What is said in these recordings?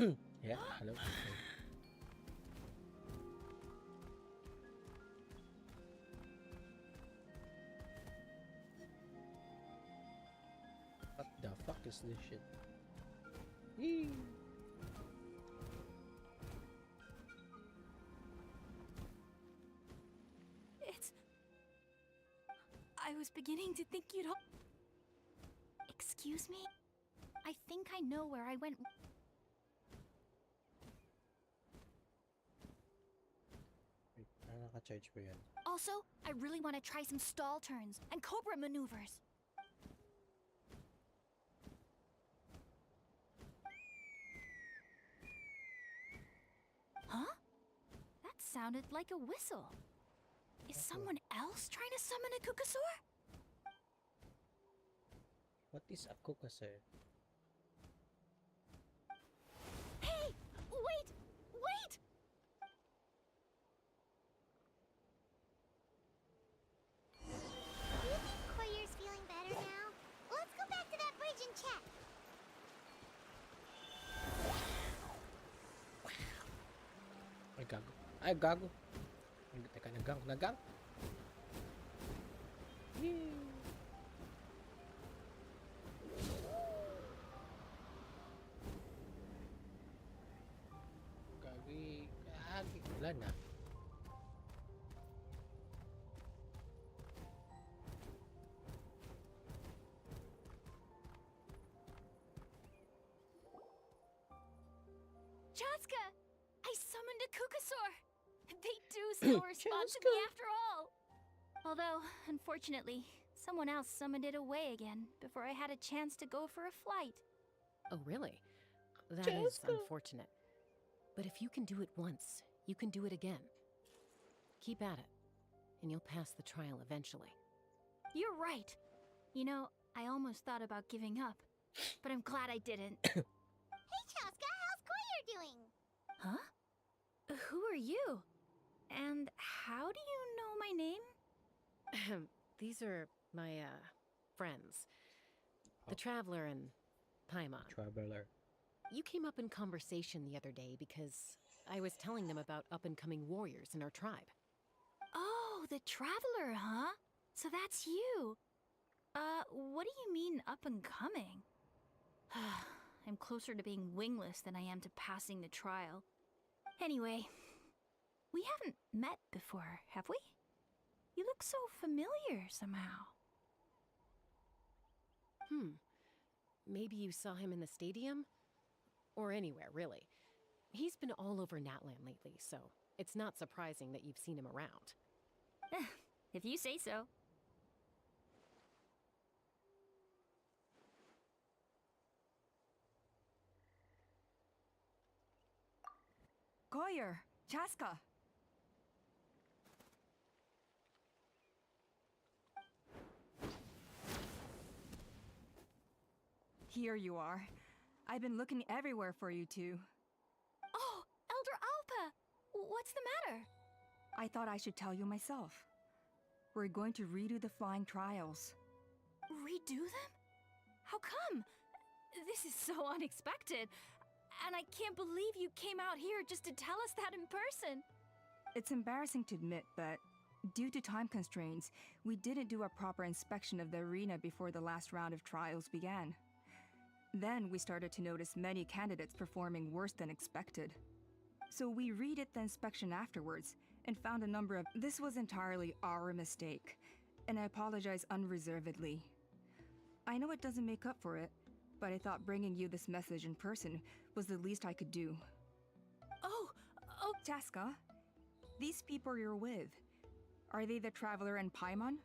Yeah, hello. What the fuck is this shit? Yee. It's... I was beginning to think you'd... Excuse me? I think I know where I went... Wait, naka-charge ba yan? Also, I really want to try some stall turns and cobra maneuvers. Huh? That sounded like a whistle. Is someone else trying to summon a Kukasaur? What is a Kokasir? Hey! Wait! Wait! Do you think Koyer's feeling better now? Let's go back to that bridge and check. Ay, gago. Ay, gago. Teka, nagang. Yee. Gagi. Gagi. Wala na. Chaska! I summoned a Kukasaur! They do still respond to me after all! Although, unfortunately, someone else summoned it away again before I had a chance to go for a flight. Oh, really? That is unfortunate. But if you can do it once, you can do it again. Keep at it, and you'll pass the trial eventually. You're right. You know, I almost thought about giving up, but I'm glad I didn't. Hey, Chaska, how's Koyer doing? Huh? Who are you? And how do you know my name? These are my, friends. The Traveler and Paimon. Traveler. You came up in conversation the other day because I was telling them about up-and-coming warriors in our tribe. Oh, the Traveler, huh? So that's you. What do you mean up and coming? I'm closer to being wingless than I am to passing the trial. Anyway, we haven't met before, have we? You look so familiar somehow. Maybe you saw him in the stadium? Or anywhere, really. He's been all over Natlan lately, so it's not surprising that you've seen him around. If you say so. Koyer, Chaska. Here you are. I've been looking everywhere for you two. Oh, Elder Alpa! What's the matter? I thought I should tell you myself. We're going to redo the flying trials. Redo them? How come? This is so unexpected. And I can't believe you came out here just to tell us that in person. It's embarrassing to admit, but due to time constraints, we didn't do a proper inspection of the arena before the last round of trials began. Then we started to notice many candidates performing worse than expected. So we redid the inspection afterwards and found a number of... This was entirely our mistake, and I apologize unreservedly. I know it doesn't make up for it, but I thought bringing you this message in person was the least I could do. Oh, Chaska, these people you're with, are they the Traveler and Paimon?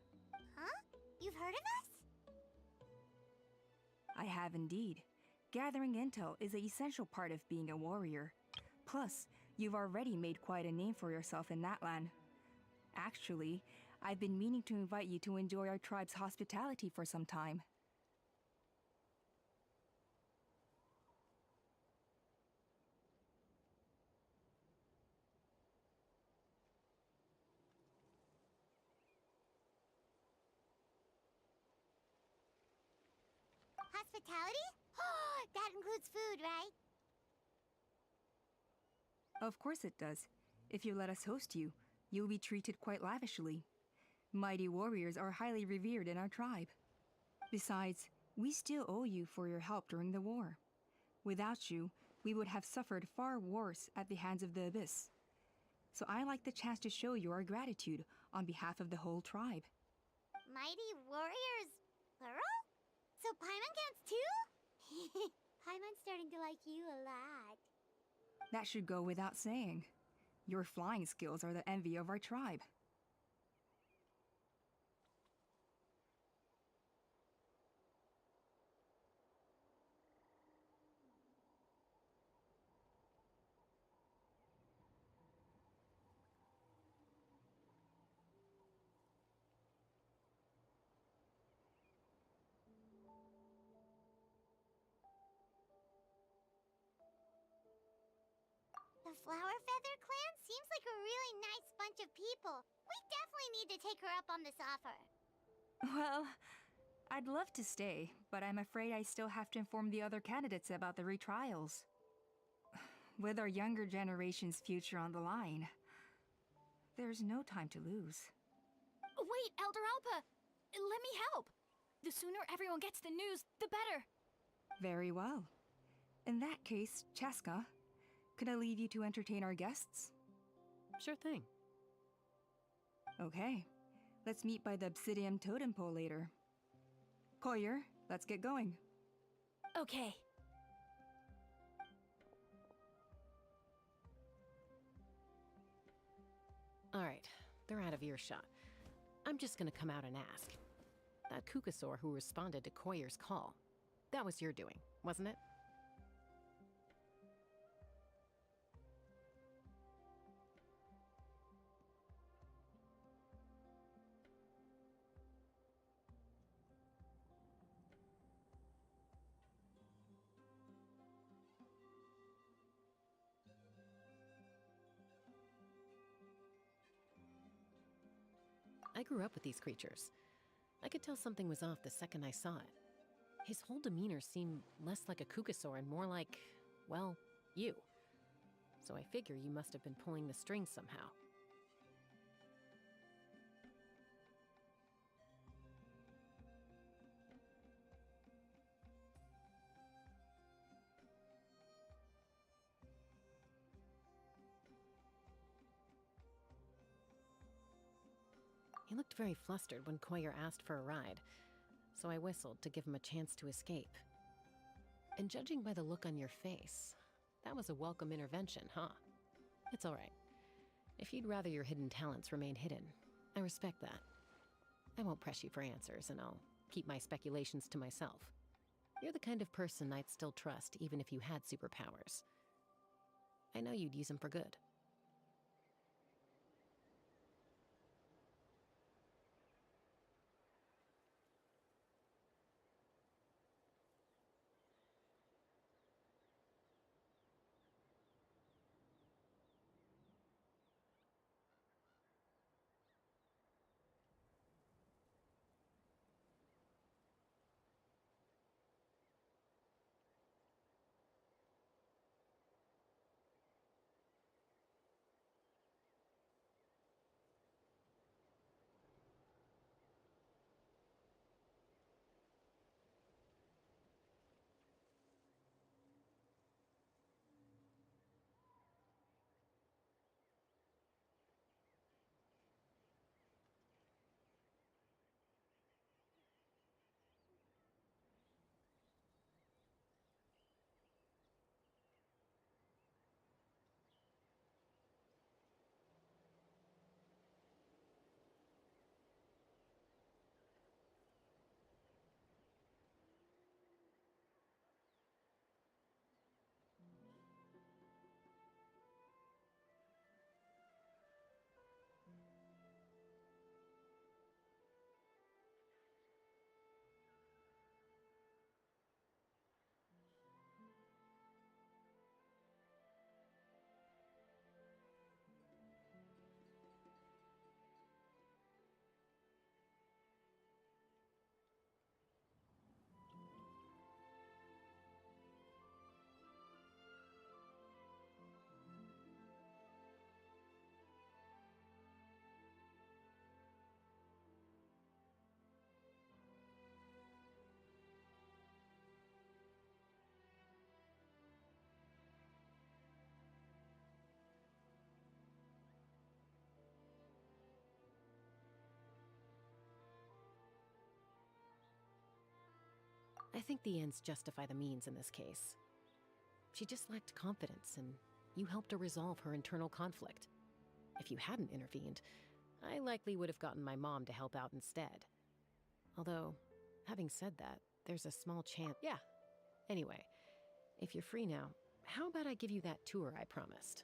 Huh? You've heard of us? I have indeed. Gathering intel is an essential part of being a warrior. Plus, you've already made quite a name for yourself in Natlan. Actually, I've been meaning to invite you to enjoy our tribe's hospitality for some time. Hospitality? That includes food, right? Of course it does. If you let us host you, you'll be treated quite lavishly. Mighty warriors are highly revered in our tribe. Besides, we still owe you for your help during the war. Without you, we would have suffered far worse at the hands of the Abyss. So I like the chance to show you our gratitude on behalf of the whole tribe. Mighty warriors, plural? So Paimon counts too? Paimon's starting to like you a lot. That should go without saying. Your flying skills are the envy of our tribe. The Flower Feather clan seems like a really nice bunch of people. We definitely need to take her up on this offer. Well, I'd love to stay, but I'm afraid I still have to inform the other candidates about the retrials. With our younger generation's future on the line, there's no time to lose. Wait, Elder Alpa! Let me help! The sooner everyone gets the news, the better! Very well. In that case, Chaska, could I leave you to entertain our guests? Sure thing. Okay. Let's meet by the Obsidian Totem Pole later. Koyer, let's get going. Okay. Alright, they're out of earshot. I'm just gonna come out and ask. That Kukasaur who responded to Koyer's call, that was your doing, wasn't it? I grew up with these creatures. I could tell something was off the second I saw it. His whole demeanor seemed less like a Kukasaur and more like, well, you. So I figure you must have been pulling the strings somehow. He looked very flustered when Koyer asked for a ride, so I whistled to give him a chance to escape. And judging by the look on your face, that was a welcome intervention, huh? It's all right. If you'd rather your hidden talents remain hidden, I respect that. I won't press you for answers, and I'll keep my speculations to myself. You're the kind of person I'd still trust even if you had superpowers. I know you'd use them for good. I think the ends justify the means in this case. She just lacked confidence, and you helped her resolve her internal conflict. If you hadn't intervened, I likely would have gotten my mom to help out instead. Although, having said that, there's a small chance. Yeah. Anyway, if you're free now, how about I give you that tour I promised?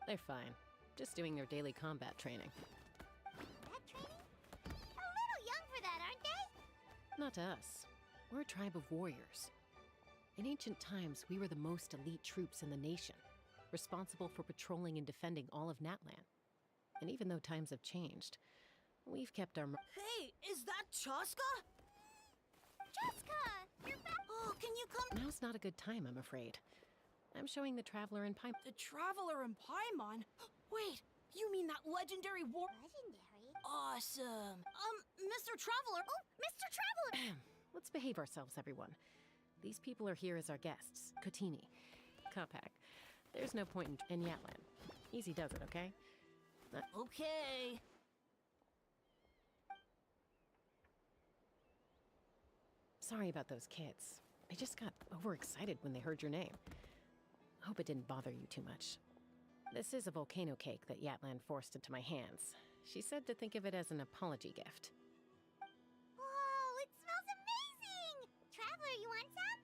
They're fine. Just doing their daily combat training. That training? A little young for that, aren't they? Not to us. We're a tribe of warriors. In ancient times, we were the most elite troops in the nation, responsible for patrolling and defending all of Natlan. And even though times have changed, we've kept our... Hey, is that Chaska? Jessica, you're back. Oh, can you come? Now's not a good time, I'm afraid. I'm showing the Traveler in Paimon. The Traveler in Paimon? Wait, you mean that legendary war? Legendary? Awesome. Mr. Traveler. Oh, Mr. Traveler! Let's behave ourselves, everyone. These people are here as our guests. Kotini, Kapak. There's no point in Yatlan. Easy does it, okay? Okay. Sorry about those kids. They just got overexcited when they heard your name. Hope it didn't bother you too much. This is a volcano cake that Yatlan forced into my hands. She said to think of it as an apology gift. Whoa, it smells amazing! Traveler, you want some?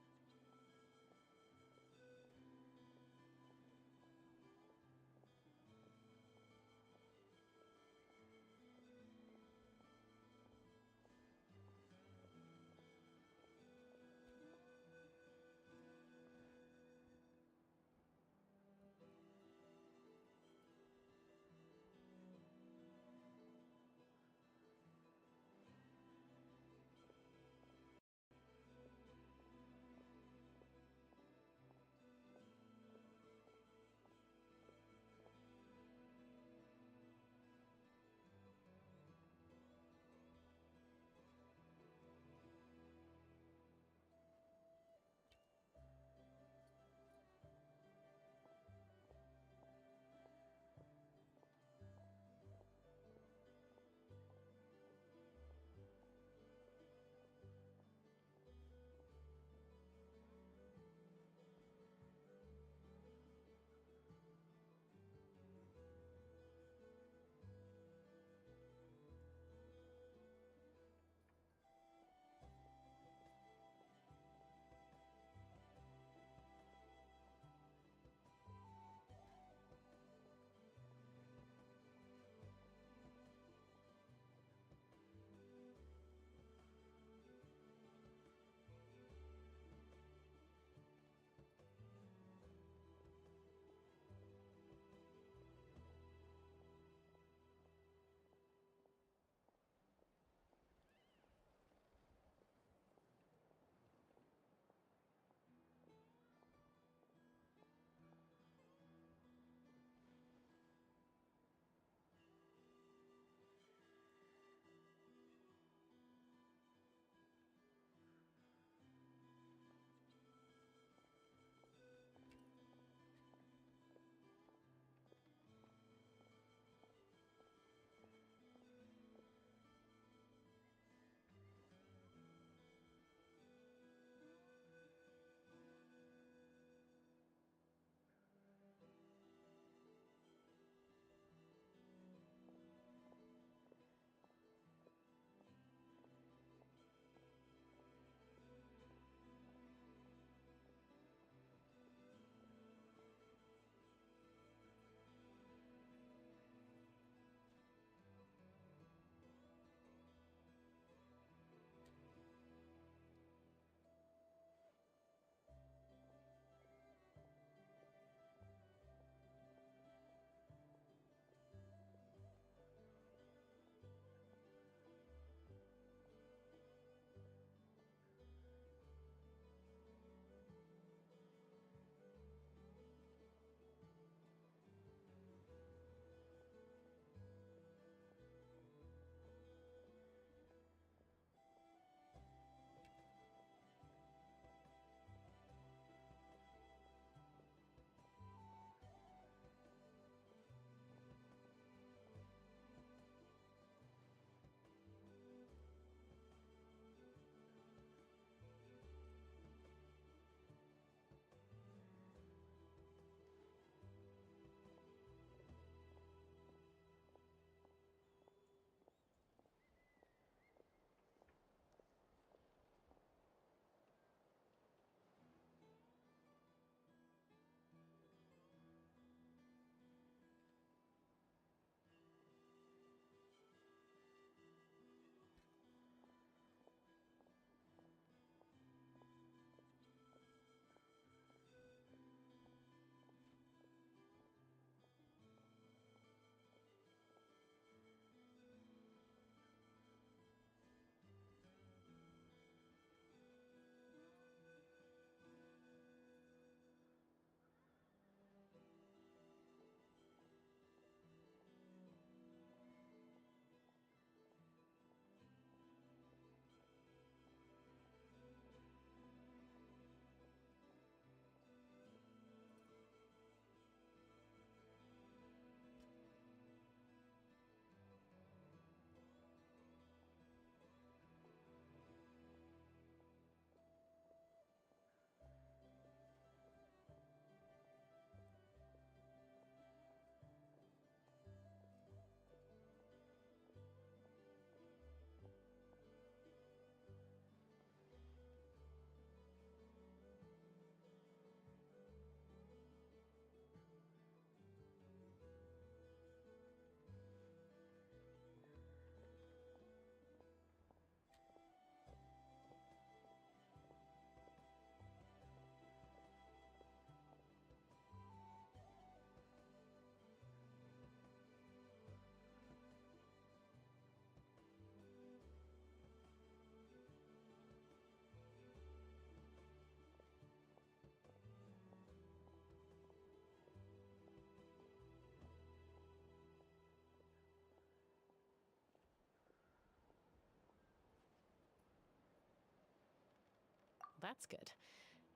that's good.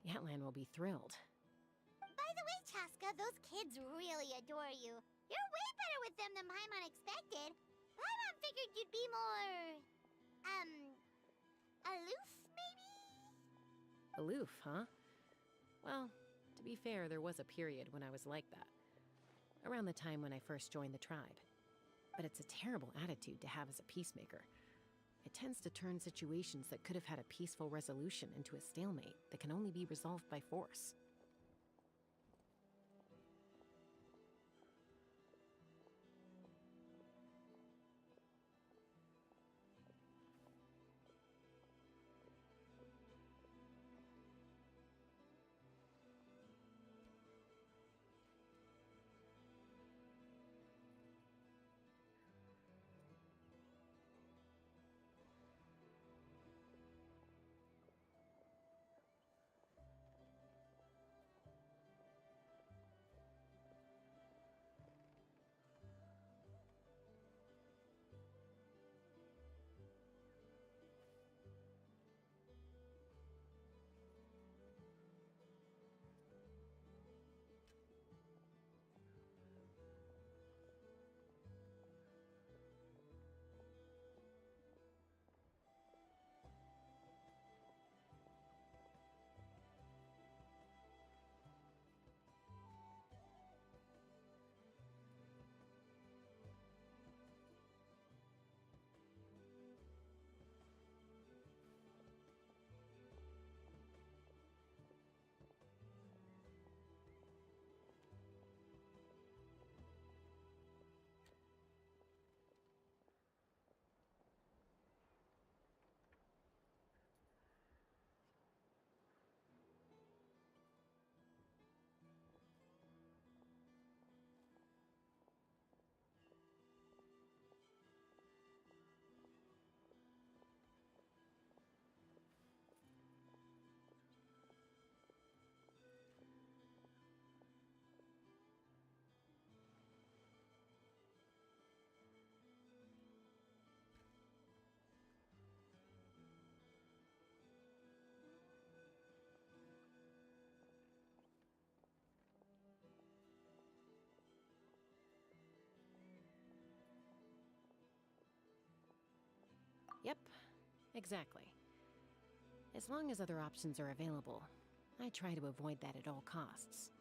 Yatlan will be thrilled. By the way, Chaska, those kids really adore you. You're way better with them than Paimon expected. Paimon figured you'd be more... aloof, maybe? Aloof, huh? Well, to be fair, there was a period when I was like that. Around the time when I first joined the tribe. But it's a terrible attitude to have as a peacemaker. It tends to turn situations that could have had a peaceful resolution into a stalemate that can only be resolved by force. Yep, exactly. As long as other options are available, I try to avoid that at all costs.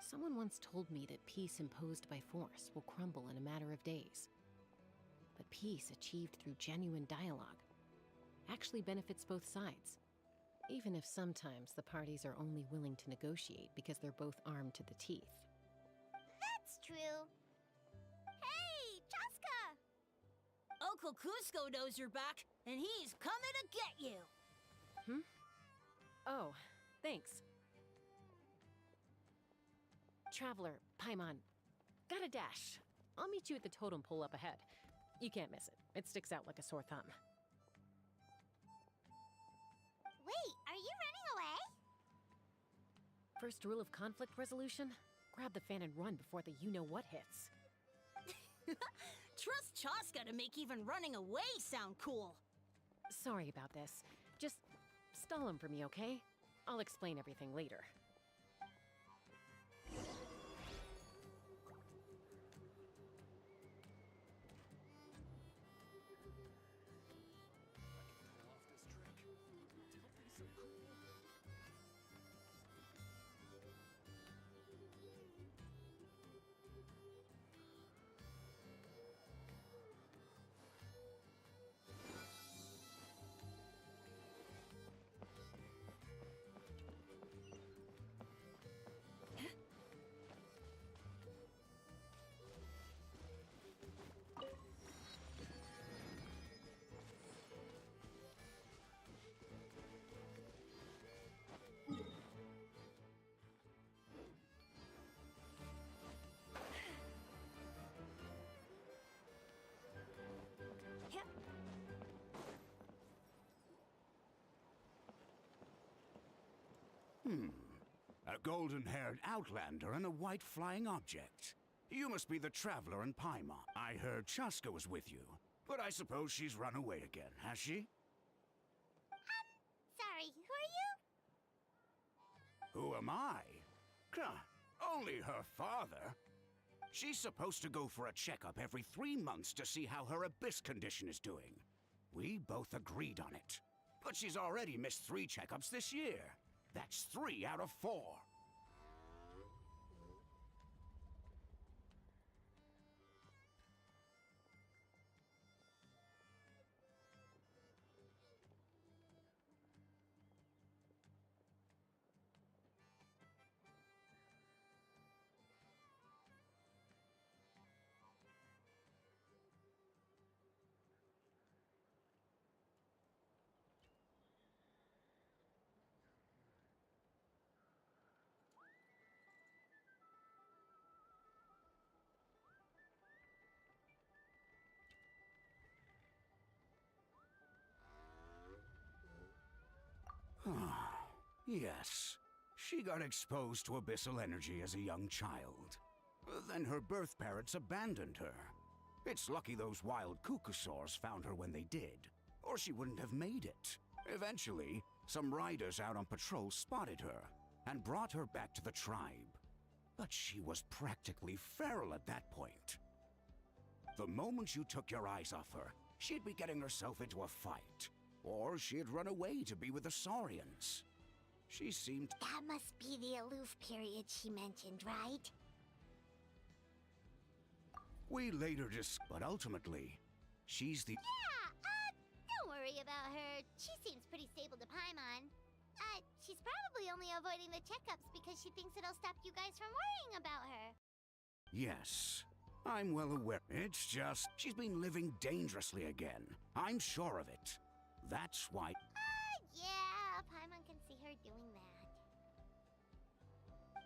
Someone once told me that peace imposed by force will crumble in a matter of days. But peace achieved through genuine dialogue actually benefits both sides, even if sometimes the parties are only willing to negotiate because they're both armed to the teeth. That's true. Hey, Chaska! Uncle Cusco knows you're back, and he's coming to get you. Oh, thanks. Traveler, Paimon, gotta dash. I'll meet you at the totem pole up ahead. You can't miss it. It sticks out like a sore thumb. Wait, are you running away? First rule of conflict resolution? Grab the fan and run before the you-know-what hits. Trust Chaska to make even running away sound cool. Sorry about this. Just stall him for me, okay? I'll explain everything later. A golden-haired outlander and a white flying object. You must be the traveler in Paimon. I heard Chaska was with you, but I suppose she's run away again, has she? Sorry, who are you? Who am I? Only her father. She's supposed to go for a checkup every 3 months to see how her abyss condition is doing. We both agreed on it. But she's already missed 3 checkups this year. That's 3 out of 4. Yes. She got exposed to abyssal energy as a young child. Then her birth parents abandoned her. It's lucky those wild cuckoosaurs found her when they did, or she wouldn't have made it. Eventually, some riders out on patrol spotted her and brought her back to the tribe. But she was practically feral at that point. The moment you took your eyes off her, she'd be getting herself into a fight. Or she'd run away to be with the Saurians. She seemed... That must be the aloof period she mentioned, right? We later but ultimately, she's the... Yeah, don't worry about her. She seems pretty stable to Paimon. She's probably only avoiding the checkups because she thinks it'll stop you guys from worrying about her. Yes, I'm well aware. It's just, she's been living dangerously again. I'm sure of it. That's why... Yeah, Paimon can see her doing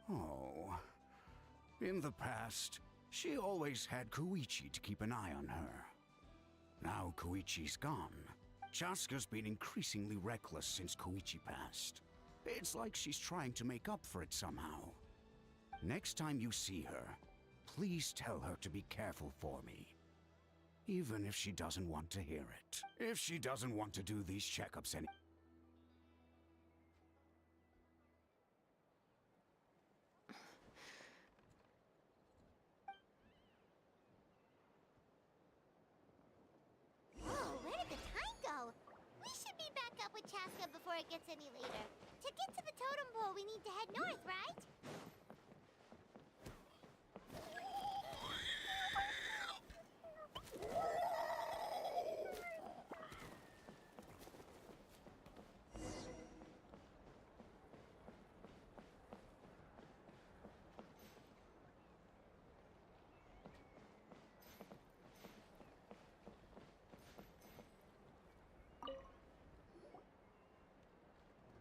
that. Oh. In the past, she always had Koichi to keep an eye on her. Now Koichi's gone. Chaska's been increasingly reckless since Koichi passed. It's like she's trying to make up for it somehow. Next time you see her, please tell her to be careful for me. Even if she doesn't want to hear it. If she doesn't want to do these checkups any... Whoa, where did the time go? We should be back up with Chaska before it gets any later. To get to the totem pole, we need to head north, right?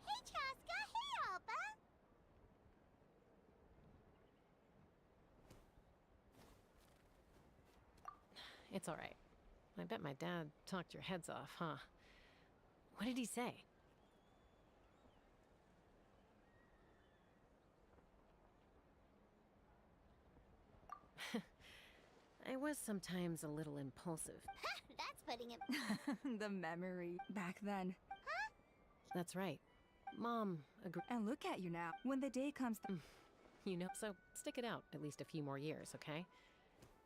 Hey, Chaska! Hey, Alba! It's all right. I bet my dad talked your heads off, huh? What did he say? I was sometimes a little impulsive. That's putting it... The memory back then. That's right. Mom agreed. And look at you now. When the day comes... You know, so stick it out at least a few more years, okay?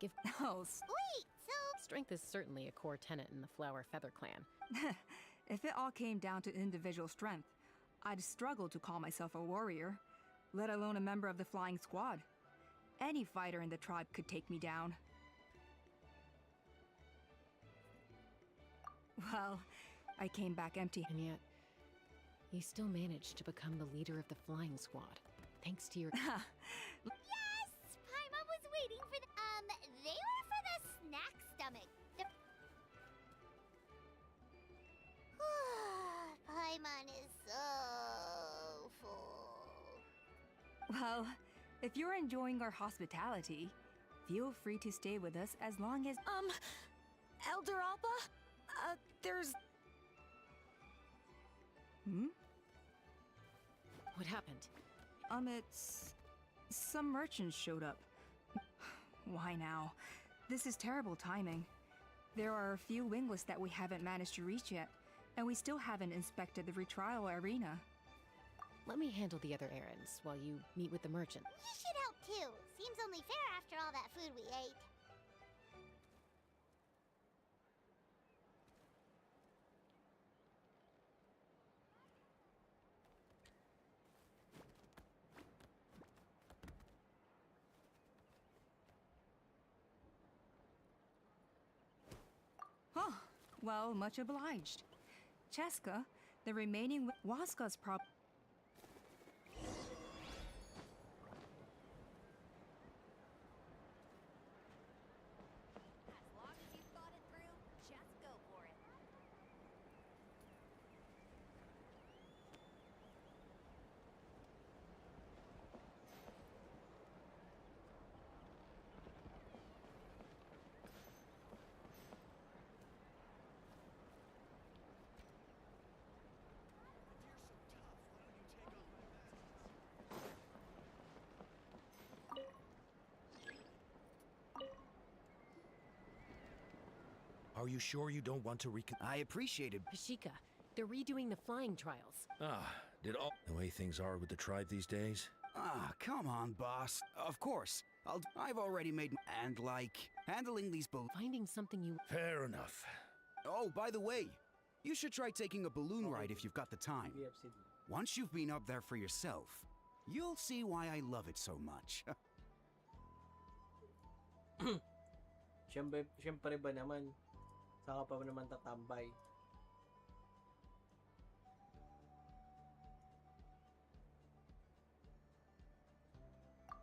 Give... Oh, Wait, so... Strength is certainly a core tenet in the Flower Feather clan. if it all came down to individual strength, I'd struggle to call myself a warrior, let alone a member of the flying squad. Any fighter in the tribe could take me down. Well, I came back empty. And yet, you still managed to become the leader of the flying squad, thanks to your... Yes! Paimon was waiting for the... they were for the snack stomach. Paimon is so full. Well, if you're enjoying our hospitality, feel free to stay with us as long as... Elder Alba? There's... Hmm? What happened? It's... Some merchants showed up. Why now? This is terrible timing. There are a few wingless that we haven't managed to reach yet, and we still haven't inspected the retrial arena. Let me handle the other errands while you meet with the merchant. You should help too. Seems only fair after all that food we ate. Oh, well, much obliged. Cheska, the remaining Waska's problem. As long as you thought it through, just go for it. Are you sure you don't want to I appreciate it. Pashika, they're redoing the flying trials. Did all the way things are with the tribe these days? Come on, boss. Of course. I've already made and like handling these Finding something you... Fair enough. Oh, by the way, you should try taking a balloon ride if you've got the time. BFC. Once you've been up there for yourself, you'll see why I love it so much. Siyempre ba naman? Saka pa naman tatambay.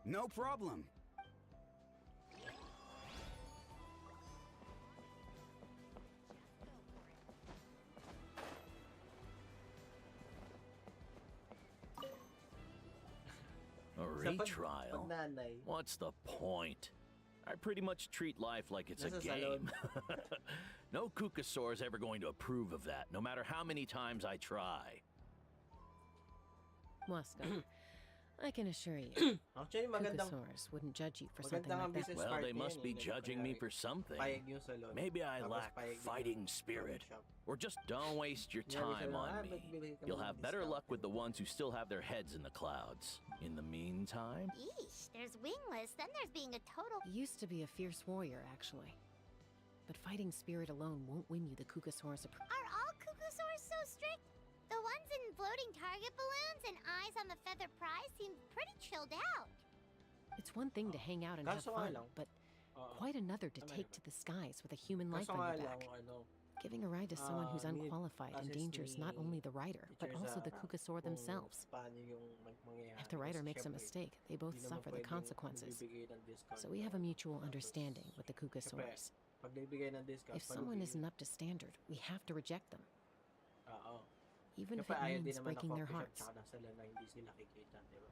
No problem. A retrial? What's the point? I pretty much treat life like it's a Nasa game. No Kukasaur is ever going to approve of that, no matter how many times I try. Waska, I can assure you, Actually, magandang Kukasaurus wouldn't judge you for something magandang ang like that. business Well, they partner must yan, be eh. judging me Kaya for something. payag yung salon. Maybe I Tapos lack payag yung fighting coffee spirit. shop. Or just don't waste your Sinabi time sa'yo, on ba't me. bibili ka You'll ng have better discount? luck with the ones who still have their heads in the clouds. In the meantime, Yeesh, there's wingless, then there's being a total. Used to be a fierce warrior, actually. But fighting spirit alone won't win you the Kukasaurus Are all Kukusaurs so strict? The ones in floating target balloons and eyes on the feather prize seem pretty chilled out. It's one thing to hang out and have Kaso nga fun, lang, but Oo. quite another to Tama take naman. to the skies with a human life Kaso on nga your lang, back. ano, Giving a ride to someone who's need unqualified assist endangers not ni only the rider, but teacher also sa the Kukasaur kung themselves. paano yung mangyayari. If the rider Kasi makes a syempre, mistake, they both hindi naman suffer the pwedeng consequences. magbibigay ng discount So we have a doon. mutual Tapos, understanding with the syempre, Kukasaurs. pag nagbigay ng discount, If someone pagbibigay- isn't up to standard, we have to reject them, Oo. even if Syempre, it ayaw din means naman breaking ng their coffee shop hearts. tsaka ng salon na hindi sila kikita, di ba?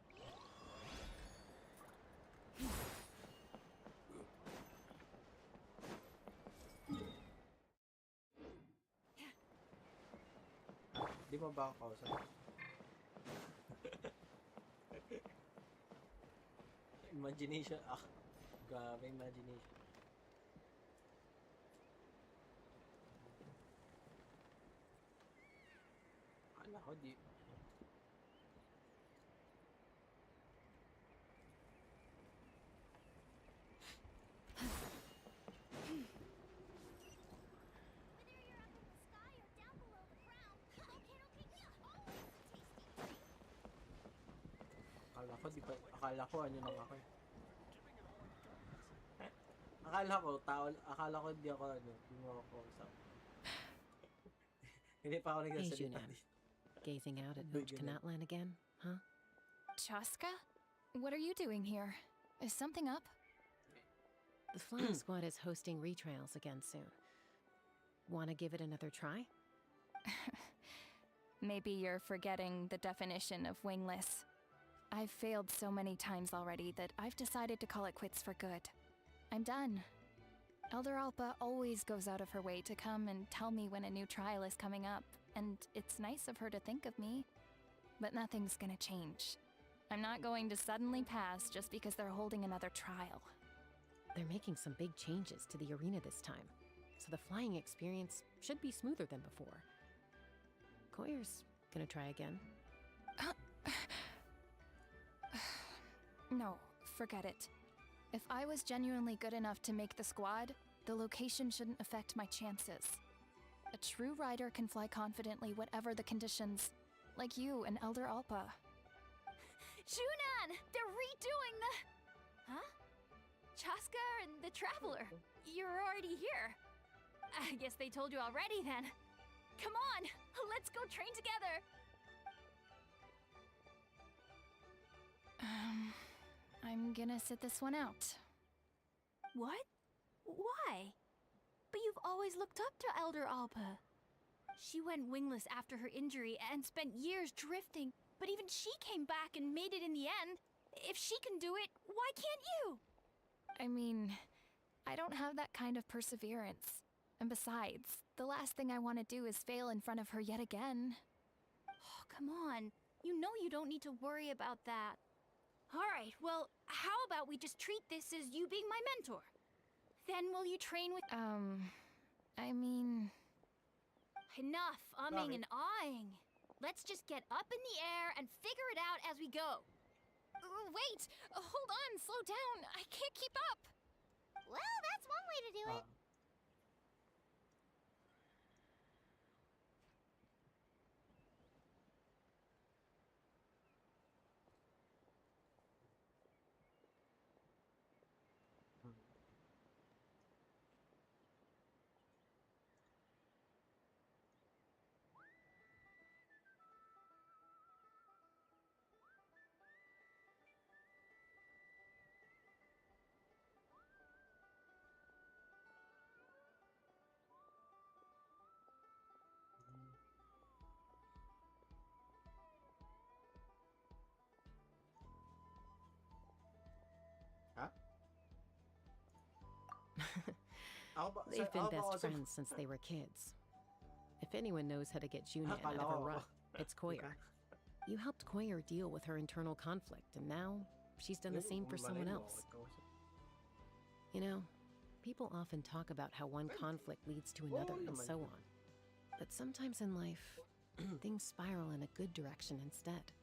Di mo ba ako kausap? Imagination. Grabe imagination. Akala ko di. Whether you're up in the sky or down below the ground. Okay. Oh, tasty treat. Akala ko ano lang ako eh. Akala ko hindi ako hindi mo ako kausap. Hindi pa ako Hey, nagsasalita. Junan. Gazing out at Big Uchkanatlan again, huh? Chaska? What are you doing here? Is something up? The flying squad is hosting retrials again soon. Want to give it another try? Maybe you're forgetting the definition of wingless. I've failed so many times already that I've decided to call it quits for good. I'm done. Elder Alpa always goes out of her way to come and tell me when a new trial is coming up, and it's nice of her to think of me. But nothing's gonna change. I'm not going to suddenly pass just because they're holding another trial. They're making some big changes to the arena this time, so the flying experience should be smoother than before. Koyer's gonna try again. No, forget it. If I was genuinely good enough to make the squad, the location shouldn't affect my chances. A true rider can fly confidently whatever the conditions, like you and Elder Alpa. Junan! They're redoing the... Huh? Chaska and the Traveler. You're already here. I guess they told you already then. Come on, let's go train together. I'm gonna sit this one out. What? Why? But you've always looked up to Elder Alpa. She went wingless after her injury and spent years drifting, but even she came back and made it in the end. If she can do it, why can't you? I mean, I don't have that kind of perseverance. And besides, the last thing I want to do is fail in front of her yet again. Oh, come on. You know you don't need to worry about that. Alright, well, how about we just treat this as you being my mentor? Then will you train with... I mean... Enough umming and ahhing. Let's just get up in the air and figure it out as we go. Wait! Hold on, slow down. I can't keep up. Well, that's one way to do it. They've been best friends since they were kids. If anyone knows how to get Junan out of a rut, it's Koyer. You helped Koyer deal with her internal conflict, and now she's done the same for someone else. You know, people often talk about how one conflict leads to another and so on. But sometimes in life, things spiral in a good direction instead.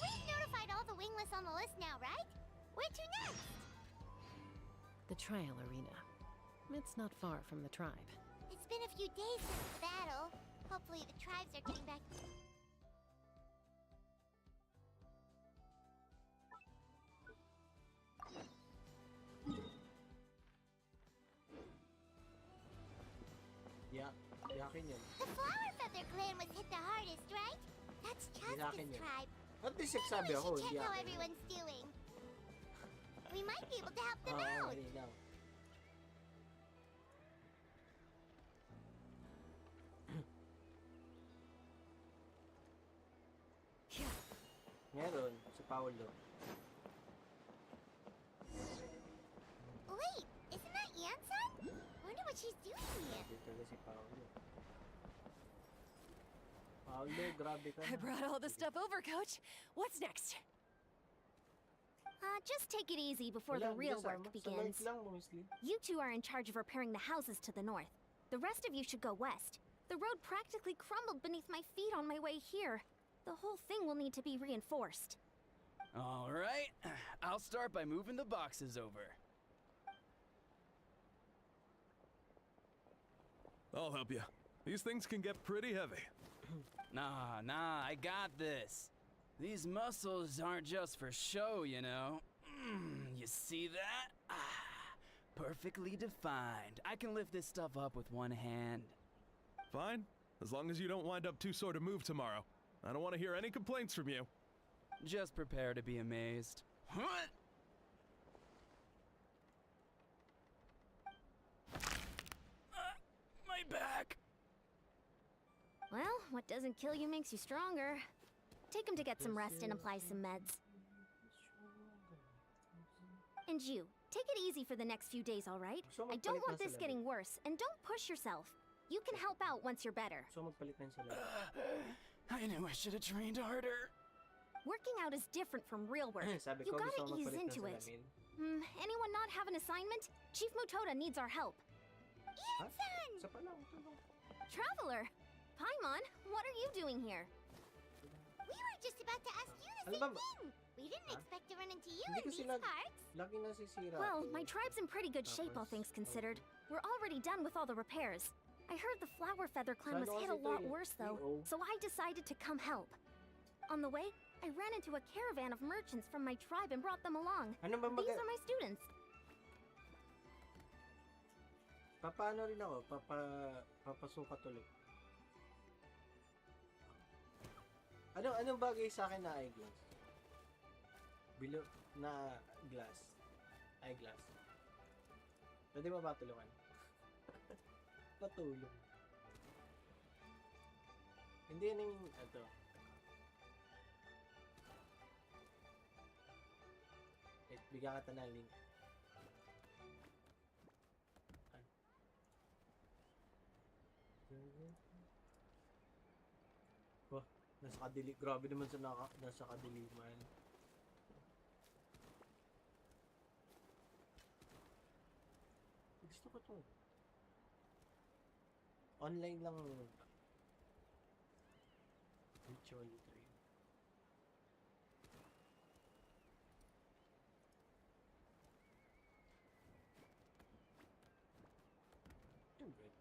We've notified all the wingless on the list now, right? Where to next? The trial arena. It's not far from the tribe. It's been a few days since the battle. Hopefully the tribes are getting back. The Flower Feather clan was hit the hardest, right? That's Chaska's tribe. At least Maybe nagsabi we ako, should hindi check how akin. everyone's doing. We might be able to help them Oo, out. malinaw. Meron, si Paolo. Wait, isn't that Yansan? Wonder what she's doing here. Dito na si Paolo. Paolo, grabe ka I na. brought all the stuff over, Coach. What's next? Just take it easy before the real work begins. You two are in charge of repairing the houses to the north. The rest of you should go west. The road practically crumbled beneath my feet on my way here. The whole thing will need to be reinforced. All right, I'll start by moving the boxes over. I'll help you. These things can get pretty heavy. Nah, I got this. These muscles aren't just for show, you know. You see that? Perfectly defined. I can lift this stuff up with one hand. Fine, as long as you don't wind up too sore to move tomorrow. I don't want to hear any complaints from you. Just prepare to be amazed. What? My back. Well, what doesn't kill you makes you stronger. Take him to get some rest and apply some meds. And you, take it easy for the next few days, all right? I don't want this getting worse, and don't push yourself. You can help out once you're better. I knew I should have trained harder. Working out is different from real work. You gotta ease into it. Anyone not have an assignment? Chief Mutoda needs our help. Ian-san! Isa pa lang, ito lang. Traveler! Paimon, what are you doing here? We were just about to ask you the Ano same ba? thing. We didn't expect to run into you Hindi in kasi these parts. lagi nasisira. Well, to. my tribe's in pretty good shape, all Tapos, things considered. We're already done with all the repairs. I heard the Flower Feather clan was Saan hit a kasi lot ito eh? worse, though, EO. so I decided to come help. On the way, I ran into a caravan of merchants from my tribe and brought them along. Ano ba These are my students. Paano rin ako? Papasukat ulit. Anong bagay sa akin na eyeglass? Na glass. Eyeglass. Pwede ba patulungan? Patulong. Hindi yan yung ito. Bigyan ka ng link. Oh, nasa kadili. Grabe naman sa nasa kadiliman. Gusto ko to. Online lang. Virtually trade. Too good.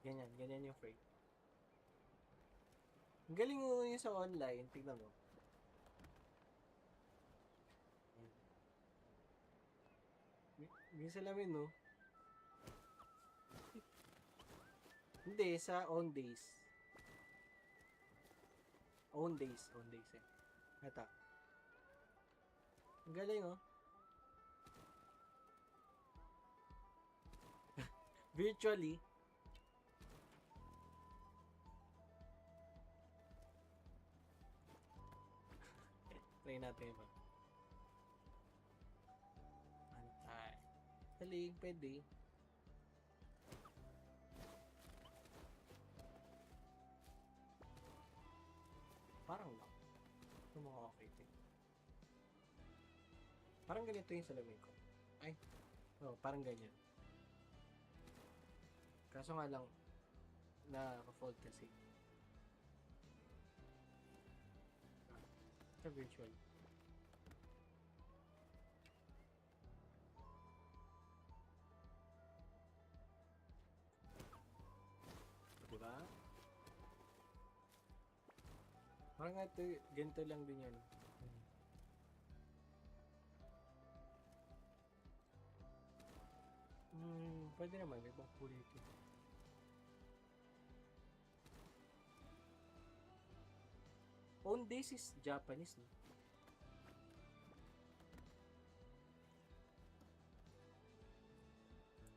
Ganyan. Ganyan yung frame. Ang galing mo yun sa online, tignan mo. Yung salamin, no? Hindi, sa on days. On days eh. Ito. Ang galing, oh. Virtually. Try natin iba. Antay. Galing, pwede. Parang lang. Ito mga okay. Parang ganito yung salamin ko. Ay. Oh, parang ganyan. Kaso nga lang, naka-fold kasi. Sa virtual. Diba? Parang nga ito, ganito lang din yan. Pwede naman, may ibang kulay ito. On days is Japanese, no?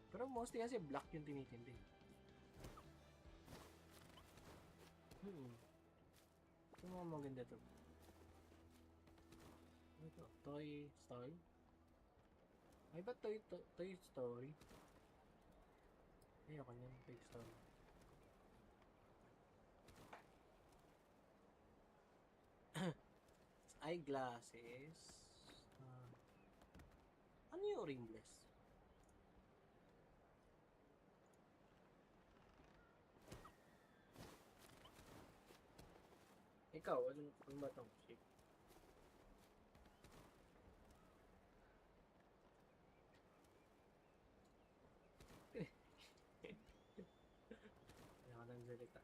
Pero mostly kasi black yung tinitindi. Ito mga maganda to. Ito, Toy Story. Ay ba Toy Story? Ayoko niyan, Toy Story. Eyeglasses. Ano yung ringless? Ikaw, ano ba itong shape? Ayaw ka ng salita.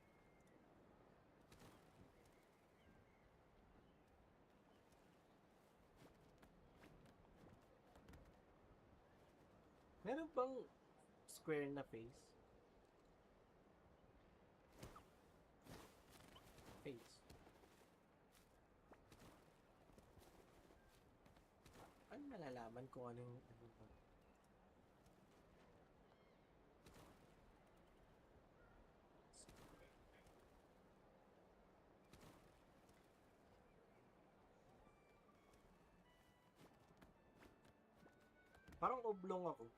Meron bang square na face? Face. Ano malalaman kung anong ba? Parang oblong ako.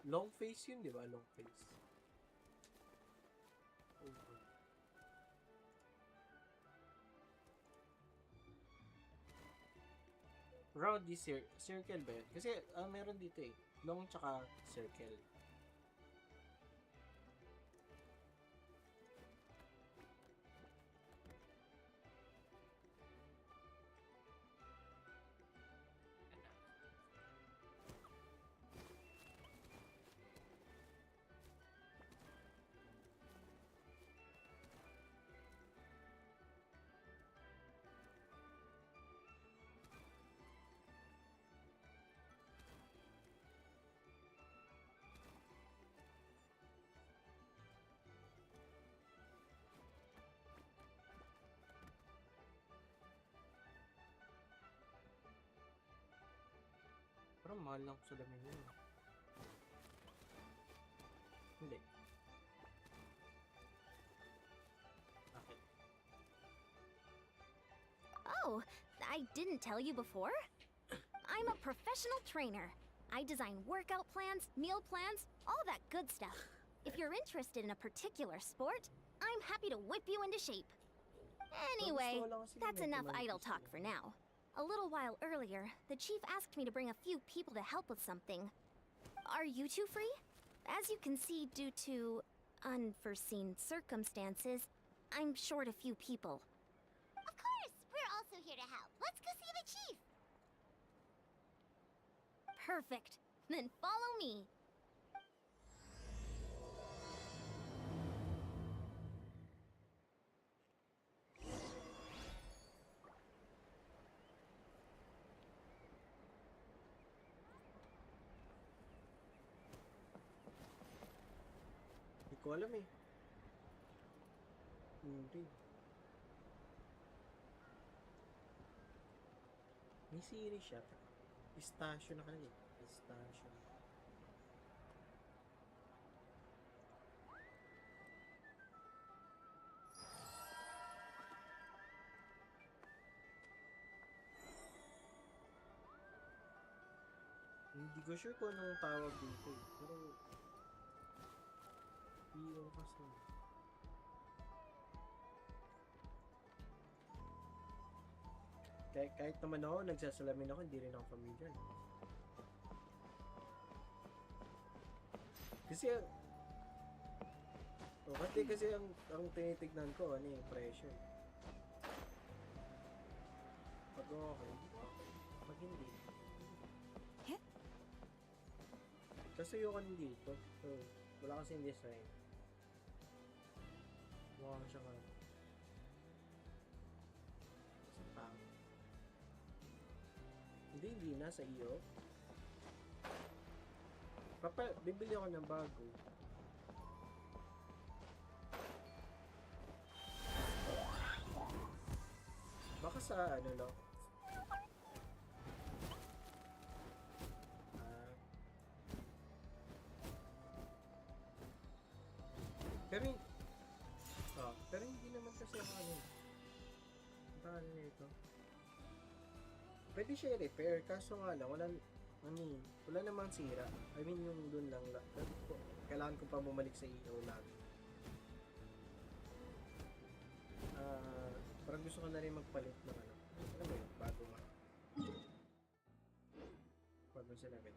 Long face yun, di ba? Long face. Okay. Round is circle ba yun? Kasi meron dito eh. Long tsaka circle. Parang mahal lang sa dami yun. Hindi. Bakit? Oh, I didn't tell you before? I'm a professional trainer. I design workout plans, meal plans, all that good stuff. If you're interested in a particular sport, I'm happy to whip you into shape. Anyway, that's enough idle talk for now. A little while earlier, the chief asked me to bring a few people to help with something. Are you two free? As you can see, due to unforeseen circumstances, I'm short a few people. Of course! We're also here to help. Let's go see the chief! Perfect. Then follow me. Hindi ko alam eh. Hindi. May series siya. Pistachio na kanina. Pistachio. Hindi ko sure kung anong tawag dito eh. Pero Iyo kasi. Kahit naman ako, nagsasalamin ako, hindi rin ako familiar. Kasi ang tinitignan ko, ano yung pressure. Pag okay, pag hindi. Kasi yung dito, so, wala kasing design. Mukha siya ka. Isang tao. Hindi na sa iyo. Bibili ako ng bago. Baka sa ano lang. Pero hindi naman kasi ako ano. Paano nito? Pwede siya i-repair, kaso nga lang, wala namang sira. I mean, yung dun lang. Kailangan ko pa bumalik sa iyo lagi. Parang gusto ko na rin magpalit ng ano. Ano ba yun? Bago nga. Bago sa level.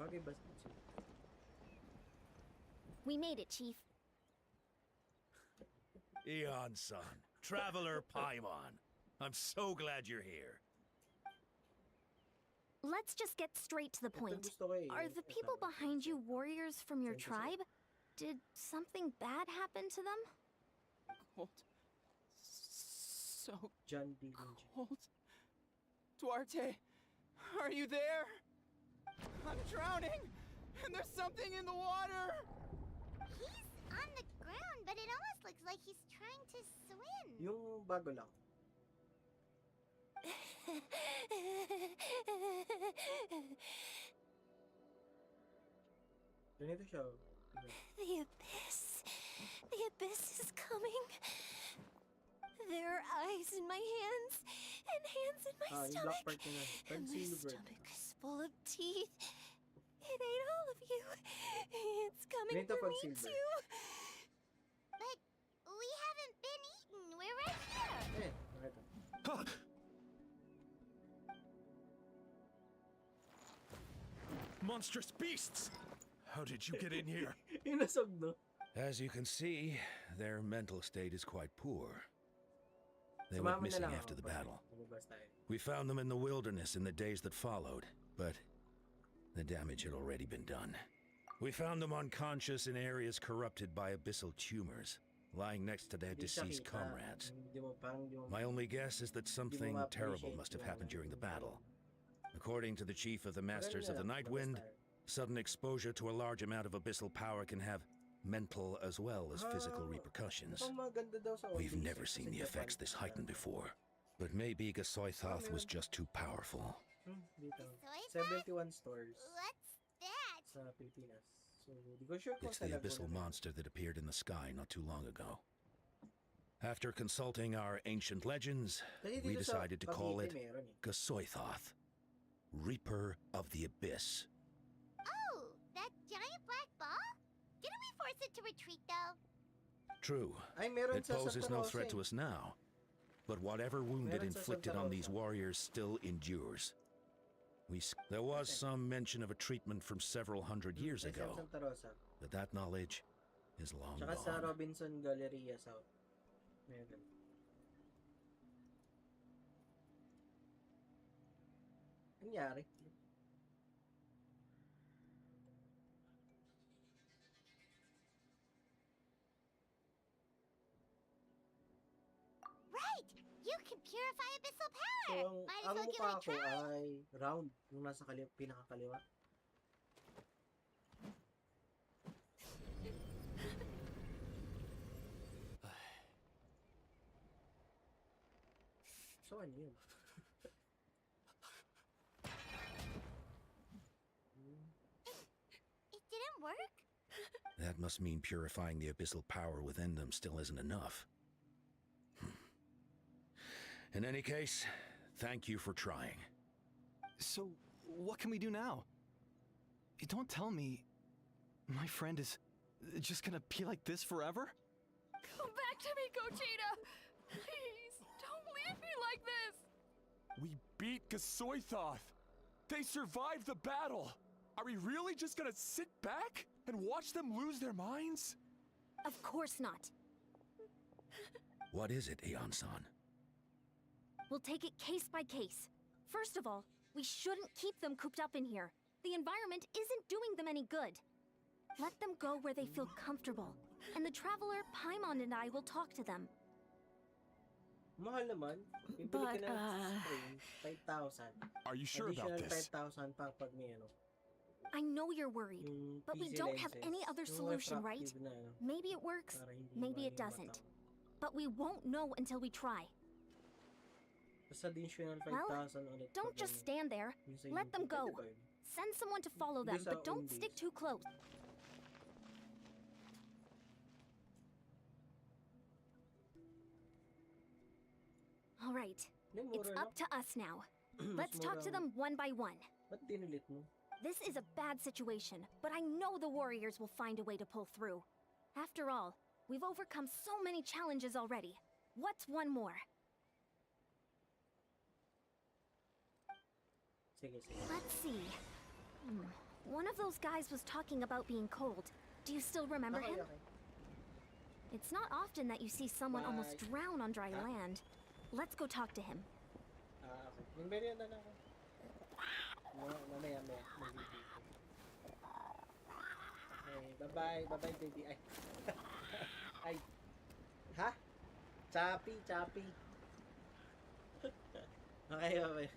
Bagay ba si Chief? We made it, Chief. Eon, son. Traveler Paimon. I'm so glad you're here. Let's just get straight to the point. Are the people behind you warriors from your tribe? Did something bad happen to them? Cold. So John D. cold. Duarte, are you there? I'm drowning, and there's something in the water. He's on the ground, but it almost looks like he's trying to swim. Yung bago lang. Ganito siya. The abyss. The abyss is coming. There are eyes in my hands and hands in my Yung stomach. black part niya na. And my Concealed. stomach is full of teeth. It ate all of you. It's coming Ganito for pag me silver. too. But we haven't been eaten. We're right here. Nakita. Monstrous beasts! How did you get in here? Inasog, no? As you can see, their mental state is quite poor. They Sumama went na missing lang after ako the pag battle. lumabas tayo. We found them in the wilderness in the days that followed, but the damage had already been done. We found them unconscious in areas corrupted by abyssal tumors, lying next to their Hindi siya deceased kita. comrades. Parang di mo My only guess is that something ma-appreciate terrible must have yung happened during the yung- battle. According to the chief of the Masters of the Maganda, Night Wind, labas tayo. sudden exposure to a large amount of abyssal power can have mental as well as physical repercussions. Mukhang maganda daw sa We've audience never kasi seen the Japan. effects this heightened before, but maybe Gasoithoth was just too powerful. Dito. Soy 71 stores What's that? sa Pilipinas. So, di ko sure kung It's the sa abyssal Laguna. monster that appeared in the sky not too long ago. After consulting our ancient legends, Kasi we dito sa decided to call it Cavite meron eh. Gasoithoth, Reaper of the Abyss. Oh, that giant black ball? Didn't we force it to retreat though? True, Ay, meron it sa poses Santa no Rosa threat eh. to us now, but whatever wound it Meron sa inflicted Santa on these Rosa. warriors still endures. There was some mention of a treatment from several hundred years Ay, sa ago, Santa Rosa. but that knowledge is long Tsaka sa gone. Robinson Galleria South. Meron. Nangyari? Right! You can purify abyssal So, power! ang, Might as ang well give mukha it a ko try. ay round. Yung nasa pinakakaliwa. So, ano yun? It didn't work? That must mean purifying the abyssal power within them still isn't enough. In any case, thank you for trying. So, what can we do now? Don't tell me my friend is just gonna be like this forever? Come back to me, Gogeta! Please, don't leave me like this! We beat Gasoithoth. They survived the battle. Are we really just gonna sit back and watch them lose their minds? Of course not. What is it, Aeon-san? We'll take it case by case. First of all, we shouldn't keep them cooped up in here. The environment isn't doing them any good. Let them go where they feel comfortable. And the Traveler, Paimon, and I will talk to them. Mahal naman. Ibili But, ka ng screen, 5,000. Are you sure about Additional this? 5,000 pa pag may ano. I know you're worried, Yung but we PC don't have lenses, any other yung solution, right? refractive na ano, Maybe it works, para hindi maybe it mali yung doesn't. mata mo. But we won't know until we try. Basta additional Well, 5,000 ulit. Don't pag just ano, stand there. yung sa Let them YouTube. go. Pwede ba yun? Send someone to follow them, Hindi sa but don't home stick base. too close. All right, Hindi, it's mura up to us now. lang. Let's Mas talk to mura. them one by one. Ba't dinilit mo? This is a bad situation, but I know the warriors will find a way to pull through. After all, we've overcome so many challenges already. What's one more? Sige, sige. Let's see. One of those guys was talking about being cold. Do you still remember Okay, him? okay. It's not often that you see someone almost Bye. drown on dry Huh? land. Let's go talk to him. Okay. Yung merienda na ako. Mamaya, mag-video. Okay, bye-bye. Bye-bye, baby. Ay. Ay. Ha? Chappy, chappy. Okay, okay.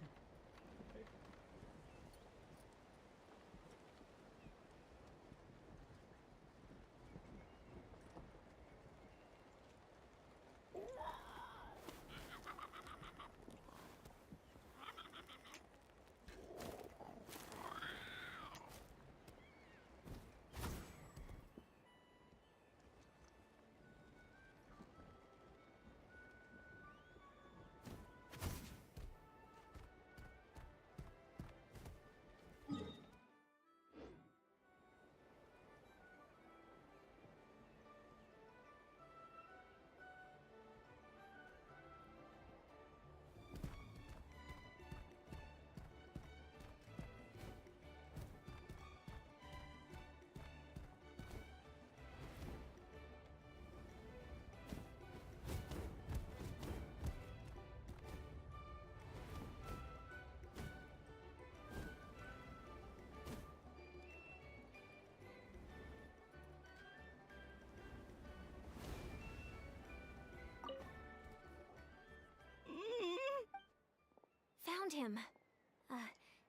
found him.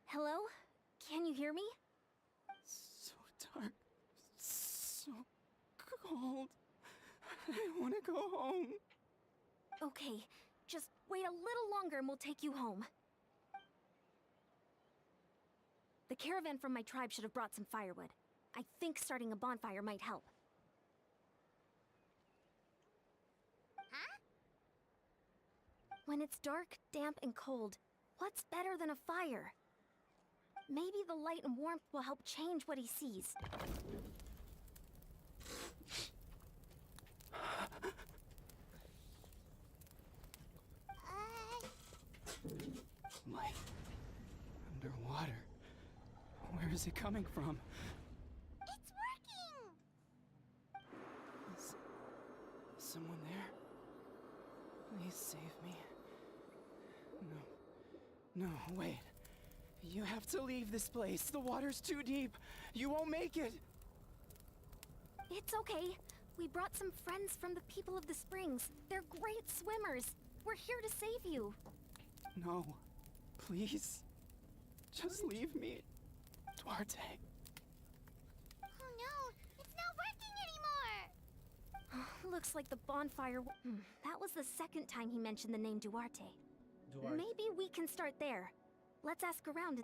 Hello? Can you hear me? So dark. So cold. I want to go home. Okay, just wait a little longer and we'll take you home. The caravan from my tribe should have brought some firewood. I think starting a bonfire might help. Huh? When it's dark, damp, and cold, what's better than a fire? Maybe the light and warmth will help change what he sees. Light. Underwater. Where is it coming from? It's working! Is someone there? Please save me. No, wait. You have to leave this place. The water's too deep. You won't make it. It's okay. We brought some friends from the people of the springs. They're great swimmers. We're here to save you. No. Please. Just leave me. Duarte. Oh no, it's not working anymore! Looks like the bonfire. That was the second time he mentioned the name Duarte. Maybe we can start there. Let's ask around.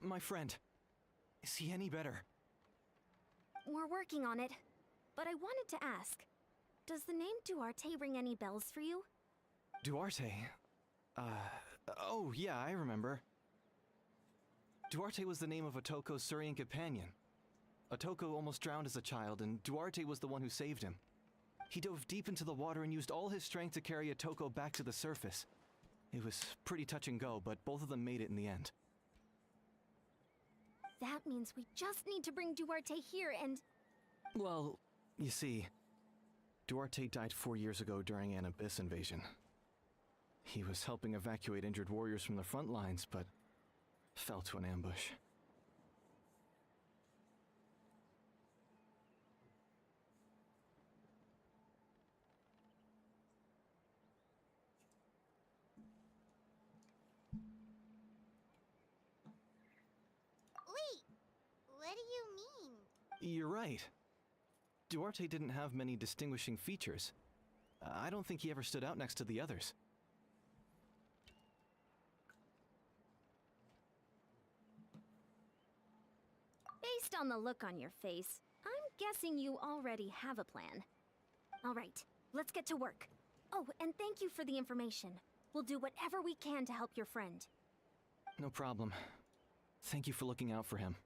My friend. Is he any better? We're working on it. But I wanted to ask, does the name Duarte ring any bells for you? Duarte? Oh yeah, I remember. Duarte was the name of Otoko's Surian companion. Otoko almost drowned as a child, and Duarte was the one who saved him. He dove deep into the water and used all his strength to carry Otoko back to the surface. It was pretty touch and go, but both of them made it in the end. That means we just need to bring Duarte here and... Well, you see, Duarte died 4 years ago during an Abyss invasion. He was helping evacuate injured warriors from the front lines, but fell to an ambush. Wait, what do you mean? You're right. Duarte didn't have many distinguishing features. I don't think he ever stood out next to the others. Based on the look on your face, I'm guessing you already have a plan. All right, let's get to work. Oh, and thank you for the information. We'll do whatever we can to help your friend. No problem. Thank you for looking out for him.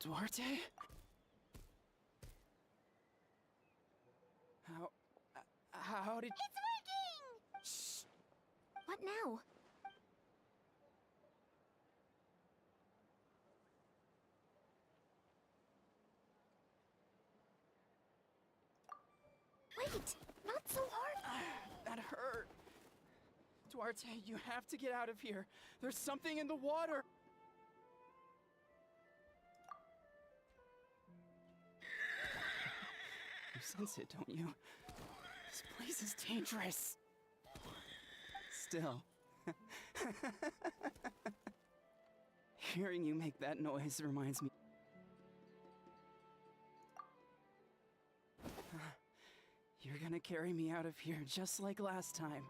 Duarte? How did... It's working! Shh! What now? Wait! Not so hard! That hurt. Duarte, you have to get out of here. There's something in the water. sense it, don't you? This place is dangerous. Still. Hearing you make that noise reminds me. You're gonna carry me out of here just like last time.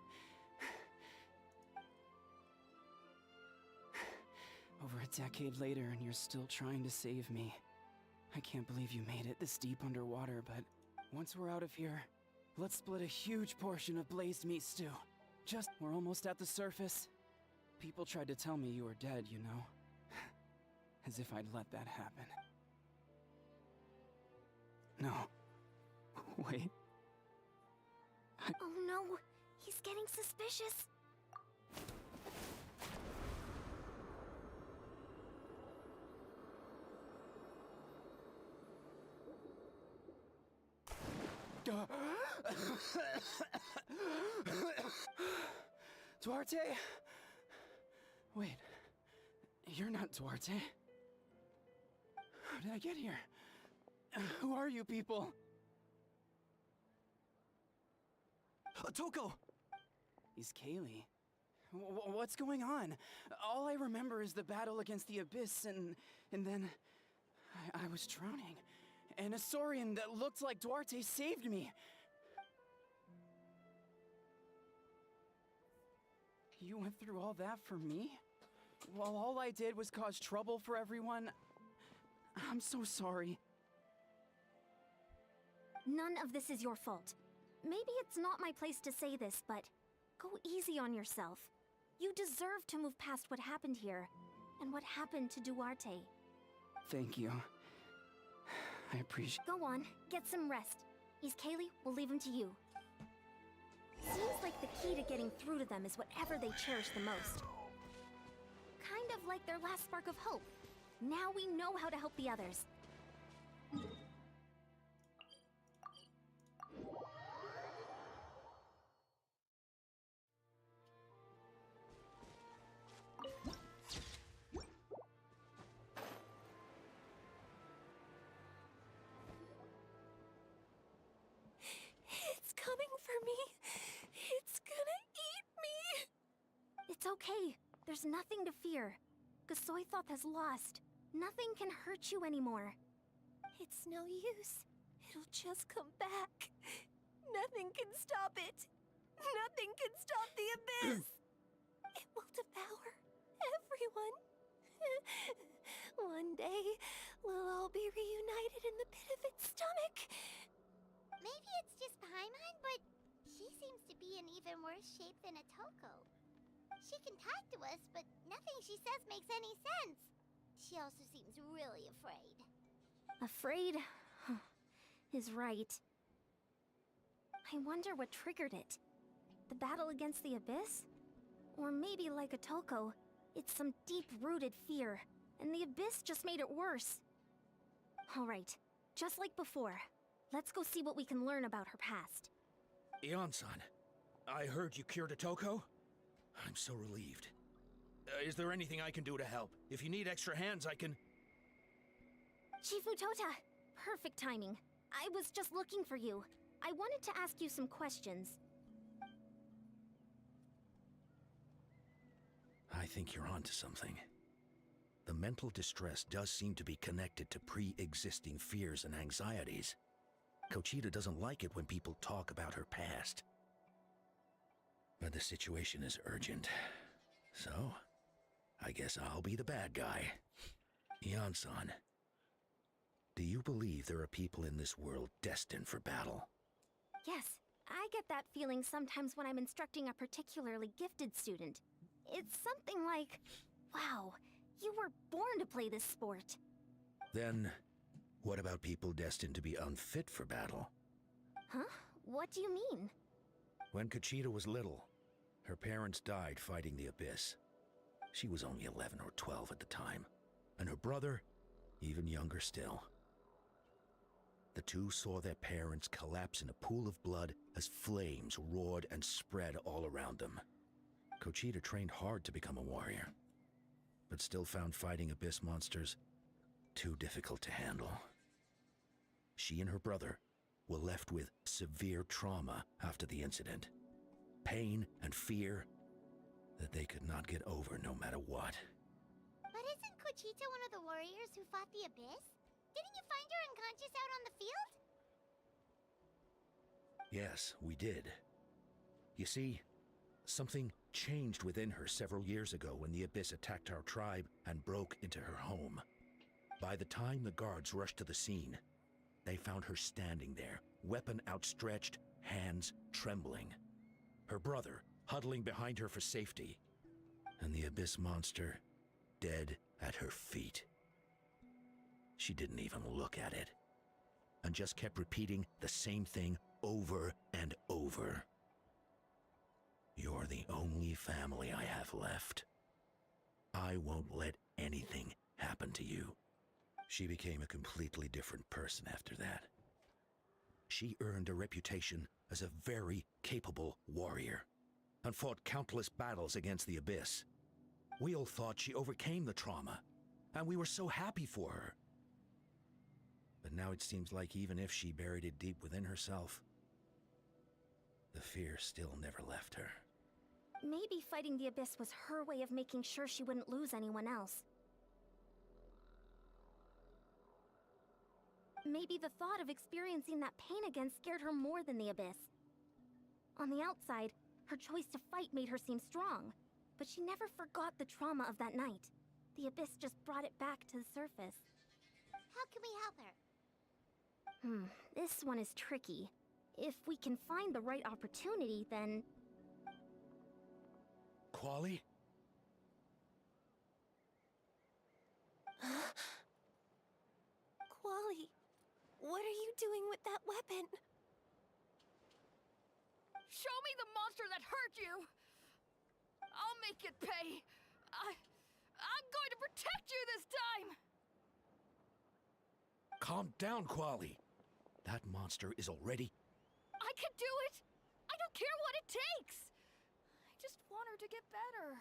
Over a decade later, and you're still trying to save me. I can't believe you made it this deep underwater, but once we're out of here, let's split a huge portion of blazed meat stew. We're almost at the surface. People tried to tell me you were dead, you know. As if I'd let that happen. No. Wait. Oh no, he's getting suspicious. Duarte? Wait, you're not Duarte. How did I get here? Who are you people? Toko! He's Kaylee. What's going on? All I remember is the battle against the Abyss, and then I was drowning. And a Saurian that looked like Duarte saved me. You went through all that for me? While all I did was cause trouble for everyone? I'm so sorry. None of this is your fault. Maybe it's not my place to say this, but go easy on yourself. You deserve to move past what happened here, and what happened to Duarte. Thank you. I appreciate. Go on, get some rest. Is Kaylee, we'll leave him to you. Seems like the key to getting through to them is whatever they cherish the most. Kind of like their last spark of hope. Now we know how to help the others. It's coming for me. It's gonna eat me. It's okay. There's nothing to fear. Gasoithoth has lost. Nothing can hurt you anymore. It's no use. It'll just come back. Nothing can stop it. Nothing can stop the abyss. It will devour everyone. One day, we'll all be reunited in the pit of its stomach. Maybe it's just Paimon, but she seems to be in even worse shape than Otoko. She can talk to us, but nothing she says makes any sense. She also seems really afraid. Afraid? Is right. I wonder what triggered it. The battle against the Abyss? Or maybe like Otoko, it's some deep-rooted fear, and the Abyss just made it worse. Alright, just like before, let's go see what we can learn about her past. Ion-san, I heard you cured Otoko? I'm so relieved. Is there anything I can do to help? If you need extra hands, I can... Chifu Tota! Perfect timing. I was just looking for you. I wanted to ask you some questions. I think you're onto something. The mental distress does seem to be connected to pre-existing fears and anxieties. Kochita doesn't like it when people talk about her past. But the situation is urgent. So, I guess I'll be the bad guy. Ion-san, do you believe there are people in this world destined for battle? Yes, I get that feeling sometimes when I'm instructing a particularly gifted student. It's something like, wow, you were born to play this sport. Then, what about people destined to be unfit for battle? Huh? What do you mean? When Kochita was little, her parents died fighting the Abyss. She was only 11 or 12 at the time, and her brother, even younger still. The two saw their parents collapse in a pool of blood as flames roared and spread all around them. Kochita trained hard to become a warrior, but still found fighting Abyss monsters too difficult to handle. She and her brother were left with severe trauma after the incident. Pain and fear that they could not get over no matter what. But isn't Cochita one of the warriors who fought the Abyss? Didn't you find her unconscious out on the field? Yes, we did. You see, something changed within her several years ago when the Abyss attacked our tribe and broke into her home. By the time the guards rushed to the scene, they found her standing there, weapon outstretched, hands trembling. Her brother huddling behind her for safety, and the Abyss monster dead at her feet. She didn't even look at it, and just kept repeating the same thing over and over. You're the only family I have left. I won't let anything happen to you. She became a completely different person after that. She earned a reputation as a very capable warrior, and fought countless battles against the Abyss. We all thought she overcame the trauma, and we were so happy for her. But now it seems like even if she buried it deep within herself, the fear still never left her. Maybe fighting the Abyss was her way of making sure she wouldn't lose anyone else. Maybe the thought of experiencing that pain again scared her more than the Abyss. On the outside, her choice to fight made her seem strong, but she never forgot the trauma of that night. The Abyss just brought it back to the surface. How can we help her? This one is tricky. If we can find the right opportunity, then... Quali? Quali, what are you doing with that weapon? Show me the monster that hurt you! I'll make it pay! I'm going to protect you this time! Calm down, Quali. That monster is already... I can do it! I don't care what it takes! I just want her to get better.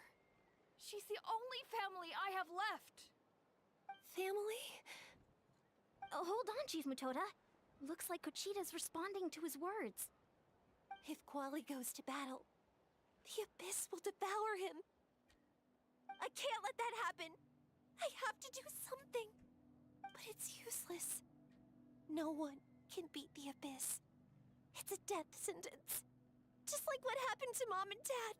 She's the only family I have left. Family? Oh, hold on, Chief Mutoda. Looks like Cochita's responding to his words. If Quali goes to battle, the Abyss will devour him. I can't let that happen. I have to do something. But it's useless. No one can beat the Abyss. It's a death sentence. Just like what happened to Mom and Dad.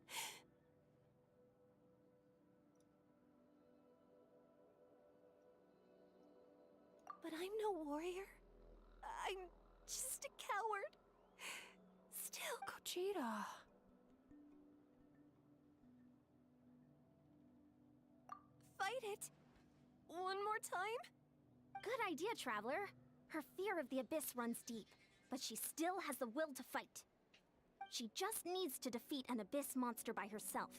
But I'm no warrior. I'm just a coward. Still, Cochita. Fight it. One more time? Good idea, Traveler. Her fear of the Abyss runs deep, but she still has the will to fight. She just needs to defeat an Abyss monster by herself,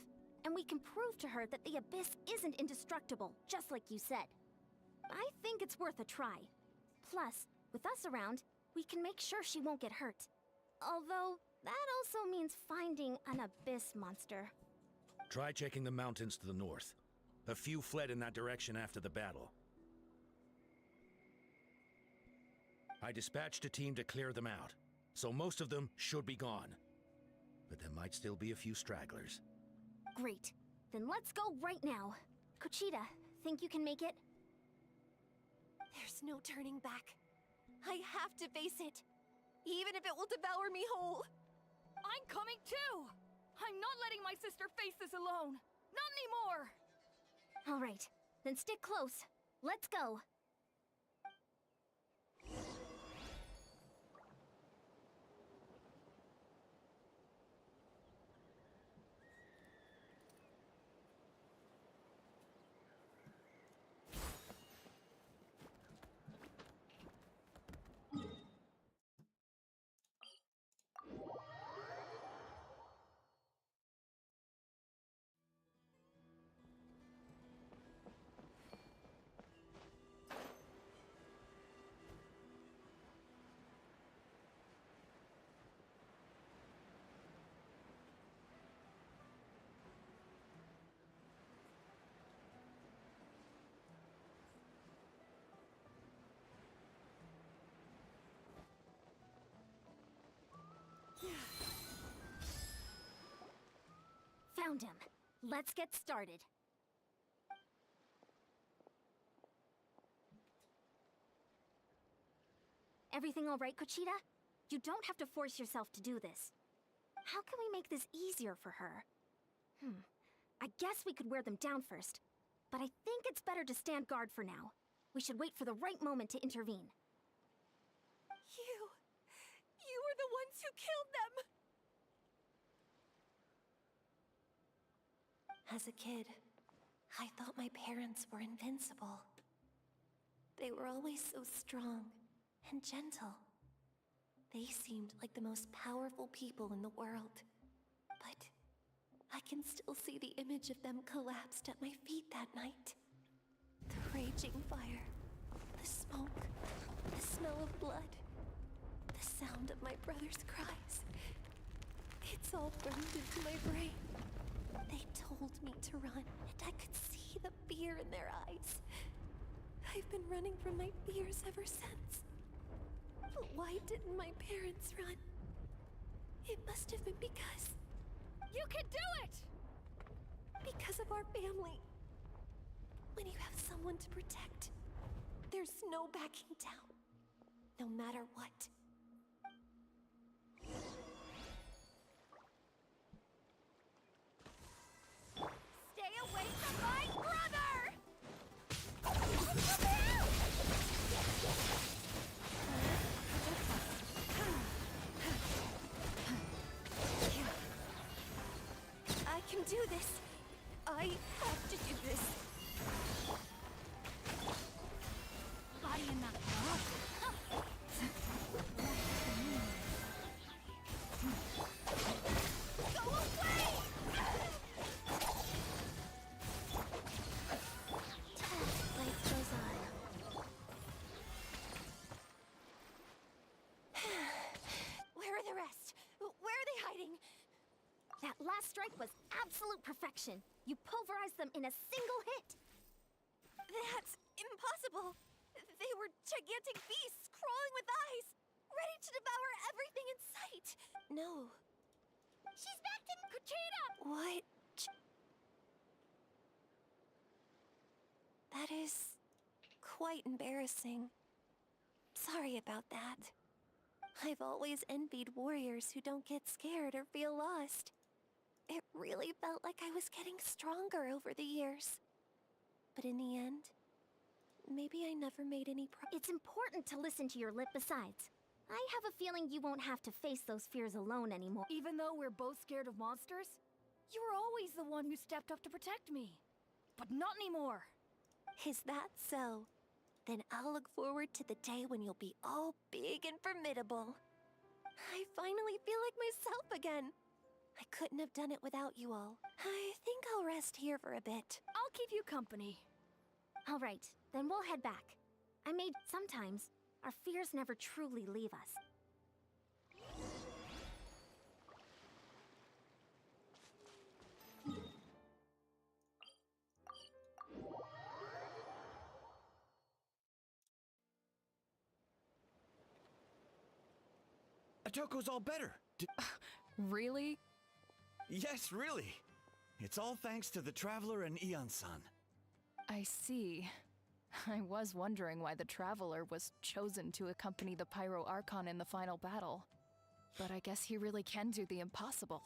and we can prove to her that the Abyss isn't indestructible, just like you said. I think it's worth a try. Plus, with us around, we can make sure she won't get hurt. Although, that also means finding an Abyss monster. Try checking the mountains to the north. A few fled in that direction after the battle. I dispatched a team to clear them out, so most of them should be gone. But there might still be a few stragglers. Great. Then let's go right now. Cochita, think you can make it? There's no turning back. I have to face it, even if it will devour me whole. I'm coming too! I'm not letting my sister face this alone! Not anymore! All right, then stick close. Let's go. Found him. Let's get started. Everything all right, Conchita? You don't have to force yourself to do this. How can we make this easier for her? I guess we could wear them down first, but I think it's better to stand guard for now. We should wait for the right moment to intervene. You were the ones who killed them! As a kid, I thought my parents were invincible. They were always so strong and gentle. They seemed like the most powerful people in the world. But I can still see the image of them collapsed at my feet that night. The raging fire, the smoke, the smell of blood, the sound of my brother's cries. It's all burned into my brain. They told me to run, and I could see the fear in their eyes. I've been running from my fears ever since. But why didn't my parents run? It must have been because... You can do it! Because of our family. When you have someone to protect, there's no backing down, no matter what. Stay away from my brother! I can do this. I have to do this. Body in that. Go away! Life goes on. Where are the rest? Where are they hiding? That last strike was absolute perfection. You pulverized them in a single hit. That's impossible. They were gigantic beasts crawling with eyes, ready to devour everything in sight. No. She's back to Conchita! What? That is quite embarrassing. Sorry about that. I've always envied warriors who don't get scared or feel lost. It really felt like I was getting stronger over the years. But in the end, maybe I never made any It's important to listen to your lip besides. I have a feeling you won't have to face those fears alone anymore. Even though we're both scared of monsters, you were always the one who stepped up to protect me. But not anymore. Is that so? Then I'll look forward to the day when you'll be all big and formidable. I finally feel like myself again. I couldn't have done it without you all. I think I'll rest here for a bit. I'll keep you company. All right, then we'll head back. Sometimes, our fears never truly leave us. Atoko's all better. Really? Yes, really. It's all thanks to the Traveler and Eon-san. I see. I was wondering why the Traveler was chosen to accompany the Pyro Archon in the final battle. But I guess he really can do the impossible.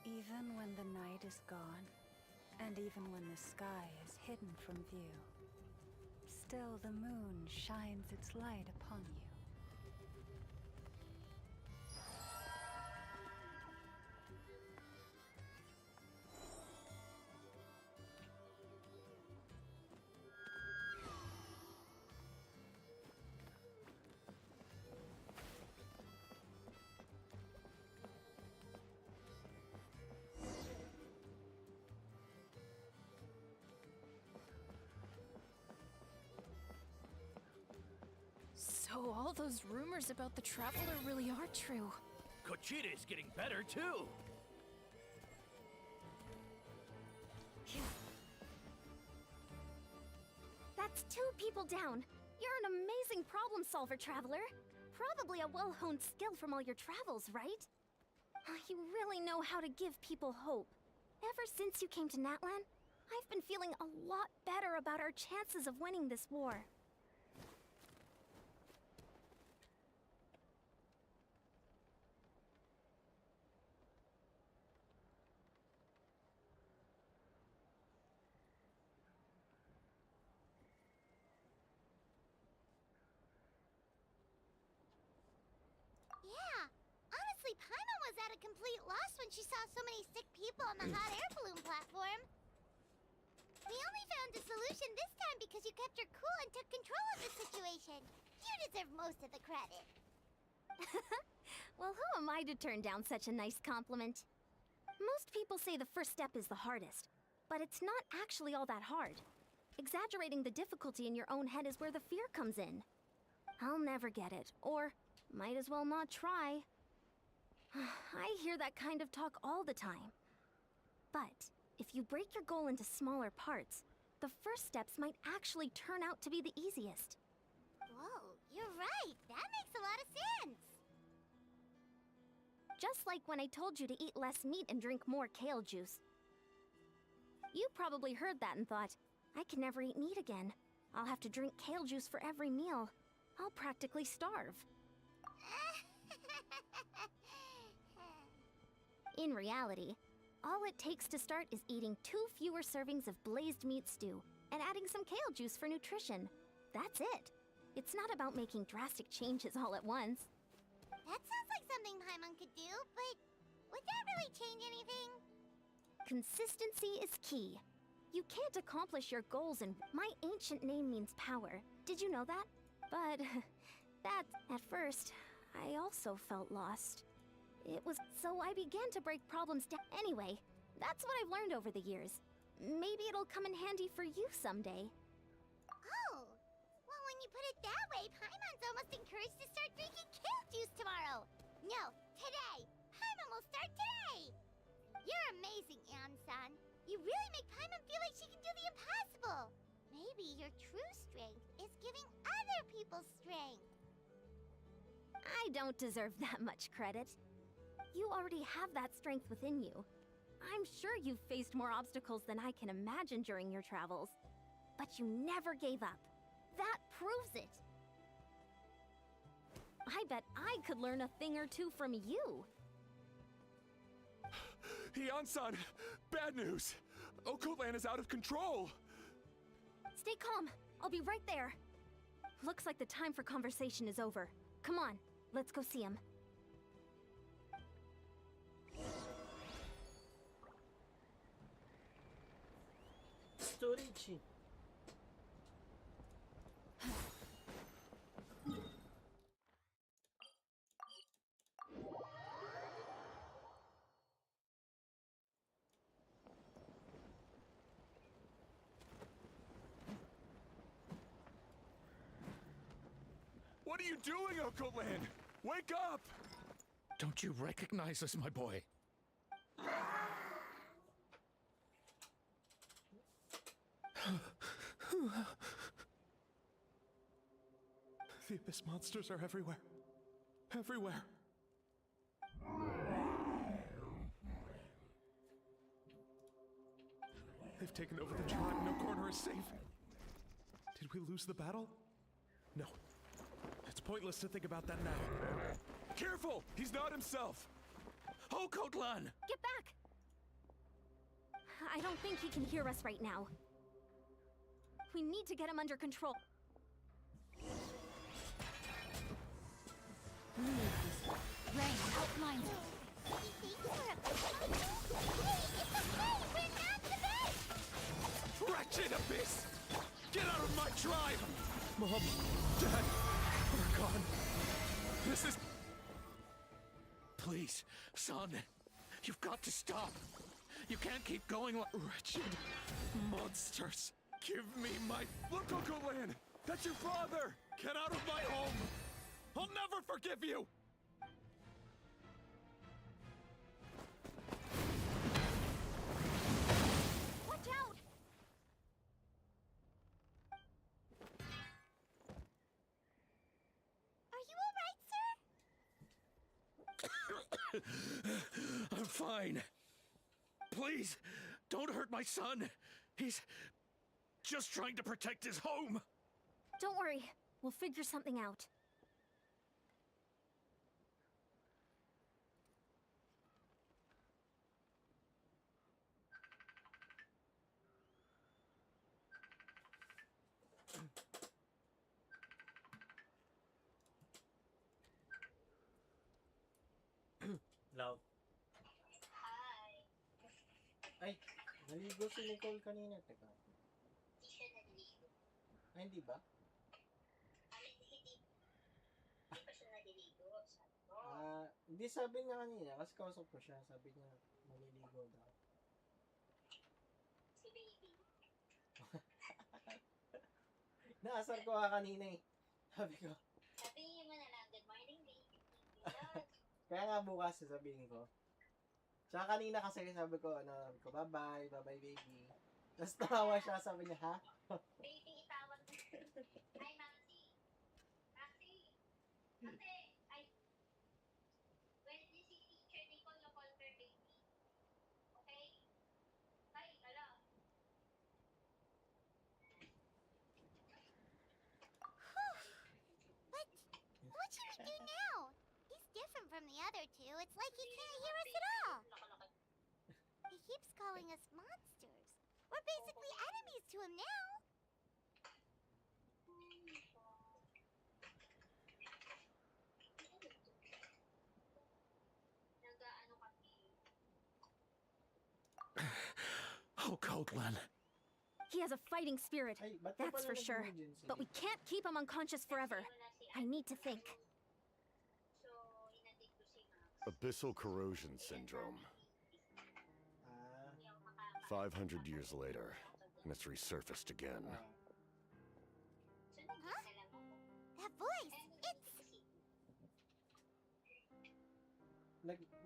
Even when the night is gone, and even when the sky is hidden from view, still the moon shines its light upon you. So all those rumors about the Traveler really are true. Conchita is getting better too. That's 2 people down. You're an amazing problem solver, Traveler. Probably a well-honed skill from all your travels, right? You really know how to give people hope. Ever since you came to Natlan, I've been feeling a lot better about our chances of winning this war. Yeah, honestly, Paimon was at a complete loss when she saw so many sick people on the hot air balloon platform. We only found a solution this time because you kept your cool and took control of the situation. You deserve most of the credit. Well, who am I to turn down such a nice compliment? Most people say the first step is the hardest, but it's not actually all that hard. Exaggerating the difficulty in your own head is where the fear comes in. I'll never get it, or might as well not try. I hear that kind of talk all the time. But if you break your goal into smaller parts, the first steps might actually turn out to be the easiest. Whoa, you're right. That makes a lot of sense. Just like when I told you to eat less meat and drink more kale juice. You probably heard that and thought, I can never eat meat again. I'll have to drink kale juice for every meal. I'll practically starve. In reality, all it takes to start is eating 2 fewer servings of blazed meat stew and adding some kale juice for nutrition. That's it. It's not about making drastic changes all at once. That sounds like something Paimon could do, but would that really change anything? Consistency is key. You can't accomplish your goals and my ancient name means power. Did you know that? But at first, I also felt lost. It was so I began to break problems down. Anyway, that's what I've learned over the years. Maybe it'll come in handy for you someday. Oh, well, when you put it that way, Paimon's almost encouraged to start drinking kale juice tomorrow. No, today. Paimon will start today. You're amazing, Ann-san. You really make Paimon feel like she can do the impossible. Maybe your true strength is giving other people strength. I don't deserve that much credit. You already have that strength within you. I'm sure you've faced more obstacles than I can imagine during your travels. But you never gave up. That proves it. I bet I could learn a thing or two from you. Ian-san, bad news. Okoland is out of control. Stay calm. I'll be right there. Looks like the time for conversation is over. Come on, let's go see him. Storage. What are you doing, Okoland? Wake up! Don't you recognize us, my boy? The Abyss monsters are everywhere. Everywhere. They've taken over the tribe. No corner is safe. Did we lose the battle? No. It's pointless to think about that now. Careful! He's not himself! Okotlan! Get back! I don't think he can hear us right now. We need to get him under control. Ray, outline. He thinks we're a hey, it's okay! We're not the best! Wretched Abyss! Get out of my tribe! Mom, Dad, we're gone. This is... Please, son, you've got to stop. You can't keep going like... Wretched monsters. Give me my... Look, Okoland! That's your father! Get out of my home! I'll never forgive you! Watch out! I'm fine. Please, don't hurt my son. He's just trying to protect his home. Don't worry. We'll figure something out. Love. Ay, naligo si Nicole kanina. Teka. Ay, hindi ba? Hindi sabi niya kanina. Kasi kausap ko siya. Sabi niya, maliligo daw. Si baby. Naasar ko ka kanina eh. Sabi ko. Sabihin mo na lang, good morning, baby. Kaya nga bukas sasabihin ko. Tsaka kanina kasi sabi ko, bye-bye, baby. Tapos tawa siya, sabi niya, ha? Baby, itawag mo. Hi, Maxi. Maxi. Maxi. Ay. When you see teacher Nicole, you call her baby. Okay? Hi, hello. What should we do now? He's different from the other two. It's like he can't hear us at all. He keeps calling us monsters. We're basically enemies to him now. Oh, Coatlan. He has a fighting spirit, that's for sure. But we can't keep him unconscious forever. I need to think. Abyssal corrosion syndrome. 500 years later, and it's resurfaced again. Huh? That voice! It's...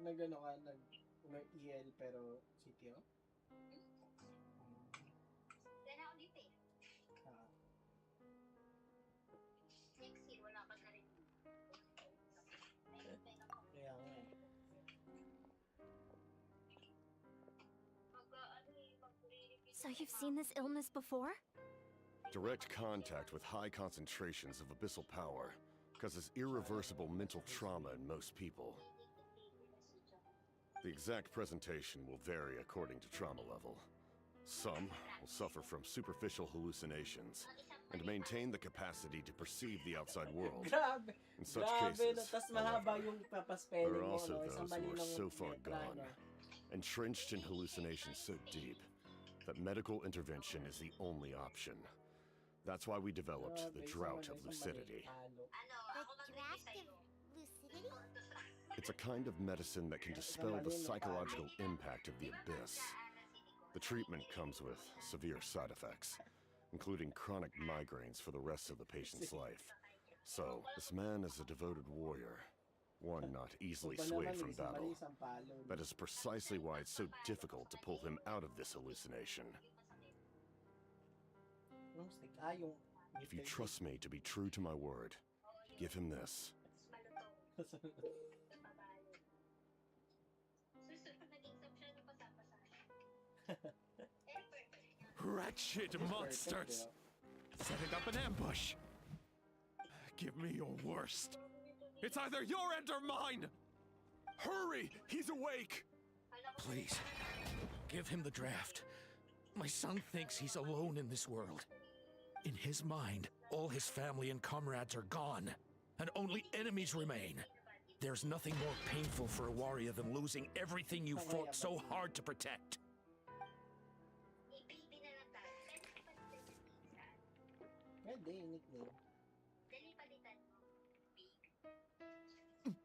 Nag-ano ka, nag-EL pero CTO? Gana ulit eh. Next year, wala ka na rin. Kaya nga eh. So you've seen this illness before? Direct contact with high concentrations of abyssal power causes irreversible mental trauma in most people. The exact presentation will vary according to trauma level. Some will suffer from superficial hallucinations and maintain the capacity to perceive the outside world. In such cases, there are also those who are so far gone, entrenched in hallucinations so deep, that medical intervention is the only option. That's why we developed the Drought of Lucidity. The draft of lucidity? It's a kind of medicine that can dispel the psychological impact of the abyss. The treatment comes with severe side effects, including chronic migraines for the rest of the patient's life. So, this man is a devoted warrior, one not easily swayed from battle. That is precisely why it's so difficult to pull him out of this hallucination. If you trust me to be true to my word, give him this. Wretched monsters! Setting up an ambush! Give me your worst. It's either your end or mine! Hurry! He's awake! Please, give him the draft. My son thinks he's alone in this world. In his mind, all his family and comrades are gone, and only enemies remain. There's nothing more painful for a warrior than losing everything you fought so hard to protect.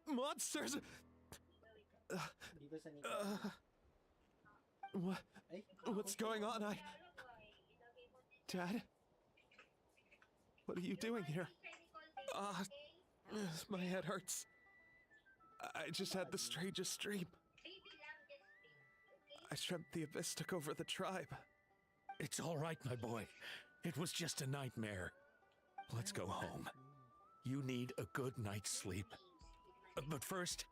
Monsters! What's going on? Dad? What are you doing here? My head hurts. I just had the strangest dream. I dreamt the Abyss took over the tribe. It's all right, my boy. It was just a nightmare. Let's go home. You need a good night's sleep. But first,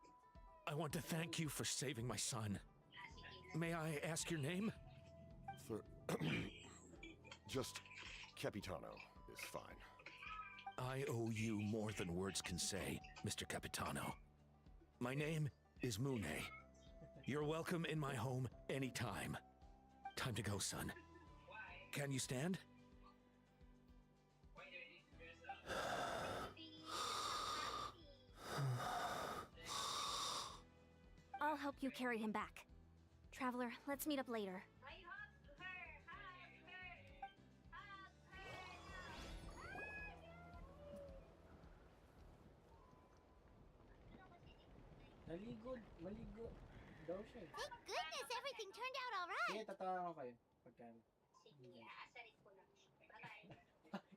I want to thank you for saving my son. May I ask your name? Just Capitano is fine. I owe you more than words can say, Mr. Capitano. My name is Mune. You're welcome in my home anytime. Time to go, son. Can you stand? I'll help you carry him back. Traveler, let's meet up later. Maligo daw siya eh. Thank goodness everything turned out alright. Sige, tatawagan ko kayo. Pagka... Sige, aasarin ko lang siya. Bye-bye.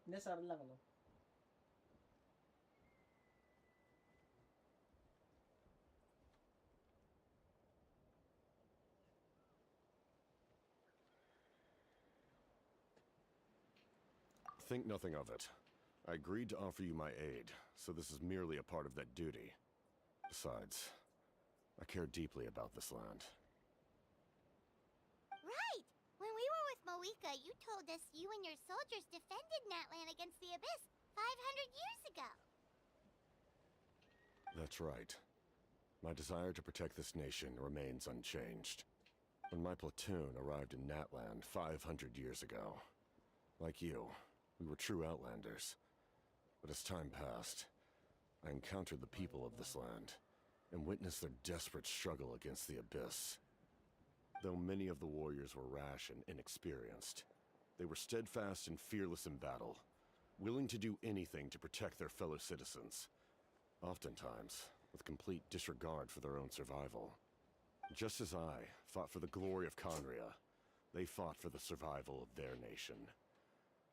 Inasar lang, no? Think nothing of it. I agreed to offer you my aid, so this is merely a part of that duty. Besides, I care deeply about this land. Right! When we were with Moika, you told us you and your soldiers defended Natlan against the Abyss 500 years ago. That's right. My desire to protect this nation remains unchanged. When my platoon arrived in Natlan 500 years ago, like you, we were true outlanders. But as time passed, I encountered the people of this land and witnessed their desperate struggle against the Abyss. Though many of the warriors were rash and inexperienced, they were steadfast and fearless in battle, willing to do anything to protect their fellow citizens, oftentimes with complete disregard for their own survival. Just as I fought for the glory of Conria, they fought for the survival of their nation.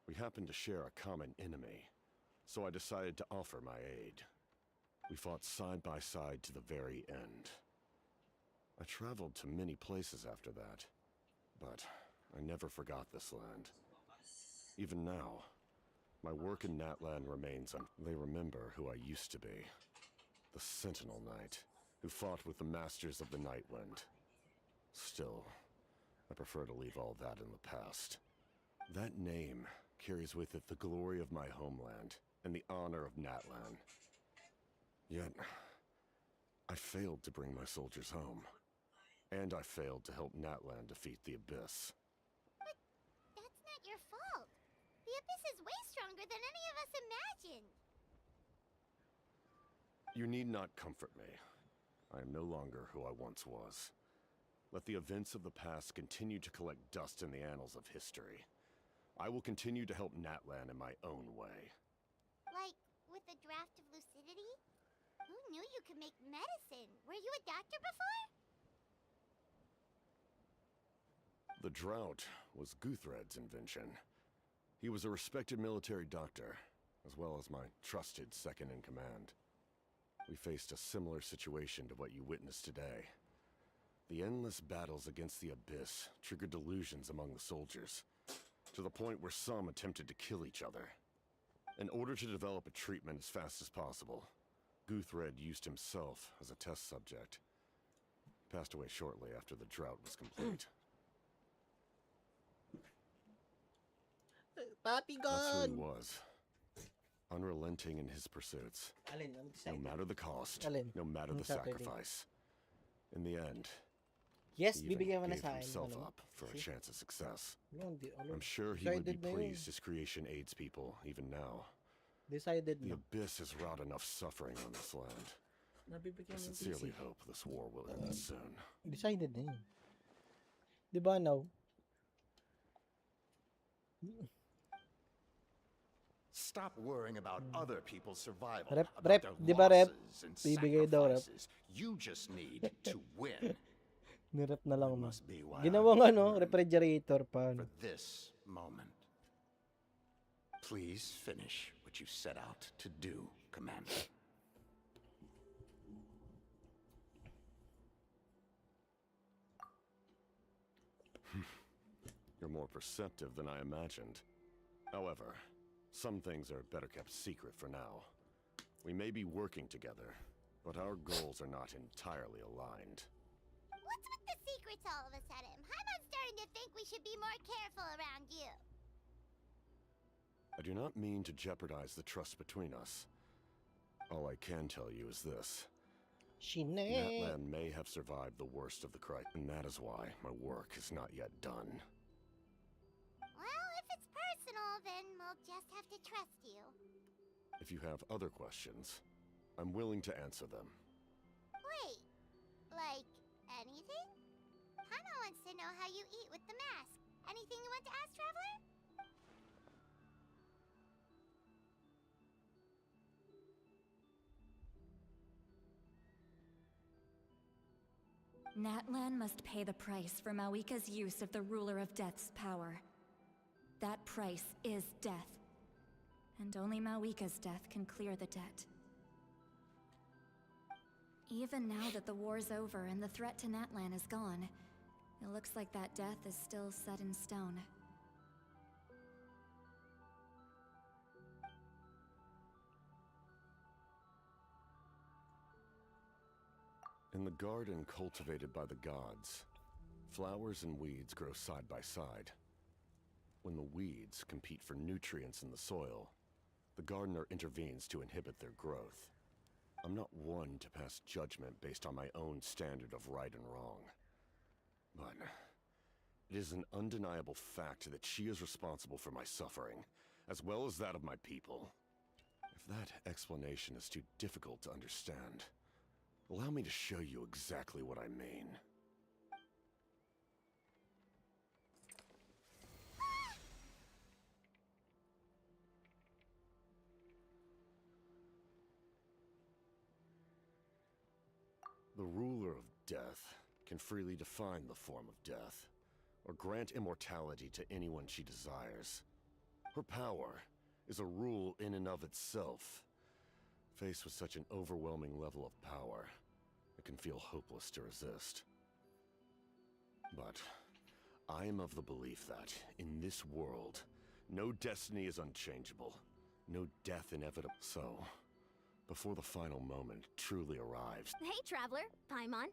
We happened to share a common enemy, so I decided to offer my aid. We fought side by side to the very end. I traveled to many places after that, but I never forgot this land. Even now, my work in Natlan remains they remember who I used to be. The Sentinel Knight, who fought with the Masters of the Nightwind. Still, I prefer to leave all that in the past. That name carries with it the glory of my homeland and the honor of Natlan. Yet, I failed to bring my soldiers home. And I failed to help Natlan defeat the Abyss. But that's not your fault. The Abyss is way stronger than any of us imagined. You need not comfort me. I am no longer who I once was. Let the events of the past continue to collect dust in the annals of history. I will continue to help Natlan in my own way. Like, with the draft of lucidity? Who knew you could make medicine? Were you a doctor before? The drought was Guthred's invention. He was a respected military doctor, as well as my trusted second-in-command. We faced a similar situation to what you witnessed today. The endless battles against the Abyss triggered delusions among the soldiers, to the point where some attempted to kill each other. In order to develop a treatment as fast as possible, Guthred used himself as a test subject. Passed away shortly after the drought was complete. Papi That's who he God! was. Unrelenting in his pursuits. No matter the cost, no matter the sacrifice. In the end, yes, he even bibigyan mo na gave sa akin. himself Ano? up for a chance at success. Ano? I'm sure he would be Decided na yun. pleased his creation aids people even now. Decided The na. Abyss has wrought enough suffering on this land. Nabibigyan I mo ng sincerely PC. hope this war will end soon. Decided na yun. Di ba, now? Stop worrying about other people's survival. Rep, about rep, their di ba rep? losses and Bibigay daw rep. sacrifices. You just need to win. Nirep na lang mo. Must be why Ginawang I ano, yearn refrigerator pa. for this moment. Please finish what you set out to do, Commander. You're more perceptive than I imagined. However, some things are better kept secret for now. We may be working together, but our goals are not entirely aligned. What's with the secrets all of a sudden? Paimon's starting to think we should be more careful around you. I do not mean to jeopardize the trust between us. All I can tell you is this. Natlan may have survived the worst of the crisis, and that is why my work is not yet done. Well, if it's personal, then we'll just have to trust you. If you have other questions, I'm willing to answer them. Wait, like anything? Paimon wants to know how you eat with the mask. Anything you want to ask, Traveler? Natlan must pay the price for Mawika's use of the Ruler of Death's power. That price is death. And only Mawika's death can clear the debt. Even now that the war's over and the threat to Natlan is gone, it looks like that death is still set in stone. In the garden cultivated by the gods, flowers and weeds grow side by side. When the weeds compete for nutrients in the soil, the gardener intervenes to inhibit their growth. I'm not one to pass judgment based on my own standard of right and wrong. But it is an undeniable fact that she is responsible for my suffering, as well as that of my people. If that explanation is too difficult to understand, allow me to show you exactly what I mean. The ruler of death can freely define the form of death, or grant immortality to anyone she desires. Her power is a rule in and of itself. Faced with such an overwhelming level of power, it can feel hopeless to resist. But I am of the belief that, in this world, no destiny is unchangeable, no death inevitable. So, before the final moment truly arrives... Hey, Traveler. Paimon.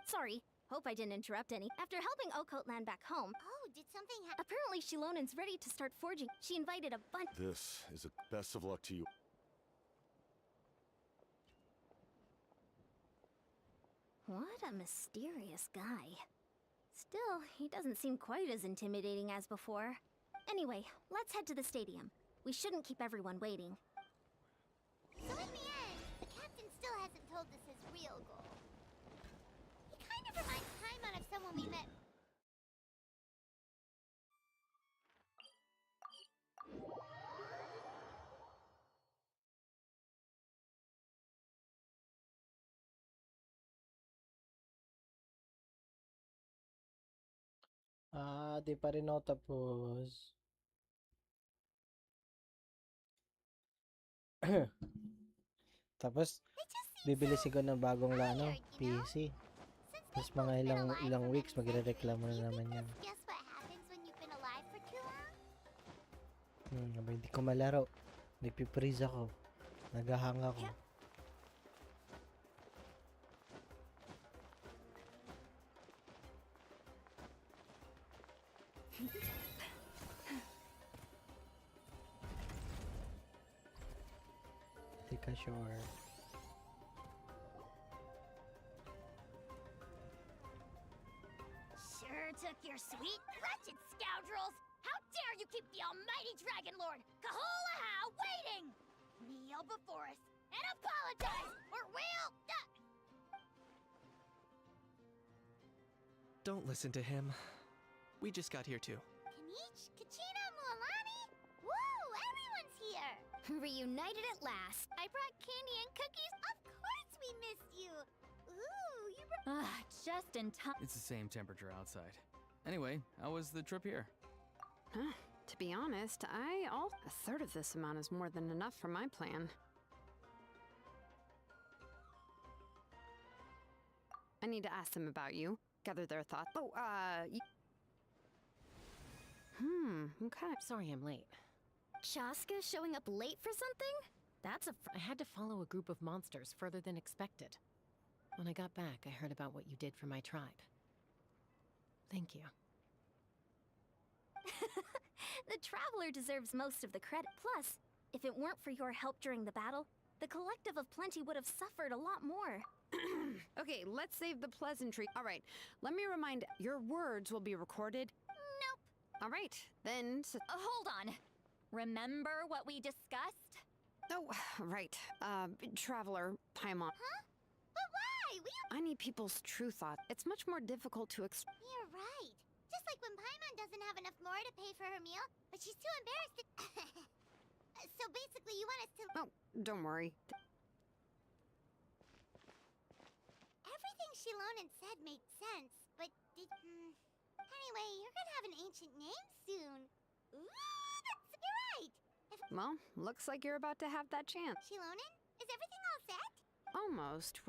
Sorry. Hope I didn't interrupt any. After helping Okot land back home... Oh, did something happen? Apparently Shilonen's ready to start forging. She invited a bunch... This is a best of luck to you. What a mysterious guy. Still, he doesn't seem quite as intimidating as before. Anyway, let's head to the stadium. We shouldn't keep everyone waiting. So in the end, the captain still hasn't told us his real goal. He kind of reminds Paimon of someone we met. Di pa rin ako tapos. Tapos, bibili siguro ng bagong PC. Tapos mga ilang weeks, magre-reklamo na naman yan. Guess what happens when you've been alive for too long? Hindi ko malaro. Nagpiprease ako. Naghahang ako. Take a shower. Sure took your sweet, wretched scoundrels! How dare you keep the almighty Dragon Lord, Kaholaha, waiting! Kneel before us and apologize, or we'll... Don't listen to him. We just got here too. Kanich, Kachina, Mualani? Woo! Everyone's here! Reunited at last. I brought candy and cookies. Of course we missed you. Ooh, you brought... Just in time. It's the same temperature outside. Anyway, how was the trip here? To be honest, a third of this amount is more than enough for my plan. I need to ask them about you, gather their thoughts. Oh, Okay. Sorry I'm late. Chaska showing up late for something? That's a. I had to follow a group of monsters further than expected. When I got back, I heard about what you did for my tribe. Thank you. The Traveler deserves most of the credit. Plus, if it weren't for your help during the battle, the Collective of Plenty would have suffered a lot more. Okay, let's save the pleasantry. All right, let me remind, your words will be recorded. Nope. All right, then. Hold on. Remember what we discussed? Oh, right. Traveler, Paimon. Huh? But why? I need people's true thought. It's much more difficult to You're right. Just like when Paimon doesn't have enough more to pay for her meal, but she's too embarrassed to... So basically, you want us to... Oh, don't worry. Everything Shilonen said made sense, but did... Anyway, you're gonna have an ancient name soon. Ooh, you're right. Well, looks like you're about to have that chance. Shilonen, is everything all set? Almost.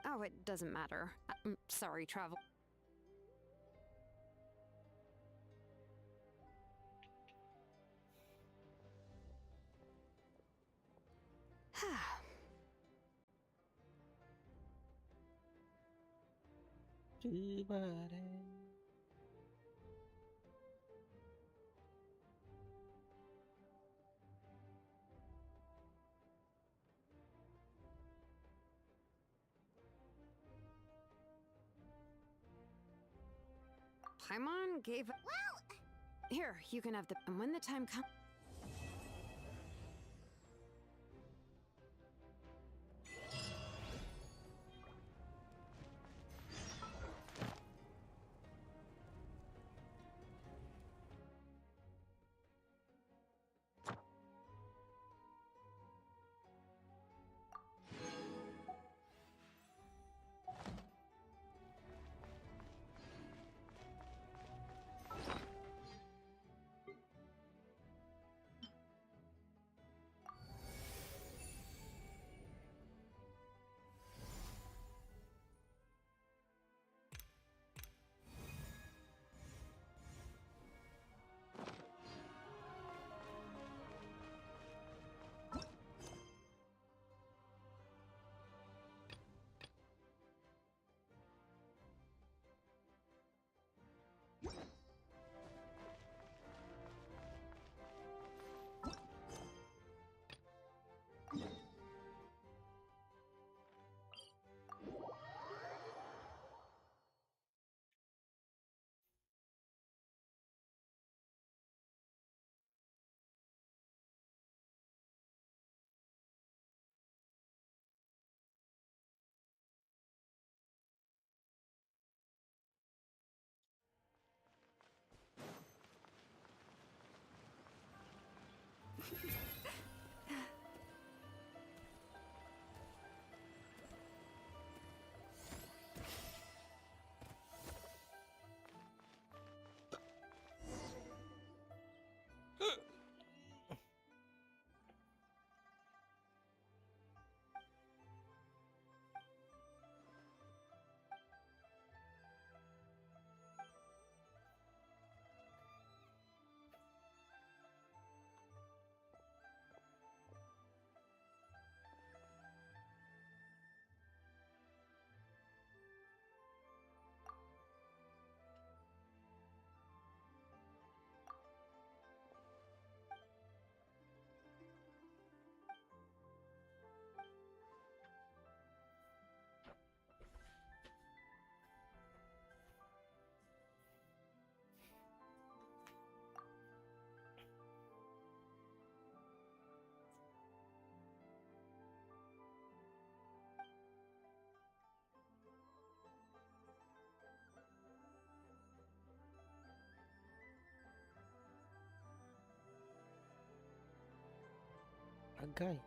Oh, it doesn't matter. Sorry, Travel. Paimon gave... Well... Here, you can have the... And when the time comes... Agay.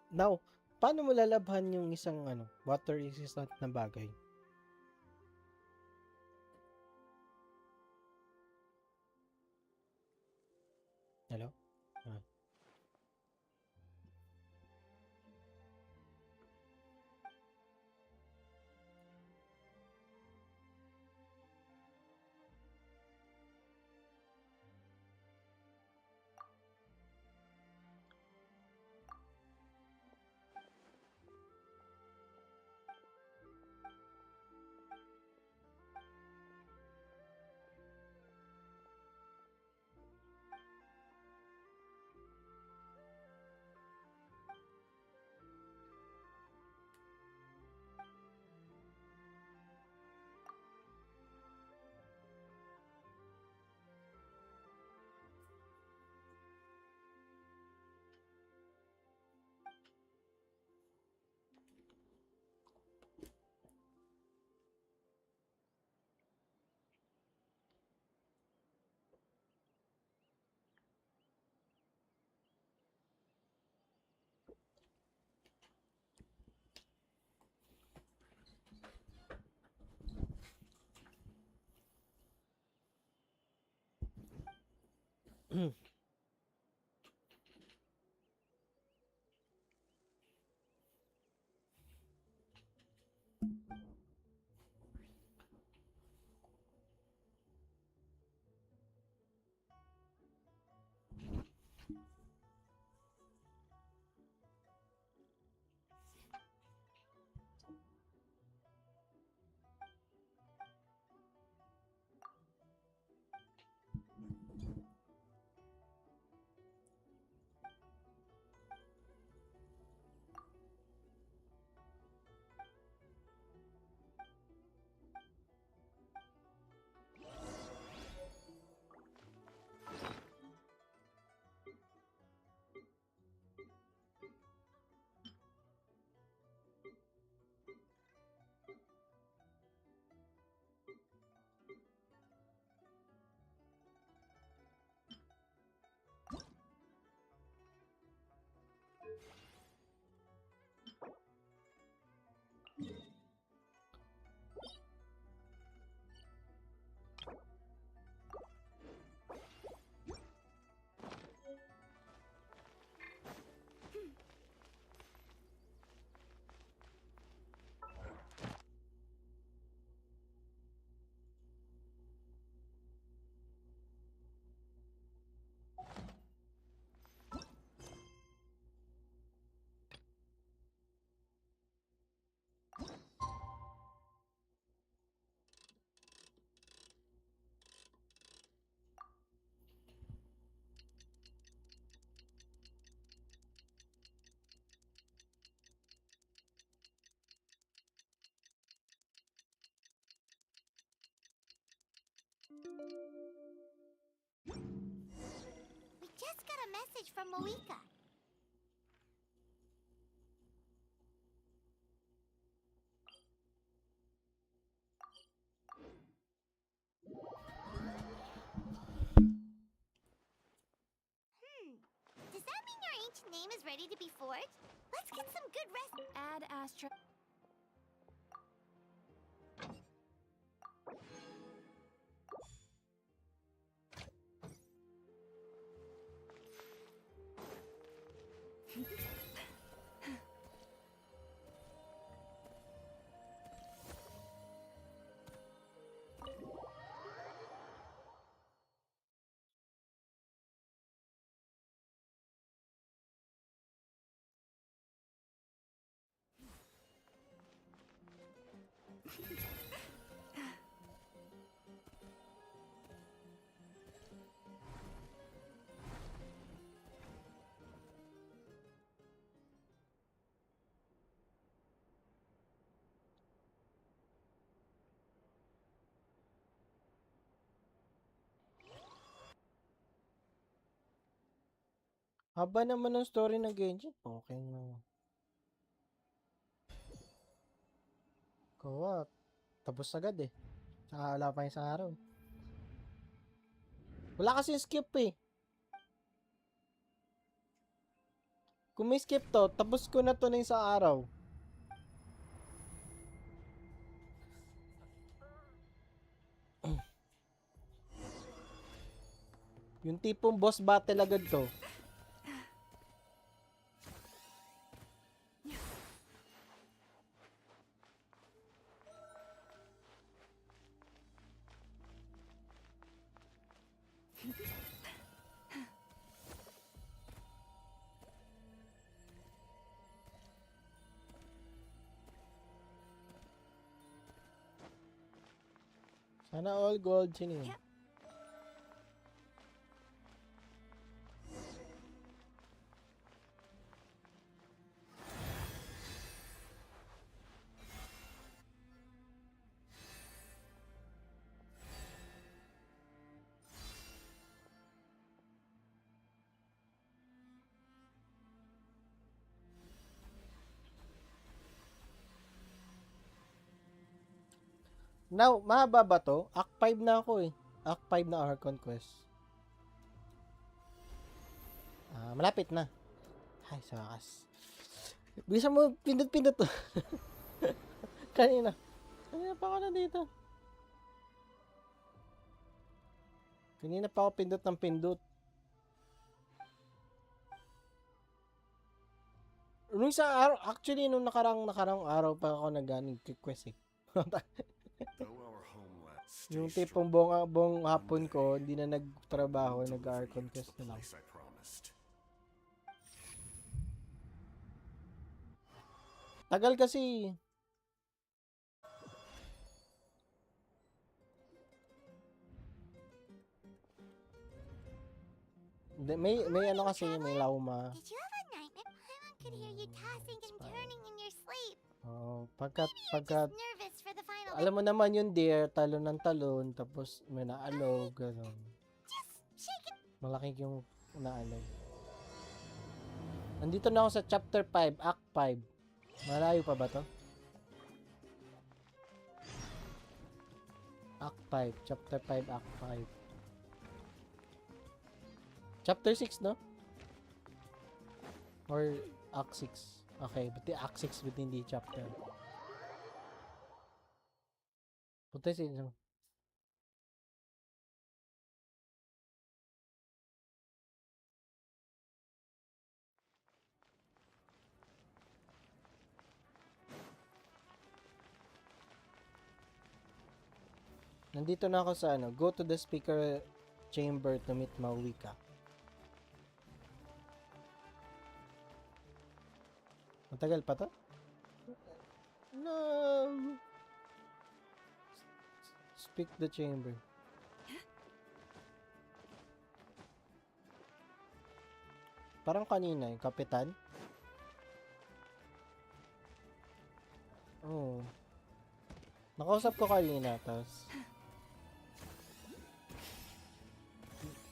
Now, paano mo lalabhan yung isang water resistant na bagay? Hello? Ah. We just got a message from Moika. Does that mean your ancient name is ready to be forged? Let's get some good rest. Add Astra. Haba naman ng story ng Genshin. Okay na. Kawa, tapos agad eh. Saka wala pa yung sa araw. Wala kasi skip eh. Kung may skip to, tapos ko na to na sa araw. Yung tipong boss battle agad to. Sana all gold. Sino yun? Now, mahaba ba to? Act 5 na ako eh. Act 5 na Archon Quest. Malapit na. Ay, sa wakas. Bisa mo pindot-pindot to. Kanina. Kanina pa ako nandito. Kanina pa ako pindot ng pindot. Nung sa araw, actually, nung nakarang araw pa ako nag-quest eh. Yung tipong buong hapon ko, hindi na nagtrabaho, nag-Archon Quest na lang. Tagal kasi. May ano kasi, may lauma. Did you have a nightmare? Paimon could hear you tossing and turning in your sleep. Oh, Maybe you're just nervous for the final alam mo naman yung deer, talon ng talon, tapos may naalog, gano'n. Just shake it. Malaki yung naalog. Nandito na ako sa chapter 5, act 5. Malayo pa ba to? Act 5, chapter 5, act 5. Chapter 6, no? Or act 6. Okay, but the act 6 but hindi chapter. Punta siya. Nandito na ako sa ano, go to the speaker chamber to meet Mawika. Matagal pa to? No. Speak the chamber. Parang kanina, yung kapitan. Oh. Nakausap ko kanina, tapos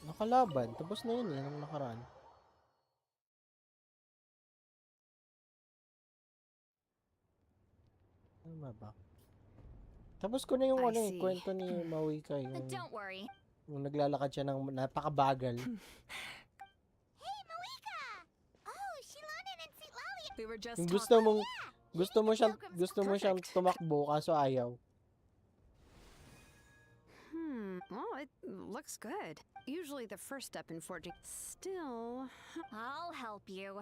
nakalaban. Tapos na yun eh, nung nakaraan. Ano ba? Tapos ko na yung ano eh, kwento ni Mawika. Don't worry. Yung naglalakad siya ng napakabagal. Hey, Mawika! Oh, Shilonen and Sitlali. We were just Yung gusto mo siyang tumakbo kaso ayaw. Well, it looks good. Usually the first step in forging. Still, I'll help you.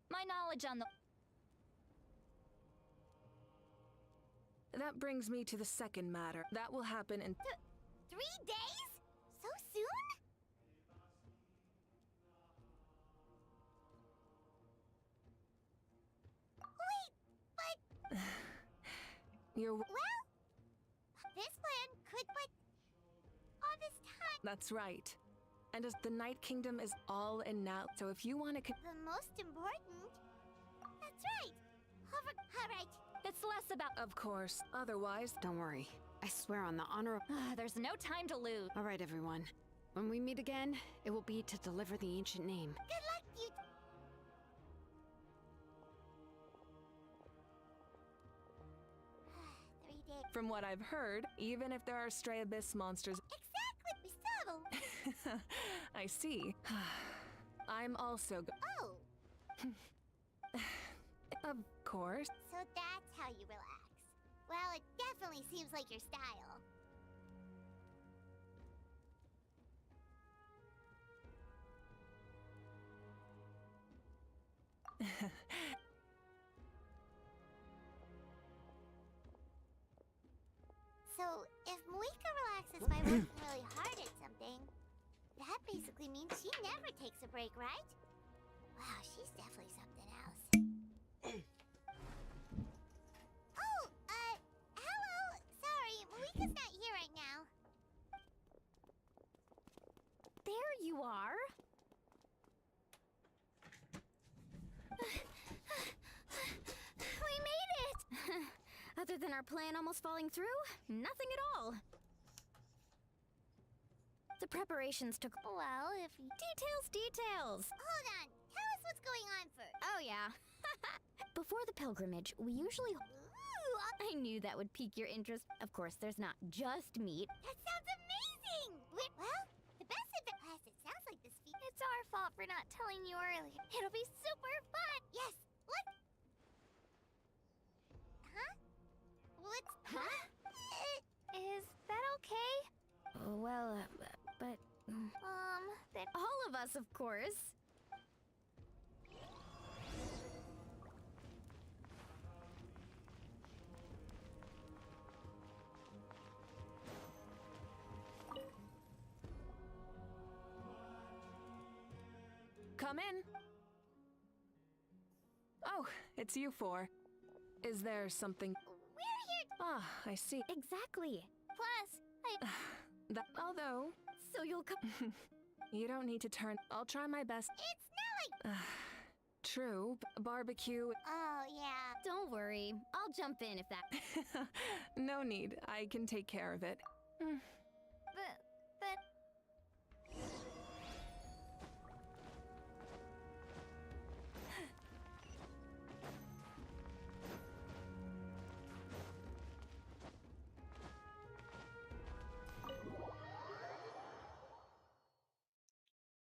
My knowledge on the... That brings me to the second matter. That will happen in 3 days? So soon? Wait, but... You're... Well, this plan could, but... all this time... That's right. And as the Night Kingdom is all in now, so if you want to... The most important? That's right. Alright. It's less about... Of course. Otherwise... don't worry. I swear on the honor of... There's no time to lose. All right, everyone. When we meet again, it will be to deliver the ancient name. Good luck, you... From what I've heard, even if there are stray abyss monsters... Exactly! We still... I see. I'm also... Oh! Of course. So that's how you relax. Well, it definitely seems like your style. So, if Moika relaxes by working really hard at something, that basically means she never takes a break, right? Wow, she's definitely something else. Oh, hello! Sorry, Moika's not here right now. There you are. We made it! Other than our plan almost falling through, nothing at all. The preparations took... Well, if... Details! Hold on. Tell us what's going on first. Oh, yeah. Before the pilgrimage, we usually... Ooh, I knew that would pique your interest. Of course, there's not just meat. that sounds amazing! Well, the best advice... It sounds like this feat... It's our fault for not telling you earlier. It'll be super fun! Yes, what? Huh? What's... Huh? Is that okay? Well, but... Then... All of us, of course. Come in. Oh, it's you four. Is there something... We're here... Ah, I see. Exactly. Plus, Although... So you'll come... You don't need to turn... I'll try my best. It's not like... True, barbecue... Oh, yeah. Don't worry. I'll jump in if that... No need. I can take care of it. But...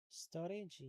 Storage.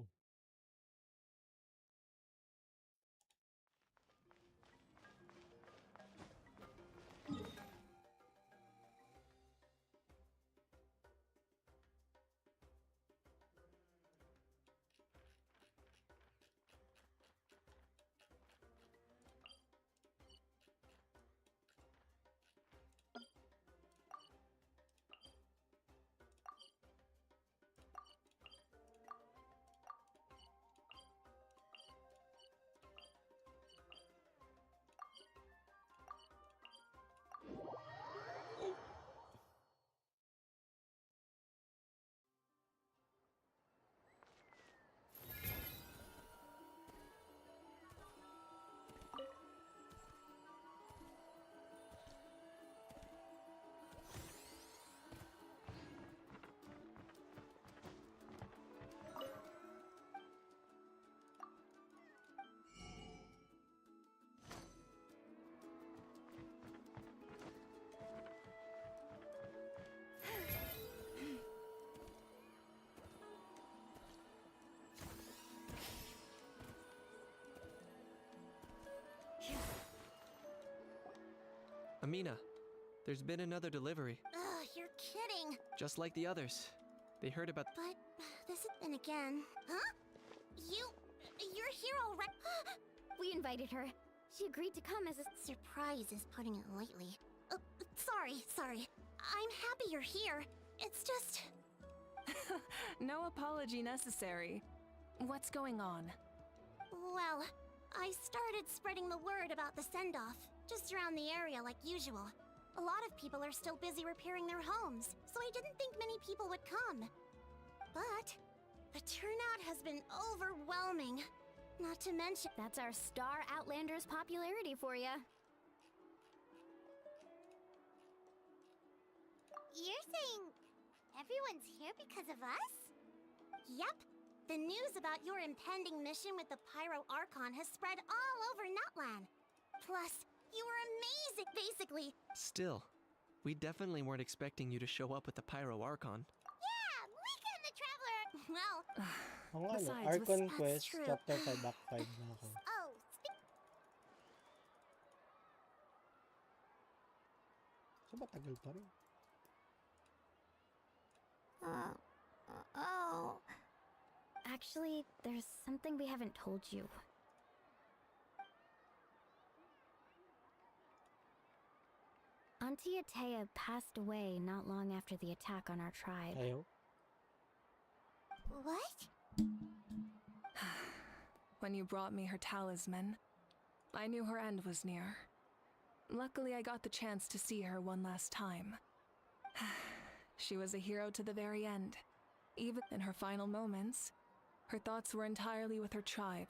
Amina, there's been another delivery. Ugh, you're kidding. Just like the others. They heard about... But this is... And again... Huh? You're here already? We invited her. She agreed to come as a... Surprise is putting it lightly. Sorry. I'm happy you're here. It's just... No apology necessary. What's going on? Well, I started spreading the word about the send-off, just around the area like usual. A lot of people are still busy repairing their homes, so I didn't think many people would come. But the turnout has been overwhelming. Not to mention... That's our Star Outlander's popularity for you. You're saying everyone's here because of us? Yep. The news about your impending mission with the Pyro Archon has spread all over Nutland. Plus, you were amazing, basically. Still, we definitely weren't expecting you to show up with the Pyro Archon. Yeah, Moika and the Traveler. Well, Oo nga, no? Besides, Archon that's Quest, true. Chapter 5, Act 5 na ako. Oh, So matagal pa rin. Oh. Actually, there's something we haven't told you. Auntie Atea passed away not long after the attack on our tribe. Ayo. What? When you brought me her talisman, I knew her end was near. Luckily, I got the chance to see her one last time. She was a hero to the very end. Even in her final moments, her thoughts were entirely with her tribe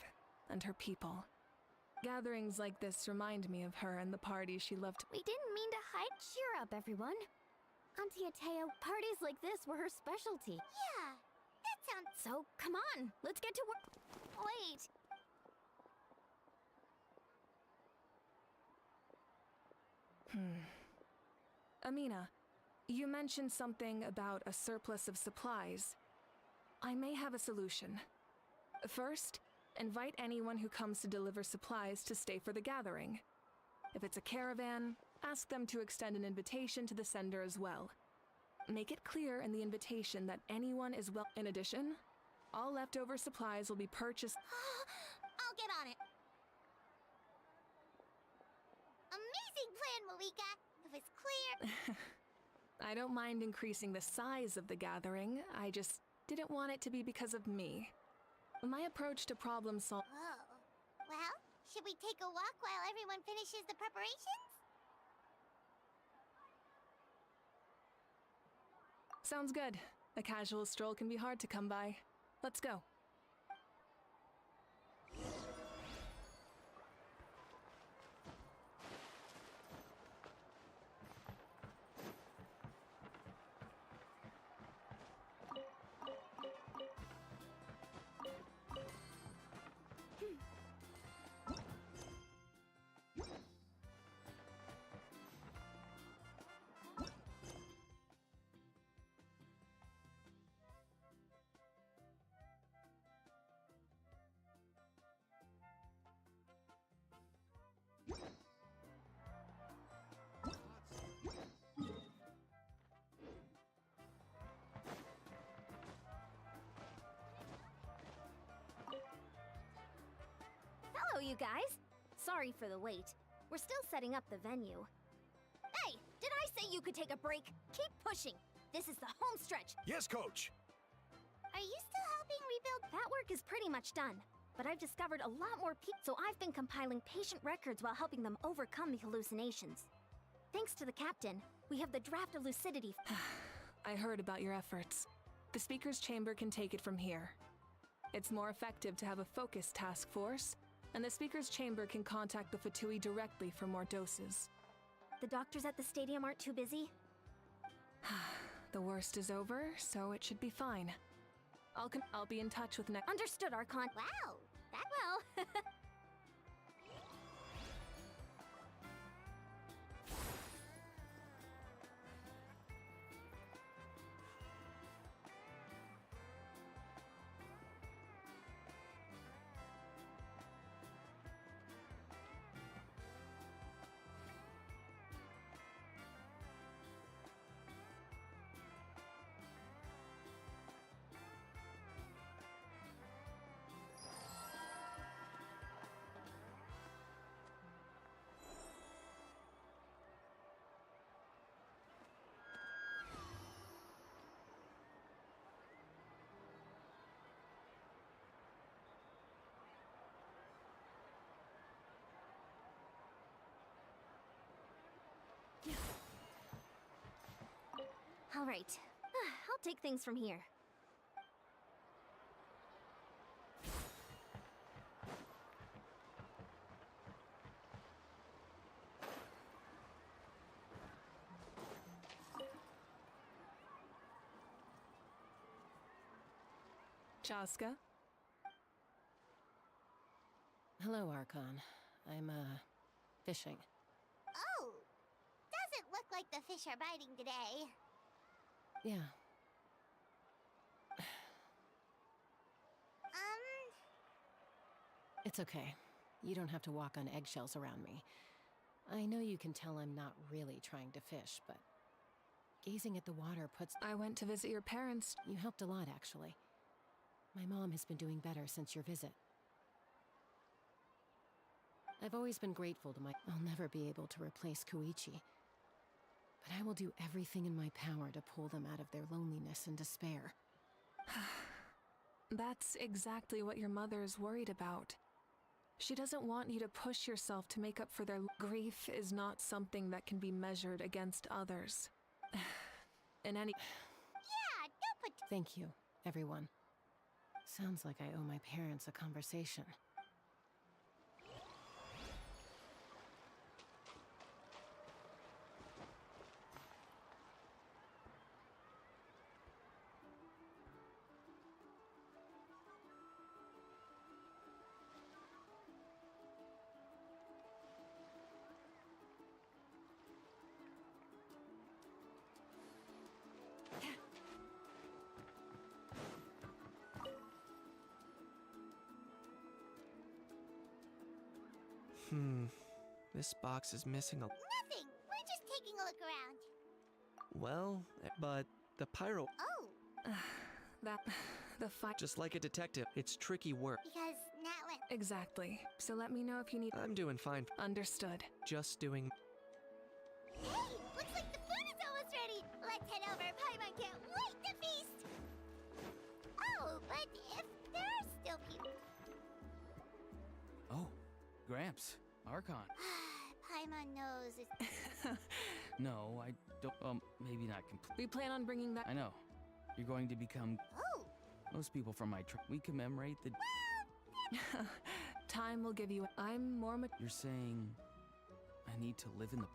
and her people. Gatherings like this remind me of her and the parties she loved. We didn't mean to hide. Cheer up, everyone. Auntie Atea, parties like this were her specialty. Yeah, that sounds... So, come on, let's get to work. Wait. Amina, you mentioned something about a surplus of supplies. I may have a solution. First, invite anyone who comes to deliver supplies to stay for the gathering. If it's a caravan, ask them to extend an invitation to the sender as well. Make it clear in the invitation that anyone is well. In addition, all leftover supplies will be purchased. I'll get on it. Amazing plan, Malika. If it's clear... I don't mind increasing the size of the gathering, I just didn't want it to be because of me. My approach to problem solving... Oh. Well, should we take a walk while everyone finishes the preparations? Sounds good. A casual stroll can be hard to come by. Let's go. Hello, you guys. Sorry for the wait. We're still setting up the venue. Hey, did I say you could take a break? Keep pushing. This is the home stretch. Yes, Coach. Are you still helping rebuild? That work is pretty much done. But I've discovered a lot more people, so I've been compiling patient records while helping them overcome the hallucinations. Thanks to the captain, we have the draft of lucidity. I heard about your efforts. The speaker's chamber can take it from here. It's more effective to have a focused task force, and the speaker's chamber can contact the Fatui directly for more doses. The doctors at the stadium aren't too busy? The worst is over, so it should be fine. I'll be in touch with next. Understood, Archon. Wow, that well. All right. I'll take things from here. Chaska? Hello, Archon. I'm, fishing. Oh, doesn't look like the fish are biting today. Yeah. It's okay. You don't have to walk on eggshells around me. I know you can tell I'm not really trying to fish, but gazing at the water puts... I went to visit your parents. You helped a lot, actually. My mom has been doing better since your visit. I've always been grateful to my... I'll never be able to replace Koichi. But I will do everything in my power to pull them out of their loneliness and despair. That's exactly what your mother is worried about. She doesn't want you to push yourself to make up for their... Grief is not something that can be measured against others. In any... Yeah, don't put... Thank you, everyone. Sounds like I owe my parents a conversation. This box is missing a... Nothing! We're just taking a look around. Well, but the pyro... Oh! The fight... Just like a detective, it's tricky work. Because Natlin... Exactly. So let me know if you need... I'm doing fine. Understood. Just doing... Hey! Looks like the food is almost ready! Let's head over. Paimon can't wait to feast! Oh, but if there are still people... Oh, Gramps. Archon. Paimon knows it's... No, I don't... maybe not completely. We plan on bringing that... I know. You're going to become... Oh! Most people from my we commemorate the... Time will give you... I'm more... You're saying... I need to live in the...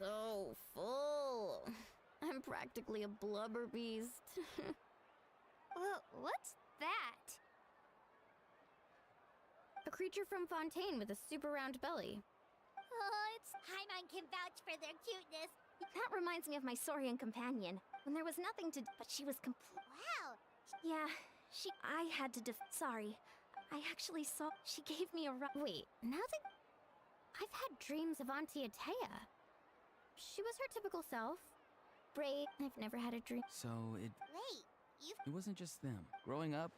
So full. I'm practically a blubber beast. Well, what's that? A creature from Fontaine with a super round belly. Oh, it's... Paimon can vouch for their cuteness. That reminds me of my Saurian companion, when there was nothing to... But she was Wow! Yeah, I had to Sorry. I actually saw... She gave me a Wait, now that... I've had dreams of Auntie Atea. She was her typical self. Brave. I've never had a dream. So it... Wait, It wasn't just them. Growing up,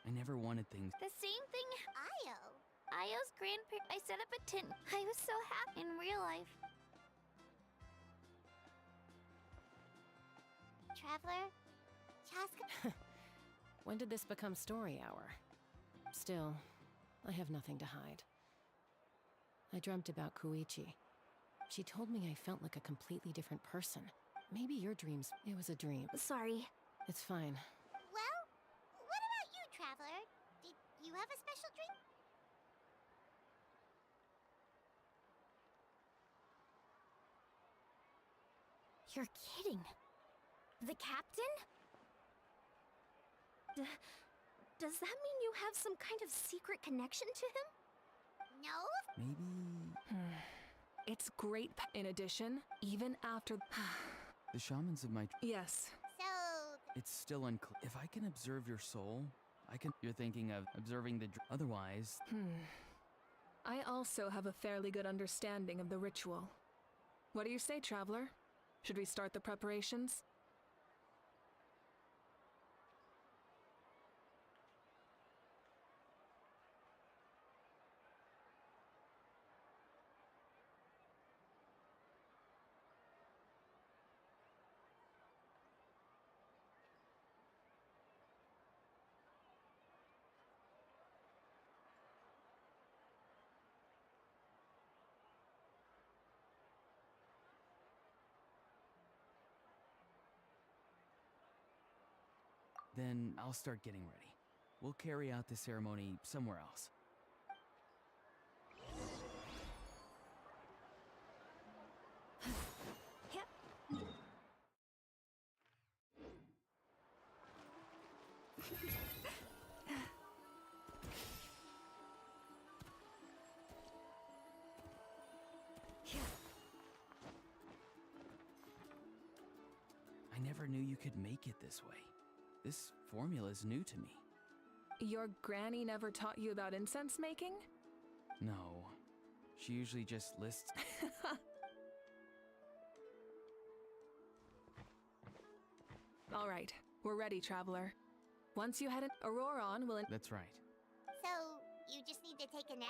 I never wanted things... The same thing... Io's grandparents... I set up a tent. I was so happy in real life. Traveler? Chaska... When did this become story hour? Still, I have nothing to hide. I dreamt about Koichi. She told me I felt like a completely different person. Maybe your dreams... It was a dream. Sorry. It's fine. Well, what about you, Traveler? Did you have a special dream? You're kidding. The captain? Does that mean you have some kind of secret connection to him? No? Maybe... It's great. In addition, even after... The shamans of my... Yes. So... It's still unclear. If I can observe your soul, I can... You're thinking of observing the... Otherwise... I also have a fairly good understanding of the ritual. What do you say, Traveler? Should we start the preparations? Then I'll start getting ready. We'll carry out the ceremony somewhere else. I never knew you could make it this way. This formula's new to me. Your granny never taught you about incense making? No. She usually just lists. All right, we're ready, Traveler. Once you head in, Auroron will. That's right. So, you just need to take a nap?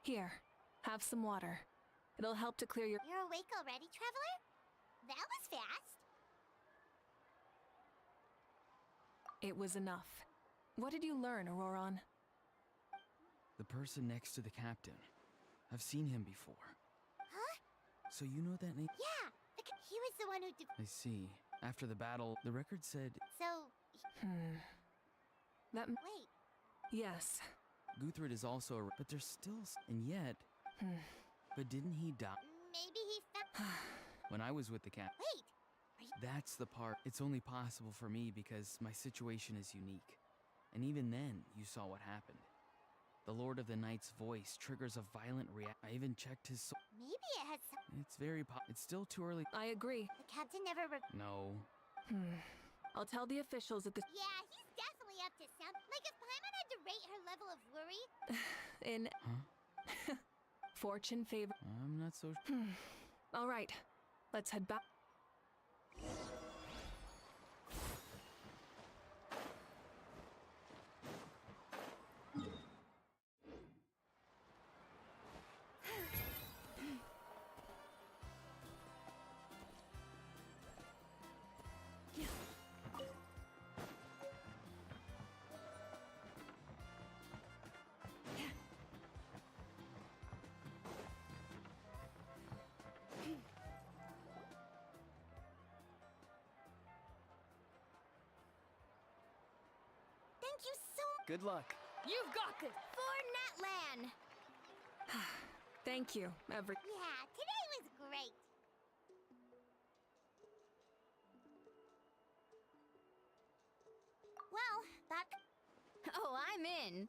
Here, have some water. It'll help to clear your. You're awake already, Traveler? That was fast. It was enough. What did you learn, Auroron? The person next to the captain. I've seen him before. Huh? So you know that name? Yeah, he was the one who I see. After the battle, the record said. So. That. Wait. Yes. Guthrid is also a. But there's still. And yet. But didn't he die? Maybe he found. When I was with the cat. Wait. That's the part. It's only possible for me because my situation is unique. And even then, you saw what happened. The Lord of the Night's voice triggers a violent reaction. I even checked his soul. Maybe it had some. It's very it's still too early. I agree. The captain never. No. I'll tell the officials at the. Yeah, he's definitely up to some. Like if Paimon had to rate her level of worry. In. Huh? Fortune favor. I'm not so. All right, let's head back. Thank you so much. Good luck. You've got this. For Natlan. Thank you, Yeah, today was great. Well, that. Oh, I'm in.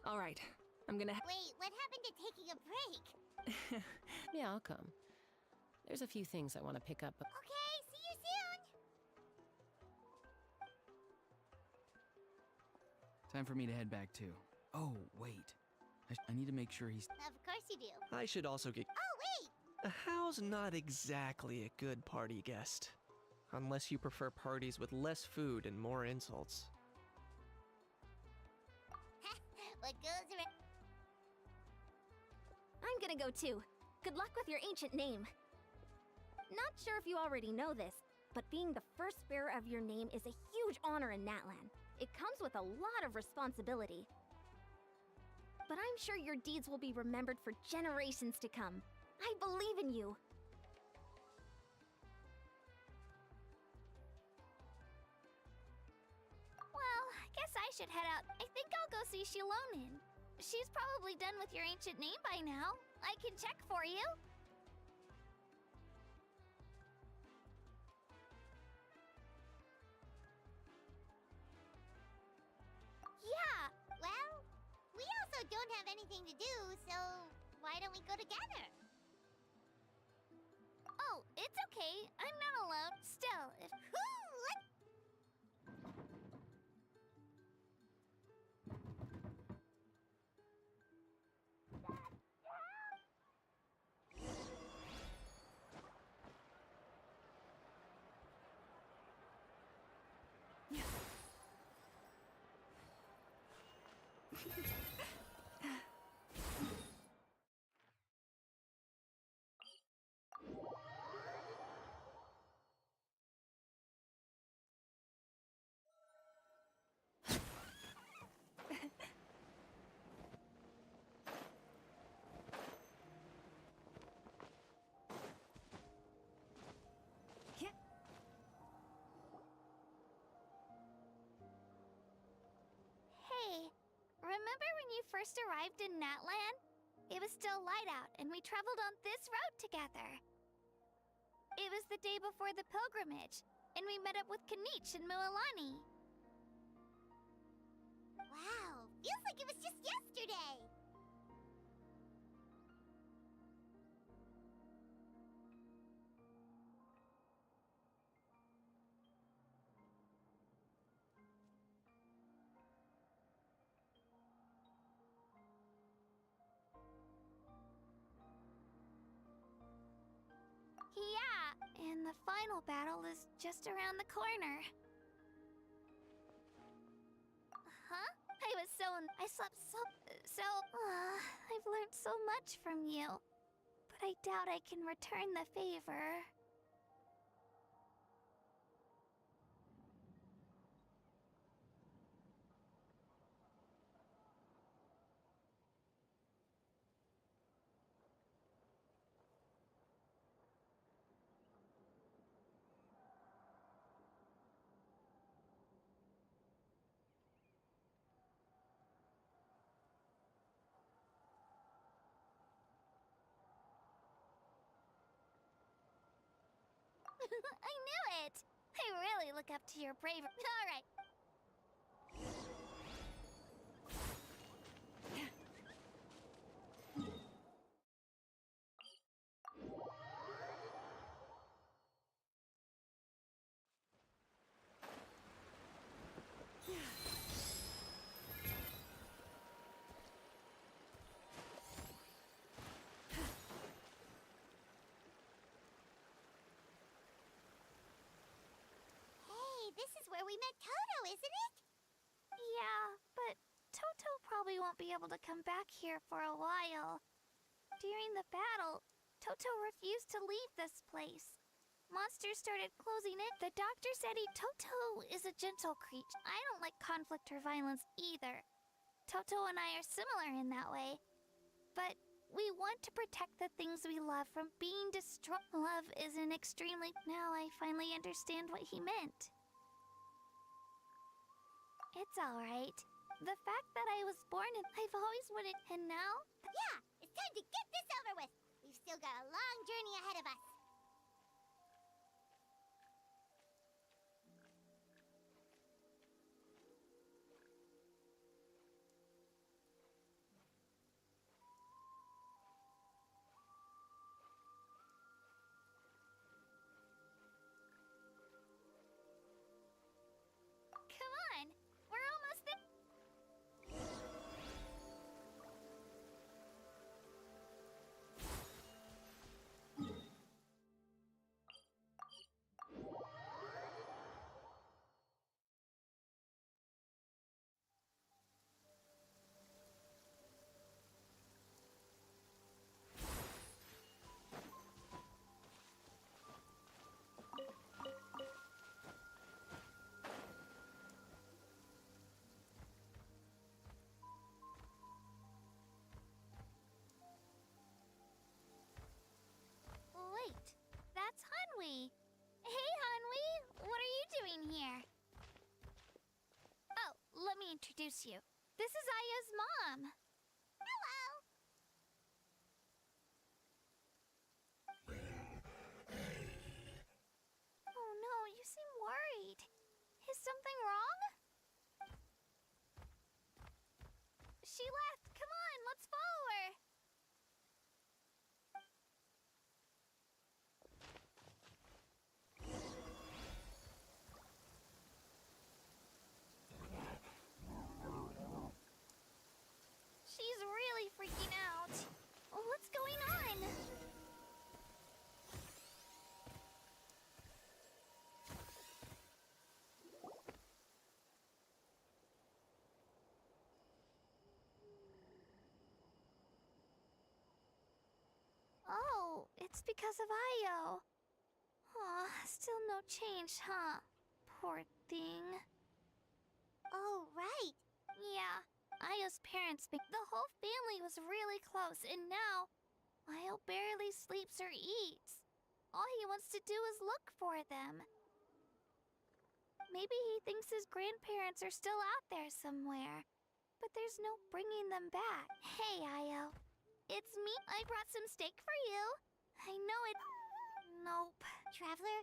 All right, I'm gonna. Wait, what happened to taking a break? Yeah, I'll come. There's a few things I want to pick up. Okay, see you soon. Time for me to head back too. Oh, wait. I need to make sure he's. Of course you do. I should also get. Oh, wait! Hal's not exactly a good party guest. Unless you prefer parties with less food and more insults. What goes around. I'm gonna go too. Good luck with your ancient name. Not sure if you already know this, but being the first bearer of your name is a huge honor in Natlan. It comes with a lot of responsibility. But I'm sure your deeds will be remembered for generations to come. I believe in you. Well, guess I should head out. I think I'll go see Shilonin. She's probably done with your ancient name by now. I can check for you. Yeah, well, we also don't have anything to do, so why don't we go together? Oh, it's okay. I'm not alone. Still, if what? first arrived in Natlan, it was still light out, and we traveled on this road together. It was the day before the pilgrimage, and we met up with Kanich and Mualani. Wow, feels like it was just yesterday. Yeah, and the final battle is just around the corner. Huh? I slept I've learned so much from you. But I doubt I can return the favor. I knew it! I really look up to your bravery. Alright. This is where we met Toto, isn't it? Yeah, but Toto probably won't be able to come back here for a while. During the battle, Toto refused to leave this place. Monsters started closing it. The doctor said Toto is a gentle creature. I don't like conflict or violence either. Toto and I are similar in that way. But we want to protect the things we love from being destroyed. Love is an extremely... Now I finally understand what he meant. It's alright. The fact that I was born and I've always wanted... And now? Yeah, it's time to get this over with! We've still got a long journey ahead of us. Come on! We're almost there! Wait, that's Hanwi. Hey, Hanwi, what are you doing here? Oh, let me introduce you. This is Aya's mom. Hello. Oh no, you seem worried. Is something wrong? She left. Come on, let's follow her. She's really freaking out. What's going on? Oh, it's because of Io. Aw, still no change, huh? Poor thing. Oh, right. Yeah, Io's parents, the whole family was really close, and now Io barely sleeps or eats. All he wants to do is look for them. Maybe he thinks his grandparents are still out there somewhere. but there's no bringing them back. Hey, Io. It's me. I brought some steak for you. I know it... Nope. Traveler,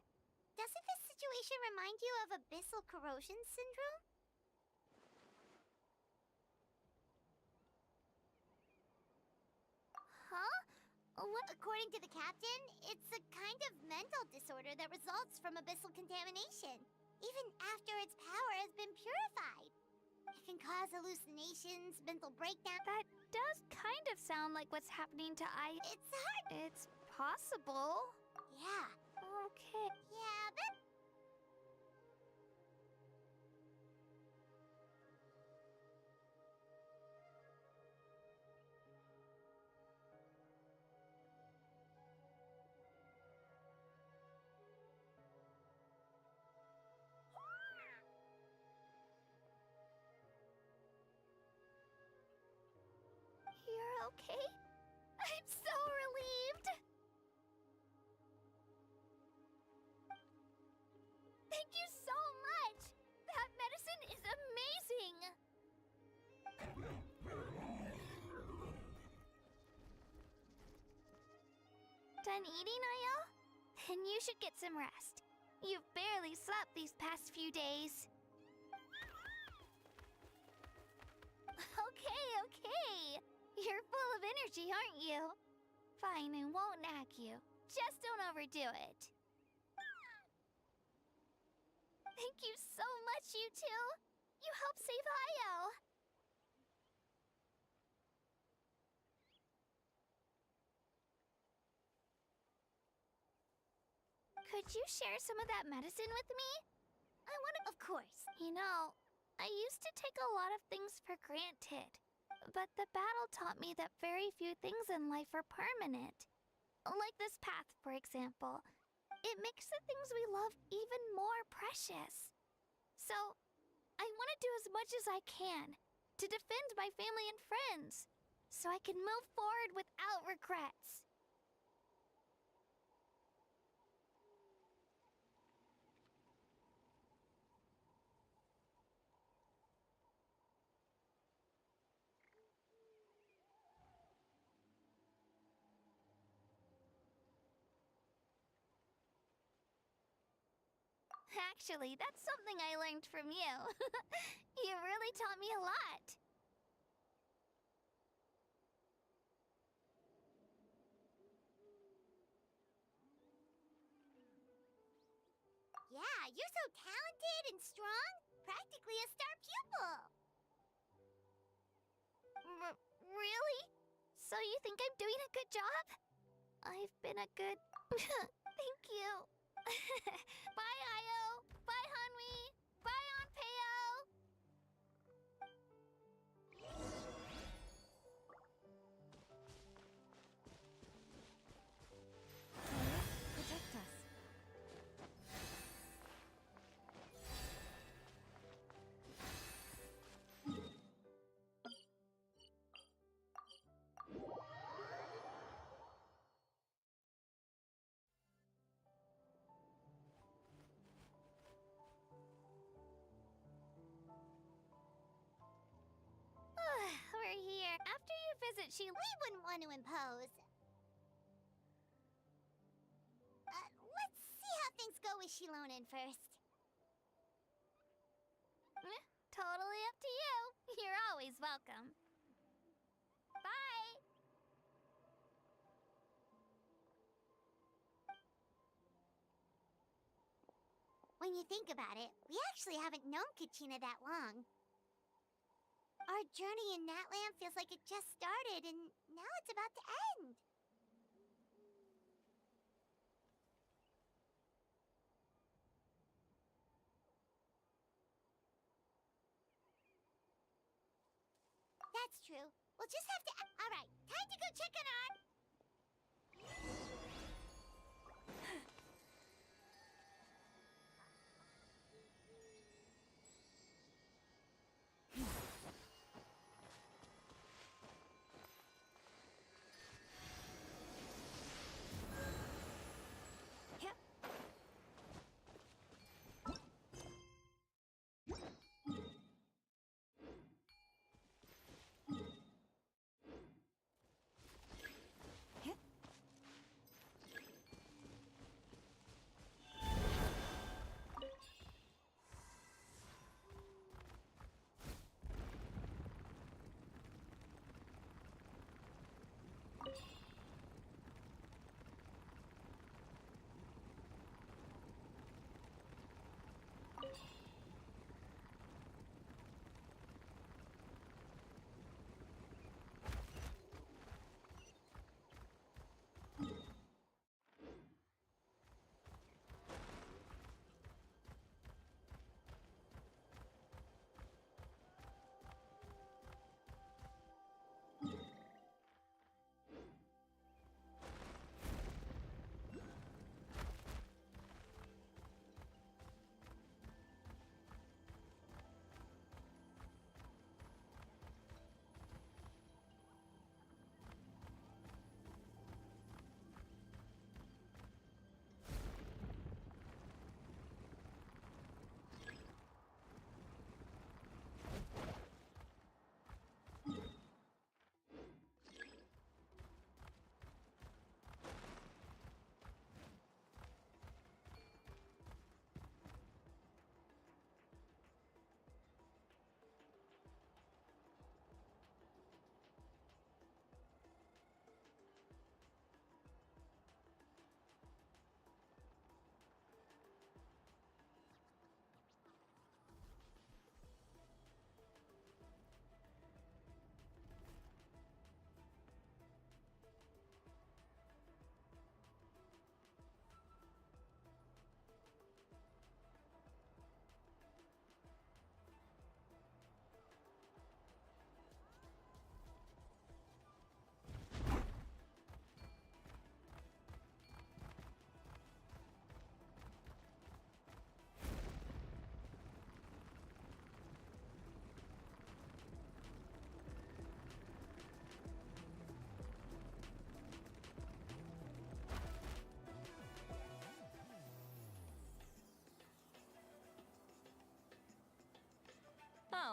doesn't this situation remind you of abyssal corrosion syndrome? Huh? What? According to the captain, it's a kind of mental disorder that results from abyssal contamination, even after its power has been purified. It can cause hallucinations, mental breakdown. That does kind of sound like what's happening to It's hard. It's possible. Yeah. Okay. Yeah, that... You're okay? I'm so relieved! Thank you so much! That medicine is amazing! Done eating, Io? Then you should get some rest. You've barely slept these past few days. Okay. You're full of energy, aren't you? Fine, I won't nag you. Just don't overdo it. Thank you so much, you two. You helped save Io. Could you share some of that medicine with me? I want to... Of course. You know, I used to take a lot of things for granted. But the battle taught me that very few things in life are permanent. Like this path, for example. It makes the things we love even more precious. So, I want to do as much as I can to defend my family and friends, so I can move forward without regrets. Actually, that's something I learned from you. You really taught me a lot. Yeah, you're so talented and strong. Practically a star pupil. Really? So you think I'm doing a good job? I've been a good... Thank you. Bye, Io. Bye, Hanwi. Bye, Onpeo. Protect us. We're here. After your visit, we wouldn't want to impose. Let's see how things go with Shilonen first. Totally up to you. You're always welcome. Bye! When you think about it, we actually haven't known Kachina that long. Our journey in Natland feels like it just started, and now it's about to end. That's true. We'll just have to... Alright, time to go check on our...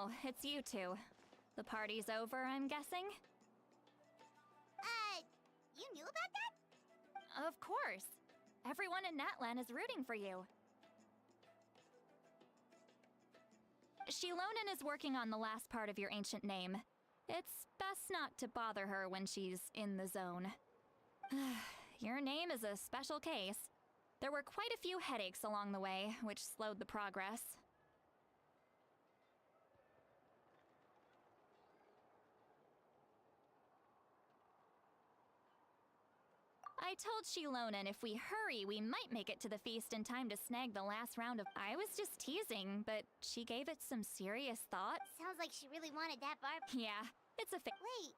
Oh, it's you two. The party's over, I'm guessing? You knew about that? Of course. Everyone in Natlan is rooting for you. Shilonen is working on the last part of your ancient name. It's best not to bother her when she's in the zone. Your name is a special case. There were quite a few headaches along the way, which slowed the progress. I told Shilonen if we hurry, we might make it to the feast in time to snag the last round of— I was just teasing, but she gave it some serious thought. Sounds like she really wanted that barb. Yeah, it's a Wait,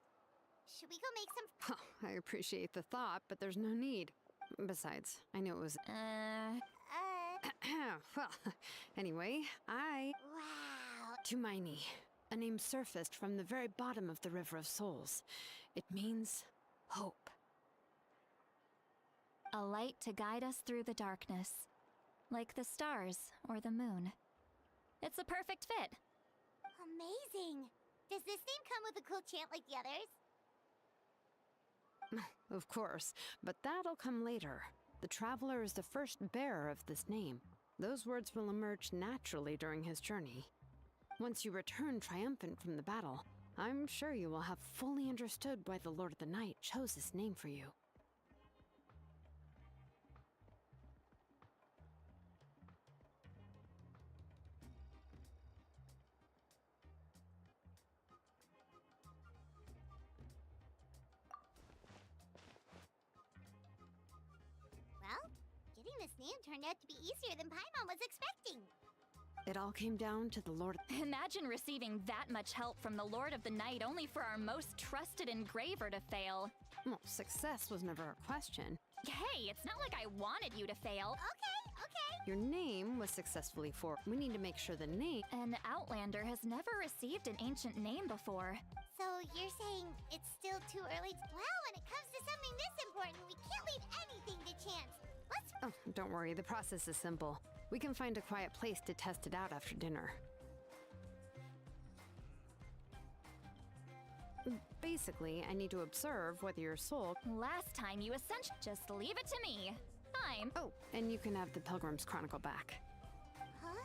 should we go make some— I appreciate the thought, but there's no need. Besides, I knew it was— well, anyway, Wow. Tumaini, a name surfaced from the very bottom of the River of Souls. It means hope. A light to guide us through the darkness, like the stars or the moon. It's a perfect fit. Amazing. Does this name come with a cool chant like the others? Of course, but that'll come later. The Traveler is the first bearer of this name. Those words will emerge naturally during his journey. Once you return triumphant from the battle, I'm sure you will have fully understood why the Lord of the Night chose this name for you. Well, getting this name turned out to be easier than Paimon was expecting. It all came down to the Lord— Imagine receiving that much help from the Lord of the Night only for our most trusted engraver to fail. Well, success was never a question. Hey, it's not like I wanted you to fail. Okay. Your name was successfully forked. We need to make sure the name— An Outlander has never received an ancient name before. So you're saying it's still too early Well, when it comes to something this important, we can't leave anything to chance. Let's— Oh, don't worry, the process is simple. We can find a quiet place to test it out after dinner. Basically, I need to observe whether your soul— Last time you essentially— Just leave it to me. Oh, and you can have the Pilgrim's Chronicle back. Huh?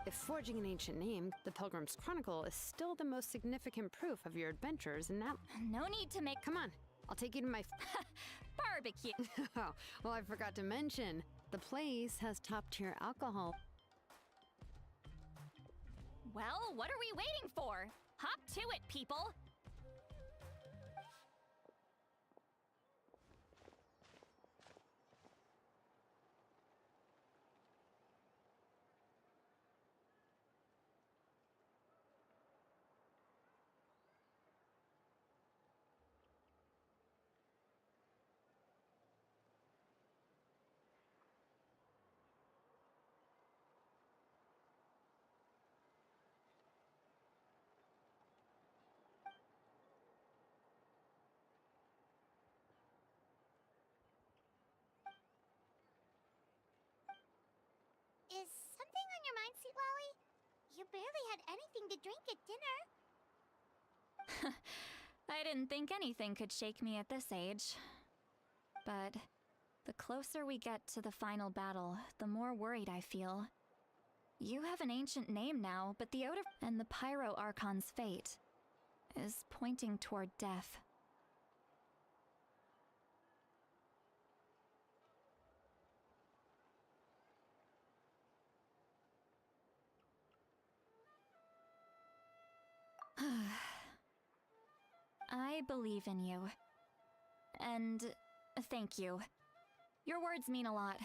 If forging an ancient name, the Pilgrim's Chronicle is still the most significant proof of your adventures in that— No need to make— Come on, I'll take you to my— barbecue. Oh, well, I forgot to mention, the place has top-tier alcohol. Well, what are we waiting for? Hop to it, people! Is something on your mind, Sweet Lolly? You barely had anything to drink at dinner. I didn't think anything could shake me at this age. But the closer we get to the final battle, the more worried I feel. You have an ancient name now, but the odor and the Pyro Archon's fate is pointing toward death. I believe in you. And thank you. Your words mean a lot.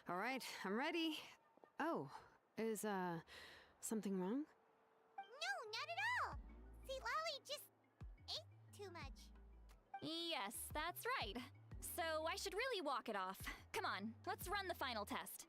All right, I'm ready. Oh, is, something wrong? No, not at all. Sweet Lolly just ate too much. Yes, that's right. So I should really walk it off. Come on, let's run the final test.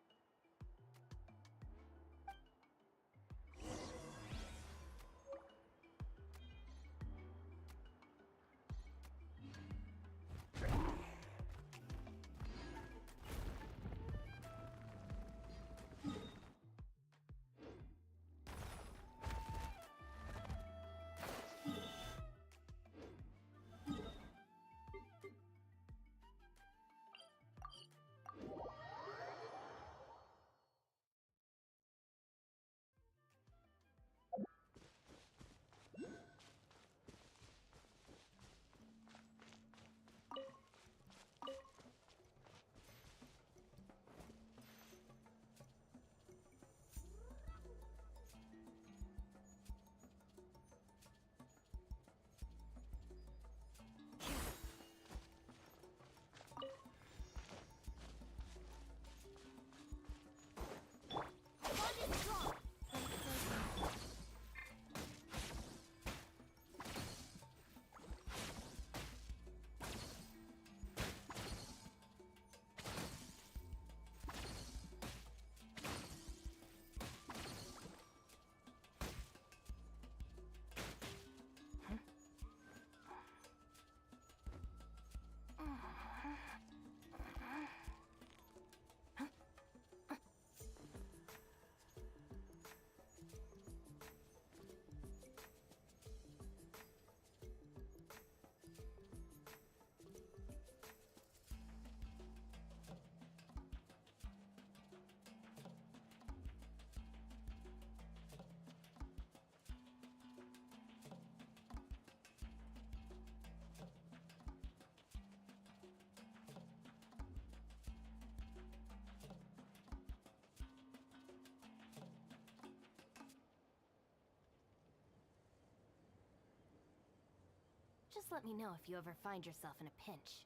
Just let me know if you ever find yourself in a pinch.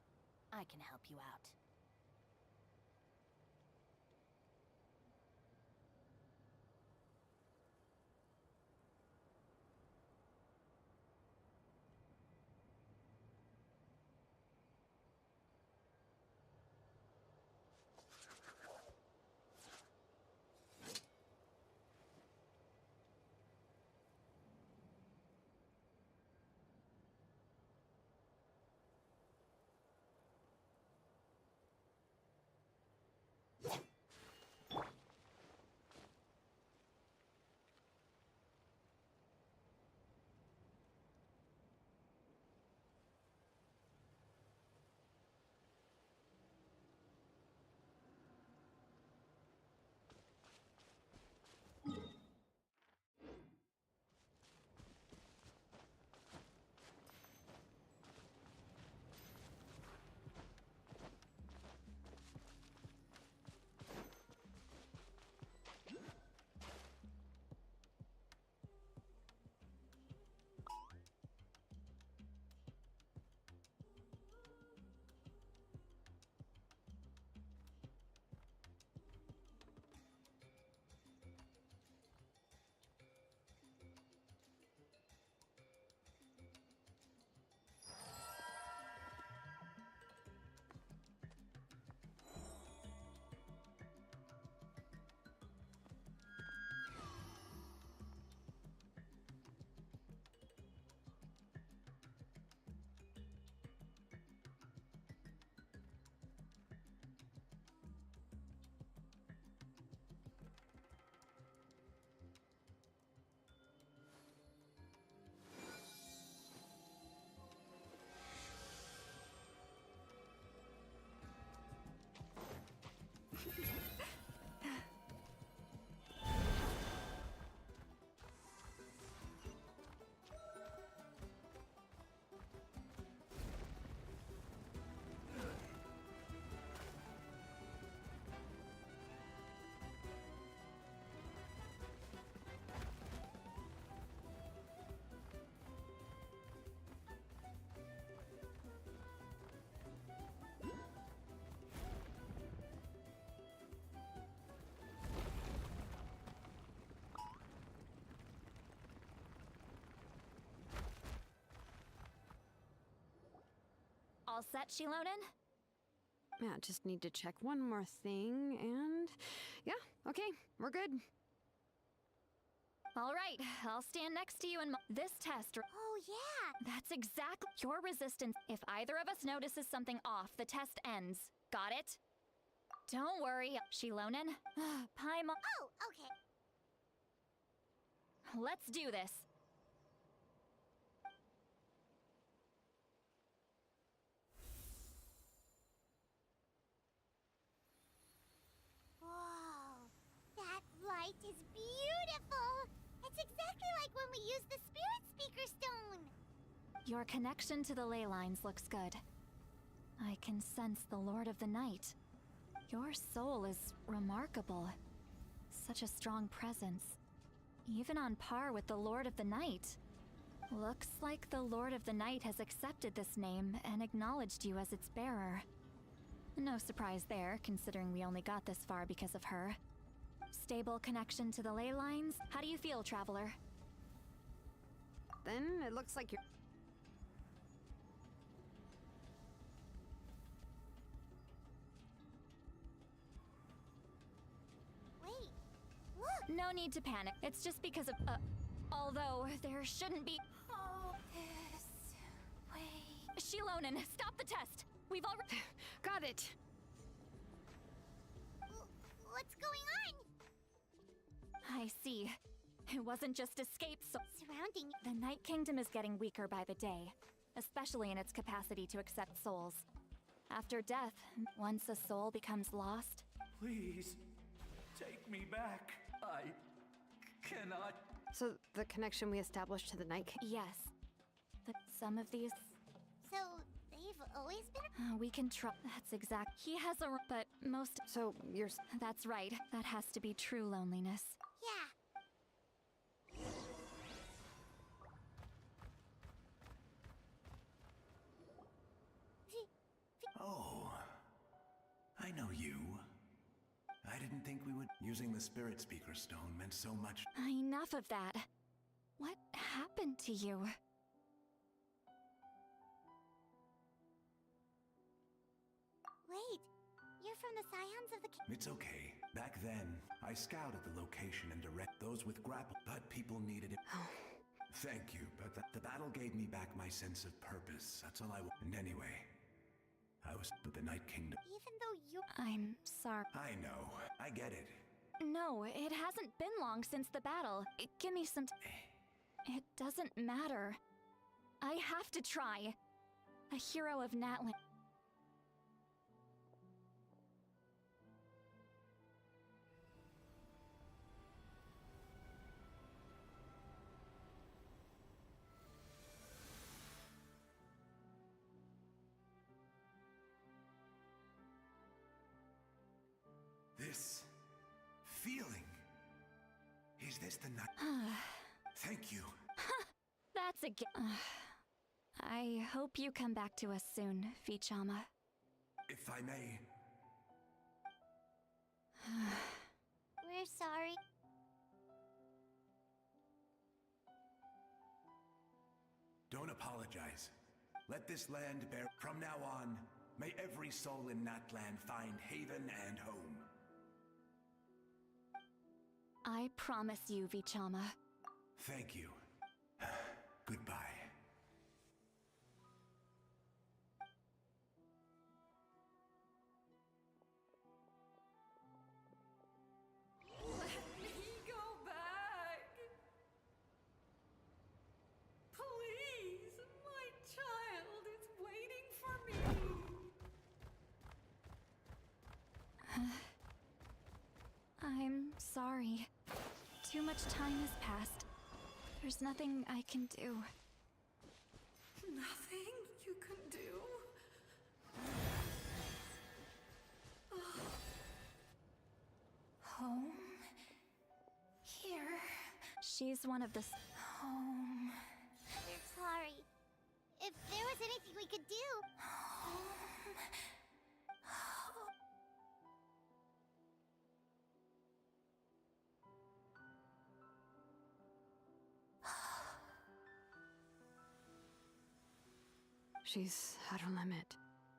I can help you out. All set, Shilonen? Yeah, just need to check one more thing, and yeah, okay, we're good. All right, I'll stand next to you and this test. Oh, yeah! That's exactly your resistance. If either of us notices something off, the test ends. Got it? Don't worry, Shilonen. Paimon. Oh, okay. Let's do this. Whoa, that light is beautiful! It's exactly like when we used the Spirit Speaker Stone! Your connection to the ley lines looks good. I can sense the Lord of the Night. Your soul is remarkable. Such a strong presence. Even on par with the Lord of the Night. Looks like the Lord of the Night has accepted this name and acknowledged you as its bearer. No surprise there, considering we only got this far because of her. Stable connection to the ley lines? How do you feel, Traveler? Then it looks like you're... Wait, look! No need to panic. It's just because of, although there shouldn't be... Oh, this way... Shilonen, stop the test! We've already... Got it! What's going on? I see. It wasn't just escape, so... Surrounding... The Night Kingdom is getting weaker by the day, especially in its capacity to accept souls. After death, once a soul becomes lost... Please, take me back. I cannot... So, the connection we established to the Night King? Yes. Some of these... So, they've always been... we can try... That's exact... He has a... But most... So, you're... That's right. That has to be true loneliness. Yeah. I know you. I didn't think we would. Using the Spirit Speaker Stone meant so much. Enough of that. What happened to you? Wait, you're from the Scions of the It's okay. Back then, I scouted the location and direct those with grapple, but people needed it. Thank you, but the battle gave me back my sense of purpose. That's all I want. And anyway, I was with the Night Kingdom. Even though you're... I'm sorry. I know. I get it. No, it hasn't been long since the battle. Give me some It doesn't matter. I have to try. A hero of Natlan. This feeling. Is this the night? Thank you. That's a I hope you come back to us soon, Vichama. If I may. We're sorry. Don't apologize. Let this land bear. From now on, may every soul in Natlan find haven and home. I promise you, Vichama. Thank you. Goodbye. Let me go back. Please, my child is waiting for me. I'm sorry. Too much time has passed. There's nothing I can do. Nothing you can do? Home? Here? She's one of the... Home. We're sorry. If there was anything we could do... She's at her limit.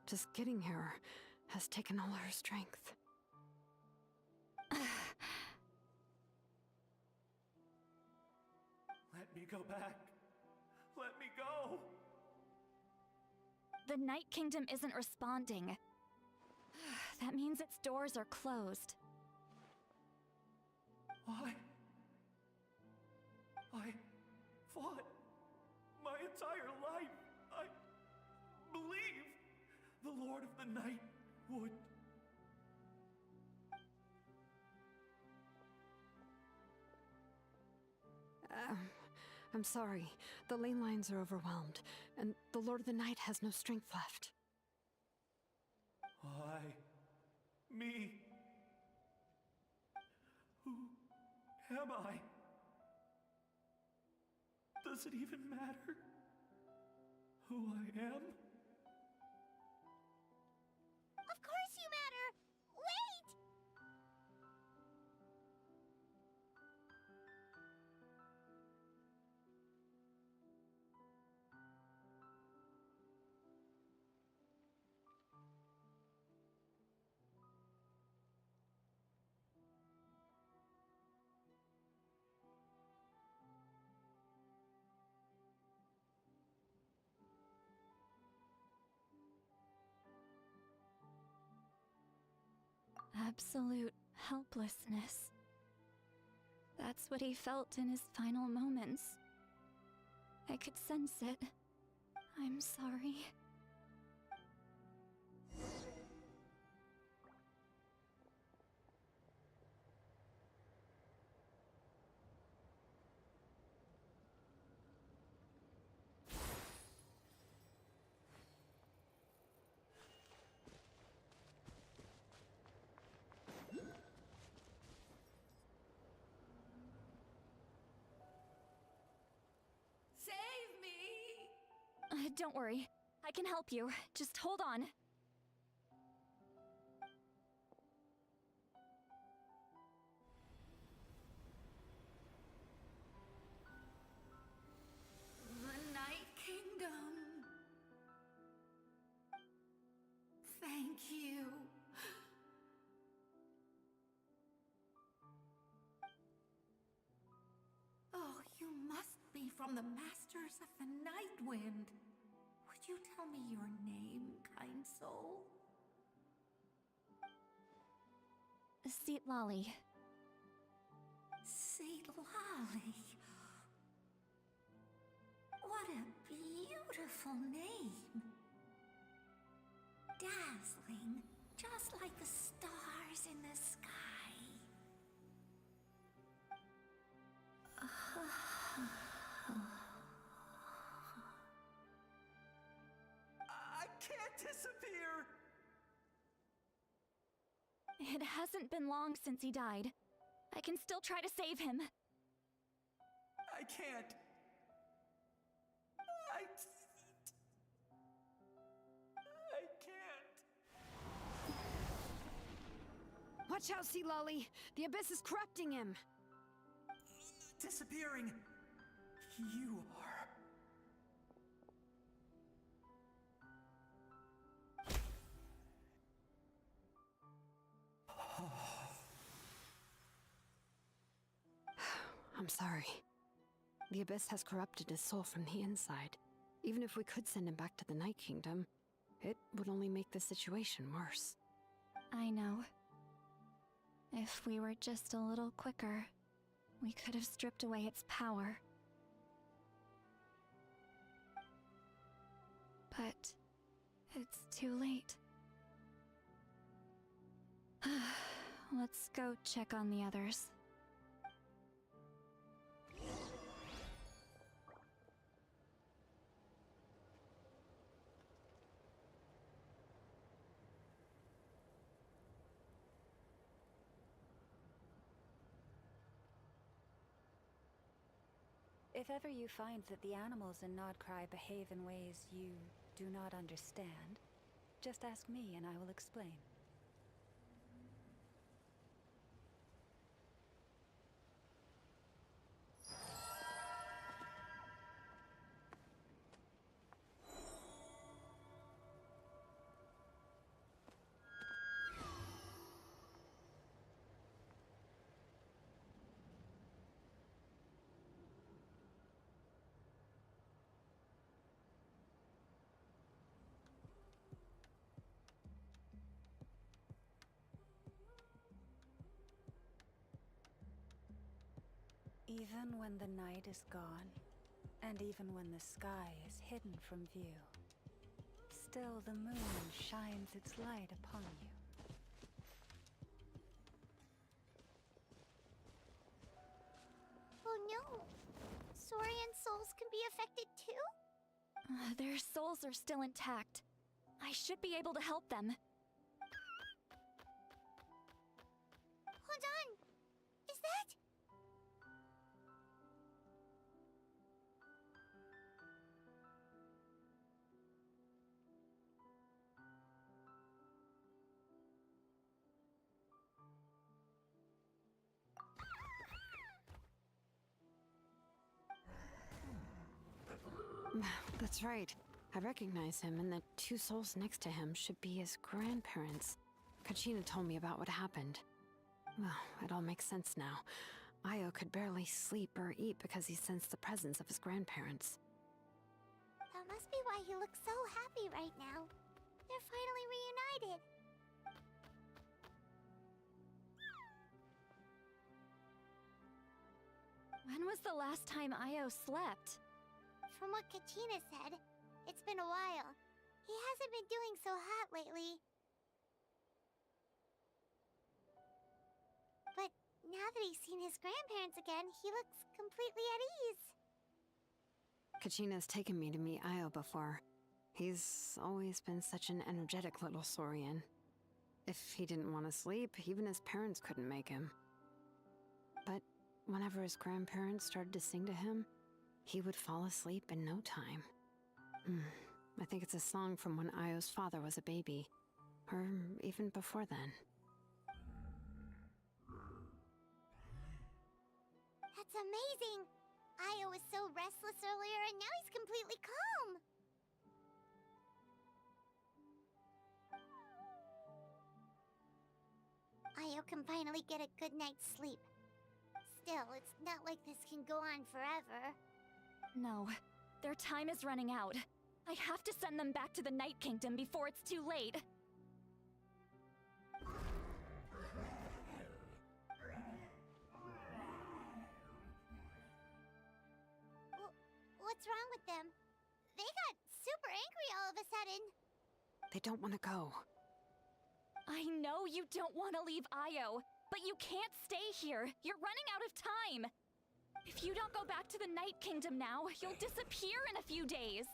Just getting here has taken all her strength. Let me go back. Let me go. The Night Kingdom isn't responding. That means its doors are closed. Why? I fought my entire life. I believed the Lord of the Night would. I'm sorry. The ley lines are overwhelmed, and the Lord of the Night has no strength left. Why? Me? Who am I? Does it even matter who I am? Of course you matter! Wait! Absolute helplessness. That's what he felt in his final moments. I could sense it. I'm sorry. Save me! Don't worry. I can help you. Just hold on. from the Masters of the Night Wind. Would you tell me your name, kind soul? Lolly. Lolly. What a beautiful name. Dazzling, just like the stars in the sky. I can't disappear! It hasn't been long since he died. I can still try to save him. I can't. I can't. Watch out, Sea Lolly! The abyss is corrupting him! Disappearing. You are. I'm sorry. The abyss has corrupted his soul from the inside. Even if we could send him back to the Night Kingdom, it would only make the situation worse. I know. If we were just a little quicker, we could have stripped away its power. But it's too late. Let's go check on the others. If ever you find that the animals in Nodcry behave in ways you do not understand, just ask me and I will explain. Even when the night is gone, and even when the sky is hidden from view, still the moon shines its light upon you. Oh no! Saurian souls can be affected too? Their souls are still intact. I should be able to help them. Hold on! Is that... That's right. I recognize him, and the two souls next to him should be his grandparents. Kachina told me about what happened. Well, it all makes sense now. Io could barely sleep or eat because he sensed the presence of his grandparents. That must be why he looks so happy right now. They're finally reunited. When was the last time Io slept? From what Kachina said, it's been a while. He hasn't been doing so hot lately. But now that he's seen his grandparents again, he looks completely at ease. Kachina's taken me to meet Io before. He's always been such an energetic little Saurian. If he didn't want to sleep, even his parents couldn't make him. But whenever his grandparents started to sing to him, he would fall asleep in no time. I think it's a song from when Io's father was a baby, or even before then. That's amazing! Io was so restless earlier and now he's completely calm! Io can finally get a good night's sleep. Still, it's not like this can go on forever. No, their time is running out. I have to send them back to the Night Kingdom before it's too late. What's wrong with them? They got super angry all of a sudden. They don't want to go. I know you don't want to leave Io, but you can't stay here. You're running out of time. If you don't go back to the Night Kingdom now, you'll disappear in a few days.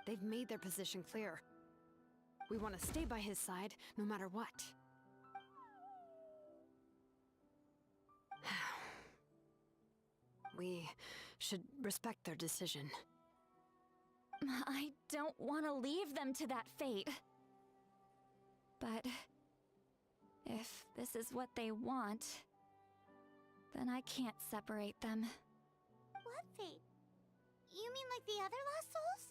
They've made their position clear. We want to stay by his side, no matter what. We should respect their decision. I don't want to leave them to that fate. But if this is what they want, then I can't separate them. What fate? You mean like the other lost souls?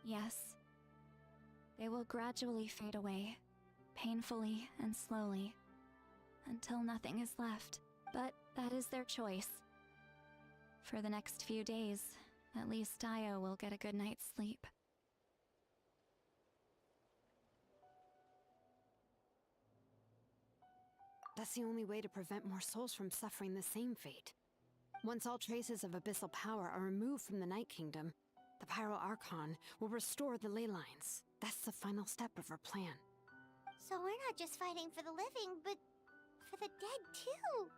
Yes. They will gradually fade away, painfully and slowly, until nothing is left. But that is their choice. For the next few days, at least Io will get a good night's sleep. That's the only way to prevent more souls from suffering the same fate. Once all traces of abyssal power are removed from the Night Kingdom, the Pyro Archon will restore the ley lines. That's the final step of our plan. So we're not just fighting for the living, but for the dead too.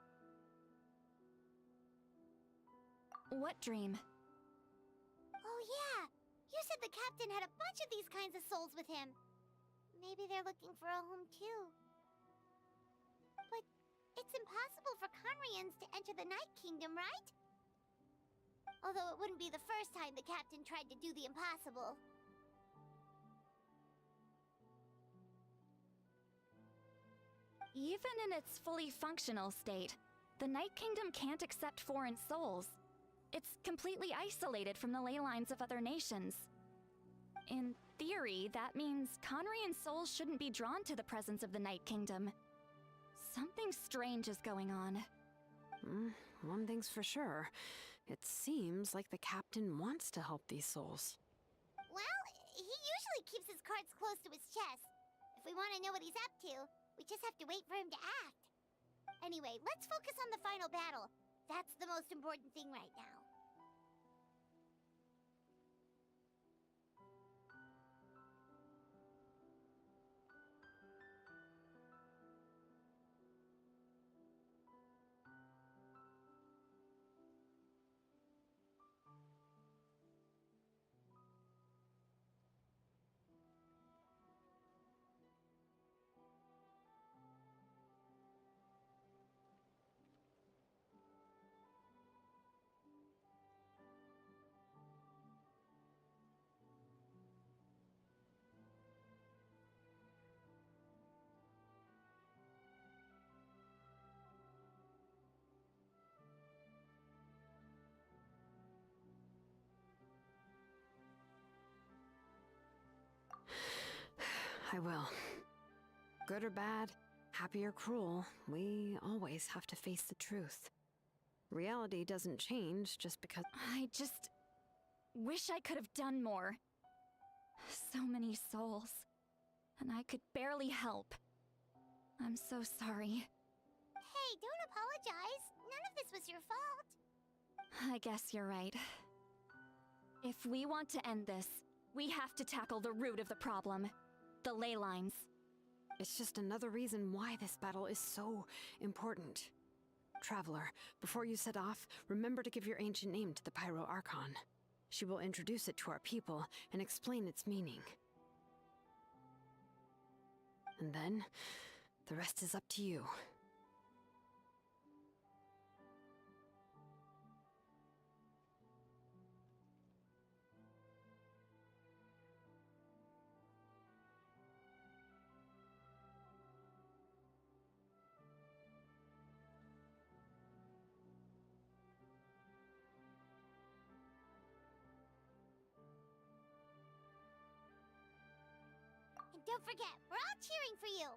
What dream? Oh yeah! You said the captain had a bunch of these kinds of souls with him. Maybe they're looking for a home too. But it's impossible for Conrians to enter the Night Kingdom, right? Although it wouldn't be the first time the captain tried to do the impossible. Even in its fully functional state, the Night Kingdom can't accept foreign souls. It's completely isolated from the ley lines of other nations. In theory, that means Conrian souls shouldn't be drawn to the presence of the Night Kingdom. Something strange is going on. One thing's for sure. It seems like the captain wants to help these souls. Well, he usually keeps his cards close to his chest. If we want to know what he's up to, we just have to wait for him to act. Anyway, let's focus on the final battle. That's the most important thing right now. I will. Good or bad, happy or cruel, we always have to face the truth. Reality doesn't change just because— I just wish I could have done more. So many souls, and I could barely help. I'm so sorry. Hey, don't apologize. None of this was your fault. I guess you're right. If we want to end this, we have to tackle the root of the problem. The ley lines. It's just another reason why this battle is so important. Traveler, before you set off, remember to give your ancient name to the Pyro Archon. She will introduce it to our people and explain its meaning. And then, the rest is up to you. don't forget, we're all cheering for you.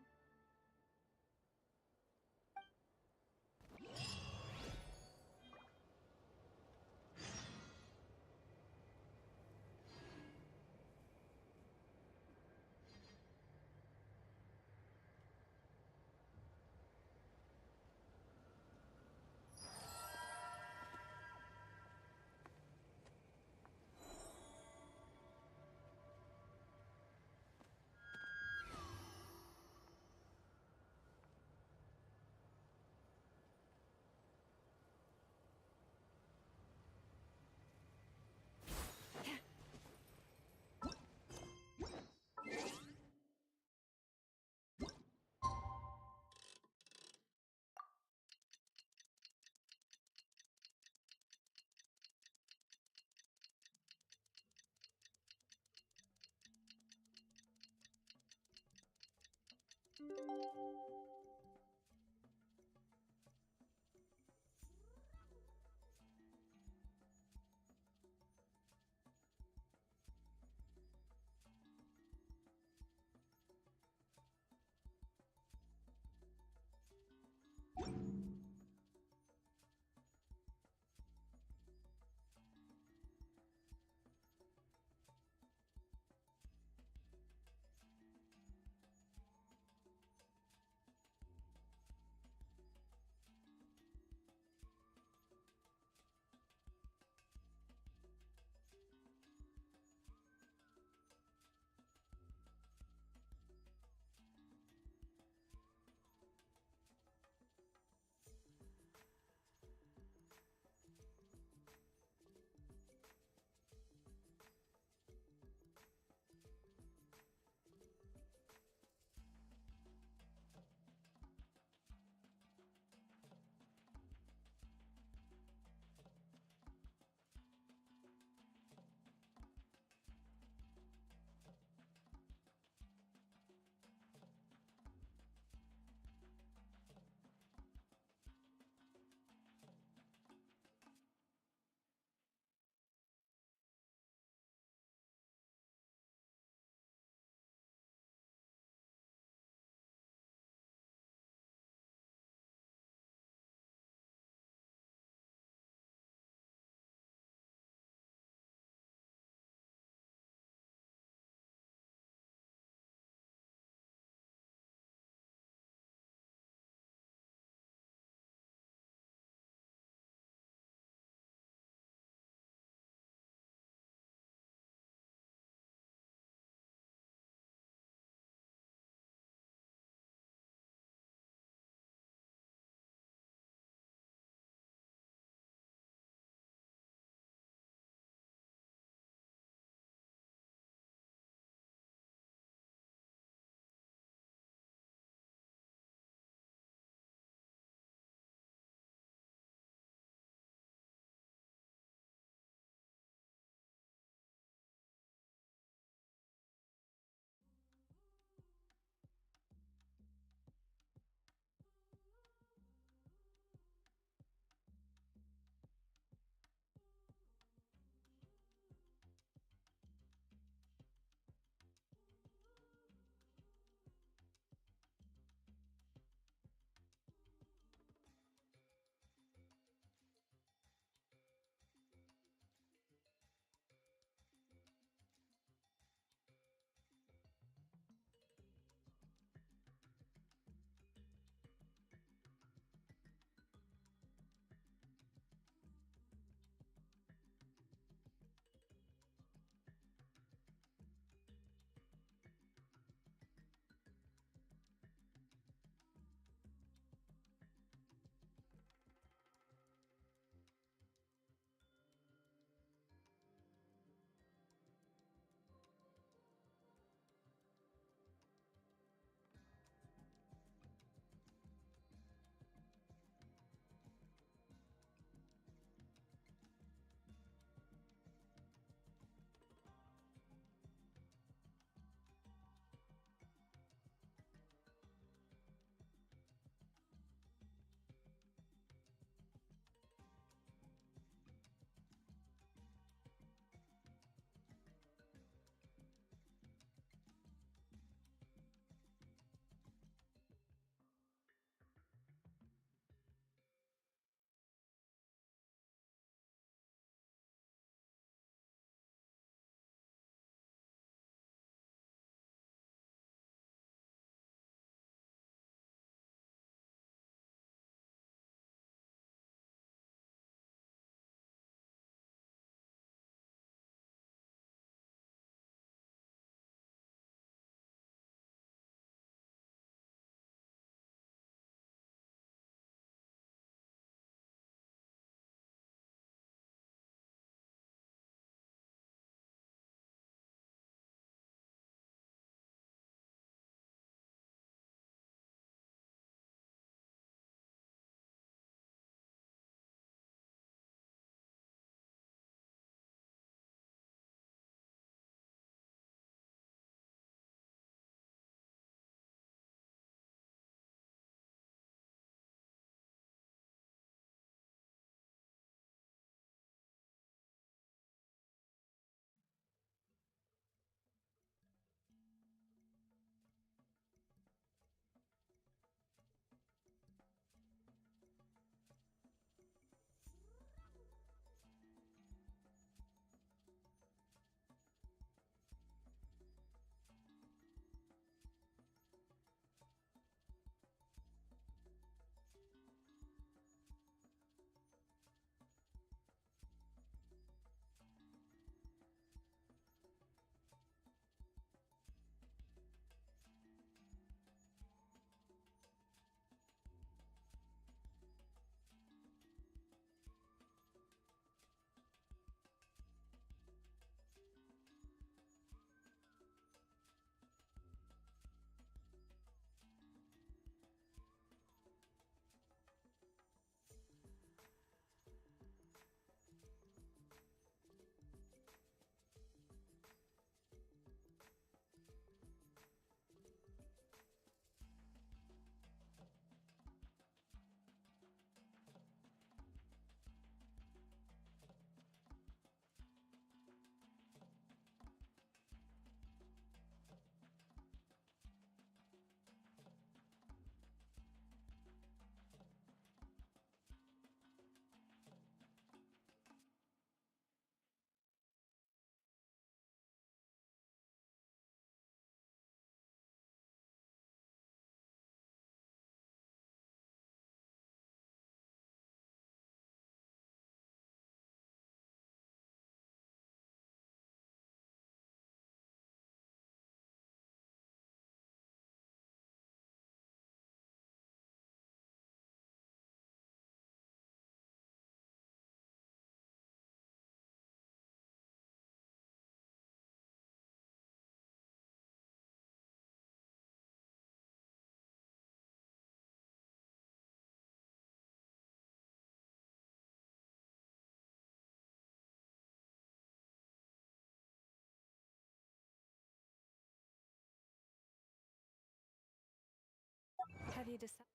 Have you decided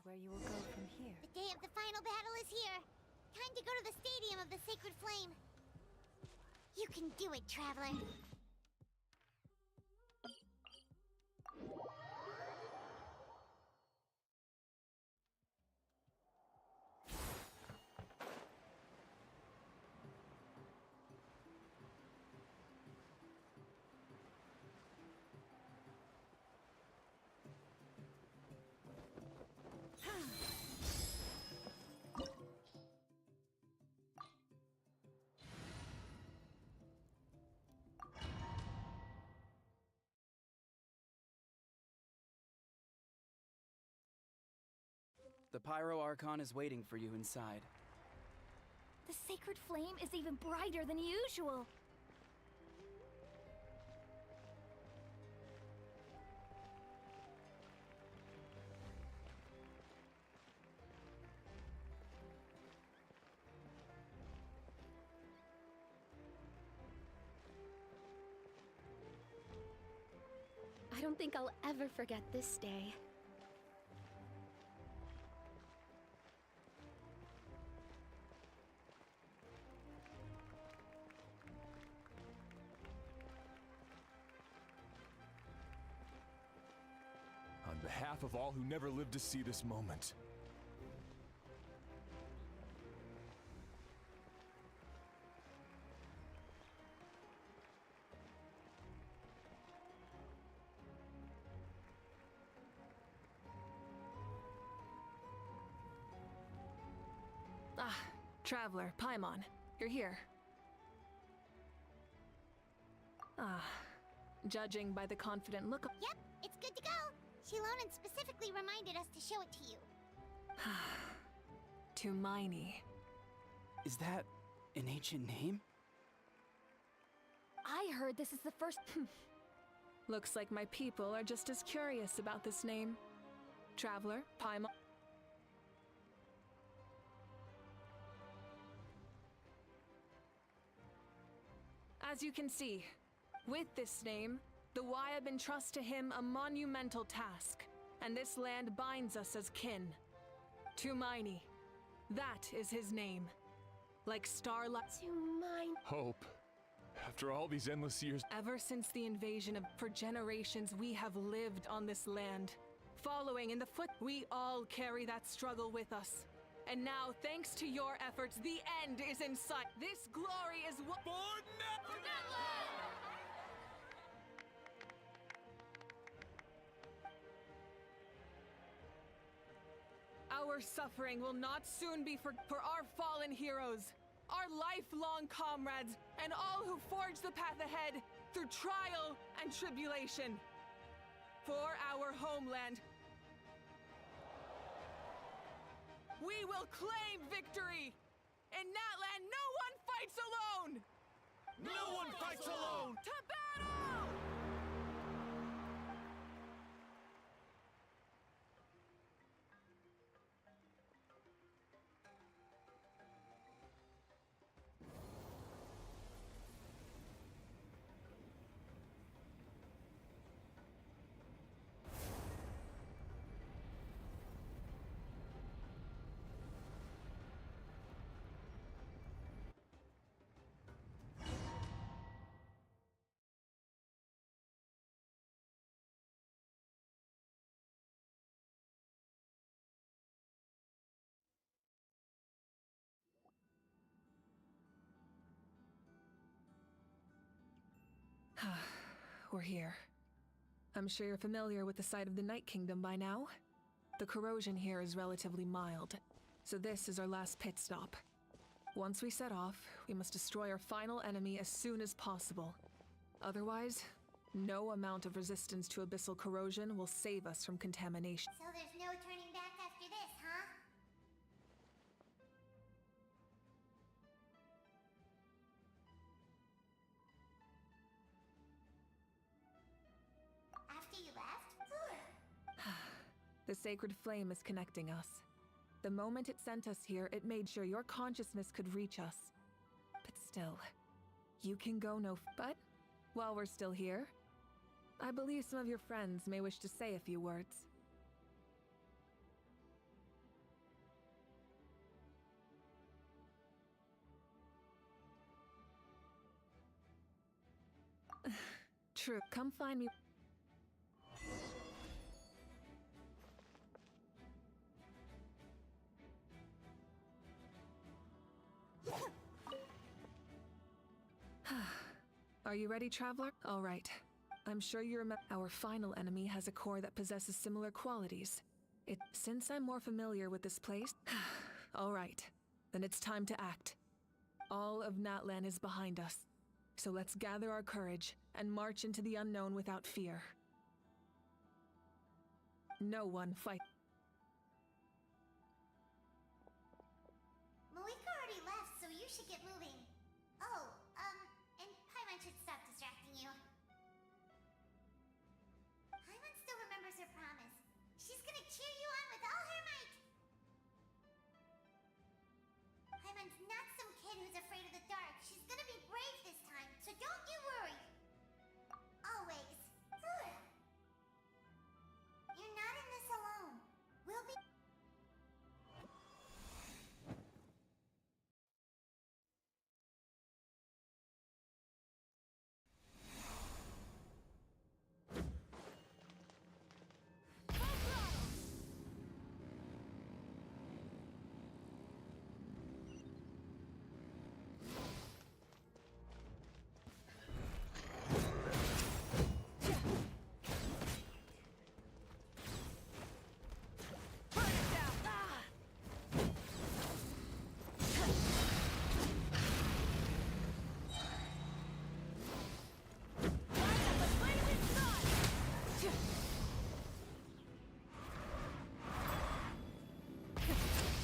where you will go from here? The day of the final battle is here. Time to go to the stadium of the Sacred Flame. You can do it, Traveler. The Pyro Archon is waiting for you inside. The sacred flame is even brighter than usual. I don't think I'll ever forget this day. On behalf of all who never lived to see this moment. Ah, Traveler, Paimon, you're here. Ah, judging by the confident look. Yep, it's good to go. Shilonan specifically reminded us to show it to you. To Miney. Is that an ancient name? I heard this is the first. Looks like my people are just as curious about this name. Traveler, Paimon. As you can see, with this name, the Wyab entrust to him a monumental task, and this land binds us as kin. To Miney, that is his name. Like starlight. To mine. Hope. After all these endless years. Ever since the invasion for generations, we have lived on this land. Following in the foot, we all carry that struggle with us. And now, thanks to your efforts, the end is in sight. This glory is what. Our suffering will not soon be for our fallen heroes, our lifelong comrades, and all who forge the path ahead through trial and tribulation. For our homeland, we will claim victory! In that land, no one fights alone! No one fights alone! To battle! We're here. I'm sure you're familiar with the site of the Night Kingdom by now. The corrosion here is relatively mild, so this is our last pit stop. Once we set off, we must destroy our final enemy as soon as possible. Otherwise, no amount of resistance to abyssal corrosion will save us from contamination. So there's no turning back after this, huh? After you left? The sacred flame is connecting us. The moment it sent us here, it made sure your consciousness could reach us. But still, you can go no but While we're still here, I believe some of your friends may wish to say a few words. True, come find me. Are you ready, traveler? All right. I'm sure you remember our final enemy has a core that possesses similar qualities. Since I'm more familiar with this place, all right, then it's time to act. All of Natlan is behind us, so let's gather our courage and march into the unknown without fear. No one fight. Malika already left, so you should get moving. Oh, and Paimon should stop distracting you. Paimon still remembers her promise. She's gonna cheer you on with all her might. Paimon's not some kid who's afraid of the dark. She's gonna be brave this time, so don't you worry. Always. You're not in this alone. We'll be...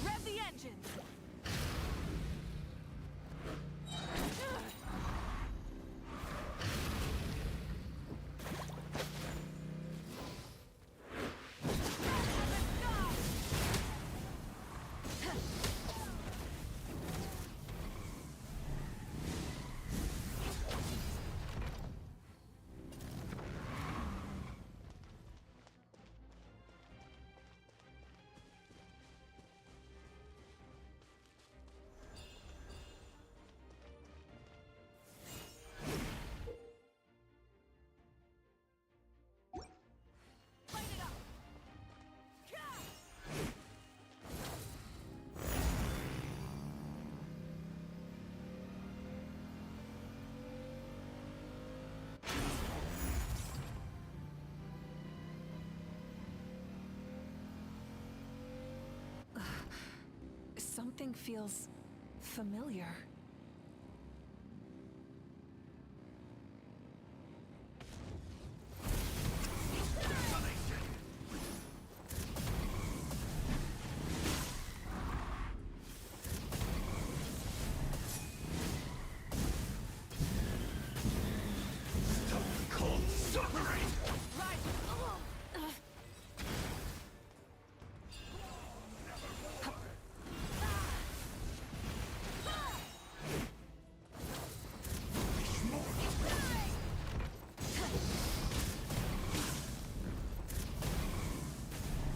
Rev the engines! Something feels familiar. Cold suffering! Right!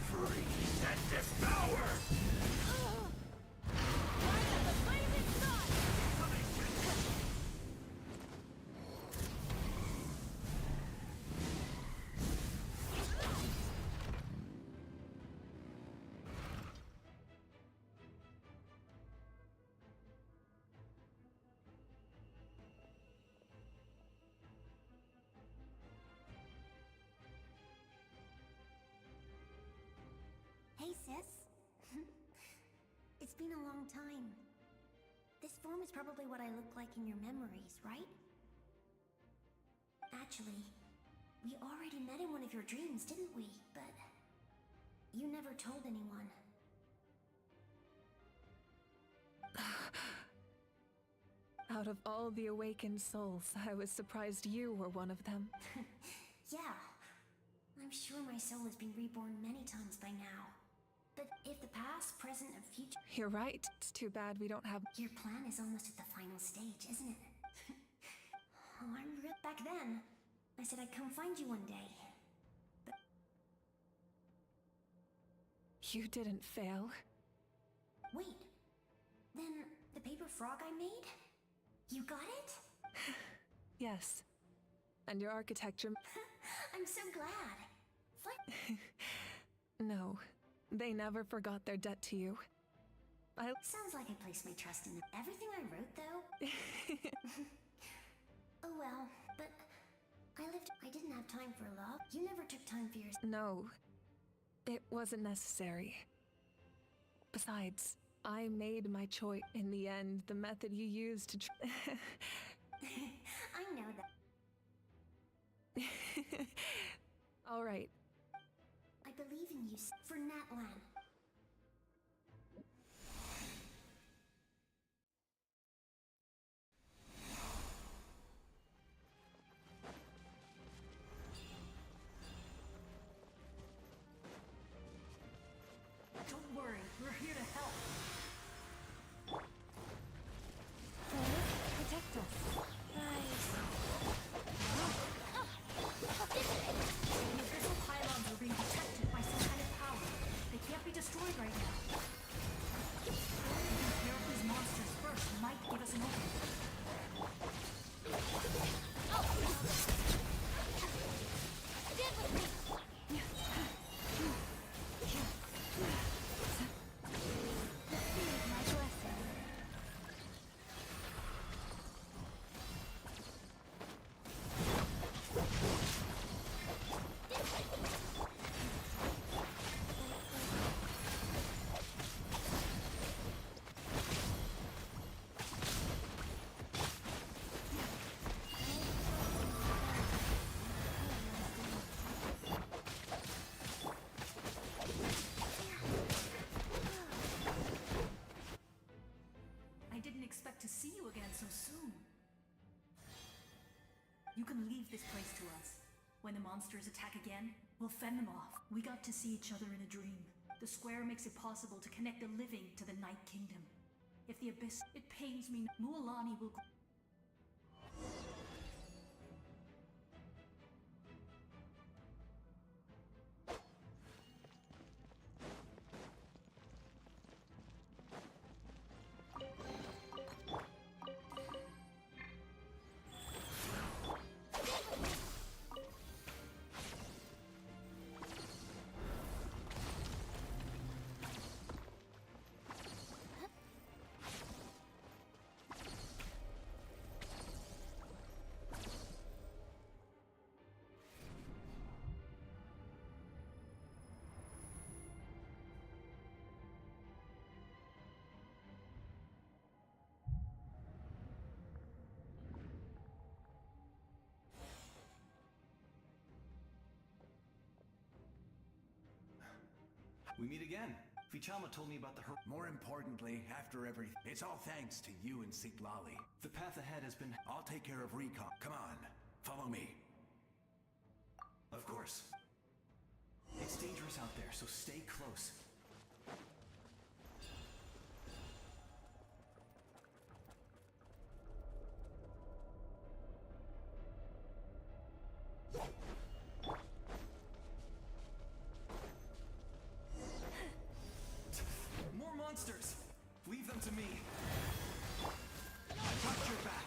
Freeze and devour! Hey, sis. It's been a long time. This form is probably what I look like in your memories, right? Actually, we already met in one of your dreams, didn't we? But you never told anyone. Out of all the awakened souls, I was surprised you were one of them. Yeah. I'm sure my soul has been reborn many times by now. But if the past, present, and future... You're right. It's too bad we don't have... Your plan is almost at the final stage, isn't it? Oh, I'm back back then, I said I'd come find you one day. But You didn't fail. wait, then the paper frog I made? You got it? Yes. And your architecture. I'm so glad. No, they never forgot their debt to you. Sounds like I placed my trust in everything I wrote, though. Oh well, but I didn't have time for love. You never took time for yours. No, it wasn't necessary. Besides, I made my choice. In the end, the method you used to I know that. All right. I believe in you for Natlan. Don't worry, we're here to help. Protect us. The abyssal pylons are being protected by some kind of power. They can't be destroyed right now. Taking care of these monsters first might give us an opening. Stand with me! My blessing. I didn't expect to see you again so soon. You can leave this place to us. When the monsters attack again, we'll fend them off. We got to see each other in a dream. The square makes it possible to connect the living to the Night Kingdom. If the abyss, it pains me. Mualani will. We meet again. Vichama told me about the More importantly, after everything, it's all thanks to you and Sitlali. The path ahead has been. I'll take care of recon. Come on, follow me. Of course. It's dangerous out there, so stay close. More monsters! Leave them to me. I got your back.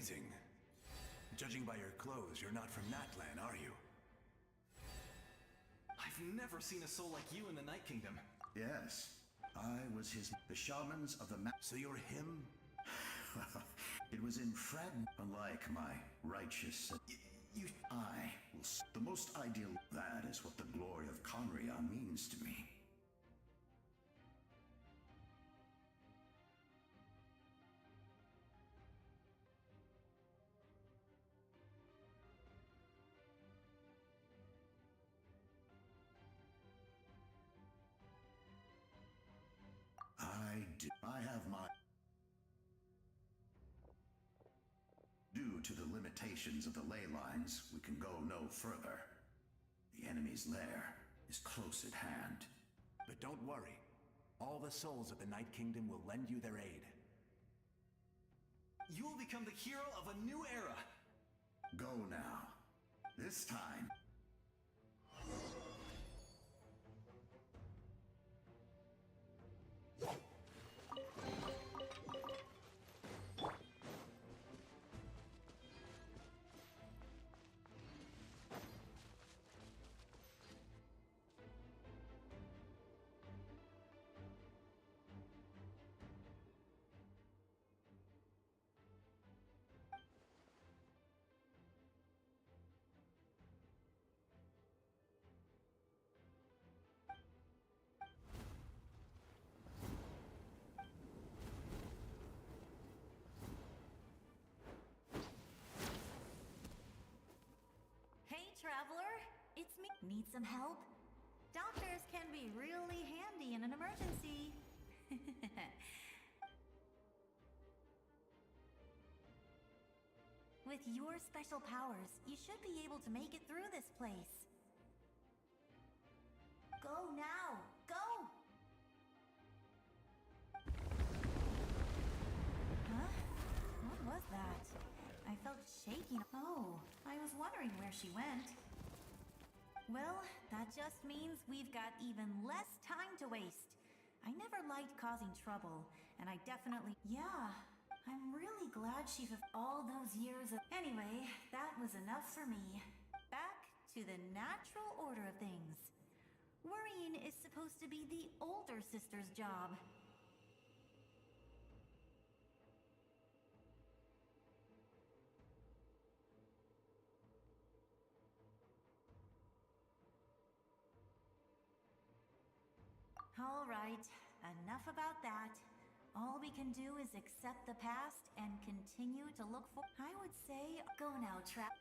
amazing. Judging by your clothes, you're not from Natlan, are you? I've never seen a soul like you in the Night Kingdom. Yes, I was his... The shamans of the So you're him? It was in fragment, unlike my righteous... I will... The most ideal... That is what the glory of Conria means to me. I have my... Due to the limitations of the ley lines, we can go no further. The enemy's lair is close at hand. But don't worry. All the souls of the Night Kingdom will lend you their aid. You will become the hero of a new era! Go now. This time... Traveler, it's me. Need some help? Doctors can be really handy in an emergency. With your special powers, you should be able to make it through this place. Go now! Go! Huh? What was that? I felt shaking. Oh, I was wondering where she went. Well, that just means we've got even less time to waste. I never liked causing trouble, and I definitely... Yeah, I'm really glad she... All those years of... Anyway, that was enough for me. Back to the natural order of things. Worrying is supposed to be the older sister's job. All right, enough about that. All we can do is accept the past and continue to look for... I would say, go now, Trap.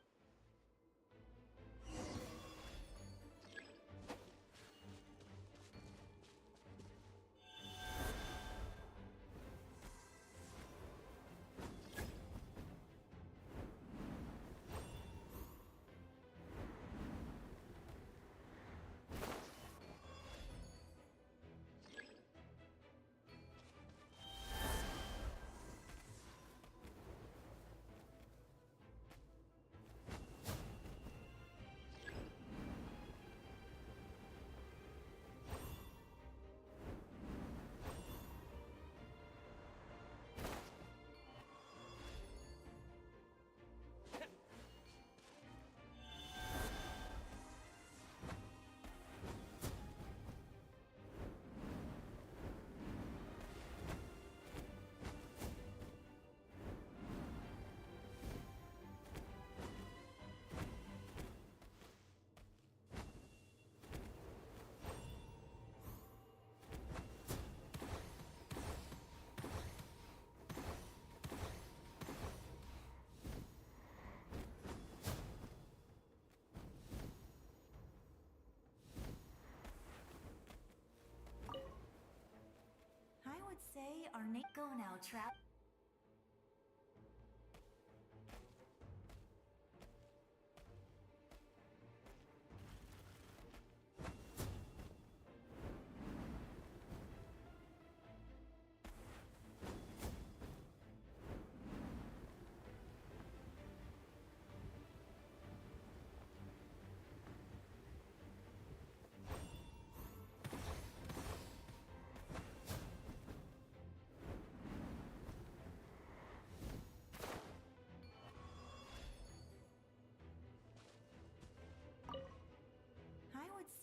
Say our name. Go now, Trap.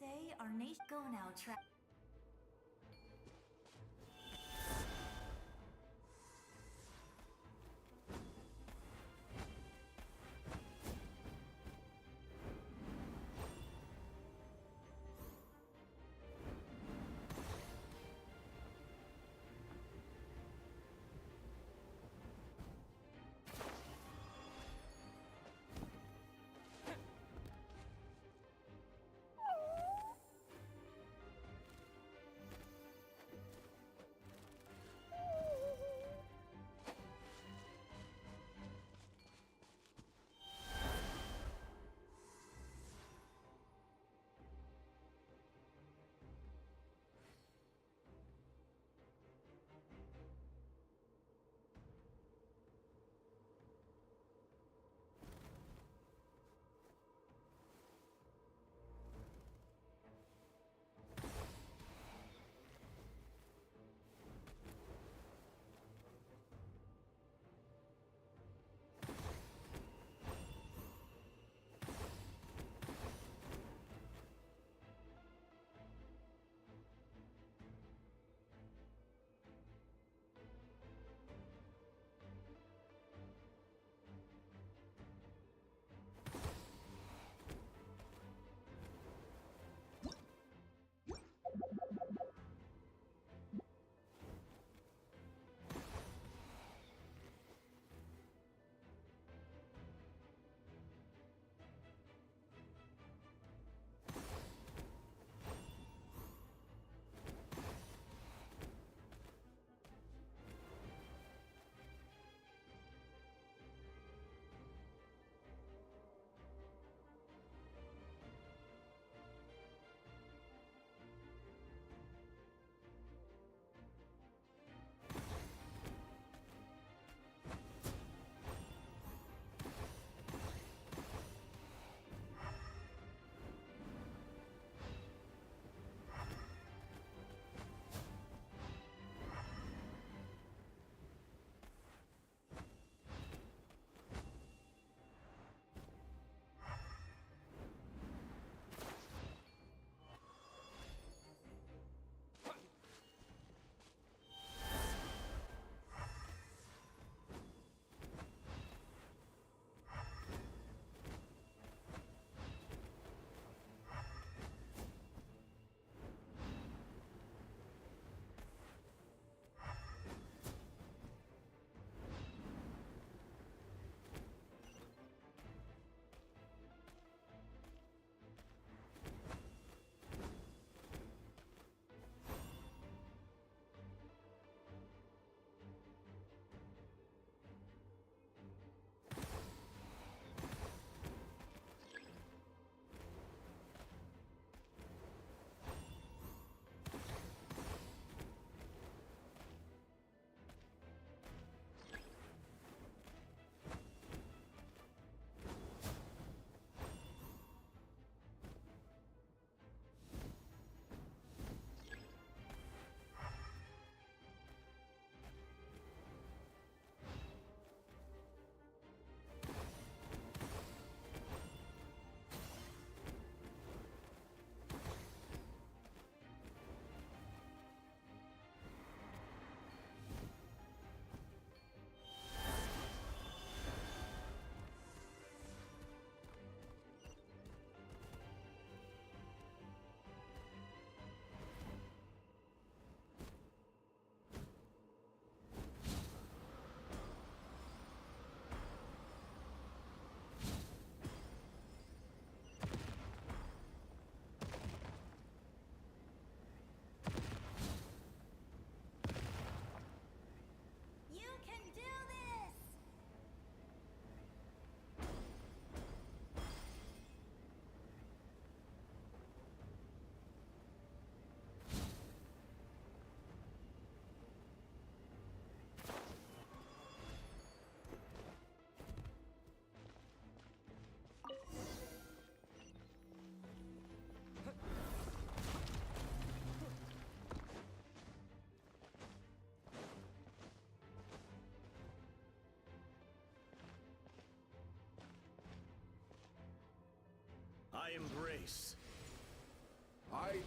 say our nation go now,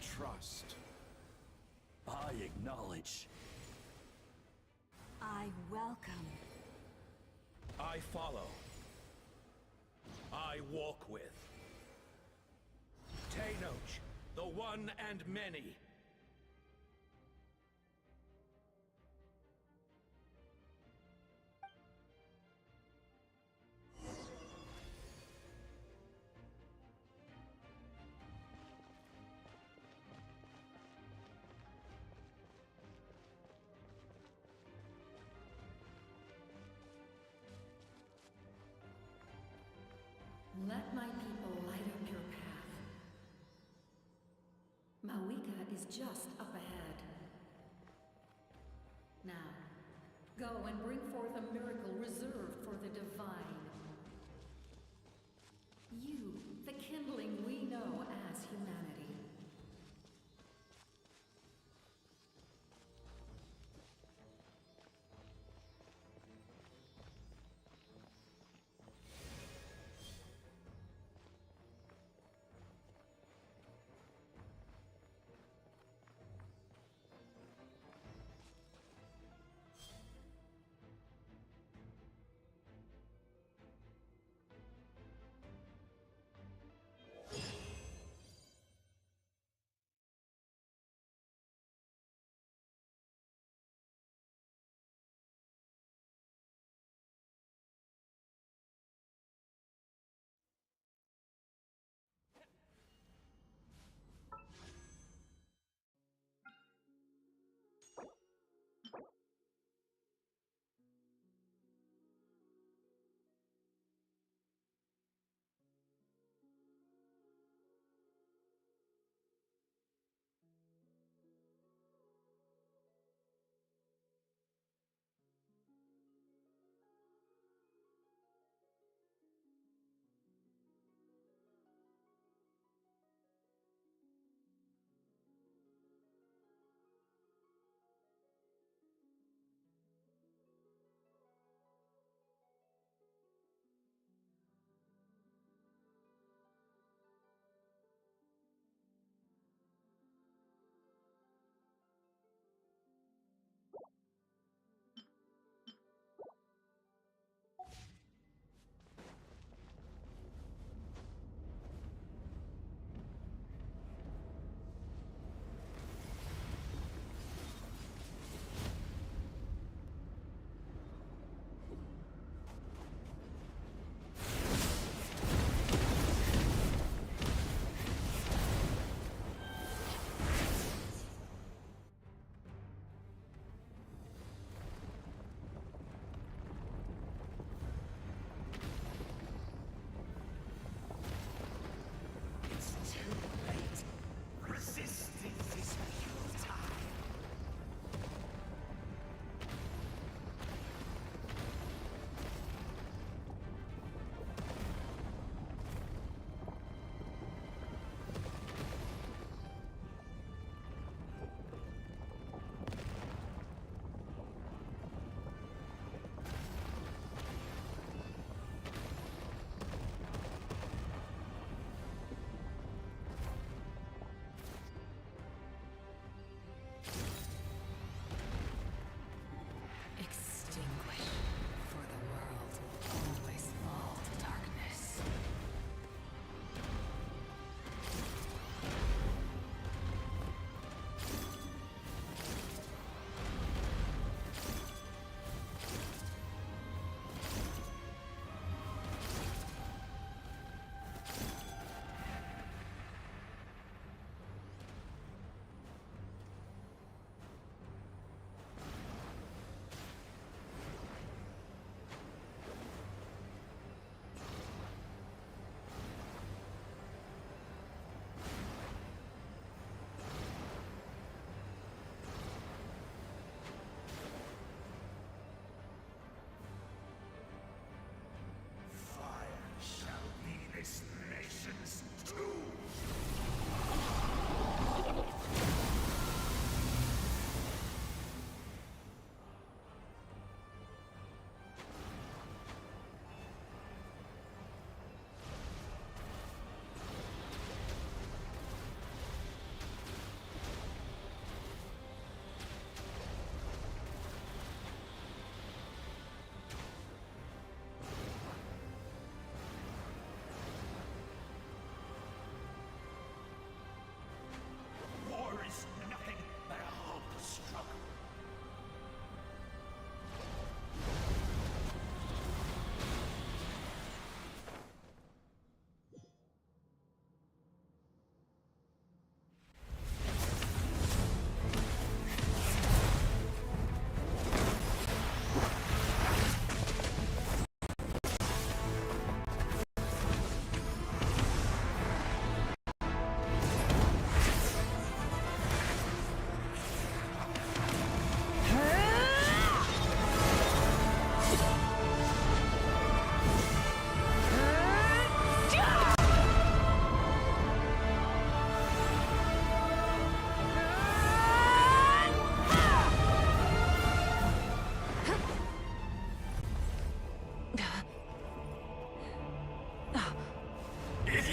trust. I acknowledge. I welcome. I follow. I walk with. Teyvat, the one and many. Let my people light up your path. Mawika is just up ahead. Now, go and bring forth a miracle reserved for the divine. You, the kindling we know as humanity.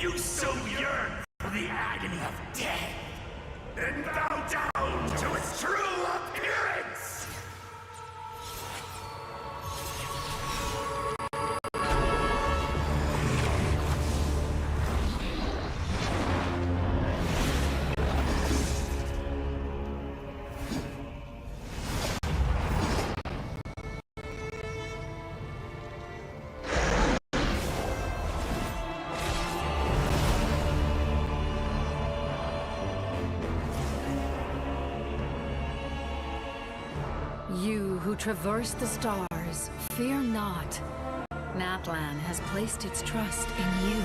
If you so yearn for the agony of death, then bow down to its true appearance! You who traverse the stars, fear not. Natlan has placed its trust in you.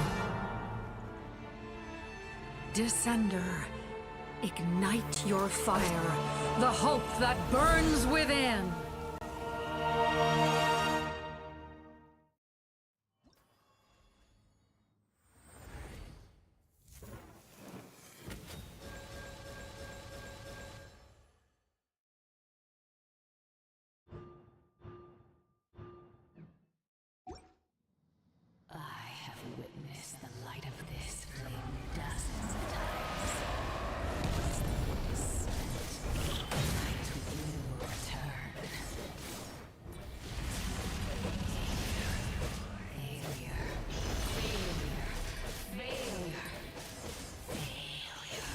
Descender, ignite your fire, the hope that burns within. I have witnessed the light of this flame dozens of times. Once the book is spent, night will return. Failure. Failure. Failure. Failure.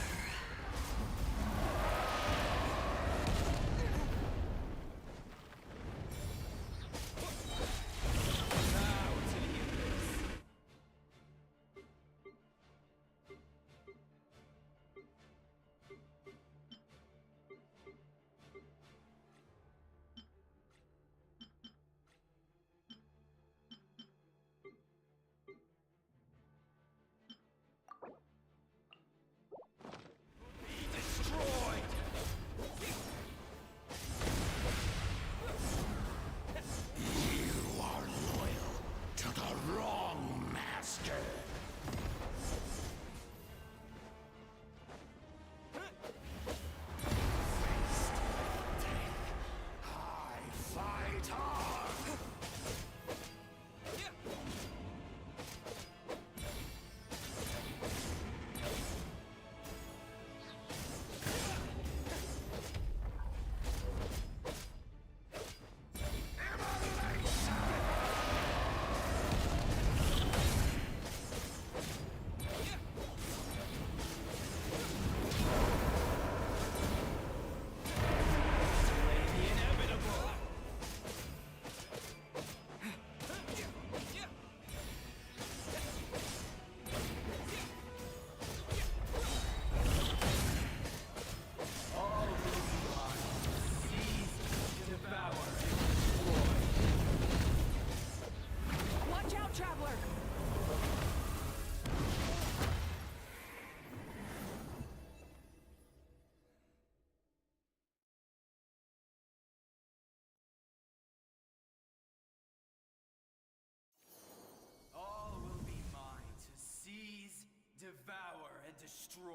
You are loyal to the wrong master. I fight hard. Watch out, traveler! All will be mine to seize, devour, and destroy.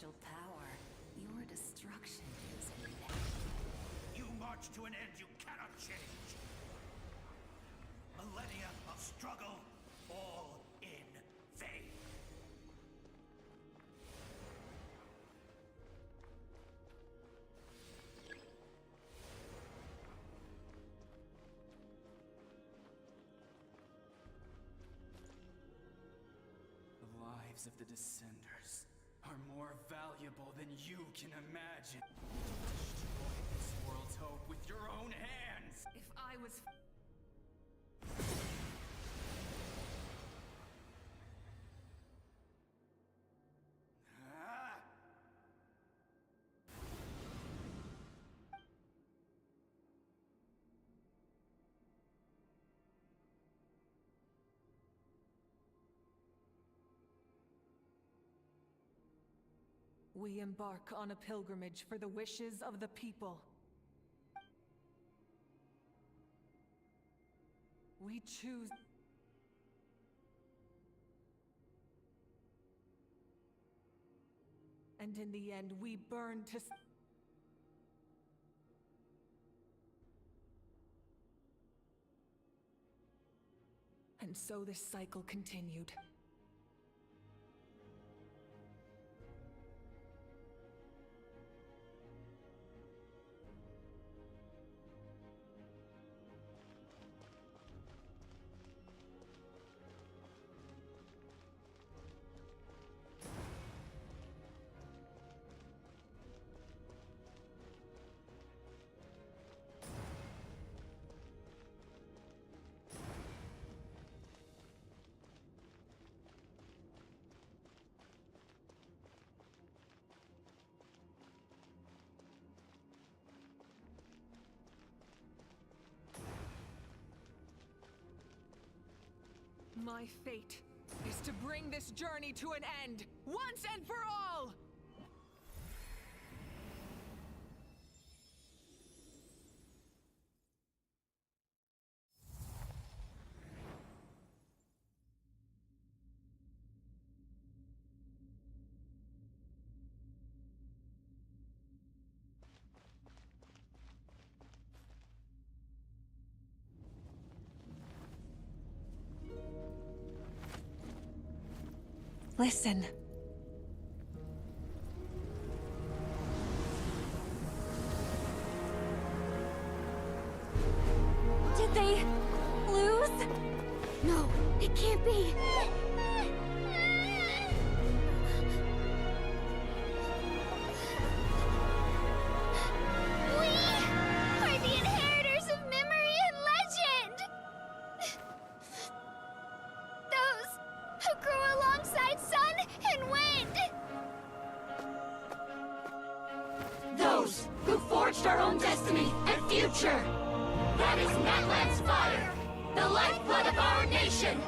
special power. Your destruction is inevitable. You march to an end you cannot change. Millennia of struggle, all in vain. The lives of the Descenders are more valuable than you can imagine. Destroy this world's hope with your own hands! If I was... Ah! We embark on a pilgrimage for the wishes of the people. We choose... And in the end, we burn to... And so this cycle continued. My fate is to bring this journey to an end, once and for all! Listen. Did they lose? No, it can't be. We are the inheritors of memory and legend! Those who grew alongside sun and wind! Those who forged our own destiny and future! That is Natlan's fire, the lifeblood of our nation!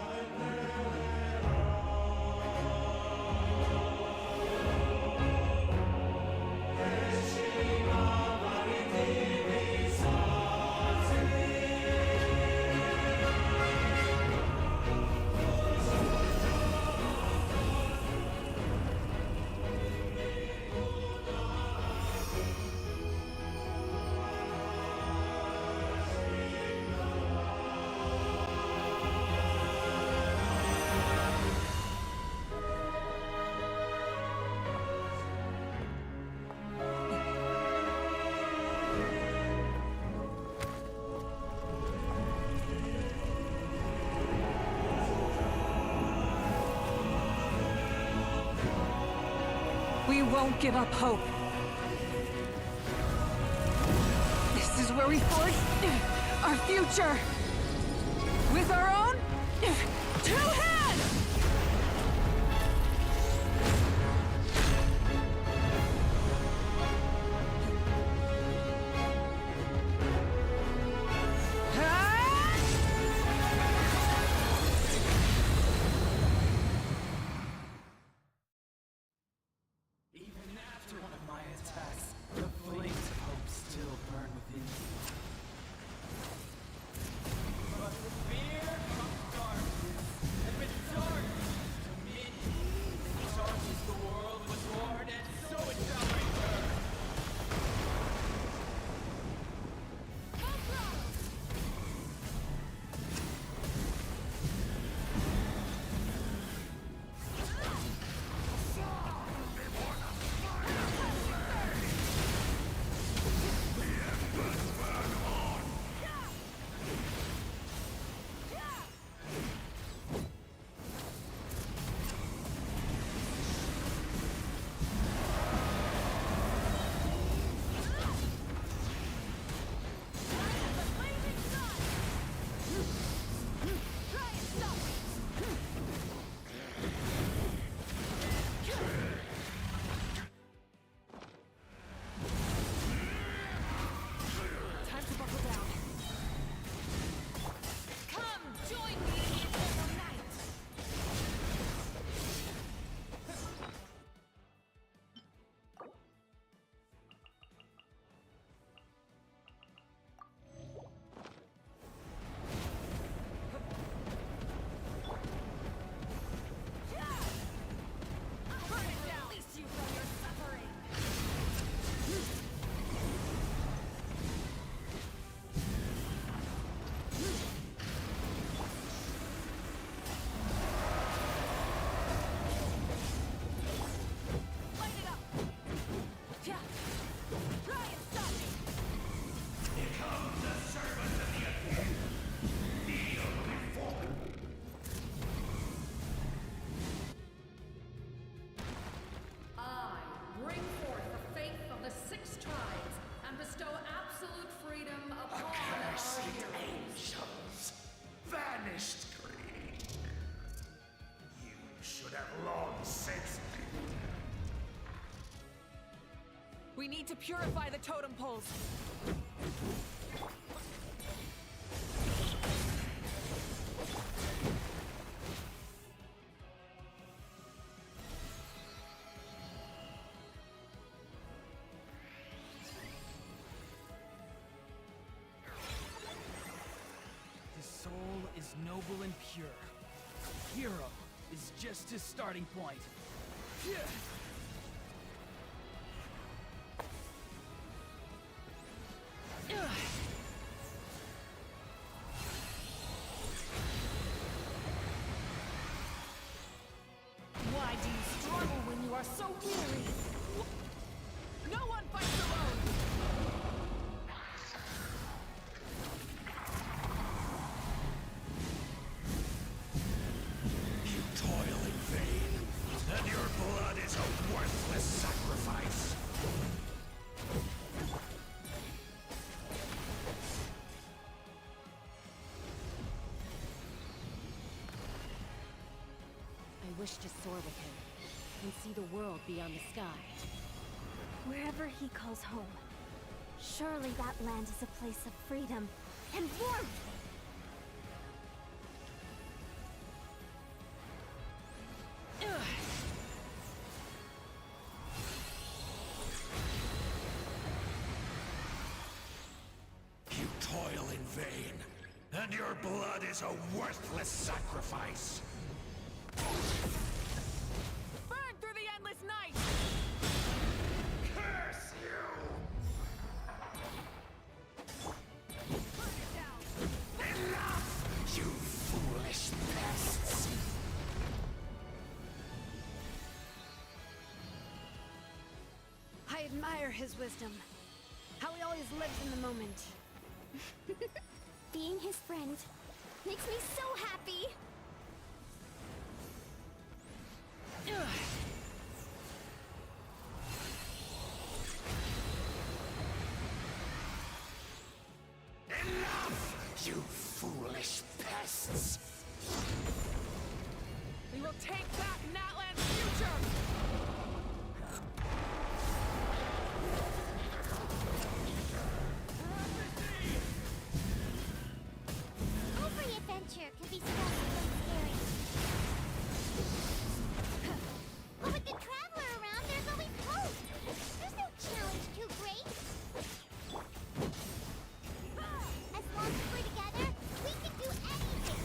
We won't give up hope. This is where we forge our future. With our own 2 hands! Even after one of my attacks, the flames of hope still burn within me. But with fear comes darkness, and with Try and stop me! Here comes the servant of the Abyss! Kneel before me! I bring forth the faith of the 6 tribes and bestow absolute freedom upon our Accursed heroes. angels! Vanished greed! You should have long since been dead. We need to purify the totem poles. His soul is noble and pure. Hero is just his starting point. Yeah. Why do you struggle when you are so weary? No one fights alone! You toil in vain, and your blood is a worthless sacrifice. I wish to soar with him and see the world beyond the sky. Wherever he calls home, surely that land is a place of freedom and warmth. You toil in vain, and your blood is a worthless sacrifice. Burn through the endless night! Curse you! Enough, you foolish pests! I admire his wisdom. How he always lives in the moment. Being his friend makes me so happy. Enough, you foolish pests! We will take back Natlan's future! Every adventure can be stressful and scary. But with the Traveler around, there's always hope. There's no challenge too great. As long as we're together, we can do anything.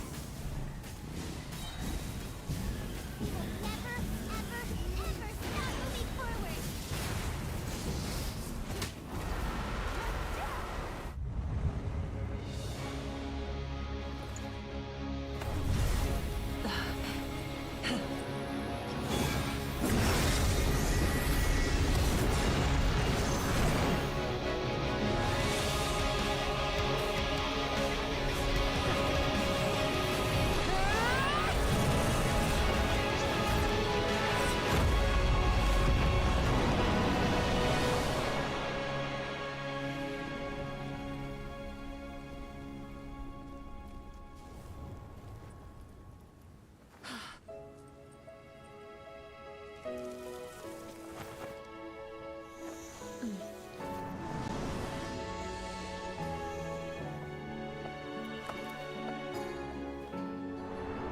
We will never, ever, ever stop moving forward.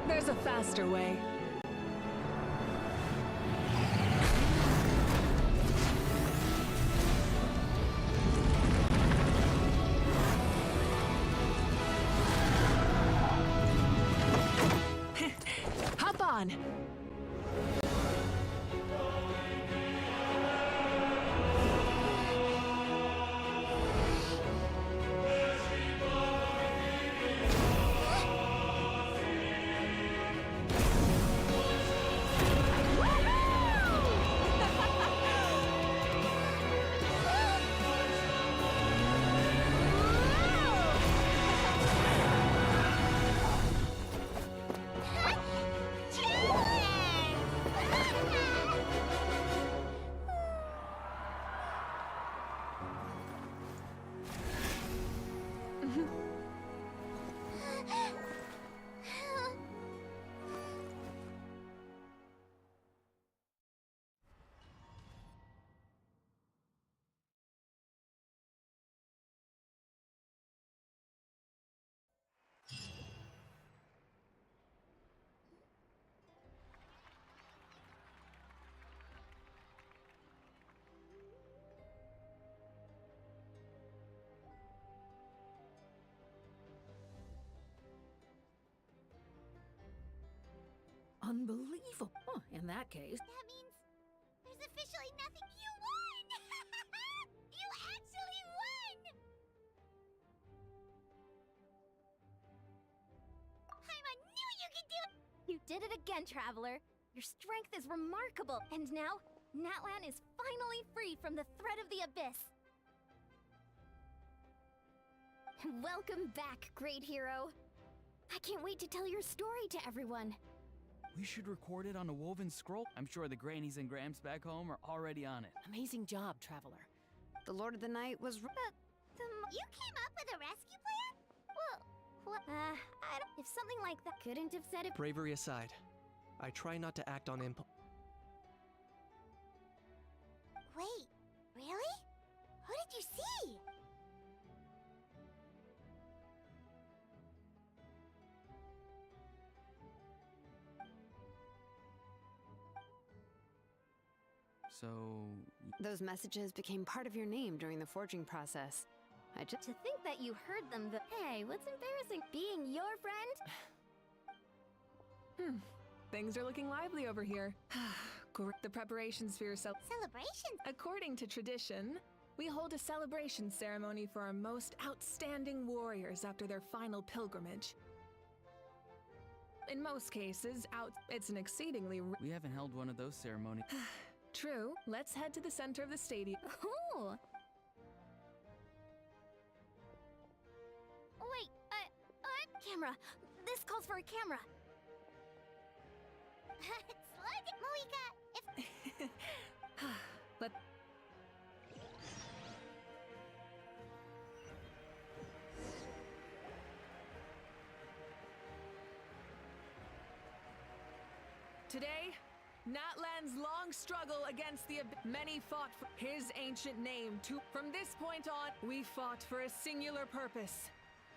There's a faster way. Hop on! Unbelievable. Oh, in that case. That means there's officially nothing. You won! You actually won! Paimon knew you could do it! You did it again, Traveler. Your strength is remarkable. And now, Natlan is finally free from the threat of the abyss. Welcome back, great hero. I can't wait to tell your story to everyone. We should record it on a woven scroll. I'm sure the grannies and gramps back home are already on it. Amazing job, Traveler. The Lord of the Night was... You came up with a rescue plan? Well, I don't... If something like that couldn't have said it... Bravery aside, I try not to act on impulse. wait, really? Who did you see? So... Those messages became part of your name during the forging process. I just... To think that you heard them, Hey, what's embarrassing? Being your friend? Things are looking lively over here. The preparations for your celebration. According to tradition, we hold a celebration ceremony for our most outstanding warriors after their final pilgrimage. In most cases, it's an exceedingly... We haven't held one of those ceremonies. True. Let's head to the center of the stadium. Ooh. Wait, camera. This calls for a camera. Slug it, Moika. Let... Today, Natlan's long struggle against the many fought for his ancient name. From this point on, we fought for a singular purpose.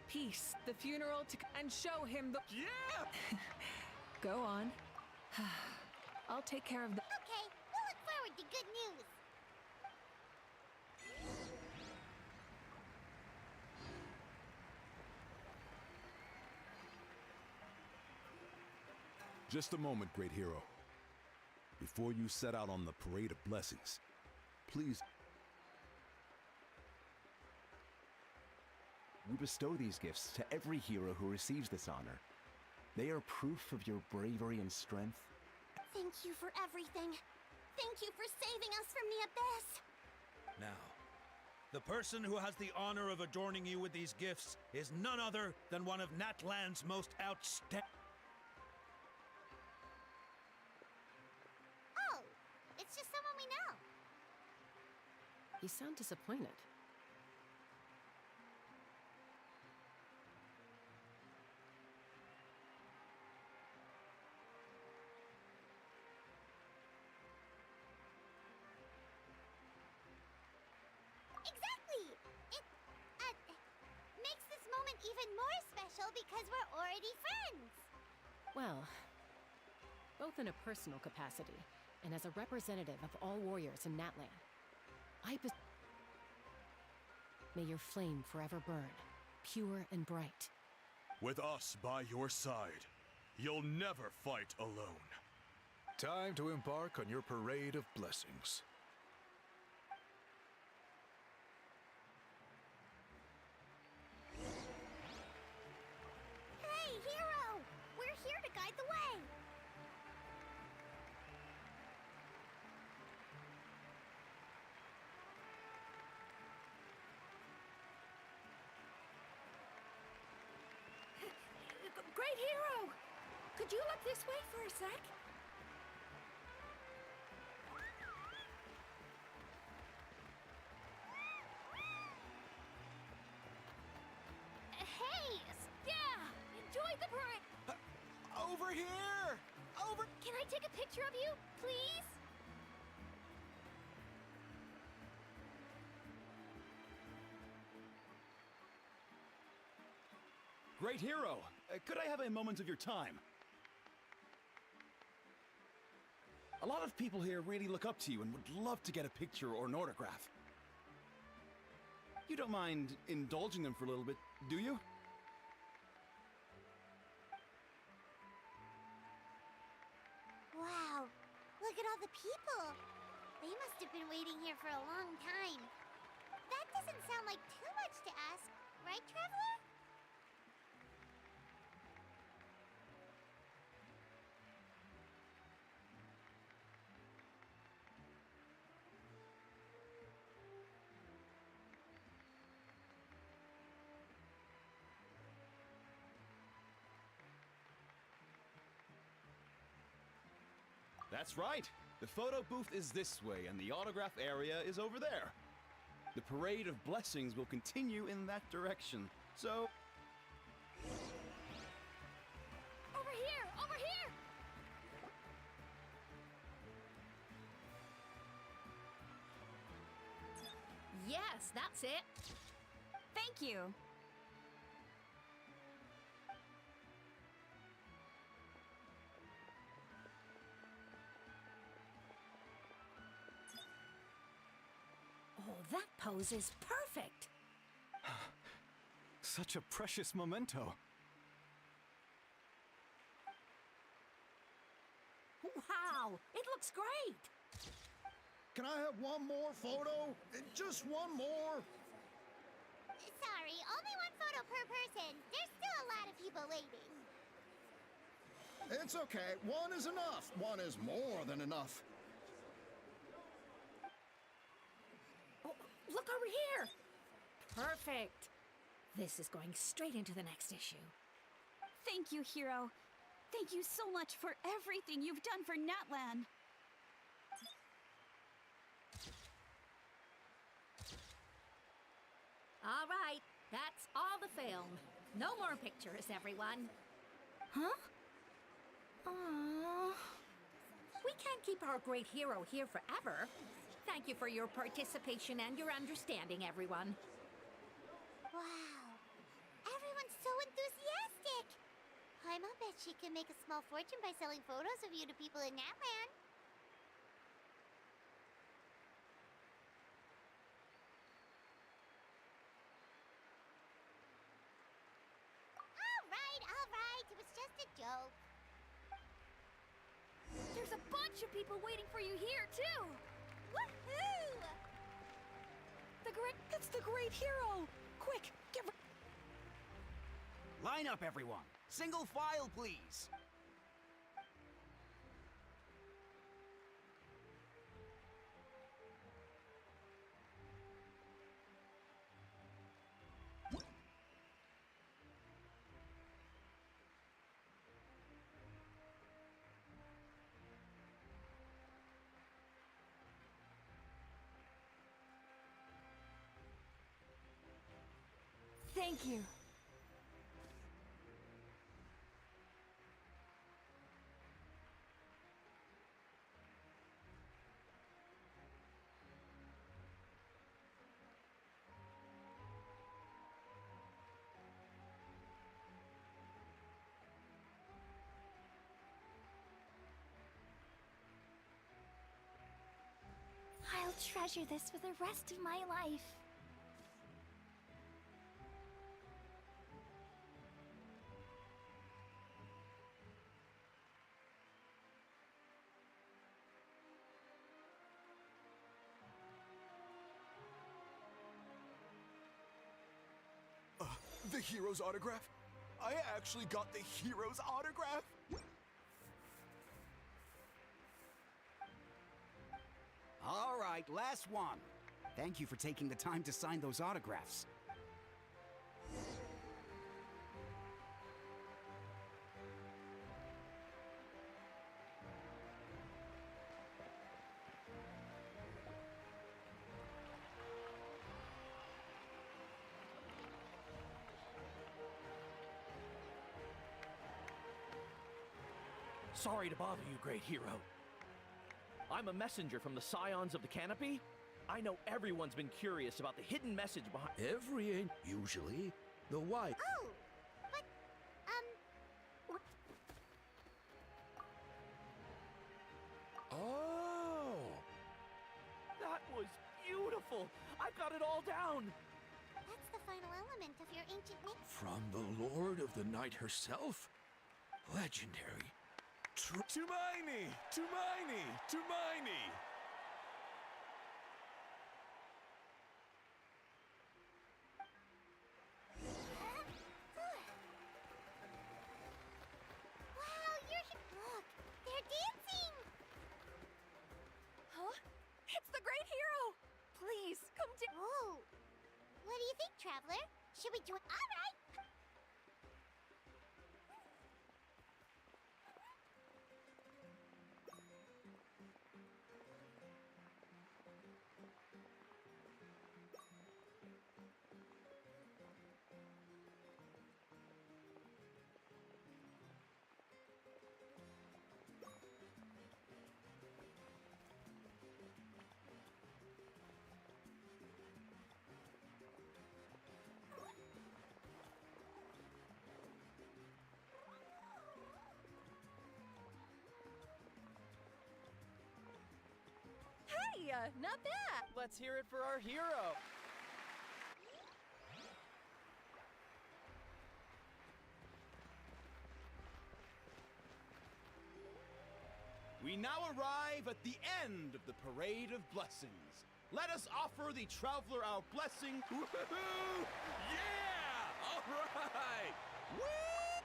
Peace, the funeral and show him the... Yeah! Go on. I'll take care of the... Okay, we'll look forward to good news. Just a moment, great hero. Before you set out on the parade of blessings, please... We bestow these gifts to every hero who receives this honor. They are proof of your bravery and strength. Thank you for everything. Thank you for saving us from the abyss. Now, the person who has the honor of adorning you with these gifts is none other than one of Natlan's most outstanding... Oh, it's just someone we know. You sound disappointed. Exactly! It, makes this moment even more special because we're already friends! Well, both in a personal capacity and as a representative of all warriors in Natlan, may your flame forever burn, pure and bright. With us by your side, you'll never fight alone. Time to embark on your parade of blessings. Hey, hero! We're here to guide the way! Great hero! Could you look this way for a sec? deliver it! Over here! Over! Can I take a picture of you, please? Great hero! Could I have a moment of your time? A lot of people here really look up to you and would love to get a picture or an autograph. You don't mind indulging them for a little bit, do you? Wow, look at all the people. They must have been waiting here for a long time. That doesn't sound like too much to ask, right, Traveler? That's right! The photo booth is this way, and the autograph area is over there. The parade of blessings will continue in that direction, so... Over here! Over here! Yes, that's it. Thank you. Oh, that pose is perfect. Such a precious memento. Wow, it looks great. Can I have one more photo? Just one more? Sorry, only one photo per person. There's still a lot of people waiting. It's okay. One is enough. One is more than enough. Oh, look over here. Perfect. This is going straight into the next issue. Thank you, Hero. Thank you so much for everything you've done for Natlan. All right, that's all the film. No more pictures, everyone. Huh? Aww. We can't keep our great hero here forever. Thank you for your participation and your understanding, everyone. Wow, everyone's so enthusiastic. Paimon bet she can make a small fortune by selling photos of you to people in Natlan. All right, it was just a joke. There's a bunch of people waiting for you here, too! Woohoo! It's the great hero! Quick, get Line up, everyone. Single file, please. Thank you. I'll treasure this for the rest of my life. The hero's autograph? I actually got the hero's autograph? All right, last one. Thank you for taking the time to sign those autographs. Sorry to bother you, great hero. I'm a messenger from the Scions of the Canopy. I know everyone's been curious about the hidden message behind... Usually, the why. Oh, but, Oh! That was beautiful! I've got it all down! That's the final element of your ancient name. From the Lord of the Night herself? Legendary. Tumaini! Tumaini! Tumaini! Wow, look, they're dancing! Huh? It's the great hero! Please, come to— Oh, what do you think, Traveler? Should we do it? All right! Hey, not bad! Let's hear it for our hero. We now arrive at the end of the Parade of Blessings. Let us offer the traveler our blessing. Woohoo! Yeah! All right! Woo!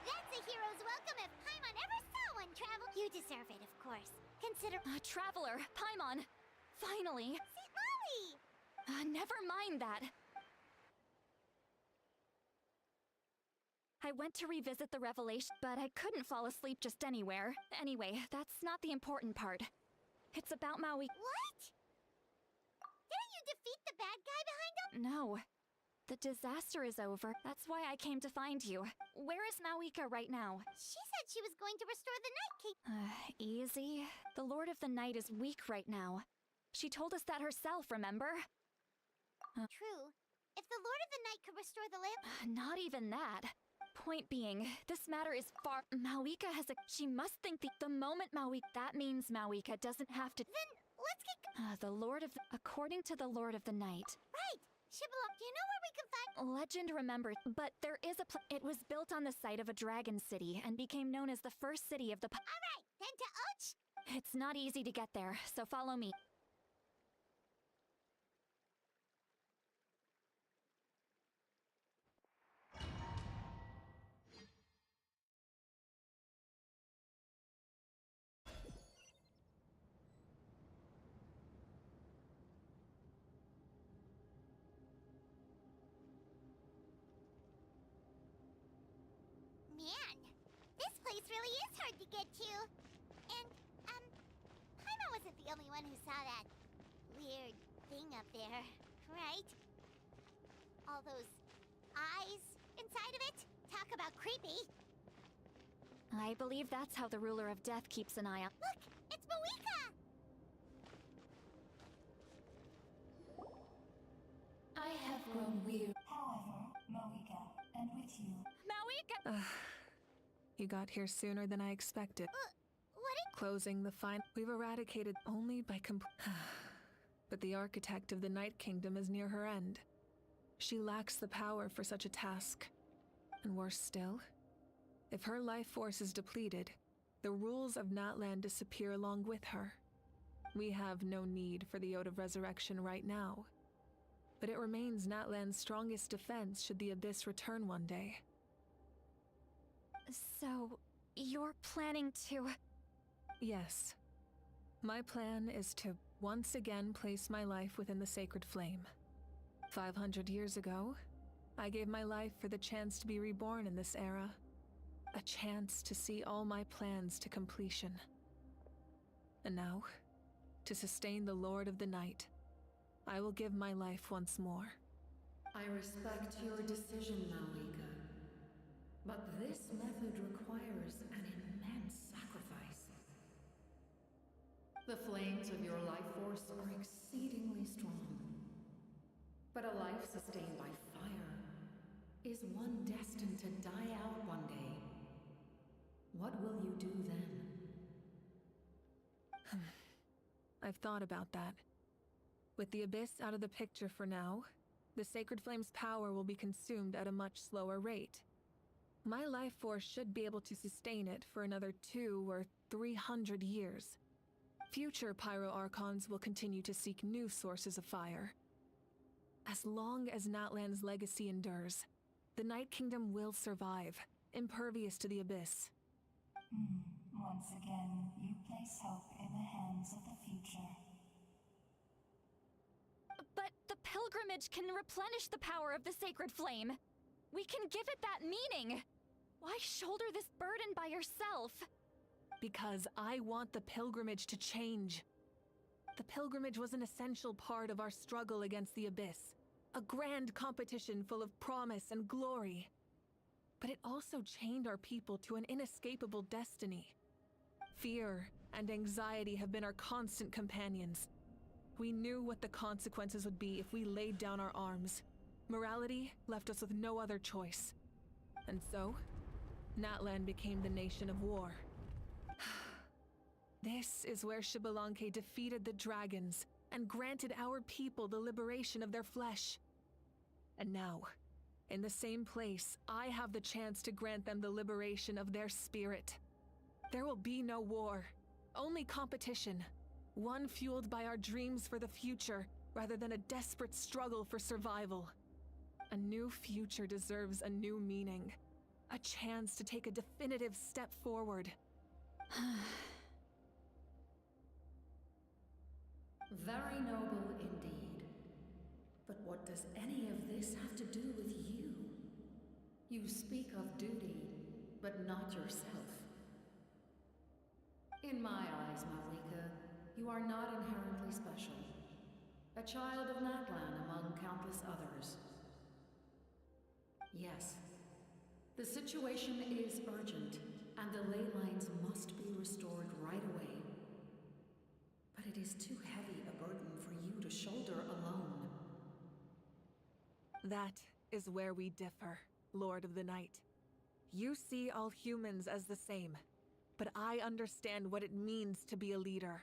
That's a hero's welcome if Paimon ever saw one, Travel. You deserve it, of course. Consider— Traveler, Paimon! Finally! See, Molly! Never mind that. I went to revisit the revelation, but I couldn't fall asleep just anywhere. Anyway, that's not the important part. It's about Maui. What? Didn't you defeat the bad guy behind him? No. The disaster is over. That's why I came to find you. Where is Mawika right now? She said she was going to restore the Night King. Easy. The Lord of the Night is weak right now. She told us that herself, remember? True. If the Lord of the Night could restore the lamp— Not even that. Point being, this matter is far— Mawika has a— She must think the moment Mawika— That means Mawika doesn't have to— Then, let's get— the Lord of the— According to the Lord of the Night. Right! Shibboleth, do you know where we can find— Legend remembered, but there is a it was built on the site of a dragon city and became known as the first city of the— Alright, then to Och! It's not easy to get there, so follow me. Man, this place really is hard to get to. And, Paimon wasn't the only one who saw that weird thing up there, right? All those eyes inside of it? Talk about creepy. I believe that's how the ruler of death keeps an eye on— Look, it's Mawika! I have grown weary. However, Mawika, and with you. Mawika! You got here sooner than I expected. What? Closing the we've eradicated only by But the architect of the Night Kingdom is near her end. She lacks the power for such a task. And worse still, if her life force is depleted, the rules of Natlan disappear along with her. We have no need for the Ode of Resurrection right now. But it remains Natlan's strongest defense should the Abyss return one day. So, you're planning to— Yes. My plan is to once again place my life within the sacred flame. 500 years ago, I gave my life for the chance to be reborn in this era. A chance to see all my plans to completion. And now, to sustain the Lord of the Night, I will give my life once more. I respect your decision, Mawika. But this method requires an immense sacrifice. The flames of your life force are exceedingly strong. But a life sustained by fire is one destined to die out one day. What will you do then? I've thought about that. With the Abyss out of the picture for now, the Sacred Flame's power will be consumed at a much slower rate. My life force should be able to sustain it for another 200 or 300 years. Future Pyro Archons will continue to seek new sources of fire. As long as Natlan's legacy endures, the Night Kingdom will survive, impervious to the Abyss. Once again, you place hope in the hands of the future. But the pilgrimage can replenish the power of the Sacred Flame. We can give it that meaning. Why shoulder this burden by yourself? Because I want the pilgrimage to change. The pilgrimage was an essential part of our struggle against the Abyss, a grand competition full of promise and glory. But it also chained our people to an inescapable destiny. Fear and anxiety have been our constant companions. We knew what the consequences would be if we laid down our arms. Morality left us with no other choice. And so, Natlan became the nation of war. This is where Xbalanque defeated the dragons and granted our people the liberation of their flesh. And now, in the same place, I have the chance to grant them the liberation of their spirit. There will be no war, only competition. One fueled by our dreams for the future, rather than a desperate struggle for survival. A new future deserves a new meaning. A chance to take a definitive step forward. Very noble indeed. But what does any of this have to do with you? You speak of duty, but not yourself. In my eyes, Malika, you are not inherently special. A child of Natlan among countless others. Yes, the situation is urgent, and the ley lines must be restored right away. But it is too heavy a burden for you to shoulder alone. That is where we differ, Lord of the Night. You see all humans as the same, but I understand what it means to be a leader.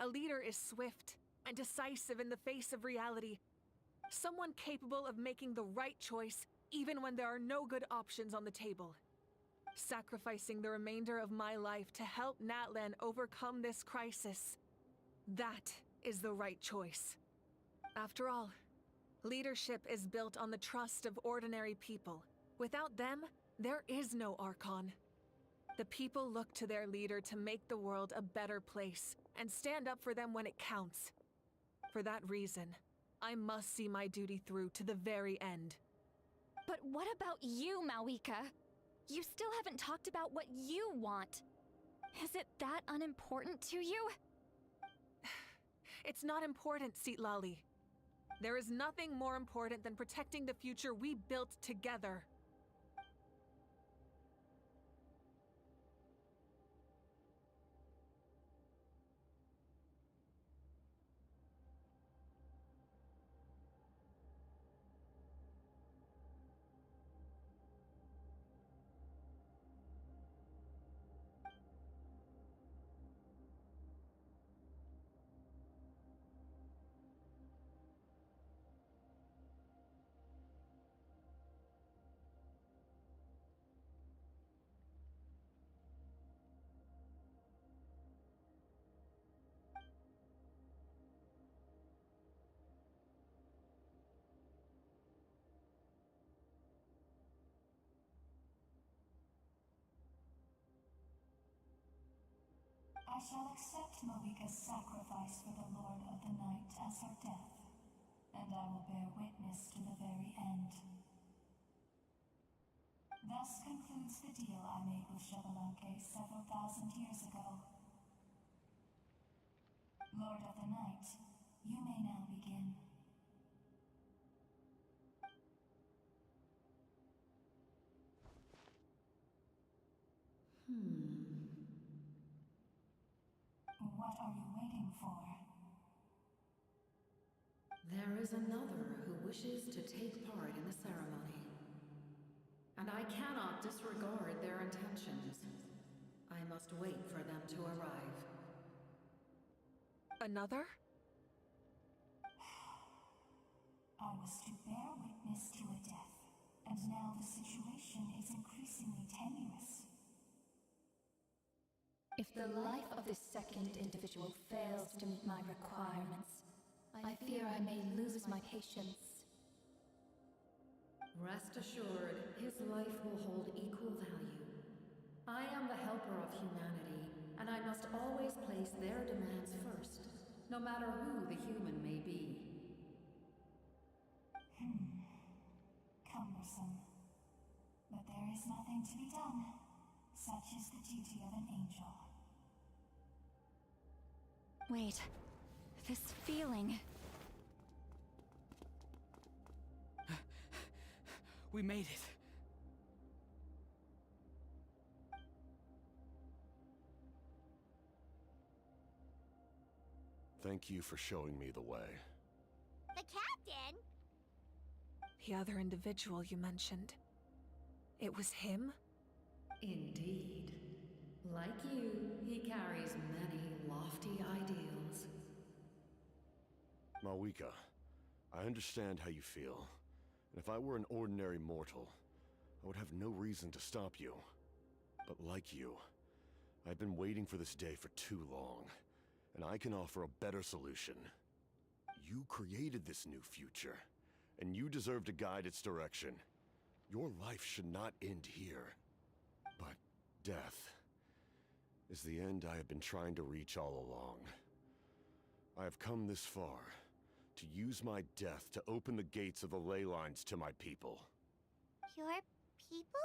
A leader is swift and decisive in the face of reality. Someone capable of making the right choice even when there are no good options on the table. Sacrificing the remainder of my life to help Natlan overcome this crisis. That is the right choice. After all, leadership is built on the trust of ordinary people. Without them, there is no Archon. The people look to their leader to make the world a better place and stand up for them when it counts. For that reason, I must see my duty through to the very end. But what about you, Malika? You still haven't talked about what you want. Is it that unimportant to you? It's not important, Citlali. There is nothing more important than protecting the future we built together. I shall accept Malika's sacrifice for the Lord of the Night as her death, and I will bear witness to the very end. Thus concludes the deal I made with Xbalanque several thousand years ago. Lord of the Night, you may now begin. What are you is another who wishes to take part in the ceremony. And I cannot disregard their intentions. I must wait for them to arrive. Another? I was to bear witness to a death, and now the situation is increasingly tenuous. If the life of this second individual fails to meet my requirements, I fear I may lose my patience. Rest assured, his life will hold equal value. I am the helper of humanity, and I must always place their demands first, no matter who the human may be. Cumbersome. But there is nothing to be done. Such is the duty of an angel. Wait, this feeling. We made it. Thank you for showing me the way. The captain? The other individual you mentioned. It was him? Indeed. Like you, he carries many lofty ideals. Mawika, I understand how you feel. And if I were an ordinary mortal, I would have no reason to stop you. But like you, I've been waiting for this day for too long, and I can offer a better solution. You created this new future, and you deserve to guide its direction. Your life should not end here. But death is the end I have been trying to reach all along. I have come this far to use my death to open the gates of the ley lines to my people. Your people?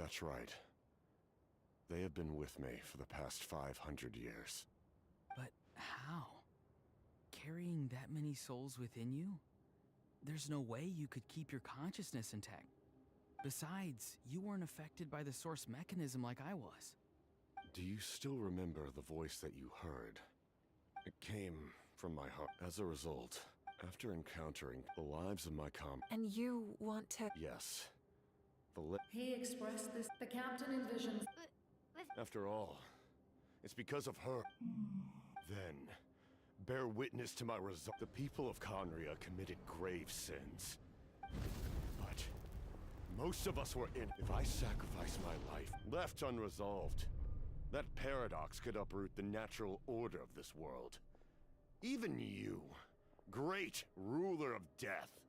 That's right. They have been with me for the past 500 years. But how? Carrying that many souls within you? There's no way you could keep your consciousness intact. Besides, you weren't affected by the source mechanism like I was. Do you still remember the voice that you heard? It came from my heart. As a result, after encountering the lives of my And you want to... Yes. He expressed this. The captain envisions. After all, it's because of her. Then, bear witness to my result. The people of Conria committed grave sins. But most of us were in. If I sacrificed my life, left unresolved, that paradox could uproot the natural order of this world. Even you, great ruler of death,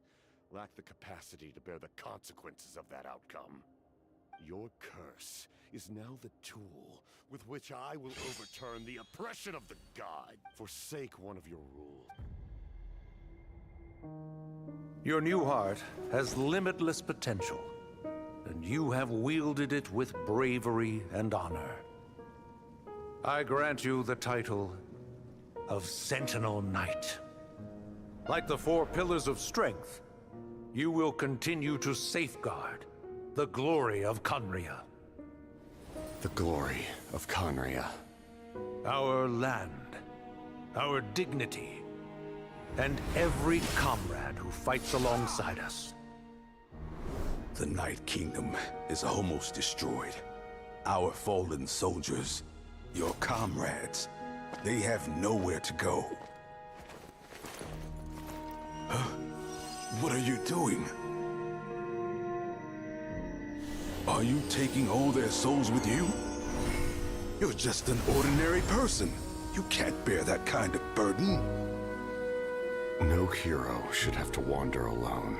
lack the capacity to bear the consequences of that outcome. Your curse is now the tool with which I will overturn the oppression of the god. Forsake one of your rules. Your new heart has limitless potential, and you have wielded it with bravery and honor. I grant you the title of Sentinel Knight. Like the 4 pillars of strength, you will continue to safeguard the glory of Conria. The glory of Conria. Our land, our dignity, and every comrade who fights alongside us. The Night Kingdom is almost destroyed. Our fallen soldiers, your comrades, they have nowhere to go. Huh? What are you doing? Are you taking all their souls with you? You're just an ordinary person. You can't bear that kind of burden. No hero should have to wander alone.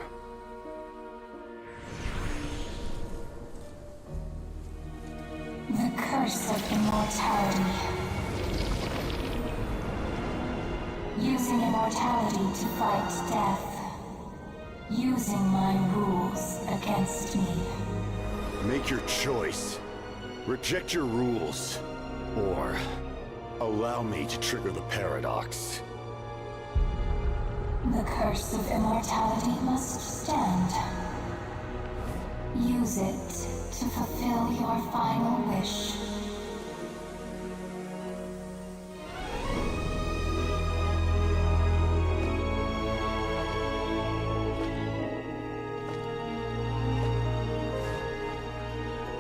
The curse of immortality. Using immortality to fight death. Using my rules against me. Make your choice. Reject your rules. Or allow me to trigger the paradox. The curse of immortality must stand. Use it to fulfill your final wish.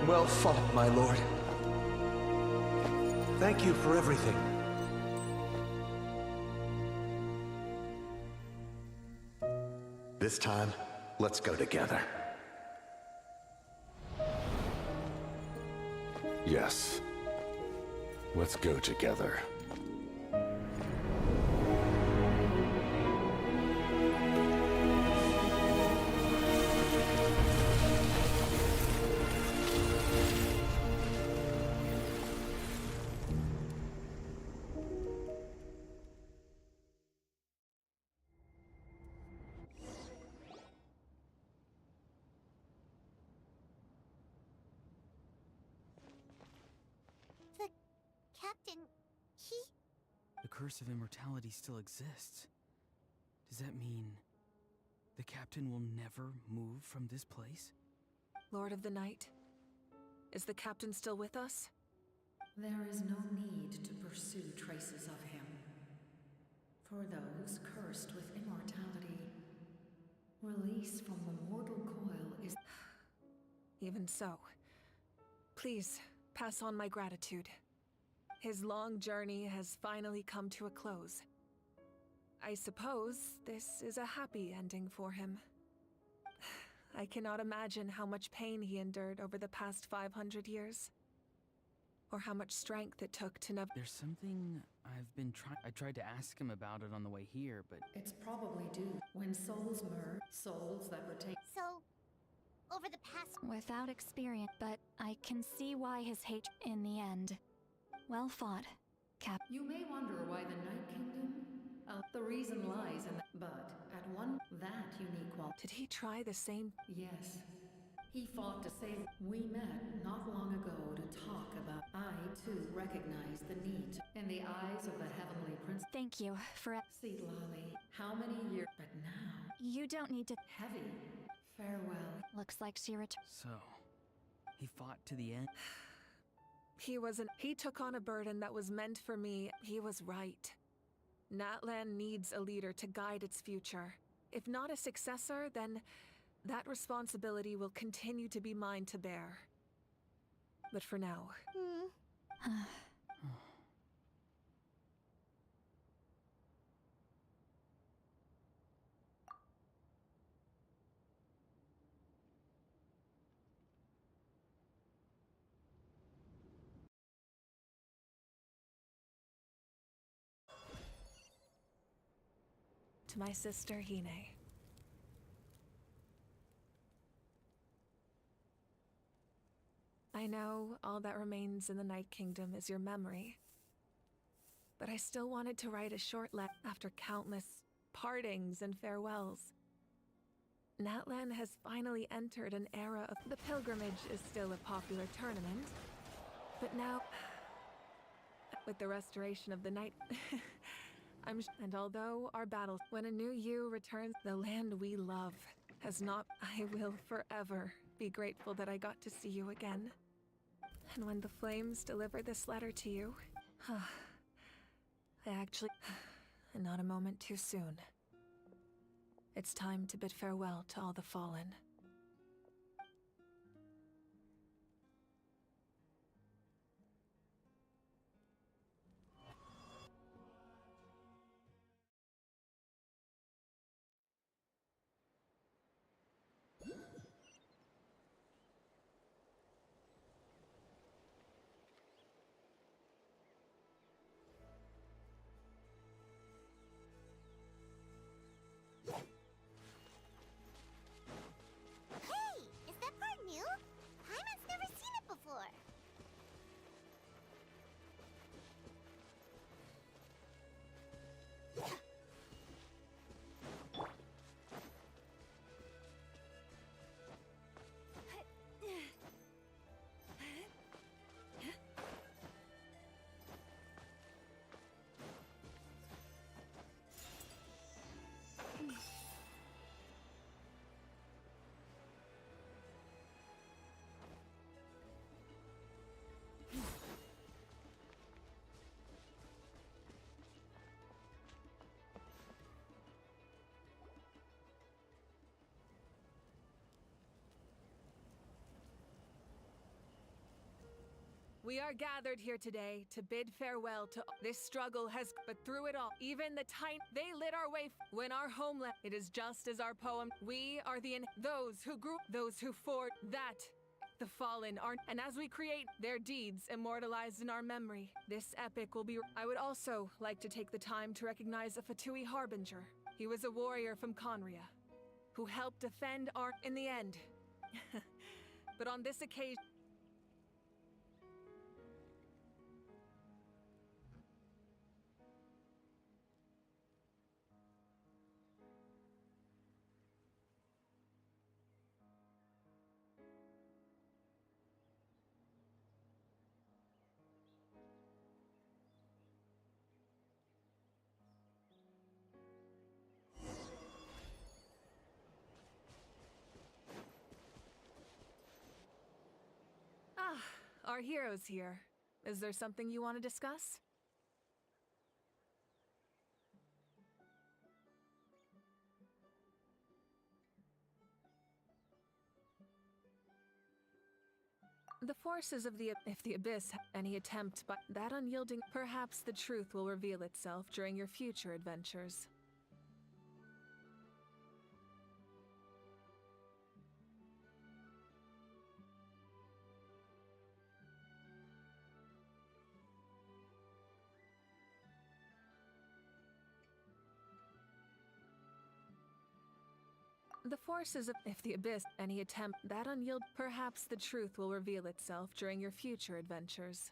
Well fought, my lord. Thank you for everything. This time, let's go together. Yes. Let's go together. Captain, he... The curse of immortality still exists. Does that mean the captain will never move from this place? Lord of the Night, is the captain still with us? There is no need to pursue traces of him. For those cursed with immortality, release from the mortal coil is... Even so, please pass on my gratitude. His long journey has finally come to a close. I suppose this is a happy ending for him. I cannot imagine how much pain he endured over the past 500 years. Or how much strength it took to never— There's something I tried to ask him about it on the way here, but... It's probably due when souls merge, souls that retain... So, over the past... Without experience, but I can see why his hate in the end. Well fought, Cap. You may wonder why the Night Kingdom... the reason lies in that... But at that unique quality... Did he try the same? Yes. He fought to save... We met not long ago to talk about... I, too, recognize the need in the eyes of the Heavenly Prince... Thank you for... See, Lolly, how many years... But now... You don't need to... Heavy. Farewell. Looks like she returned. So, he fought to the end? He took on a burden that was meant for me. He was right. Natlan needs a leader to guide its future. If not a successor, then that responsibility will continue to be mine to bear. But for now... To my sister, Hine. I know all that remains in the Night Kingdom is your memory. But I still wanted to write a short letter after countless partings and farewells. Natlan has finally entered an era of... The pilgrimage is still a popular tournament, but now, with the restoration of the night, and although our battle, when a new you returns, the land we love has not... I will forever be grateful that I got to see you again. And when the flames deliver this letter to you, I actually... and not a moment too soon. It's time to bid farewell to all the fallen. We are gathered here today to bid farewell to this struggle has, but through it all, even the they lit our way when our homeland, it is just as our poem, we are those who grew, those who fought, that the fallen are, and as we create their deeds immortalized in our memory, this epic will be. I would also like to take the time to recognize a Fatui Harbinger. He was a warrior from Conria, who helped defend our, in the end. But on this occasion, our hero's here. Is there something you want to discuss? The forces of if the Abyss, any attempt by that unyielding, perhaps the truth will reveal itself during your future adventures. The forces of if the Abyss, any attempt that unyielding, perhaps the truth will reveal itself during your future adventures.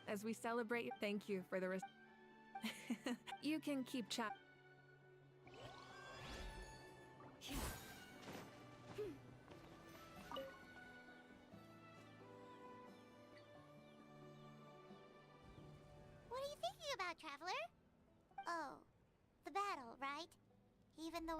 As we celebrate, thank you for the you can keep chat. What are you thinking about, Traveler? Oh, the battle, right? Even though...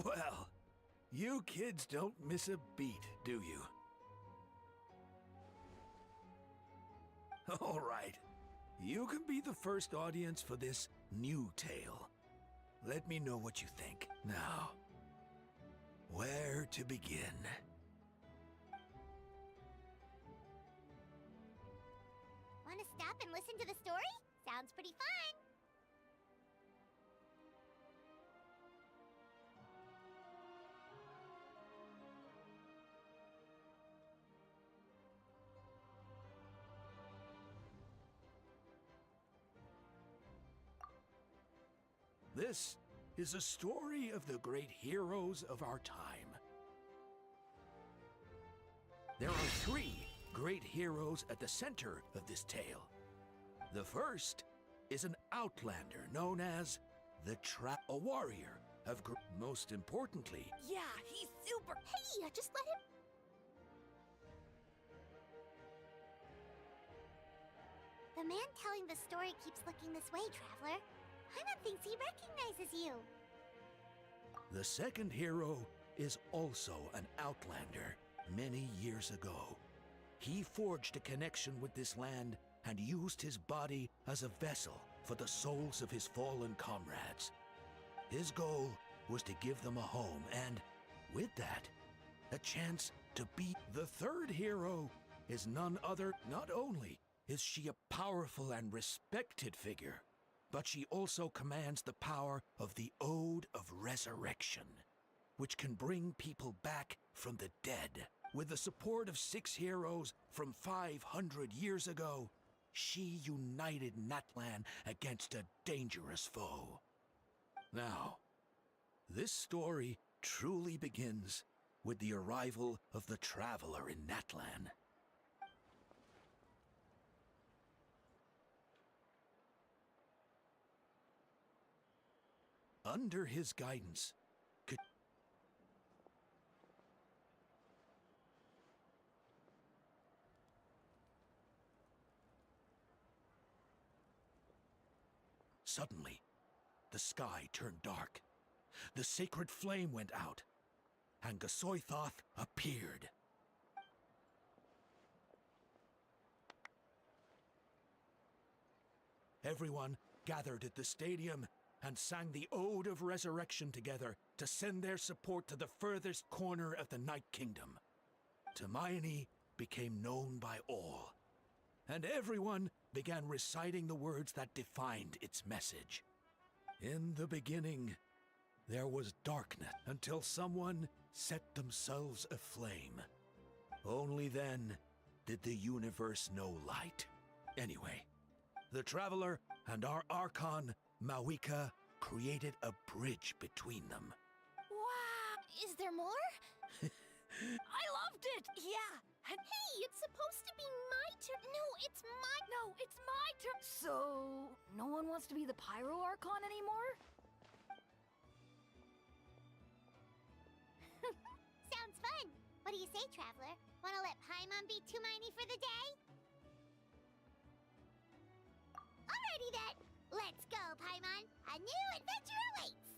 Well, you kids don't miss a beat, do you? All right. You can be the first audience for this new tale. Let me know what you think. Now, where to begin? Want to stop and listen to the story? Sounds pretty fun. This is a story of the great heroes of our time. There are 3 great heroes at the center of this tale. The first is an outlander known as a warrior of most importantly. Yeah, he's super. Hey, just let him. The man telling the story keeps looking this way, Traveler. Paimon thinks he recognizes you. The second hero is also an outlander many years ago. He forged a connection with this land and used his body as a vessel for the souls of his fallen comrades. His goal was to give them a home and, with that, a chance to be. The third hero is none other. Not only is she a powerful and respected figure, but she also commands the power of the Ode of Resurrection, which can bring people back from the dead. With the support of 6 heroes from 500 years ago, she united Natlan against a dangerous foe. Now, this story truly begins with the arrival of the Traveler in Natlan. Under his guidance, suddenly, the sky turned dark. The sacred flame went out, and Gasoithoth appeared. Everyone gathered at the stadium and sang the Ode of Resurrection together to send their support to the furthest corner of the Night Kingdom. Hermione became known by all, and everyone began reciting the words that defined its message. In the beginning, there was darkness until someone set themselves aflame. Only then did the universe know light. Anyway, the Traveler and our Archon, Mawika, created a bridge between them. Wow! Is there more? I loved it! Yeah! And hey, it's supposed to be my turn. No, it's my turn. So, no one wants to be the Pyro Archon anymore? Sounds fun. What do you say, Traveler? Wanna let Paimon be Hermione for the day? Alrighty then. Let's go, Paimon. A new adventure awaits.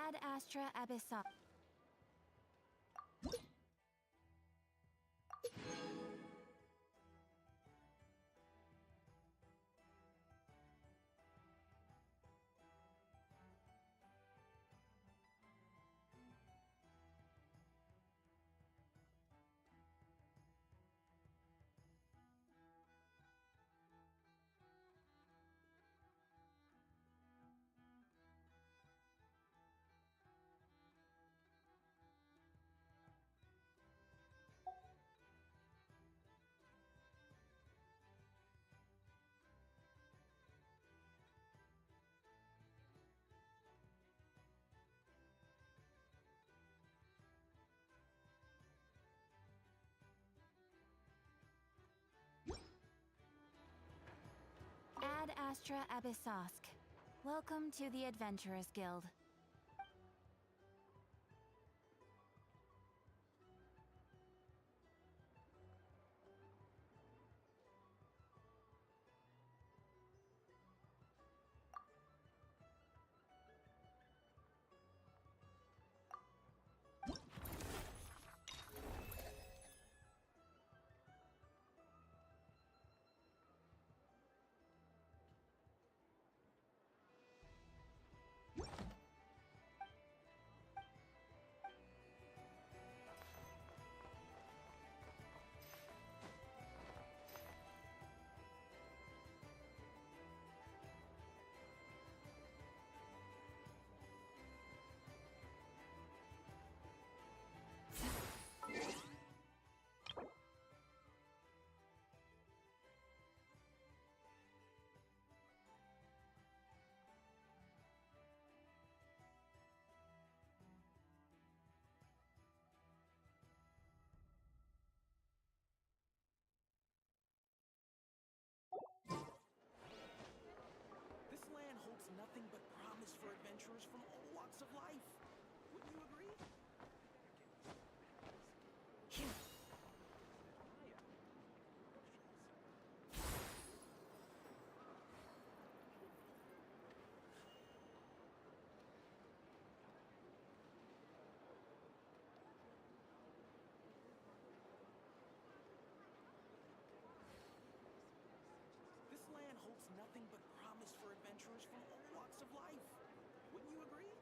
Ad Astra Abyssal. Ad Astra Abyssosk. Welcome to the Adventurers Guild. This land holds nothing but promise for adventurers from all walks of life. Wouldn't you agree? This land holds nothing but promise for adventurers from all walks of life. Wouldn't you agree?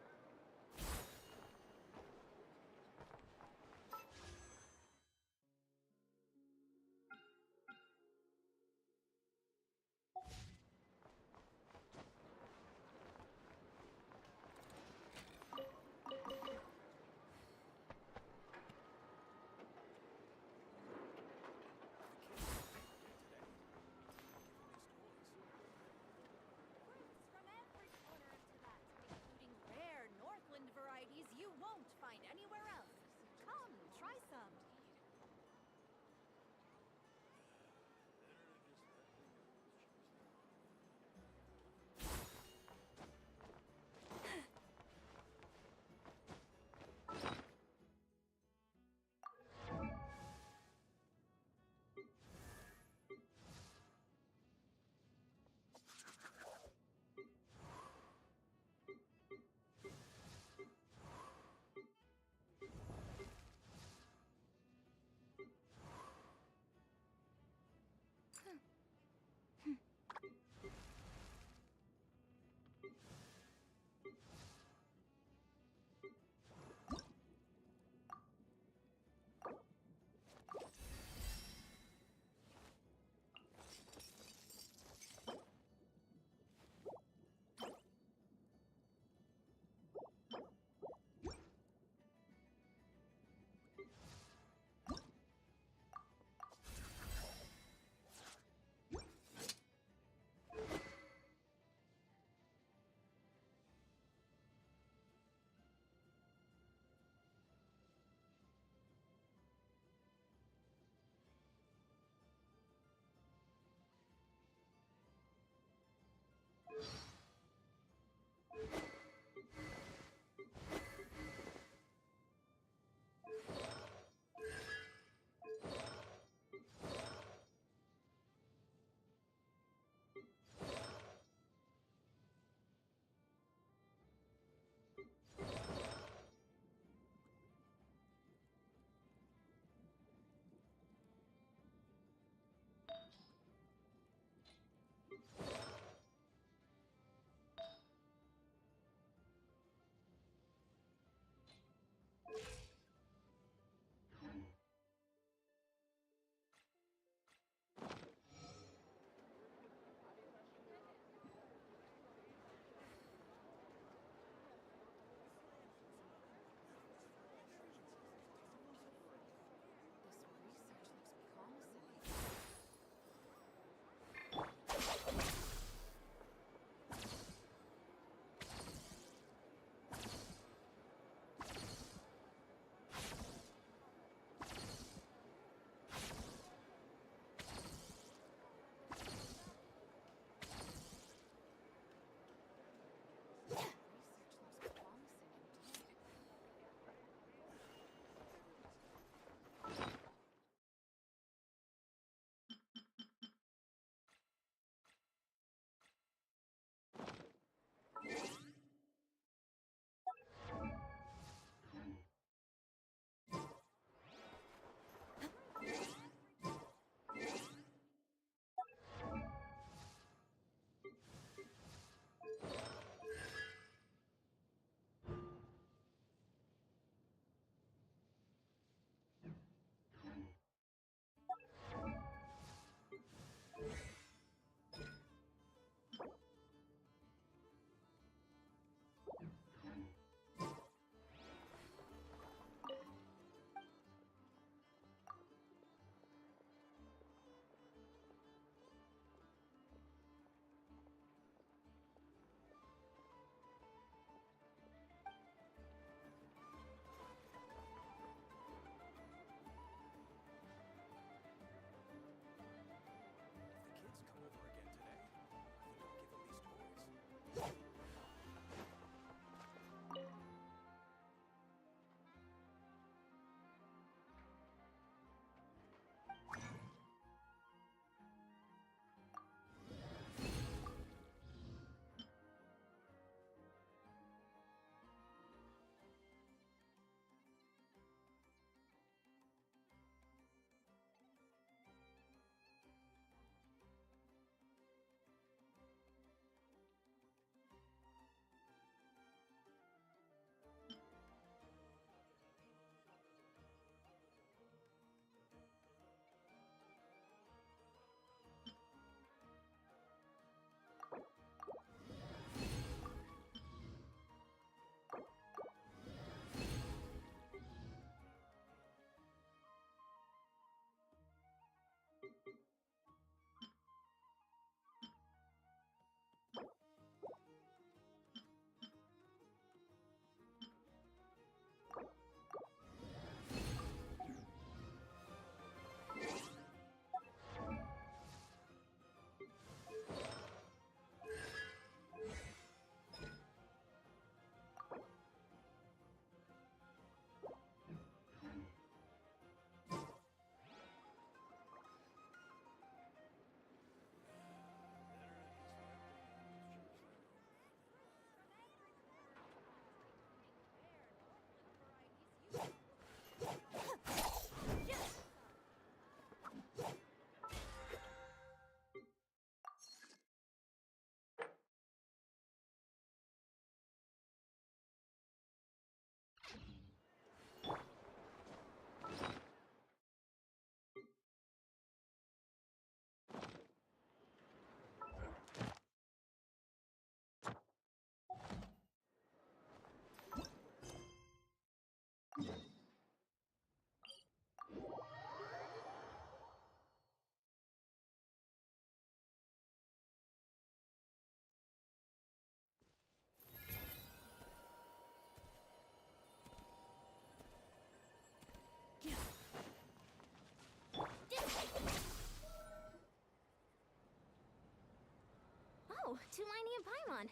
Tumaini and Paimon.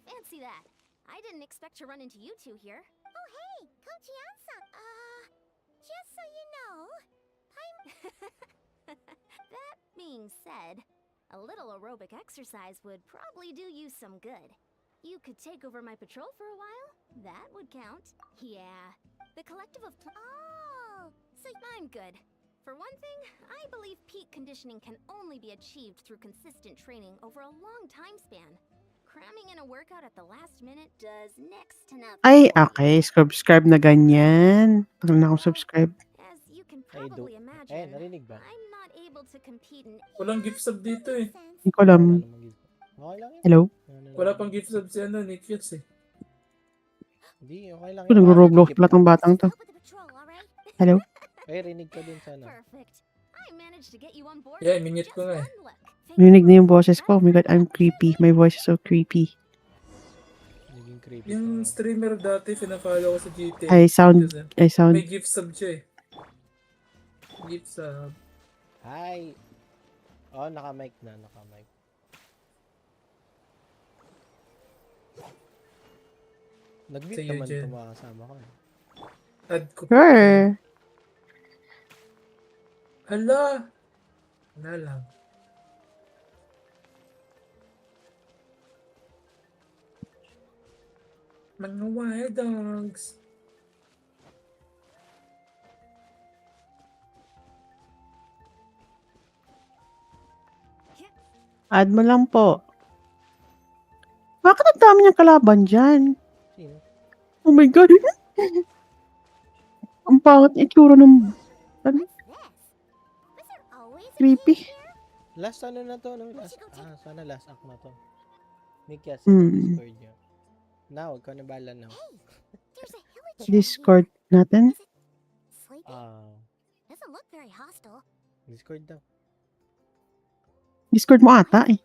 Fancy that. I didn't expect to run into you two here. Oh, hey, Kochi-san. Just so you know, That being said, a little aerobic exercise would probably do you some good. You could take over my patrol for a while. That would count. Yeah. The collective of Oh, so I'm good. For one thing, I believe peak conditioning can only be achieved through consistent training over a long time span. Cramming in a workout at the last minute does next to nothing. Ay, okay. Subscribe na ganyan. Tagal na ako subscribe. As you can probably imagine, narinig ba? I'm not able to compete in Walang gift sub dito eh. Hindi ko alam. Okay lang yun. Hello? Wala pang gift sub si ano, Nick Yus eh. Hindi, okay lang Kung yun. nagro-Roblox pala tong batang to. Hello? Ay, rinig ka dun sana. Perfect. I managed to get you on board. Yeah, minute ko nga eh. Rinig na yung boses ko. Oh my god, I'm creepy. My voice is so creepy. Naging creepy. Yung streamer dati, pinafollow ko sa GTA. I sound... May gift sub siya eh. Gift sub. Hi! Oh, naka-mic na, naka-mic. Nag-mute naman ito mga kasama ko eh. Add ko. Sure. Hala! Wala lang. Mga wild dogs. Add mo lang po. Bakit ang dami niyang kalaban dyan? Sino? Oh my god. Ang pangit ng itsura ng... Ano? Creepy. Last ano na to? No? Sana last act na to. Nikia, Discord niya. Now, ikaw na bala now. Discord natin? doesn't look very hostile. Discord daw. Discord mo ata eh.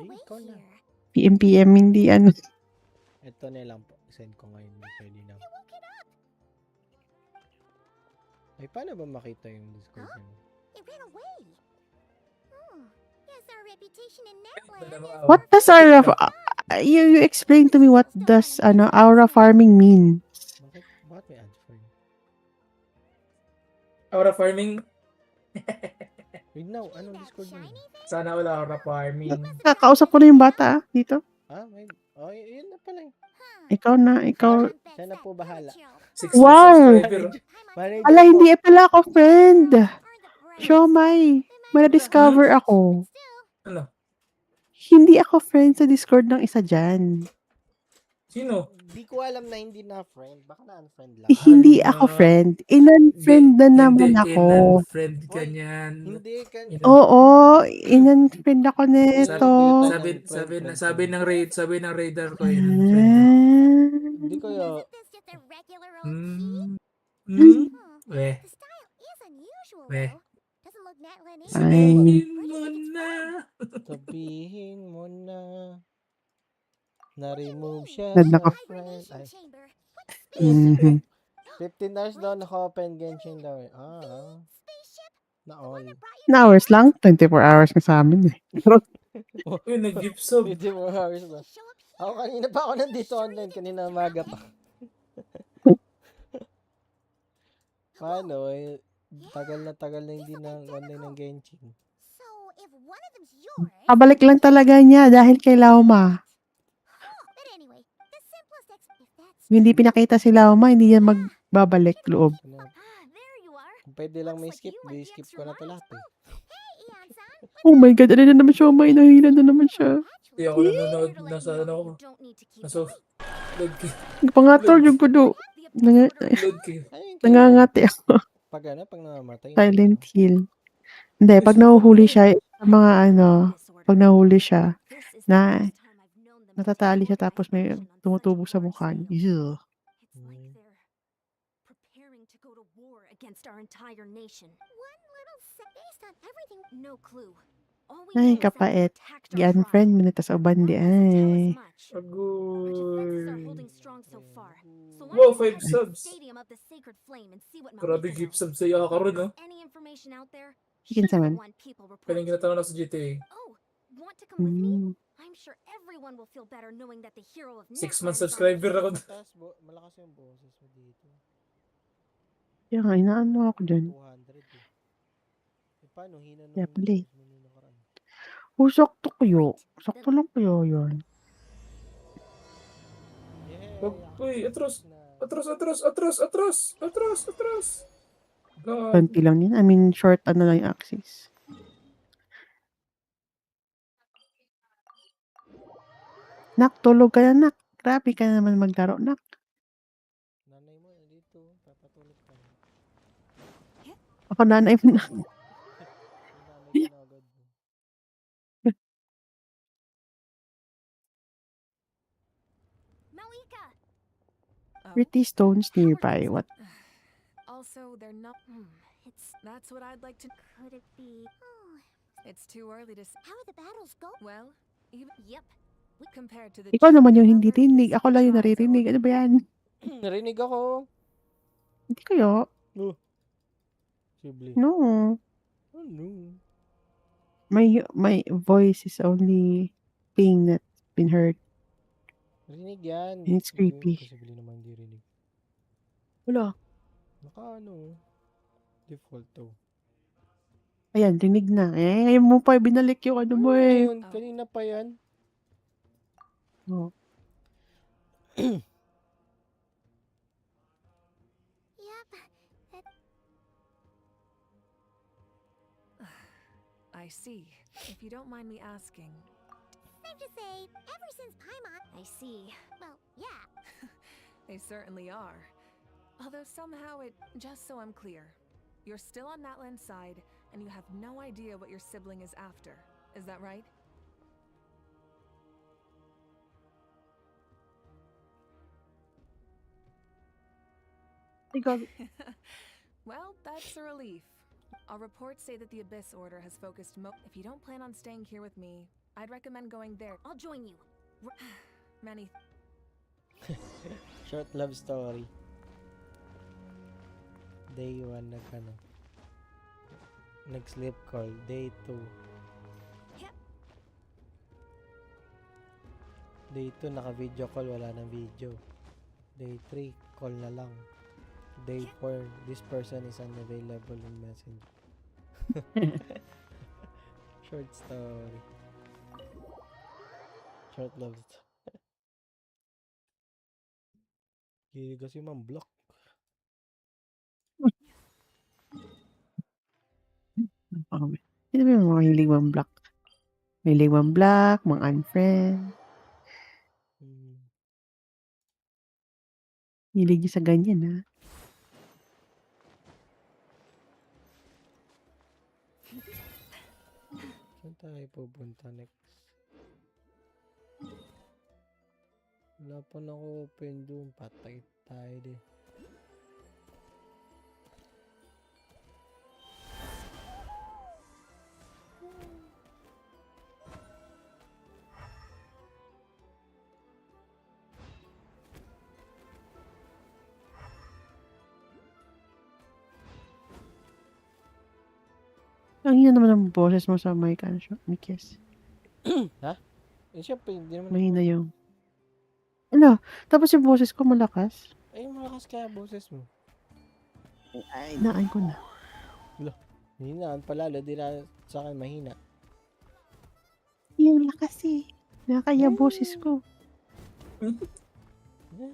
Ikaw na. PM, hindi ano. Ito na lang po. Send ko ngayon. Pwede na. Ay, paano ba makita yung Discord niya? It ran away. Yes, our reputation in Netland. What does aura... you explain to me what does aura farming mean? Bakit may ads for you? Aura farming? Wait now, anong Discord mo? Sana wala aura farming. Kakausap ko na yung bata dito. May... Oh, yun na pala eh. Ikaw na, ikaw. Siya na po bahala. Wow! Ala, hindi pala ako friend. Siomay, may na-discover ako. Ano? Hindi ako friend sa Discord ng isa dyan. Sino? Hindi ko alam na hindi na friend. Baka na-unfriend lang. Hindi ako friend. In-unfriend na naman ako. In-unfriend ka niyan. Hindi ka. Oo, in-unfriend ako nito. Sabi ng radar ko. Hindi ko yun. Weh. Weh. Ay. Sabihin mo na. Na-remove siya Naka- sa friend. Ay. Mhm. 15 hours daw naka-open Genshin daw eh. Na-all. Na hours lang? 24 hours na sa amin eh. Uy, nag-gift sub. 24 hours na. Ako kanina pa ako nandito online. Kanina umaga pa. Paano eh? Tagal na hindi na online ng Genshin. Pabalik lang talaga niya dahil kay Lauma. Hindi pinakita si Lauma, hindi yan magbabalik loob. Kung pwede lang may skip, di-skip ko na ito lahat eh. Oh my god, ano na naman siya? May nahilan na naman siya. Hindi ako nanonood. Nasa ano ako. Nasa load key. Pangatol yung kudo. Load key. Nangangati ako. Pag ano, pag namamatay. Silent Hill. Hindi, pag nahuhuli siya, sa mga pag nahuli siya, natatali siya tapos may tumutubo sa mukha niya. Ew. Preparing to go to war against our entire nation. One little based on everything. No clue. Ay, kapait. Gi-unfriend mo na tas ubandi. Ay. Agoy. Wow, 5 subs. Grabe gift subs sa'yo ka rin, no? Chicken salmon. Kailang ginatanong na sa GTA. I'm sure everyone will feel better knowing that the hero of 6 Netland months is on the subscriber ako. Malakas yung boses mo dito. Kaya nga, inaano ako dun. 200 eh. Paano? Hina nung Kaya pala eh. boses mo nung nakaraan. Sakto kayo. Sakto lang kayo yun. Uy, atros. God. Konti lang yun. I mean, short ano lang yung axis. Nak, tulog ka na, nak. Grabe ka naman maglaro, nak. Nanay mo, nandito. Papatulog ka. Ako nanay mo na. Nanay ka na agad. Malika! Pretty stones nearby. What? Also, they're not. That's what I'd like to. Could it be? It's too early to. How are the battles go? Well, even. Yep. Compared to the. Ikaw naman yung hindi rinig. Ako lang yung naririnig. Ano ba yan? Narinig ako. Hindi kayo. Sibli. No. Oh, no. My voice is only thing that's been heard. Rinig yan. And it's creepy. Posible naman hindi rinig. Wala. Default to. Ayan, rinig na. Ngayon mo pa binalik yung ano mo eh. Ngayon, kanina pa yan. Oh. I see. If you don't mind me asking. Safe to say, ever since Paimon... I see. Well, yeah. They certainly are. Although somehow just so I'm clear, you're still on Natlan's side, and you have no idea what your sibling is after. Is that right? Well, that's a relief. Our reports say that the Abyss Order has focused If you don't plan on staying here with me, I'd recommend going there. I'll join you. Many. Short love story. Day 1 nag-sleep call. Day 2. Day 2 naka-video call, wala nang video. Day 3 call na lang. Day 4 this person is unavailable in Messenger. Short story. Short love story. Gili kasi man-block. Sino ba yung mga hilig man-block? Hilig man-block, mga unfriend. Hilig sa ganyan, ha? Saan tayo pupunta next? Wala pa naka-open doon. Patay tayo din. Ang hina naman ang boses mo sa mic, Mikes. Ha? Eh, syempre, hindi naman. Mahina yung... Ano? Tapos yung boses ko malakas? Ay, malakas kaya boses mo. Ay, naan ko na. Wala. Hinaan pala. Di na sa akin mahina. Yung lakas eh. Nakakaya boses ko.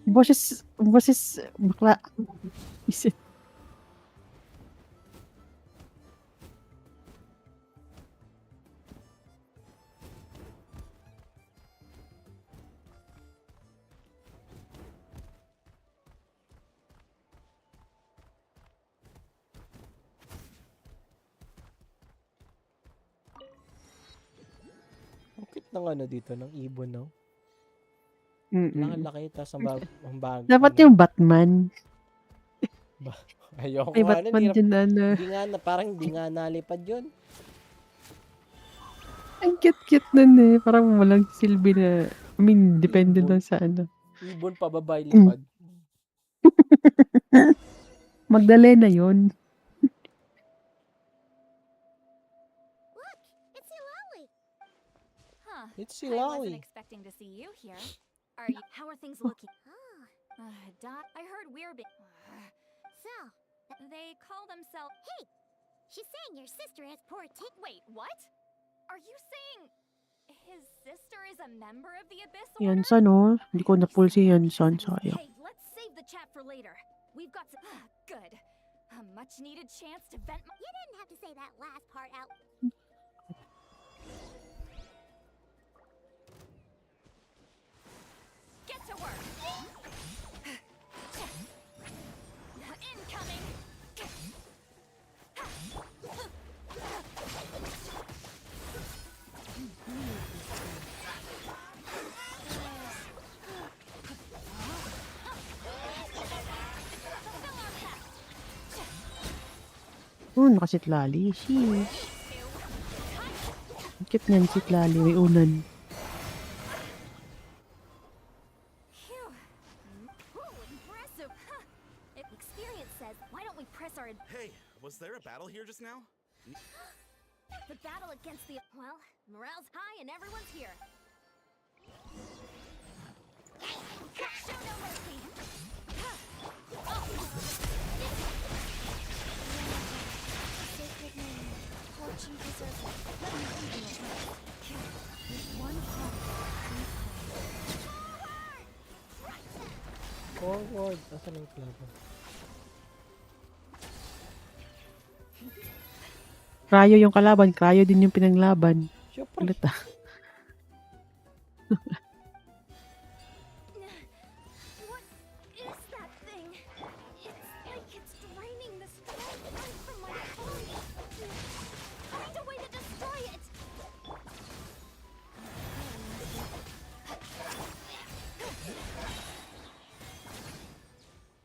Boses, bakla. Isip. Ng ano dito, ng ibon, no? Laki, tas ang bag. Dapat yung Batman. Ayoko ay, nga Batman nun. dyan na. Hindi nga, parang hindi nga nalipad yun. Ang cute-cute nun eh. Parang walang silbi na, I mean, depende lang sa ano. Ibon pa, babae lipad. Magdalena yun. Look, it's Ilawi. Huh. It's I wasn't Silawi. expecting to see you here. Are you? How are things looking? Dot, I heard we're So, They call themselves. hey, she's saying your sister has poor taste. Wait, what? Are you saying his sister is a member of the Abyss Yan Order? sa no. Hindi ko na-pull si Yansan. Sayang. Hey, let's save the chat for later. We've got some. Good. A much-needed chance to vent my. You didn't have to say that last part out. Get to work. Incoming. Nakasitlali. Sheesh. Ang cute niyan, sitlali. May unan. Phew. Ooh, impressive. Huh. Experience says, why don't we press our. Hey, was there a battle here just now? The battle against the. Well, morale's high and everyone's here. Show no mercy. Sacred name. Fortune deserves it. Let me lead you a path. With one heart, Forward. Asan yung klabo? Cryo yung kalaban. Cryo din yung pinanglaban. Siyempre. Ulit ah. What is that thing? It's like it's draining the strength right from my body. Find a way to destroy it.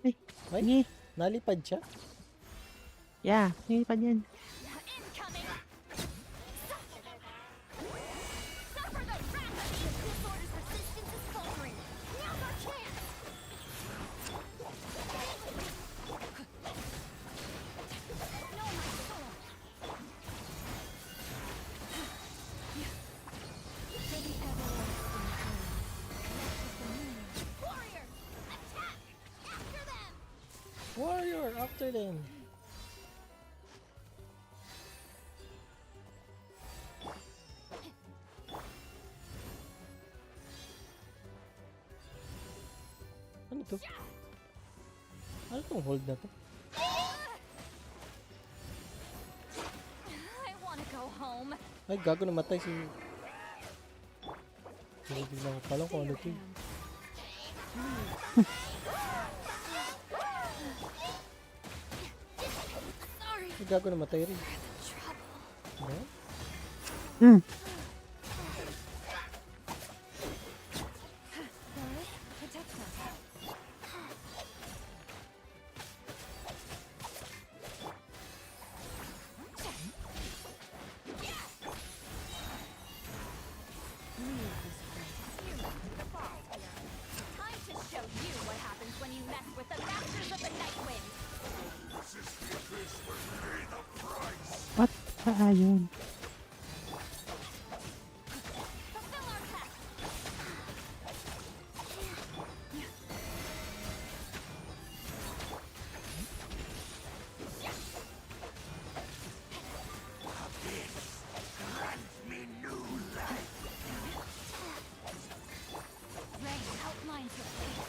Ay, Sige. nalipad siya. Yeah, nilipad yan. Incoming. Suffer the wrath of the Abyss Order's resistance is faltering. Now's our chance. No, my soul. Warrior, attack! After them! Warrior, after them. Ano to? Ano tong hold na to? I wanna go home. Ay, gago, namatay si... Nagiging lang ko palang kung ano to. Sorry. Ay, gago, namatay rin. Diba? Protect us. Time to show you what happens when you mess with the masters of the Night Wind. What? Yun. Fulfill our pact. Rain outlines your fate.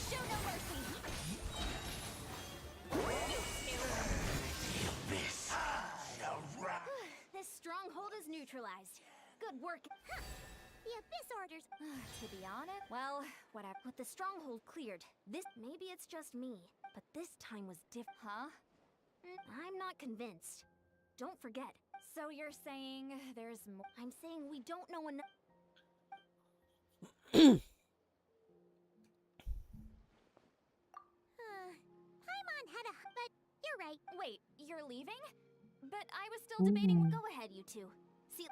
Show no mercy. This stronghold is neutralized. Good work. Huh. The Abyss Orders. To be honest, well, whatever. With the stronghold cleared, maybe it's just me, but this time was different. Huh? I'm not convinced. Don't forget. So you're saying there's more? I'm saying we don't know enough. Paimon had a... But you're right. Wait, you're leaving? But I was still debating. Go ahead, you two. See.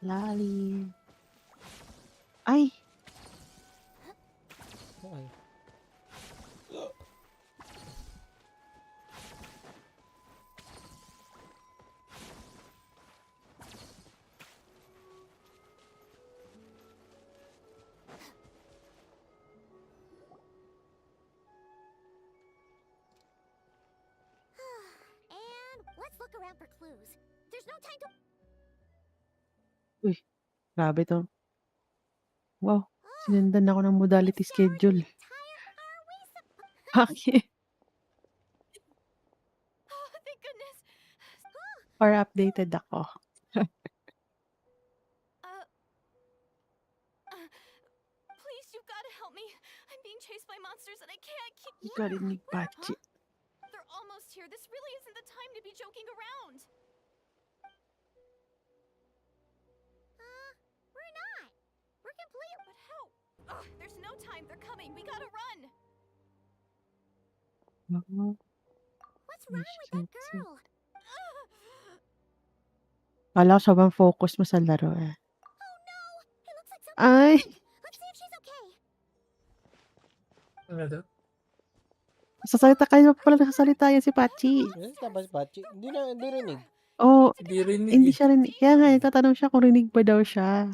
Lalim. Ay! Ay. And let's look around for clues. There's no time to. Uy, grabe 'to. Wow, sinundan ako ng modality schedule. Bakit? Oh, thank goodness. Or updated ako. Please, you've got to help me. I'm being chased by monsters and I can't keep. Narinig Pachi. They're almost here. This really isn't the time to be joking around. We're not. We're complete. But how? Ugh, there's no time. They're coming. We gotta run. What's wrong with that girl? Kala ko sobrang focus mo sa laro eh. Oh no! It looks like something Ay! happened. Let's see if she's okay. Ano daw? Sasalita kayo pala nakasalita yan si Pachi. Salita ba si Pachi? Hindi rinig. Oo, Hindi rinig hindi eh. siya rinig. Kaya nga, tatanong siya kung rinig ba daw siya.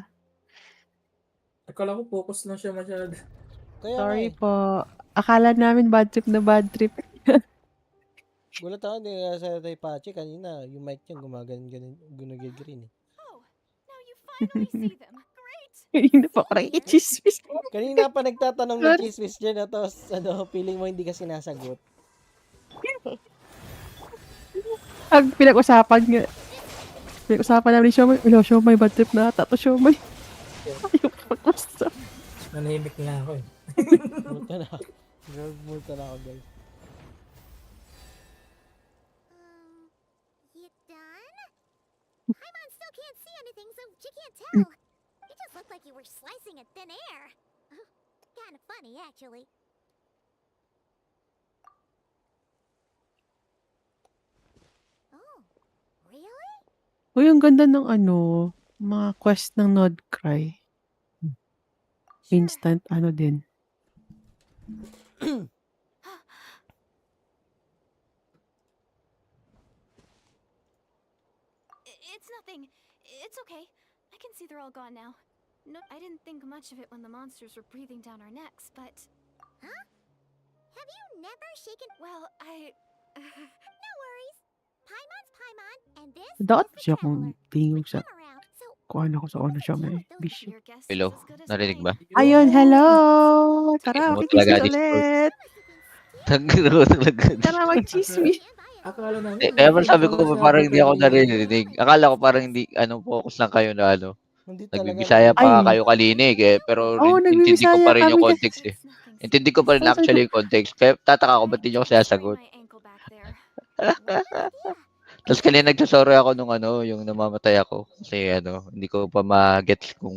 Akala ko focus lang siya masyado. Kaya Sorry nga eh. po. Akala namin bad trip na bad trip. Gulat ako din sa tay Pachi kanina. Yung mic niya gunagigrin eh. Oh, now you finally see them. Great. Kanina pa ako nakikichismis. Kanina pa nagtatanong ng chismis dyan na tapos feeling mo hindi ka sinasagot. Ang pinag-usapan namin ni Siomay. Hello, Siomay, bad trip na ata to, Siomay. Ayaw pag-usap. Nanahimik na ako eh. Multa na ako guys. You done? Paimon still can't see anything, so she can't tell. It just looked like you were slicing at thin air. Kind of funny, actually. Oh, really? Uy, ang ganda ng mga quest ng Nodcry. Instant din. It's nothing. It's okay. I can see they're all gone now. No, I didn't think much of it when the monsters were breathing down our necks, but... Huh? Have you never shaken... Well, No worries. Paimon's Paimon, and this Dapat is the siya Traveler. kung tingin sa Come around, so kung ano ko sa una siya may bisyo. your guess Hello, is as good as narinig mine. ba? Ayun, hello! Tara, Mo talaga mag-chismis Discord. ulit! Tara, mag-chismis! Akala namin. Kaya man sabi ko masyado parang hindi ako kanina. naririnig. Akala ko parang hindi, focus lang kayo na Hindi talaga Nagbibisaya Ay. pa kayo kalinig eh. Pero Oo, intindi ko pa nagbibisaya rin yung kami context eh. Intindi ko pa rin Oo, sabi actually yung context. Kaya tataka ko ba't hindi ako sasagot. Tapos kanina nagsasorry ako nung yung namamatay ako. Kasi hindi ko pa ma-gets kung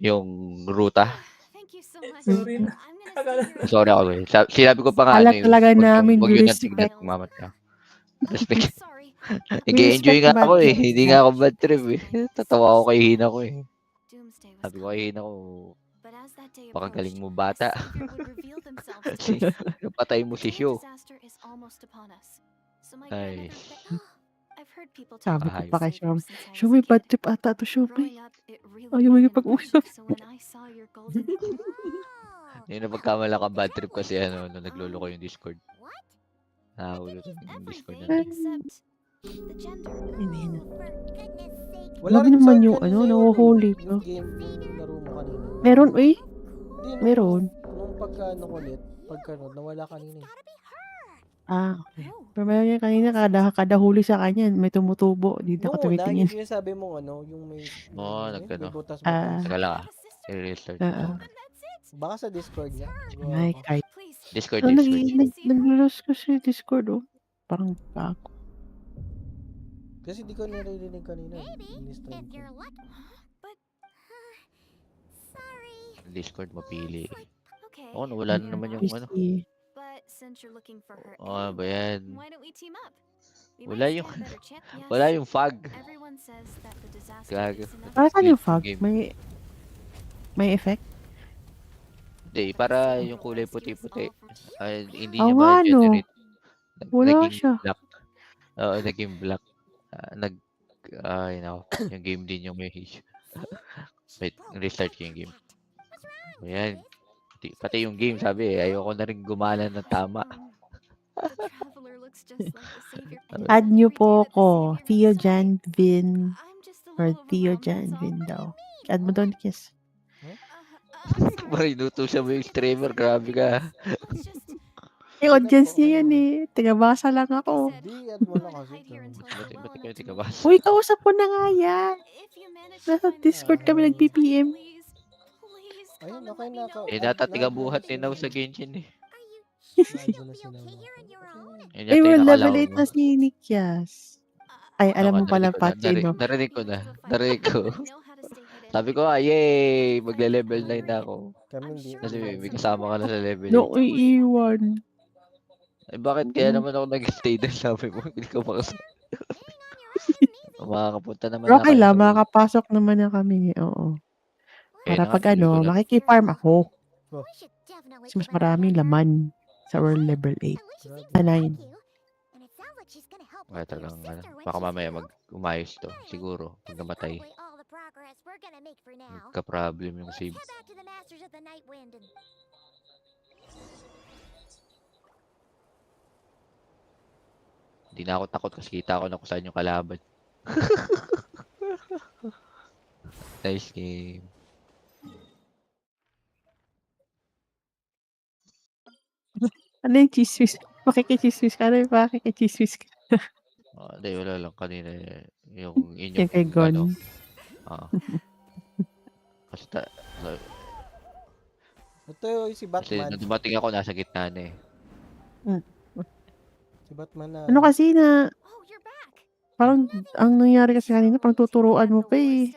yung ruta. Thank you so much. Sorry na. Akala Sorry ako eh. Sinabi ko pa nga Kala talaga namin wag yun ang respect. tignan kung mamatay. Respect. Sorry. Nag-enjoy nga bad ako eh. trip. Hindi nga ako bad trip eh. Tatawa ako kay Hina ko eh. Doomsday was Sabi ko kay Hina ko, But as that day baka approached, galing mo a bata. savior would reveal themselves to us. Napatay mo si The Sho. disaster is almost upon us. So my Ay. grandmother I've heard people talk Sabi ko about pa kay saviors Siomay. since I was Siomay, a bad kid. trip ata to, Siomay. Growing up, it really Ayaw made mo an ipag-usap. impression. So when I saw your golden Yung napagkamala ka bad trip kasi nung naglolo ko yung Discord. Nahulot yung Discord na. except the gender. Wala Grabe rin naman sound yung kanina nahuhuli yung ko. game laro mo kanina. Meron, uy. Hindi, Meron. Nung ulit, nawala kanina eh. Ah, okay. Pero meron yan kanina, kada huli sa kanya, may tumutubo. Hindi na Nung ako una, tumitingin. yung sinasabi mong yung may... Oo, may nagkano. butas-butas. Teka lang i-restart. Baka sa Discord niya. Ay, kahit. Discord, So, Discord. nag-lose ko sa Discord, oh. Parang bago. Kasi di ko naririnig kanina. Ini-stream ko. Discord mapili. Okay. Oo, nawala na naman yung PC. But since you're looking for her ba yan? why don't we team up? We Wala might yung stand a better chance. wala Yes. yung fog. Everyone says that the disaster Gago. is enough. Para saan Glitch yung yung fog? game. May effect? Hindi, para yung kulay puti-puti. Hindi Oo niya nga, no. ma-generate. Wala Naging siya. black. Oo, naging black. Ay, nako. Yung game din yung may issue. Wait, restart ko yung game. Ayan. Pati yung game, sabi ayoko na rin gumana ng tama. The traveler looks just like the savior. Add nyo po ko. Theo Janvin. Or Theo Janvin daw. Add mo doon, Kiss. Marinutusan mo yung streamer. Grabe ka. Eh, audience niya yan eh. Tigabasa lang ako. Di, add mo lang kasi. Ba't kayo tigabasa? Uy, kausap ko na nga yan. Nasa Discord kami nag-PPM. Ayun, okay na ka. Eh, natatigabuhat din ako sa Genshin eh. Ay, well, level 8 na si Nikyas. Ay, alam mo pala, Pachi, no? Narinig ko na. Narinig ko. Sabi ko, yay! Magle-level 9 na ako. Kasi may kasama ka na sa level 8. No, iiwan. Eh, bakit kaya naman ako nag-stay doon? Sabi mo, hindi ko makasama. Makakapunta naman na Okay kayo lang, sa makakapasok naman na kami. Oo. Para pag makikifarm ako. Kasi mas maraming laman sa world level 8. Sa 9. Kaya talagang, baka mamaya umayos to. Siguro, pag namatay. Magka-problem yung save. Hindi na ako takot kasi kita ko na kung saan yung kalaban. Nice game. Ano yung chismis? Makikichismis ka na yung makikichismis ka. Hindi, wala lang. Kanina yung Yung kay Gon. Kasi ito yung si Batman. Kasi nung dumating ako, nasa gitna na eh. Si Batman na. Ano kasi na... Parang, ang nangyari kasi kanina, parang tuturuan mo pa eh.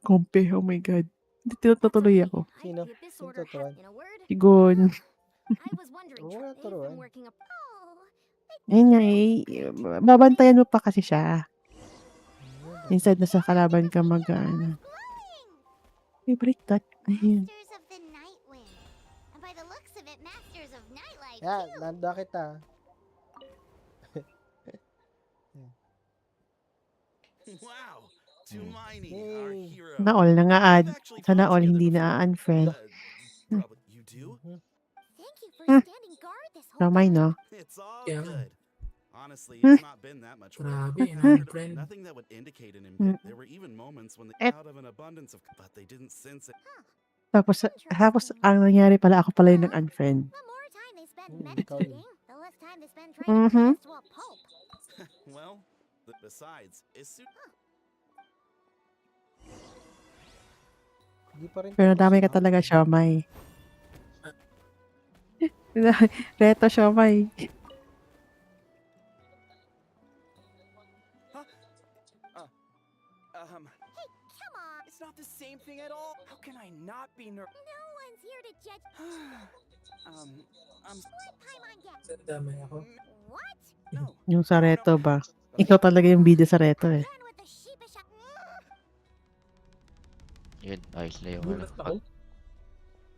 Kompe, oh my God. Hindi natuloy ako. Sino? Sino tuturuan? Si Gon. Oo, tuturuan. Ayun nga eh. Babantayan mo pa kasi siya. Instead na sa kalaban ka mag-ano. May baliktad. Ayun. Yeah, nanda kita. Wow, Tumaini, our hero. Sana all na nga add. Sana all hindi na unfriend. You do? Kamay, no? It's all Yeah. good. Honestly, it's not been that much work. Grabe, I've heard of friend. nothing that would indicate an invite. There were even moments when out of an abundance of, but they didn't sense it. Tapos ang nangyari pala, ako pala yung nag-unfriend. Mhm. Well, besides, Pero dami ka talaga, Siomay. Reto, Siomay. It's not the same thing at all. How can I not be nervous? No one's here to judge. Damay ako. What? Yung sa Reto ba? Ikaw talaga yung bida sa Reto eh. Yun, ayos na yung Gulat ako.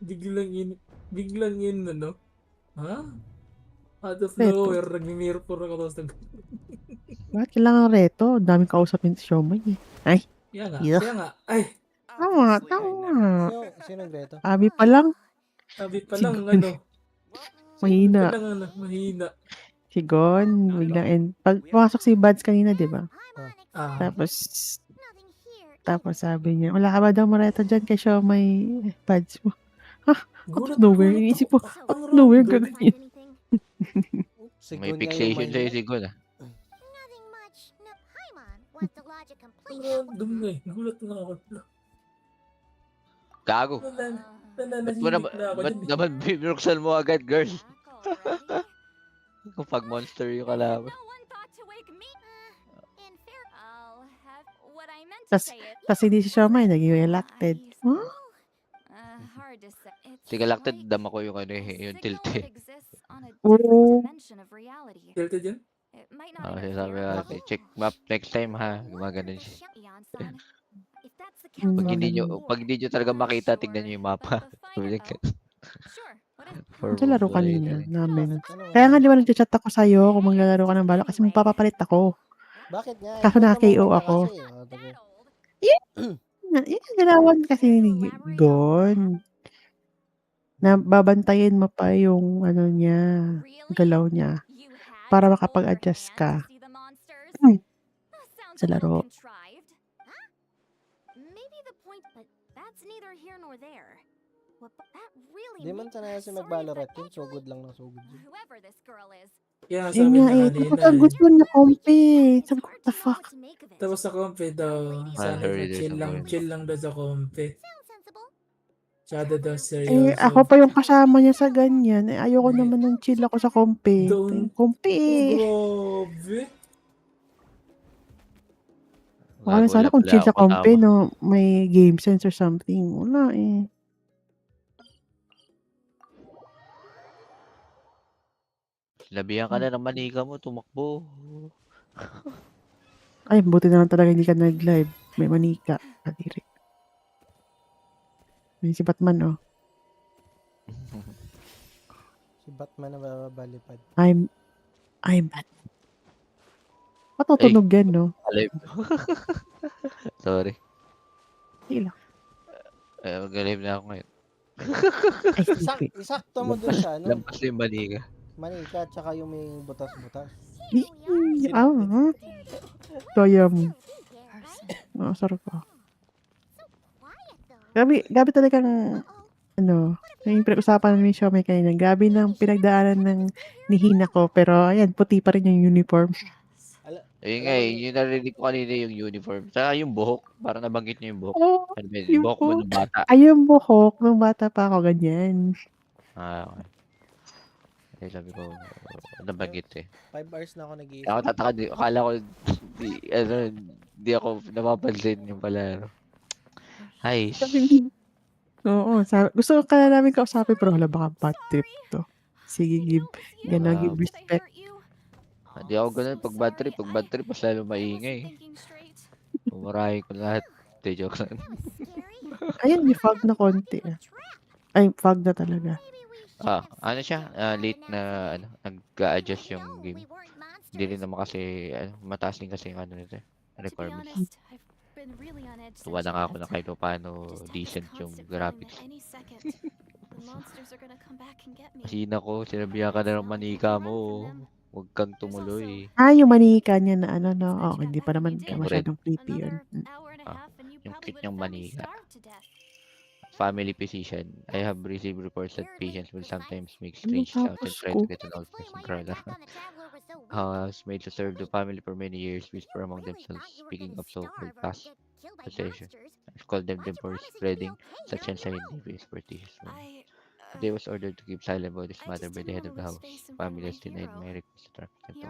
Biglang yun, ano? Ha? Out of Reto. nowhere, nag-mirror ako tapos Bakit kailangan Reto? Ang daming kausapin si Siomay eh. Ay. Kaya nga, Yuck. kaya nga. Ay! Tama. Sino Reto? Sabi pa lang. Sabi pa lang, ano? Mahina. Sabi pa lang, mahina. Si Gon, biglang pag pumasok si Buds kanina, di ba? Ah. Tapos sabi niya, wala ka ba daw Mareta dyan kay Siomay Buds mo? Ha? Out of nowhere. Inisip ko, out of nowhere ka ganyan. May fixation sa'yo si Gon ah. Random na eh. Gulat na ako. Gago. Ba't naman binuksan mo agad, girl? Kung pag monster yung kalaban. Tapos hindi si Siomay, naging elected. Huh? Si Galacted, dama ko yung ano eh, yung tilt eh. Oo. Tilted yan? It might not Sabi interfere. nga, check map next time ha. Gumaganon siya. Ian-san, if that's the Pag council's hindi idea nyo, of pag war, hindi nyo talaga makita, sure. tignan nyo yung But mapa. the Sabi niya, final... Sure. What is... for Sa laro wala kanina yun. namin. Kaya nga di ba nagchat ako sa'yo kung maglalaro ka ng balo kasi magpapapalit ako. Bakit nga? Kaso Kwento mo na-KO muna ako. kasi. O, sige. Yun ang ginawan kasi ni Gon. Na babantayin mo pa yung ano niya, galaw niya. Para makapag-adjust ka. Sa laro. Maybe the point, but that's neither here nor there. What that really Di man sanay kasi mag-Valorant yun. Sugod lang ng sugod yun. whoever this girl is. Kaya Yun sabi nga niya eh. kanina Tapos ang gusto niya kompi. Sabi ko, what the fuck? Tapos sa kompe daw, sana chill lang daw sa kompe. Masyado daw Eh, seryoso. ako pa yung kasama niya sa ganyan. Eh, ayoko naman ng chill ako sa kompi. Kompi eh. Grabe. Okay, sana kung chill sa kompi, no, may game sense or something. Wala eh. Sinabihan ka na ng manika mo, tumakbo. Ay, buti na lang talaga hindi ka nag-live. May manika. Kadiri. May si Batman, oh. Si Batman na babalipad. I'm Batman. Matutunog yan, no? Alive. Sorry. Sige lang. Mag-alive na ako ngayon. Isakto mo dun sa ano? Lampas yung manika. Manika, tsaka yung may butas-butas. Kaya mo. Sarap ka. Gabi talagang, ano, yung pinag-usapan namin siya may kanina. Gabi ng pinagdaanan ng nihina ko. Pero, ayan, puti pa rin yung uniform. Ayun nga eh, yung narinig ko kanina yung uniform. Saka yung buhok, parang nabanggit niyo yung buhok. Oo, Ano ba yun? Yung buhok mo ng bata. Ay, yung buhok. Nung bata pa ako, ganyan. Okay. Ay, sabi ko, nabanggit eh. 5 hours na ako nag-iisip. Ako tataka, akala ko, di ako napapansin yung pala. Hi. Oo, gusto ko ka na namin kausapin, pero wala baka bad trip to. Sige, give respect. Hindi ako ganun pag bad trip, mas lalo maingay. Pumarahin ko lahat. Hindi, joke lang. Ayun, may fog na konti. Ay, fog na talaga. Ano siya? Late na, nag-a-adjust yung game. Hindi rin naman kasi, mataas din kasi yung ano nito, requirements. Tuwa na nga ako na kahit paano decent yung graphics. Masina ko, sinabihan ka na ng manika mo. Huwag kang tumuloy. Yung manika niya na ano, no? Oh, hindi pa naman masyadong creepy yun. Yung cute niyang manika. Family physician. I have received reports that patients will sometimes make strange sounds and try to get an old person crowd. Housemates who served the family for many years whisper among themselves, speaking of so-called past possession. I've called them for spreading such unscientific superstitious rumors. They was ordered to keep silent about this matter by the head of the house. Families denied my request to track them to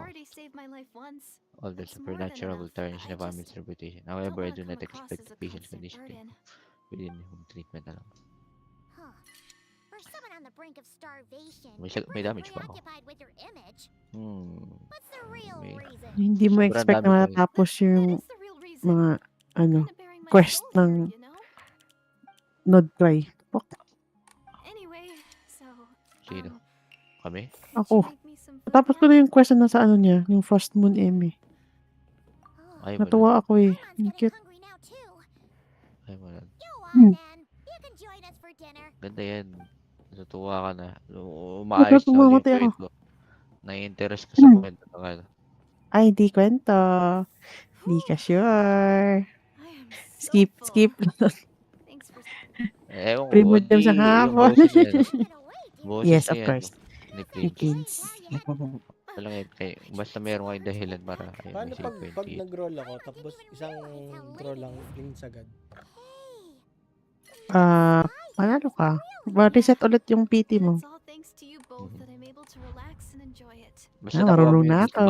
all the supernatural will tarnish the family's reputation. However, I do not expect the patient's condition to improve within home treatment alone. For someone on the brink of starvation, May damage pa ako. what's the real reason? Hindi mo expect na matatapos yung mga, quest ng Node Cry. Sino? Kami? Ako. Tapos ko na yung quest na sa niya, yung Frost Moon Emmy. Natuwa ako eh. Ang cute. Ay, wala. Ganda yan. Natutuwa ka na. Umaayos na ulit yung kwento. Nai-interest ka sa kwento ng ano. Ay, di kwento. Di ka sure. Skip. Ewan ko. Primodem sa hapon. Yes, of course. Ni Prince. Walang basta meron kayong dahilan para paano pag nag-roll ako tapos isang draw lang wins agad? Panalo ka. Reset ulit yung PT mo. Marunong na ako.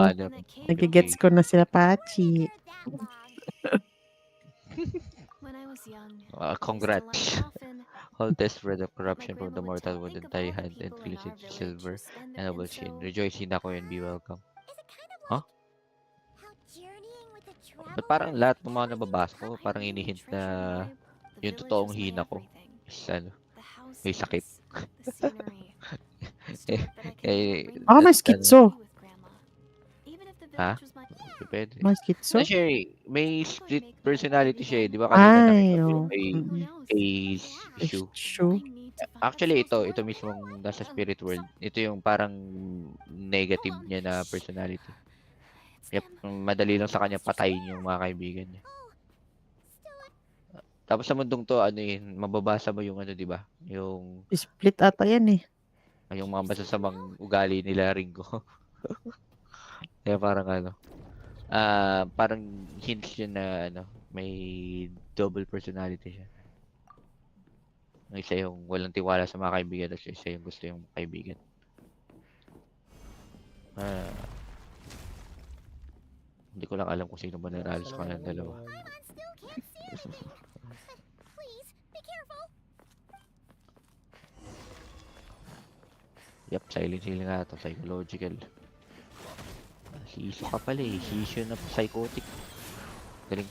Nag-gets ko na sila Pachi. Congrats. All tests for the corruption from the mortal wooden tie hand and felicity silver and noble chin. Rejoice in ako and be welcome. Huh? How journeying with a Ba't traveler parang is lahat ng mga nababasa ko, parang inihint na yung totoong hina ko is The may sakit. houses, the scenery. eh, eh, Baka may that's schizo. Even if the Ha? village was my Pwede. May schizo? Siya may split personality siya eh. Di ba kanina Ay, nakita mo yung oo. may issue? Issue. Actually, ito mismong nasa spirit world. Ito yung parang negative niya na personality. Yep, madali lang sa kanya patayin yung mga kaibigan niya. Tapos sa mundong to, mababasa mo yung di ba? Yung Split ata yan eh. mga masasamang ugali nila Ringo. Kaya parang parang hints yun na may double personality siya. Ang isa yung walang tiwala sa mga kaibigan at isa yung gusto yung kaibigan. Hindi ko lang alam kung sino ba nanalo sa kanilang dalawa. Yup, silent healing nga ito. Psychological. Si Iso ka pala eh. Si Iso na psychotic. Galing.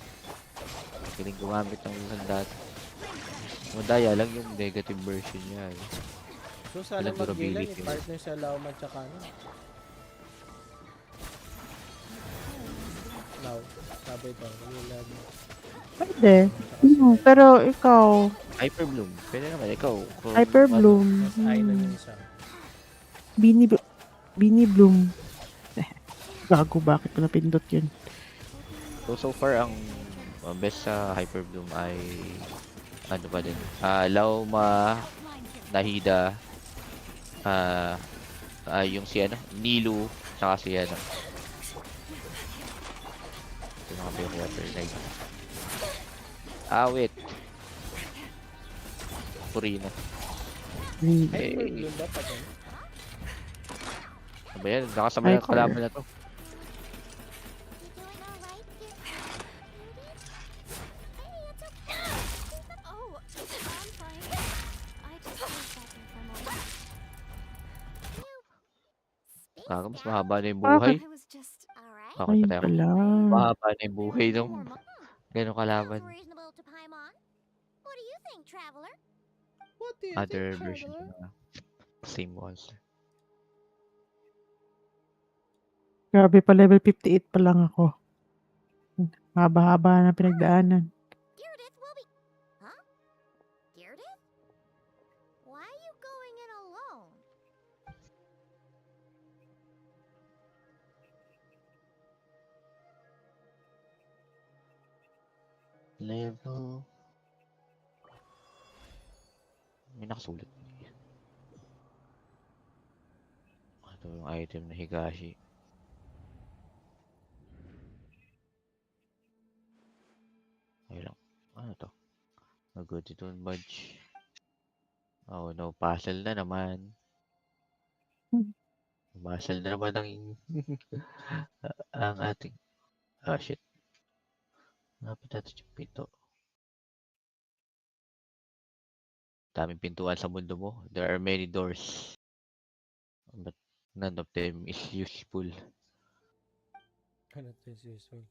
Galing gumamit ng handa. Madaya lang yung negative version niya eh. So sana mag-gilan eh. Partner sa Lauman tsaka Lau. Sabi ito. Pwede. Pero ikaw. Hyperbloom. Pwede naman ikaw. Hyperbloom. Beanie Bloom. Gago, bakit ko napindot yun? So far, ang best sa Hyperbloom ay ano ba din? Lauma, Nahida, yung si Nilu, saka si ito mga Pure Water Knight. Awit. Purina. Hyperbloom ba pa din? Ano ba yan? Nakasama ng kalaban na to. Mas mahaba na yung buhay. Okay, patay ako. Mahaba na yung buhay nung gano'ng kalaban. Other version na same monster. Grabe pa, level 58 pa lang ako. Haba-haba na pinagdaanan. Why are you going in alone? Level. May nakasulat. Ito yung item na Higashi. Okay lang. Ano to? Good ito badge. Oh no, puzzle na naman. Puzzle na naman ang ating. Ah shit. Napit natin yung pinto. Daming pintuan sa mundo mo. There are many doors. But none of them is useful. None of them is useful.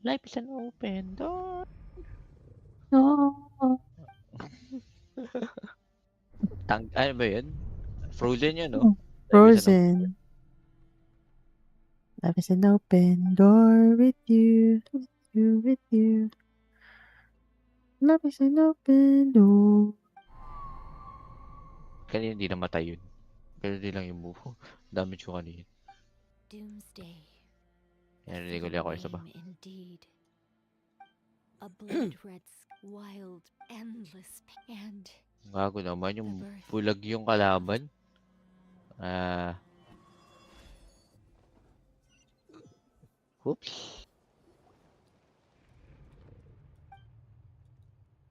Life is an open door. No. Ano ba yun? Frozen yun, no? Frozen. Life is an open door with you. With you. Life is an open door. Kanina hindi namatay yun. Pero di lang yung move. Damage ko kanina. Doomsday. Yan, hindi ko ako isa ba? Indeed. A blood red, wild, endless, and Gago naman yung bulag yung kalaban. Oops.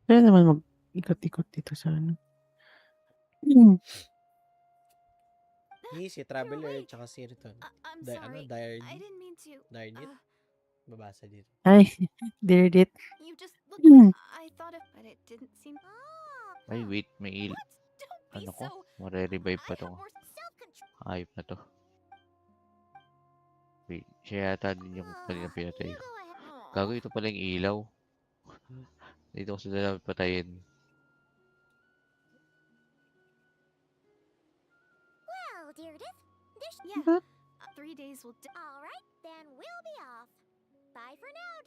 Kaya naman mag-ikot-ikot dito sa Si Traveler tsaka si Return. Diary. I didn't mean to. Diary. Babasa dito. Ay, did it. You just look. I thought of, but it didn't seem. Ay, wait, may ano ko? Mare-revive pa to. Ayop na 'to. Wait, siya yata din yung kaninang pinatay ko. Gago, ito pala yung ilaw. Dito ko sila dapat patayin. Well, Deirdre, there's... Yeah. 3 days will do. Alright, then we'll be off. Bye for now.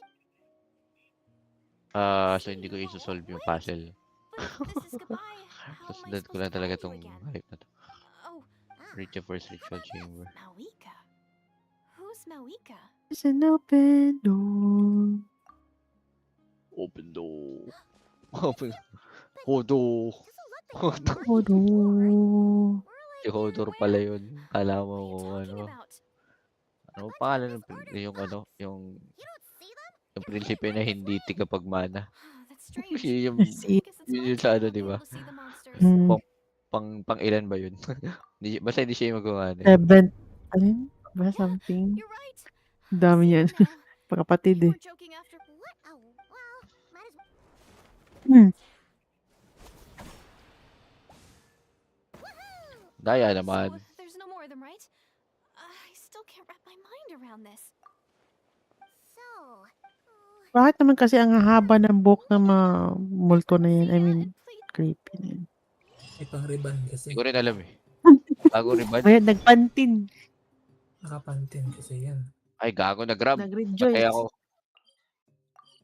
So hindi ko iso-solve yung puzzle. This is goodbye. How am I Susundan ko supposed lang to talaga call you tong again? hype na to. Oh, Reach the first ritual chamber. Mawika. Who's Mawika? It's an open door. Open door. Open. Hodor. Hodor. Hodor. Si Hodor pala yun. Kala mo kung ano. Ano ang pangalan yung ano, yung prinsipe na hindi tigapagmana. Yun yung sa ano, di ba? Pang ilan ba yun? Basta hindi siya yung magawa na. 7. Ano yun? Ba something? Dami yan. Pagkapatid eh. Daya naman. So, there's no more of them, right? I still can't wrap my mind around this. Bakit naman kasi ang haba ng buhok ng mga multo na yan? I mean, creepy na yan. May pang riban kasi. Hindi ko rin alam eh. Bago riban? Ayan, nagpantin. Nakapantin kasi yan. Ay, gago, nag-grab. Nag-rejoice. Patay ako.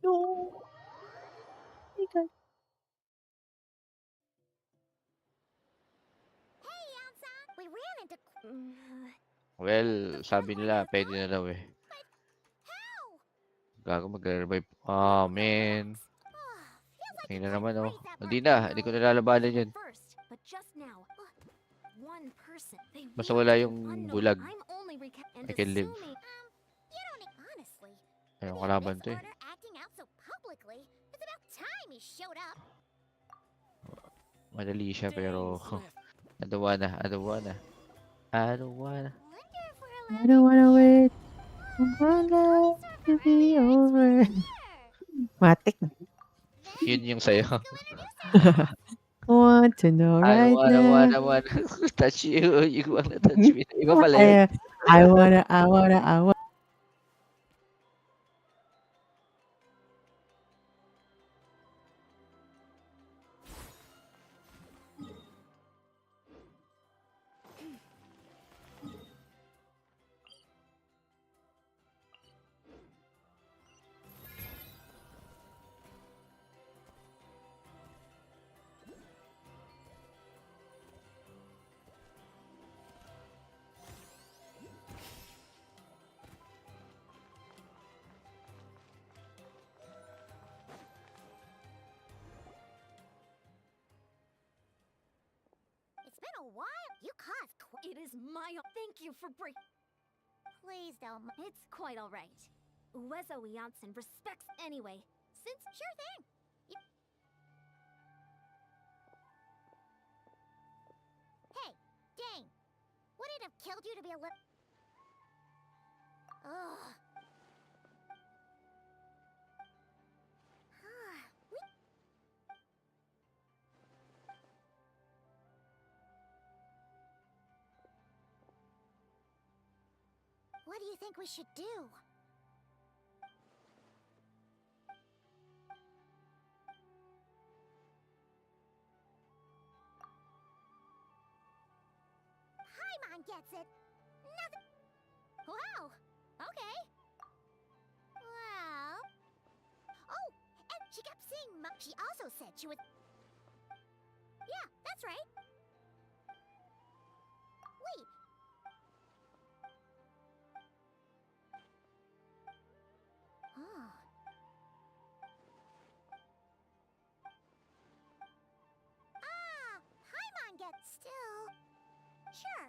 No. My God. Well, sabi nila, pwede na daw eh. Gago, mag-revive. Oh, man. Ayun na naman, oh. Hindi na, hindi ko nalalabanan yun. Basta wala yung bulag. I can live. Ayun, kalaban to eh. Madali siya pero I don't wanna. I don't wanna wait for my life to be over. Matik na. Yun yung sayo. Want to know right now. Wanna touch you. You wanna touch me. Iba pala yun. I wanna. It's been a while. You caused It is my... Thank you for break... Please don't. It's quite all right. Uwezo Janssen respects anyway. Since sure thing. Hey, dang. Would it have killed you to be a little... Ugh. What do you think we should do? Paimon gets it. Nothing. Wow. Okay. Well. Oh, and she kept seeing. She also said she was. Yeah, that's right. Wait. Oh. Paimon gets still. Sure.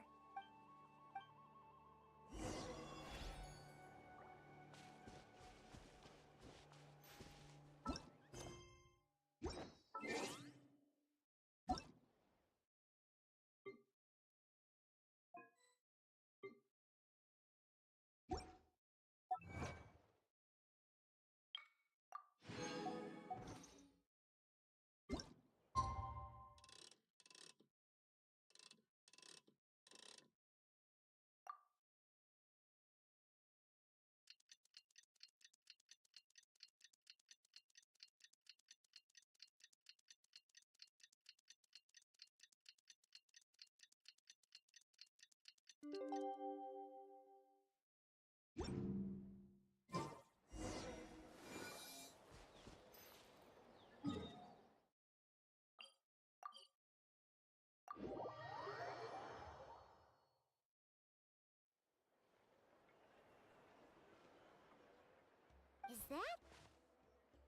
that?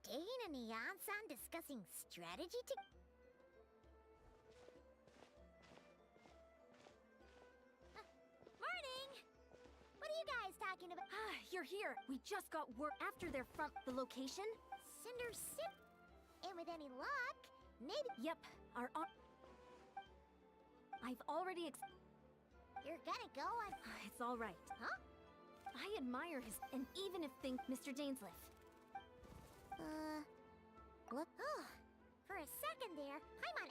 Dane and Eon-san discussing strategy to... Morning! What are you guys talking about? You're here. We just got word after their front. The location? Cinder Sip? And with any luck, maybe... Yep. I've already You're gonna go on... It's all right. Huh? I admire his... And even if Mr. Dainsliff. What? Oh, for a second there, I'm on...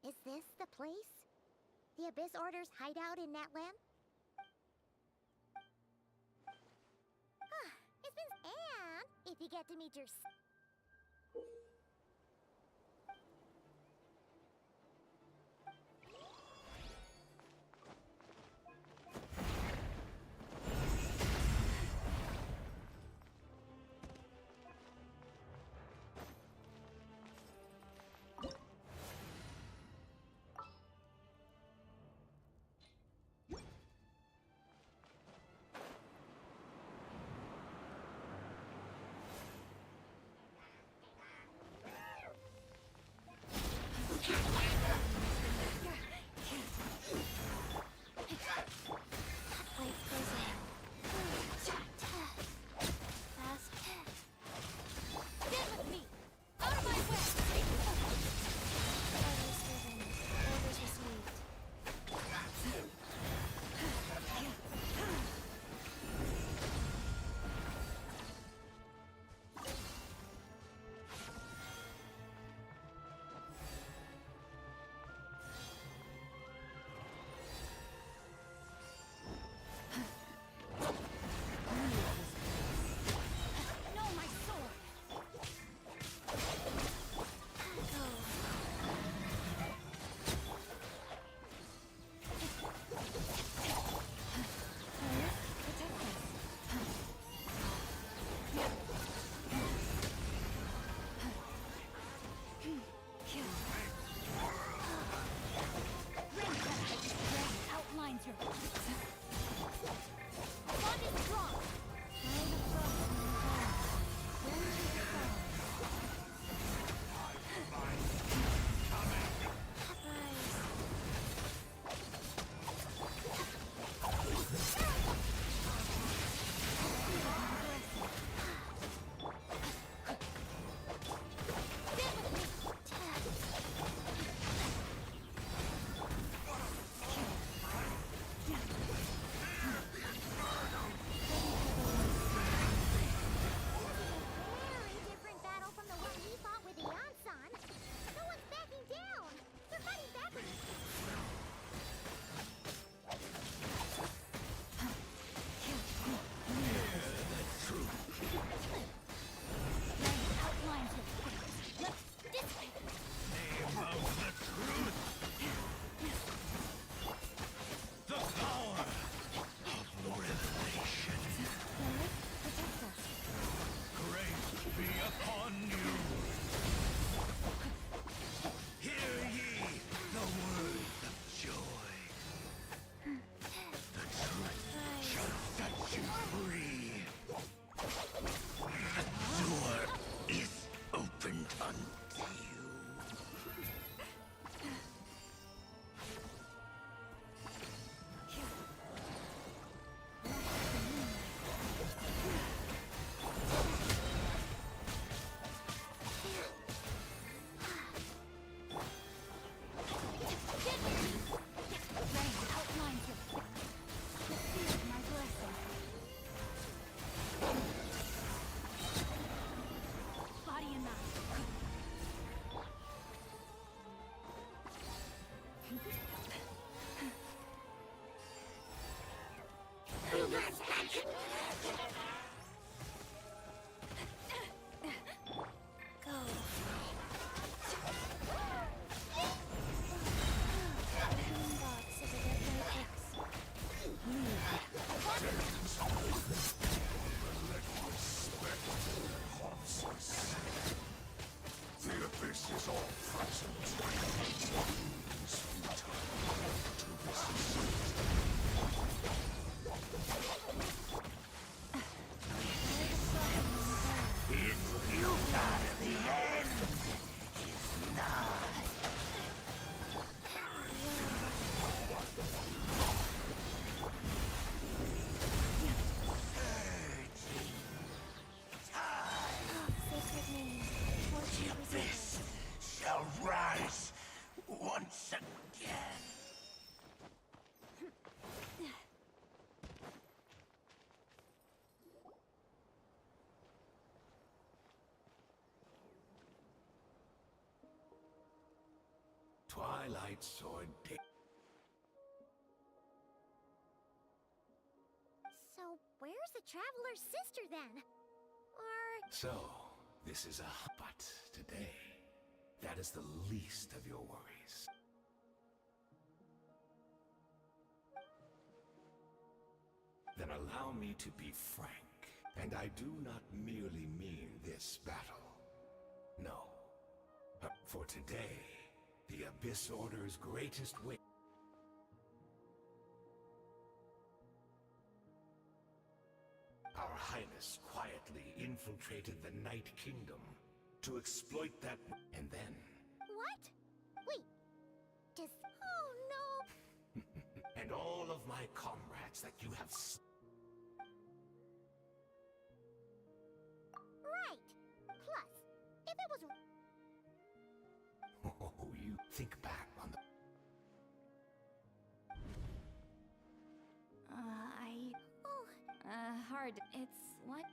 Is this the place? The Abyss Order's hideout in Natlan? It's been... And if you get to meet your... Twilight Sword So, where's the Traveler's sister then? Or... So, this is a... But today, that is the least of your worries. Then allow me to be frank, and I do not merely mean this battle. No. For today, the Abyss Order's greatest weight. Our Highness quietly infiltrated the Night Kingdom to exploit that, and then... What? Wait, does... Oh no! And all of my comrades that you have... Right! Plus, if it was... Oh, you think back on the... Hard. It's what?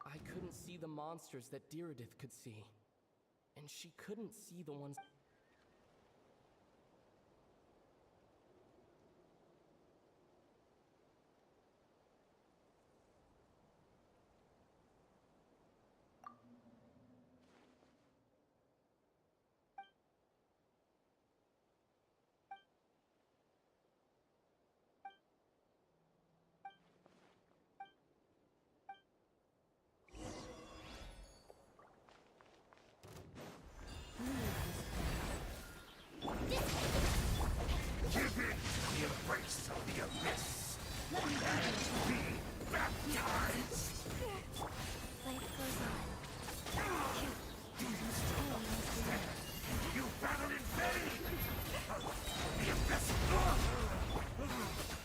I couldn't see the monsters that Diridith could see. And she couldn't see the ones... Give in to the embrace of the Abyss, and be baptized! Life goes on. You battle in vain! The Abyss...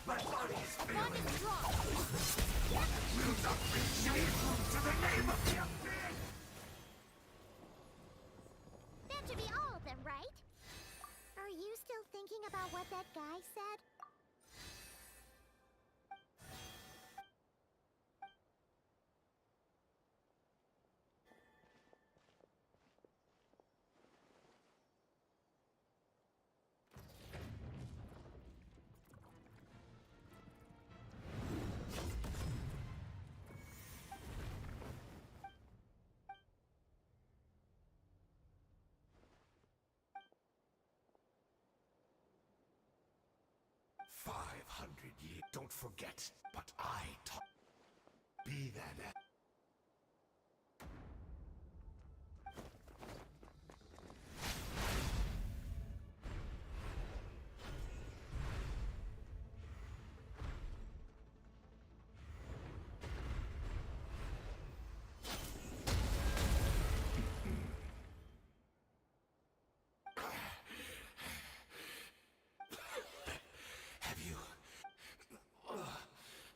My body is failing! Will not bring shame to the name of the Abyss! That should be all of them, right? Are you still thinking about what that guy said? Years. Don't forget, but I taught. Be that.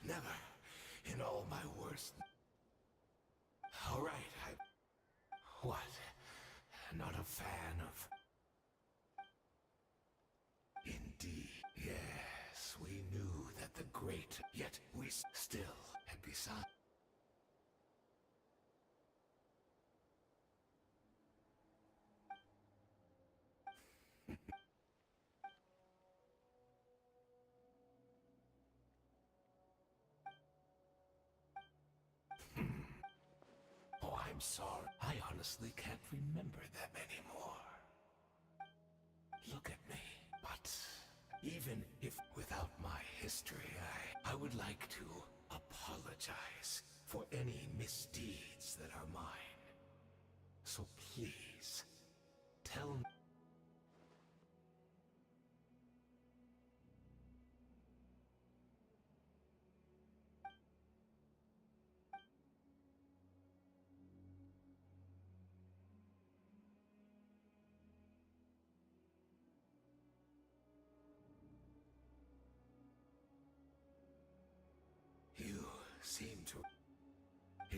Never in all my worst. All right, What? Not a fan of... Indeed, yes, we knew that the great... Yet we still... And besides... I'm sorry. I honestly can't remember them anymore. Look at me. But even if without my history, I would like to apologize for any misdeeds that are mine. So please, tell me.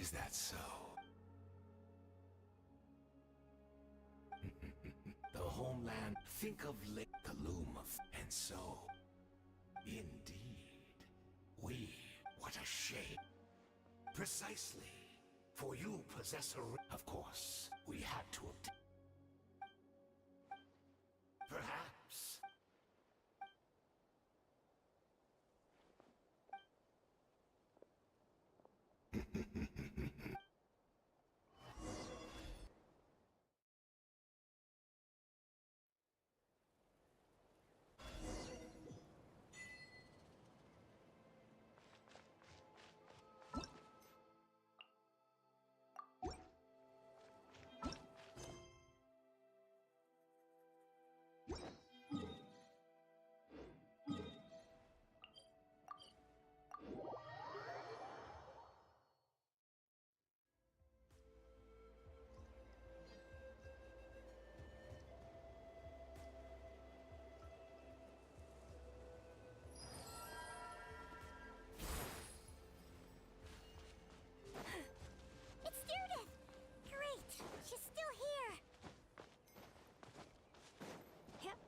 Is that so? The homeland, think of Lake the loom of, and so, indeed, what a shame. Precisely, for you possess a, of course, we had to obtain. Perhaps. It's Judith! Great! She's still here! Yep.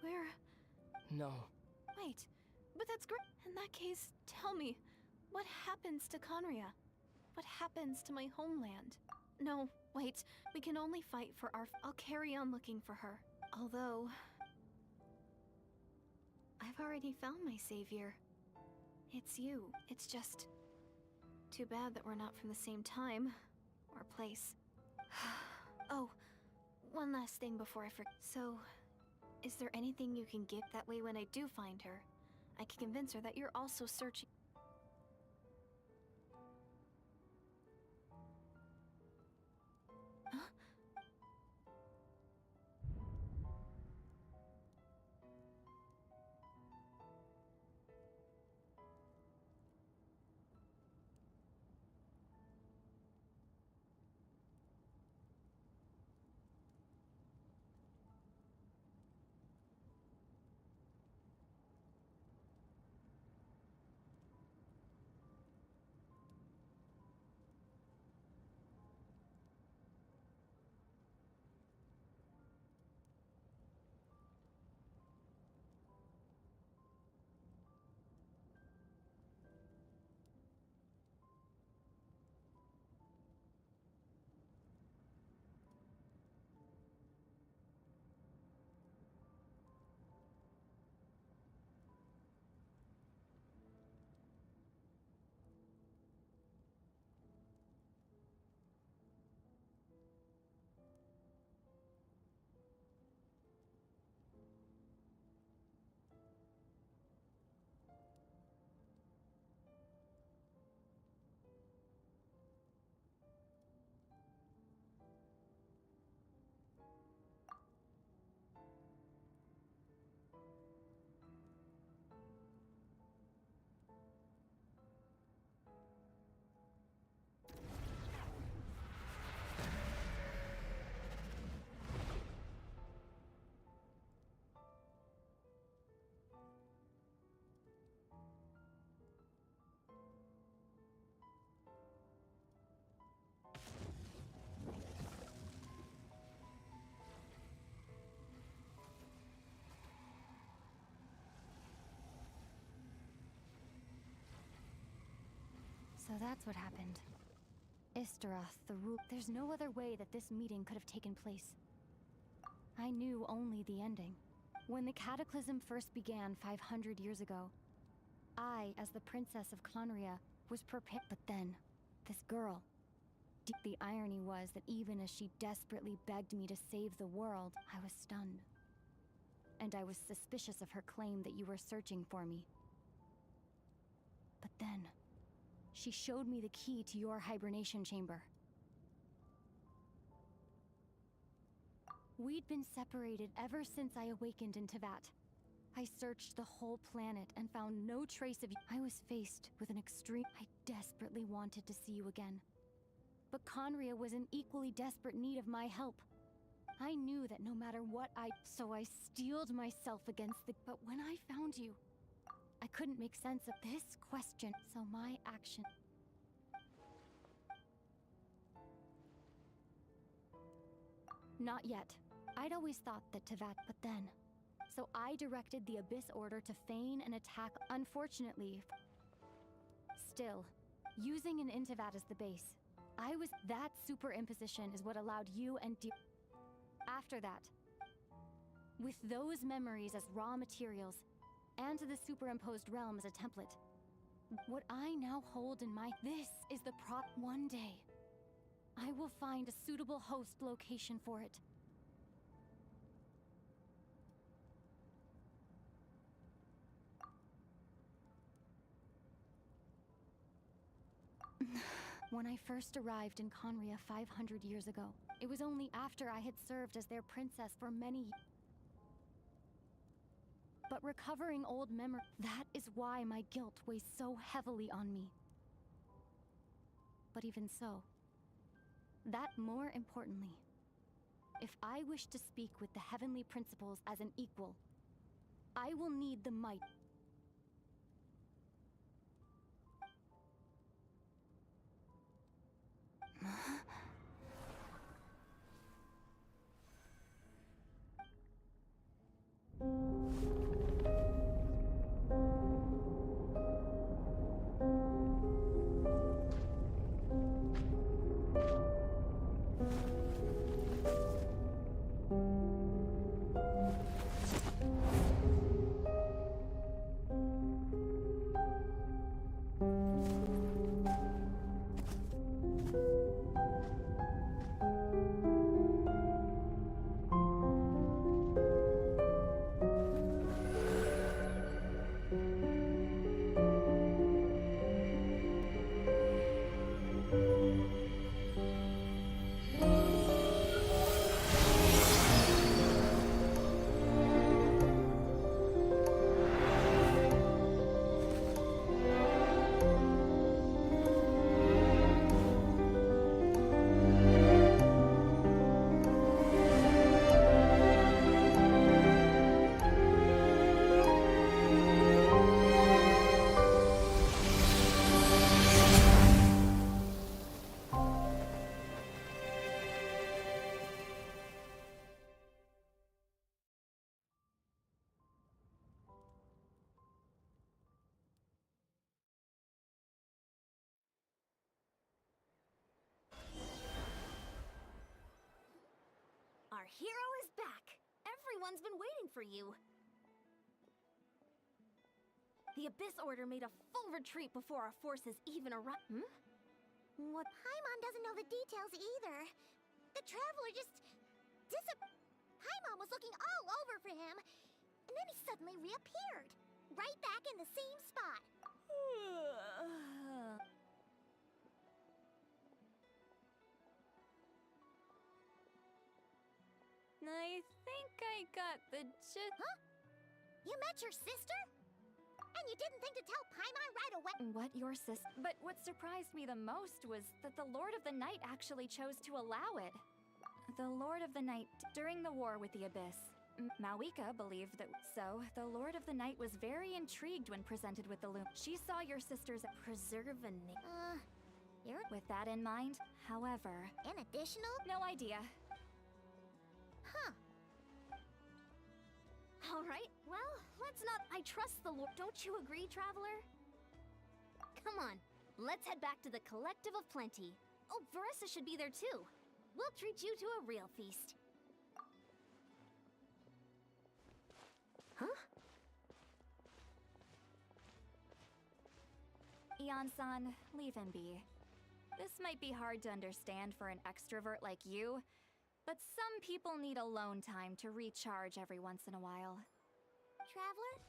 Where? No. Wait, but that's great. In that case, tell me, what happens to Conria? What happens to my homeland? No, wait, we can only fight for our. I'll carry on looking for her. Although, I've already found my savior. It's you. It's just too bad that we're not from the same time or place. Oh, one last thing before I forget. So, is there anything you can give? That way when I do find her, I can convince her that you're also searching. Huh? So that's what happened. Istaroth, the rule. There's no other way that this meeting could have taken place. I knew only the ending. When the cataclysm first began 500 years ago, I, as the Princess of Conria, was prepared. But then, this girl. The irony was that even as she desperately begged me to save the world, I was stunned. And I was suspicious of her claim that you were searching for me. But then, she showed me the key to your hibernation chamber. We'd been separated ever since I awakened in Teyvat. I searched the whole planet and found no trace of you. I was faced with an extreme... I desperately wanted to see you again. But Conria was in equally desperate need of my help. I knew that no matter what so I steeled myself against the... But when I found you, I couldn't make sense of this question, so my action... Not yet. I'd always thought that Teyvat, but then... So I directed the Abyss Order to feign an attack, unfortunately. Still, using an Teyvat as the base, that superimposition is what allowed you and After that, with those memories as raw materials, and the superimposed realm as a template, what I now hold in my... This is the prop. One day, I will find a suitable host location for it. When I first arrived in Conria 500 years ago, it was only after I had served as their princess for many years. But recovering old memory, that is why my guilt weighs so heavily on me. But even so, more importantly, if I wish to speak with the heavenly principles as an equal, I will need the might. Our hero is back! Everyone's been waiting for you! The Abyss Order made a full retreat before our forces even arrived. What? Paimon doesn't know the details either. The Traveler just... Paimon was looking all over for him, and then he suddenly reappeared. Right back in the same spot. I think I got the gist. Huh? You met your sister? And you didn't think to tell Paimon right away? What, your sis? But what surprised me the most was that the Lord of the Night actually chose to allow it. The Lord of the Night, during the war with the Abyss, Mawika believed that. So, the Lord of the Night was very intrigued when presented with the loom. She saw your sister's You're... With that in mind, however... An additional? No idea. Huh. Alright, well, let's not... I trust the Lord. Don't you agree, Traveler? Come on, let's head back to the Collective of Plenty. Oh, Verissa should be there too. We'll treat you to a real feast. Huh? Leon-san, leave him be. This might be hard to understand for an extrovert like you, but some people need alone time to recharge every once in a while. Traveler?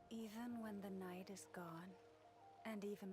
Even when the night is gone, and even...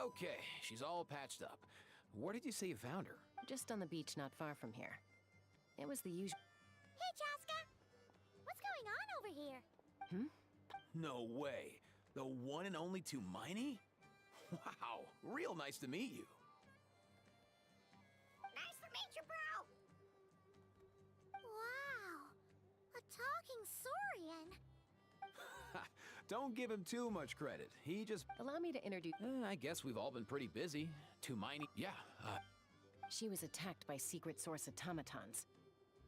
Okay, she's all patched up. Where did you say you found her? Just on the beach not far from here. It was the usual... Hey, Chaska! What's going on over here? No way. The one and only Tumaini? Wow, real nice to meet you. Nice to meet you, bro! Wow! A talking saurian! Don't give him too much credit. He just... Allow me to introduce... I guess we've all been pretty busy. Tumaini... Yeah, She was attacked by secret source automatons.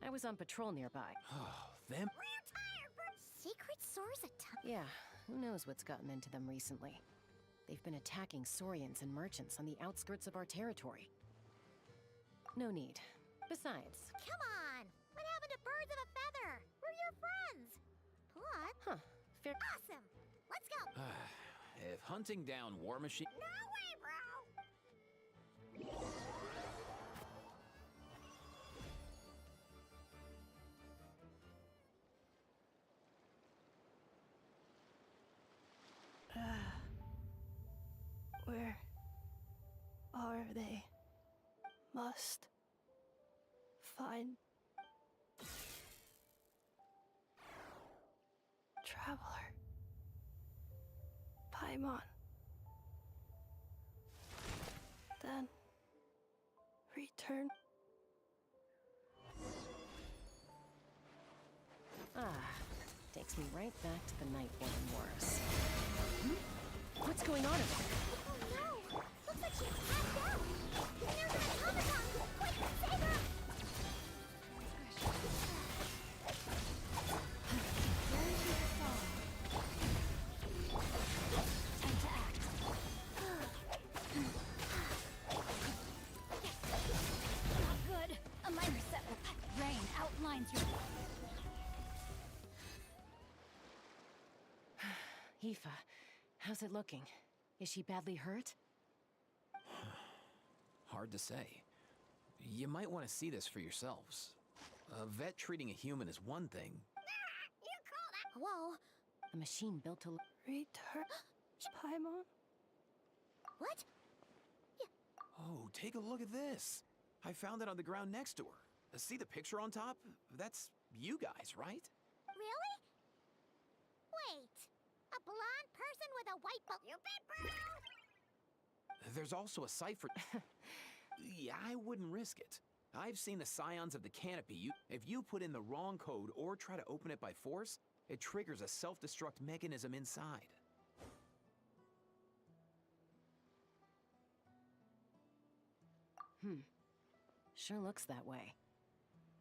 I was on patrol nearby. Oh, them? Secret source Yeah, who knows what's gotten into them recently. They've been attacking Saurians and merchants on the outskirts of our territory. No need. Besides... Come on! What happened to birds of a feather? We're your friends! What? Huh. Fair... Awesome! Let's go! If hunting down war machine... No way, bro! Where are they? Must find Traveler Paimon. Then return. Takes me right back to the Nightborn Wars. What's going on over there? Oh no! Looks like she's passed out! There's an automaton! Quick, save her! Time to act. Not good. A minor setback. Rain outlines your... Aoife, how's it looking? Is she badly hurt? Hard to say. You might want to see this for yourselves. A vet treating a human is one thing. You call that? Whoa! A machine built to... Return Paimon? What? Oh, take a look at this. I found it on the ground next to her. See the picture on top? That's you guys, right? Really? Wait. A blonde person with a white belt. You bet, bro! There's also a cipher. Yeah, I wouldn't risk it. I've seen the scions of the canopy. If you put in the wrong code or try to open it by force, it triggers a self-destruct mechanism inside. Sure looks that way.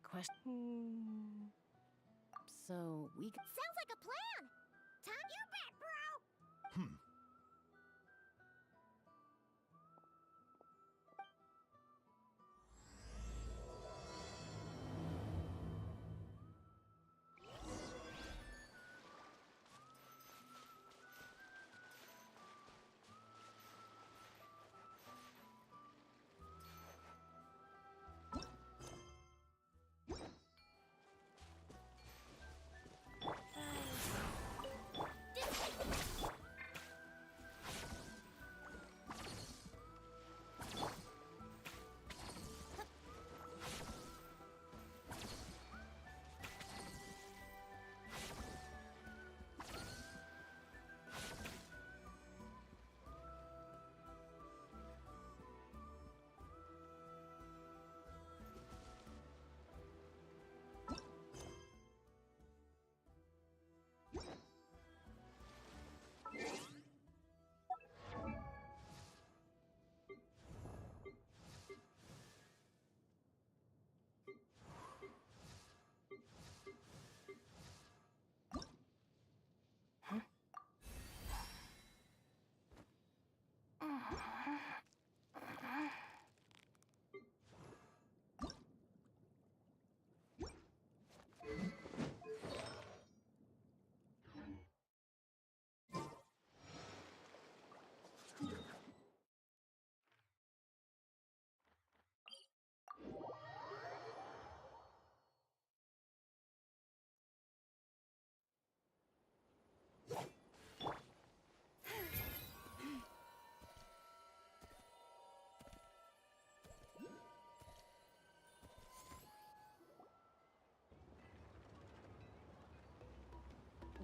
Question... So, we... Sounds like a plan! Time you bet, bro!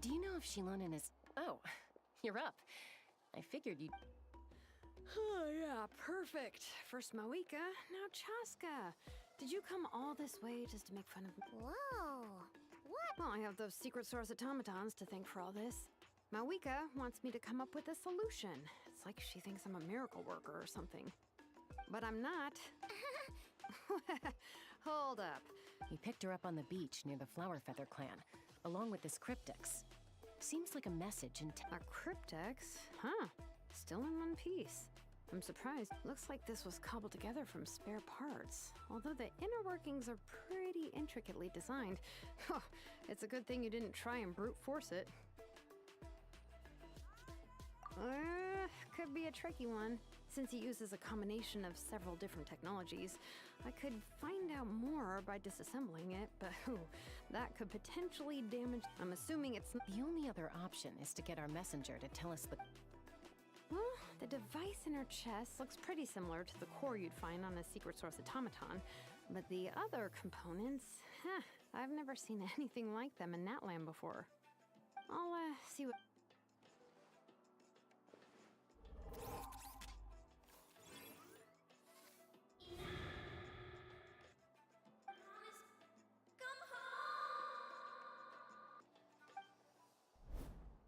Do you know if Shilonen is... Oh, you're up. I figured you'd... Oh, yeah, perfect. First Mawika, now Chaska. Did you come all this way just to make fun of me? Whoa! What? Well, I have those secret source automatons to thank for all this. Mawika wants me to come up with a solution. It's like she thinks I'm a miracle worker or something. But I'm not. Hold up. He picked her up on the beach near the Flower Feather clan, along with this cryptex. Seems like a message in A cryptex? Huh. Still in one piece. I'm surprised. Looks like this was cobbled together from spare parts. Although the inner workings are pretty intricately designed. It's a good thing you didn't try and brute force it. Could be a tricky one. Since he uses a combination of several different technologies, I could find out more by disassembling it, but that could potentially damage. I'm assuming it's The only other option is to get our messenger to tell us the... Well, the device in her chest looks pretty similar to the core you'd find on a secret source automaton, but the other components, I've never seen anything like them in that land before. I'll see what...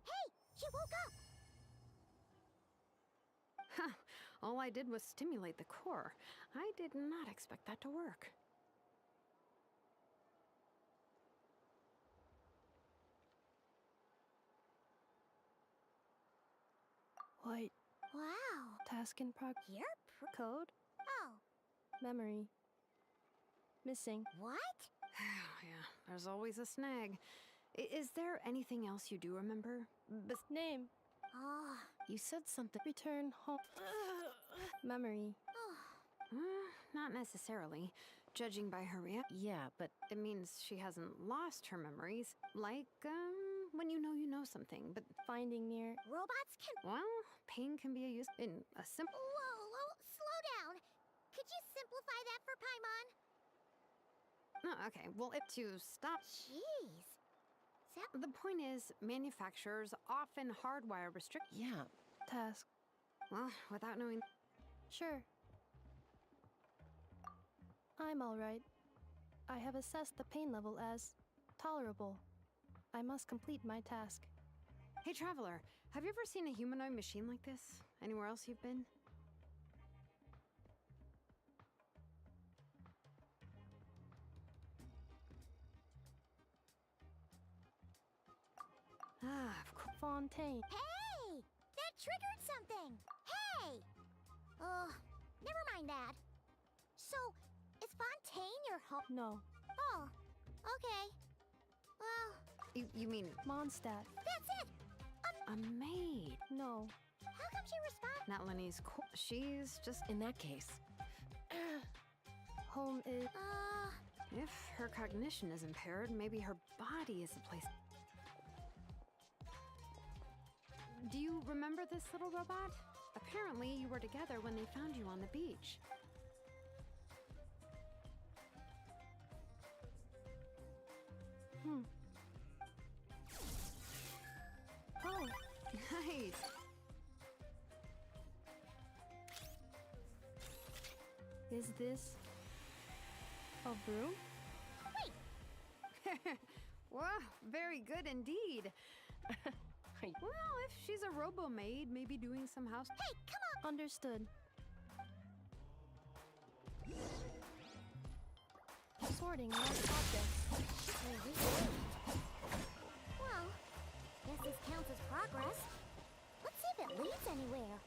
Hey, she woke up. All I did was stimulate the core. I did not expect that to work. White. Wow. Task in progress. You're Code. Oh. Memory. Missing. What? Yeah, there's always a snag. Is there anything else you do remember? Name. Oh. You said something... Return home. Memory. Not necessarily. Judging by her reaction. Yeah, but... It means she hasn't lost her memories. Like, when you know something, but... Finding near... Robots can... Well, pain can be used in a simple... Whoa, slow down. Could you simplify that for Paimon? Oh, okay, well, to stop... Jeez. The point is, manufacturers often hardwire restrict... Yeah. Task. Well, without knowing... Sure. I'm alright. I have assessed the pain level as tolerable. I must complete my task. Hey, Traveler, have you ever seen a humanoid machine like this? Anywhere else you've been? Of course. Fontaine. Hey! That triggered something! Hey! Oh, never mind that. So, is Fontaine your home? No. Oh, okay. Well... You mean... That's Mondstadt. it! A maid? No. How come she responds? Not Lenny's she's just... In that case... Home is... If her cognition is impaired, maybe her body is the place... Do you remember this little robot? Apparently, you were together when they found you on the beach. Oh. Nice. Is this... a broom? Wow, very good indeed. Well, if she's a robo-maid, maybe doing some house... Hey, come on! Understood. Sorting lost objects. Well, guess this counts as progress. Let's see if it leads anywhere.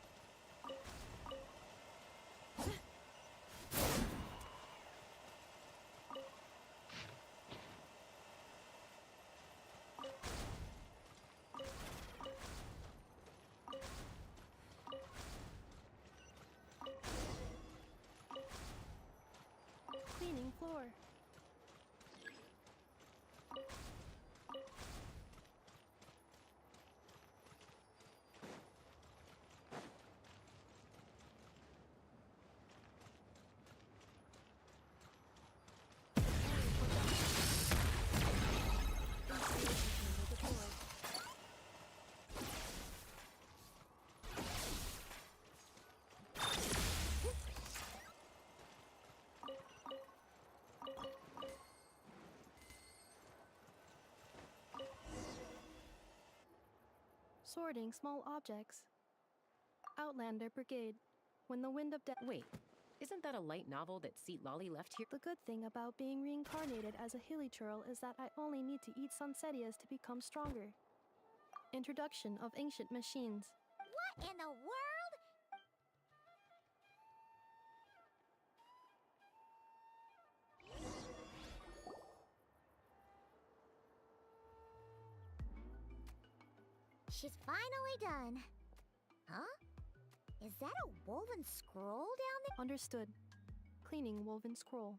Cleaning floor. Sorting small objects. Outlander Brigade. When the wind of death... Wait. Isn't that a light novel that Seat Lolly left here? The good thing about being reincarnated as a hilly churl is that I only need to eat sunsetias to become stronger. Introduction of ancient machines. What in the world? She's finally done. Huh? Is that a woven scroll down there? Understood. Cleaning woven scroll.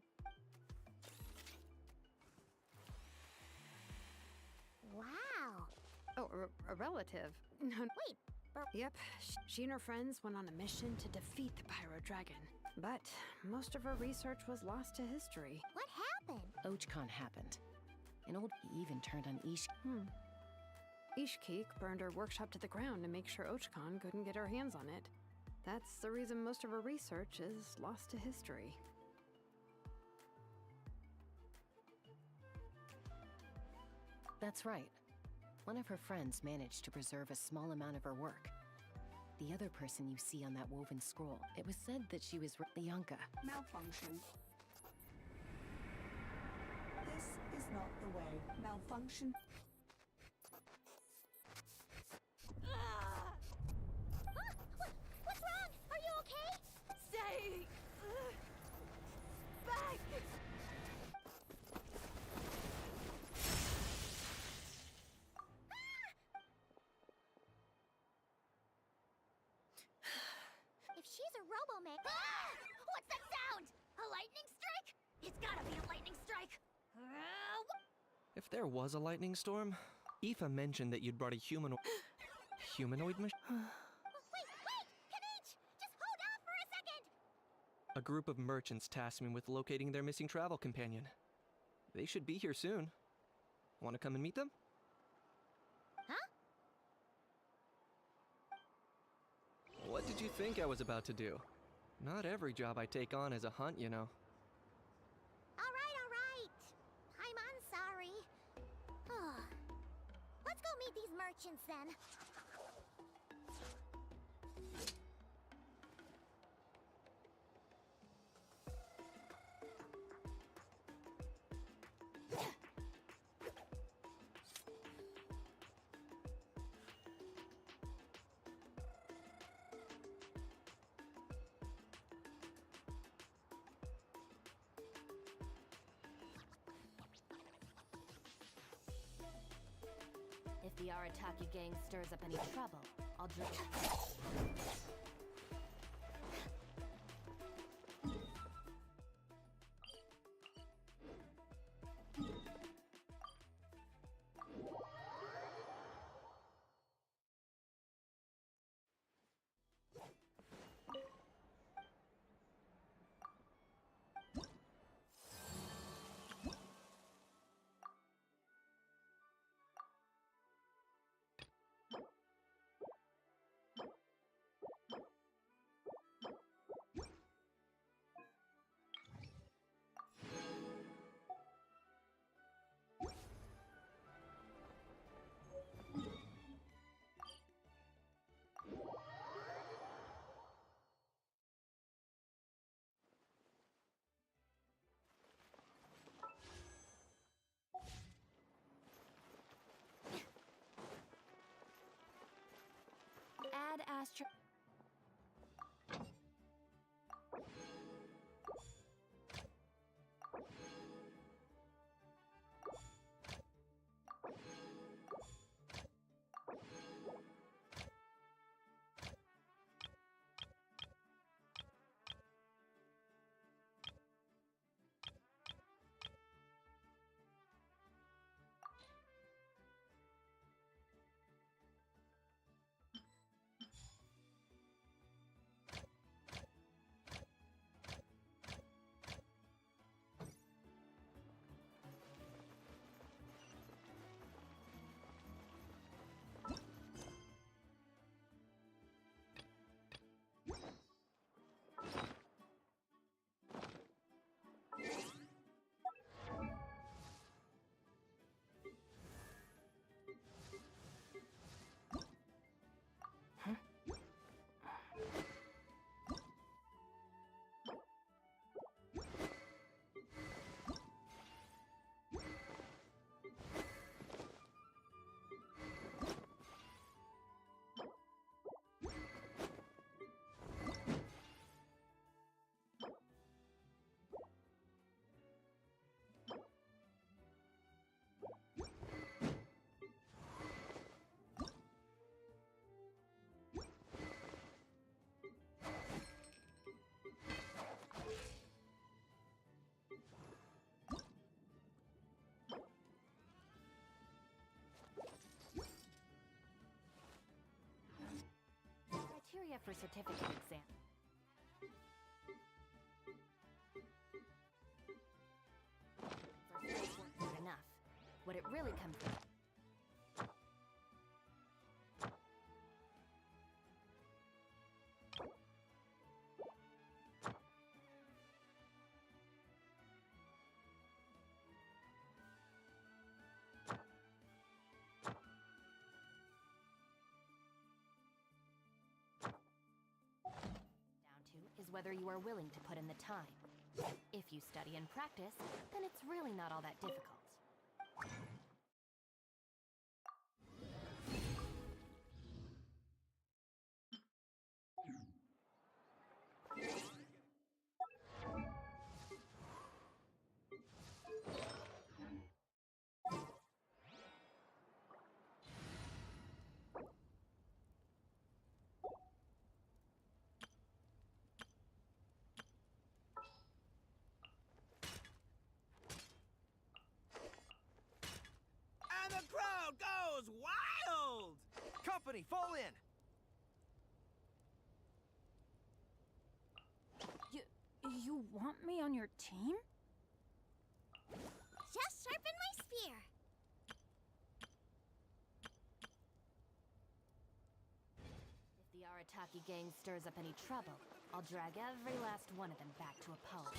Wow. Oh, a relative. No. Wait. Yep, she and her friends went on a mission to defeat the Pyro Dragon. But most of her research was lost to history. What happened? Ochcon happened. An old even turned on Ish. Ishkeek burned her workshop to the ground to make sure Ochcon couldn't get her hands on it. That's the reason most of her research is lost to history. That's right. One of her friends managed to preserve a small amount of her work. The other person you see on that woven scroll, it was said that she was Lianka. Malfunction. This is not the way. Malfunction. What's wrong? Are you okay? Stay back. If she's a robo-man... Ah! What's that sound? A lightning strike? It's gotta be a lightning strike. If there was a lightning storm, Aoife mentioned that you'd brought a humanoid machine. Wait! Kanich! Just hold on for a second! A group of merchants tasked me with locating their missing travel companion. They should be here soon. Want to come and meet them? Huh? What did you think I was about to do? Not every job I take on is a hunt, you know. All right. I'm sorry. Let's go meet these merchants then. If the Arataki gang stirs up any trouble, I'll just... Add Astro. area for certificate exam. First work not enough. What it really comes down. Is whether you are willing to put in the time. If you study and practice, then it's really not all that difficult. And the crowd goes wild! Company, fall in! You want me on your team? Just sharpen my spear. If the Arataki gang stirs up any trouble, I'll drag every last one of them back to Apollo.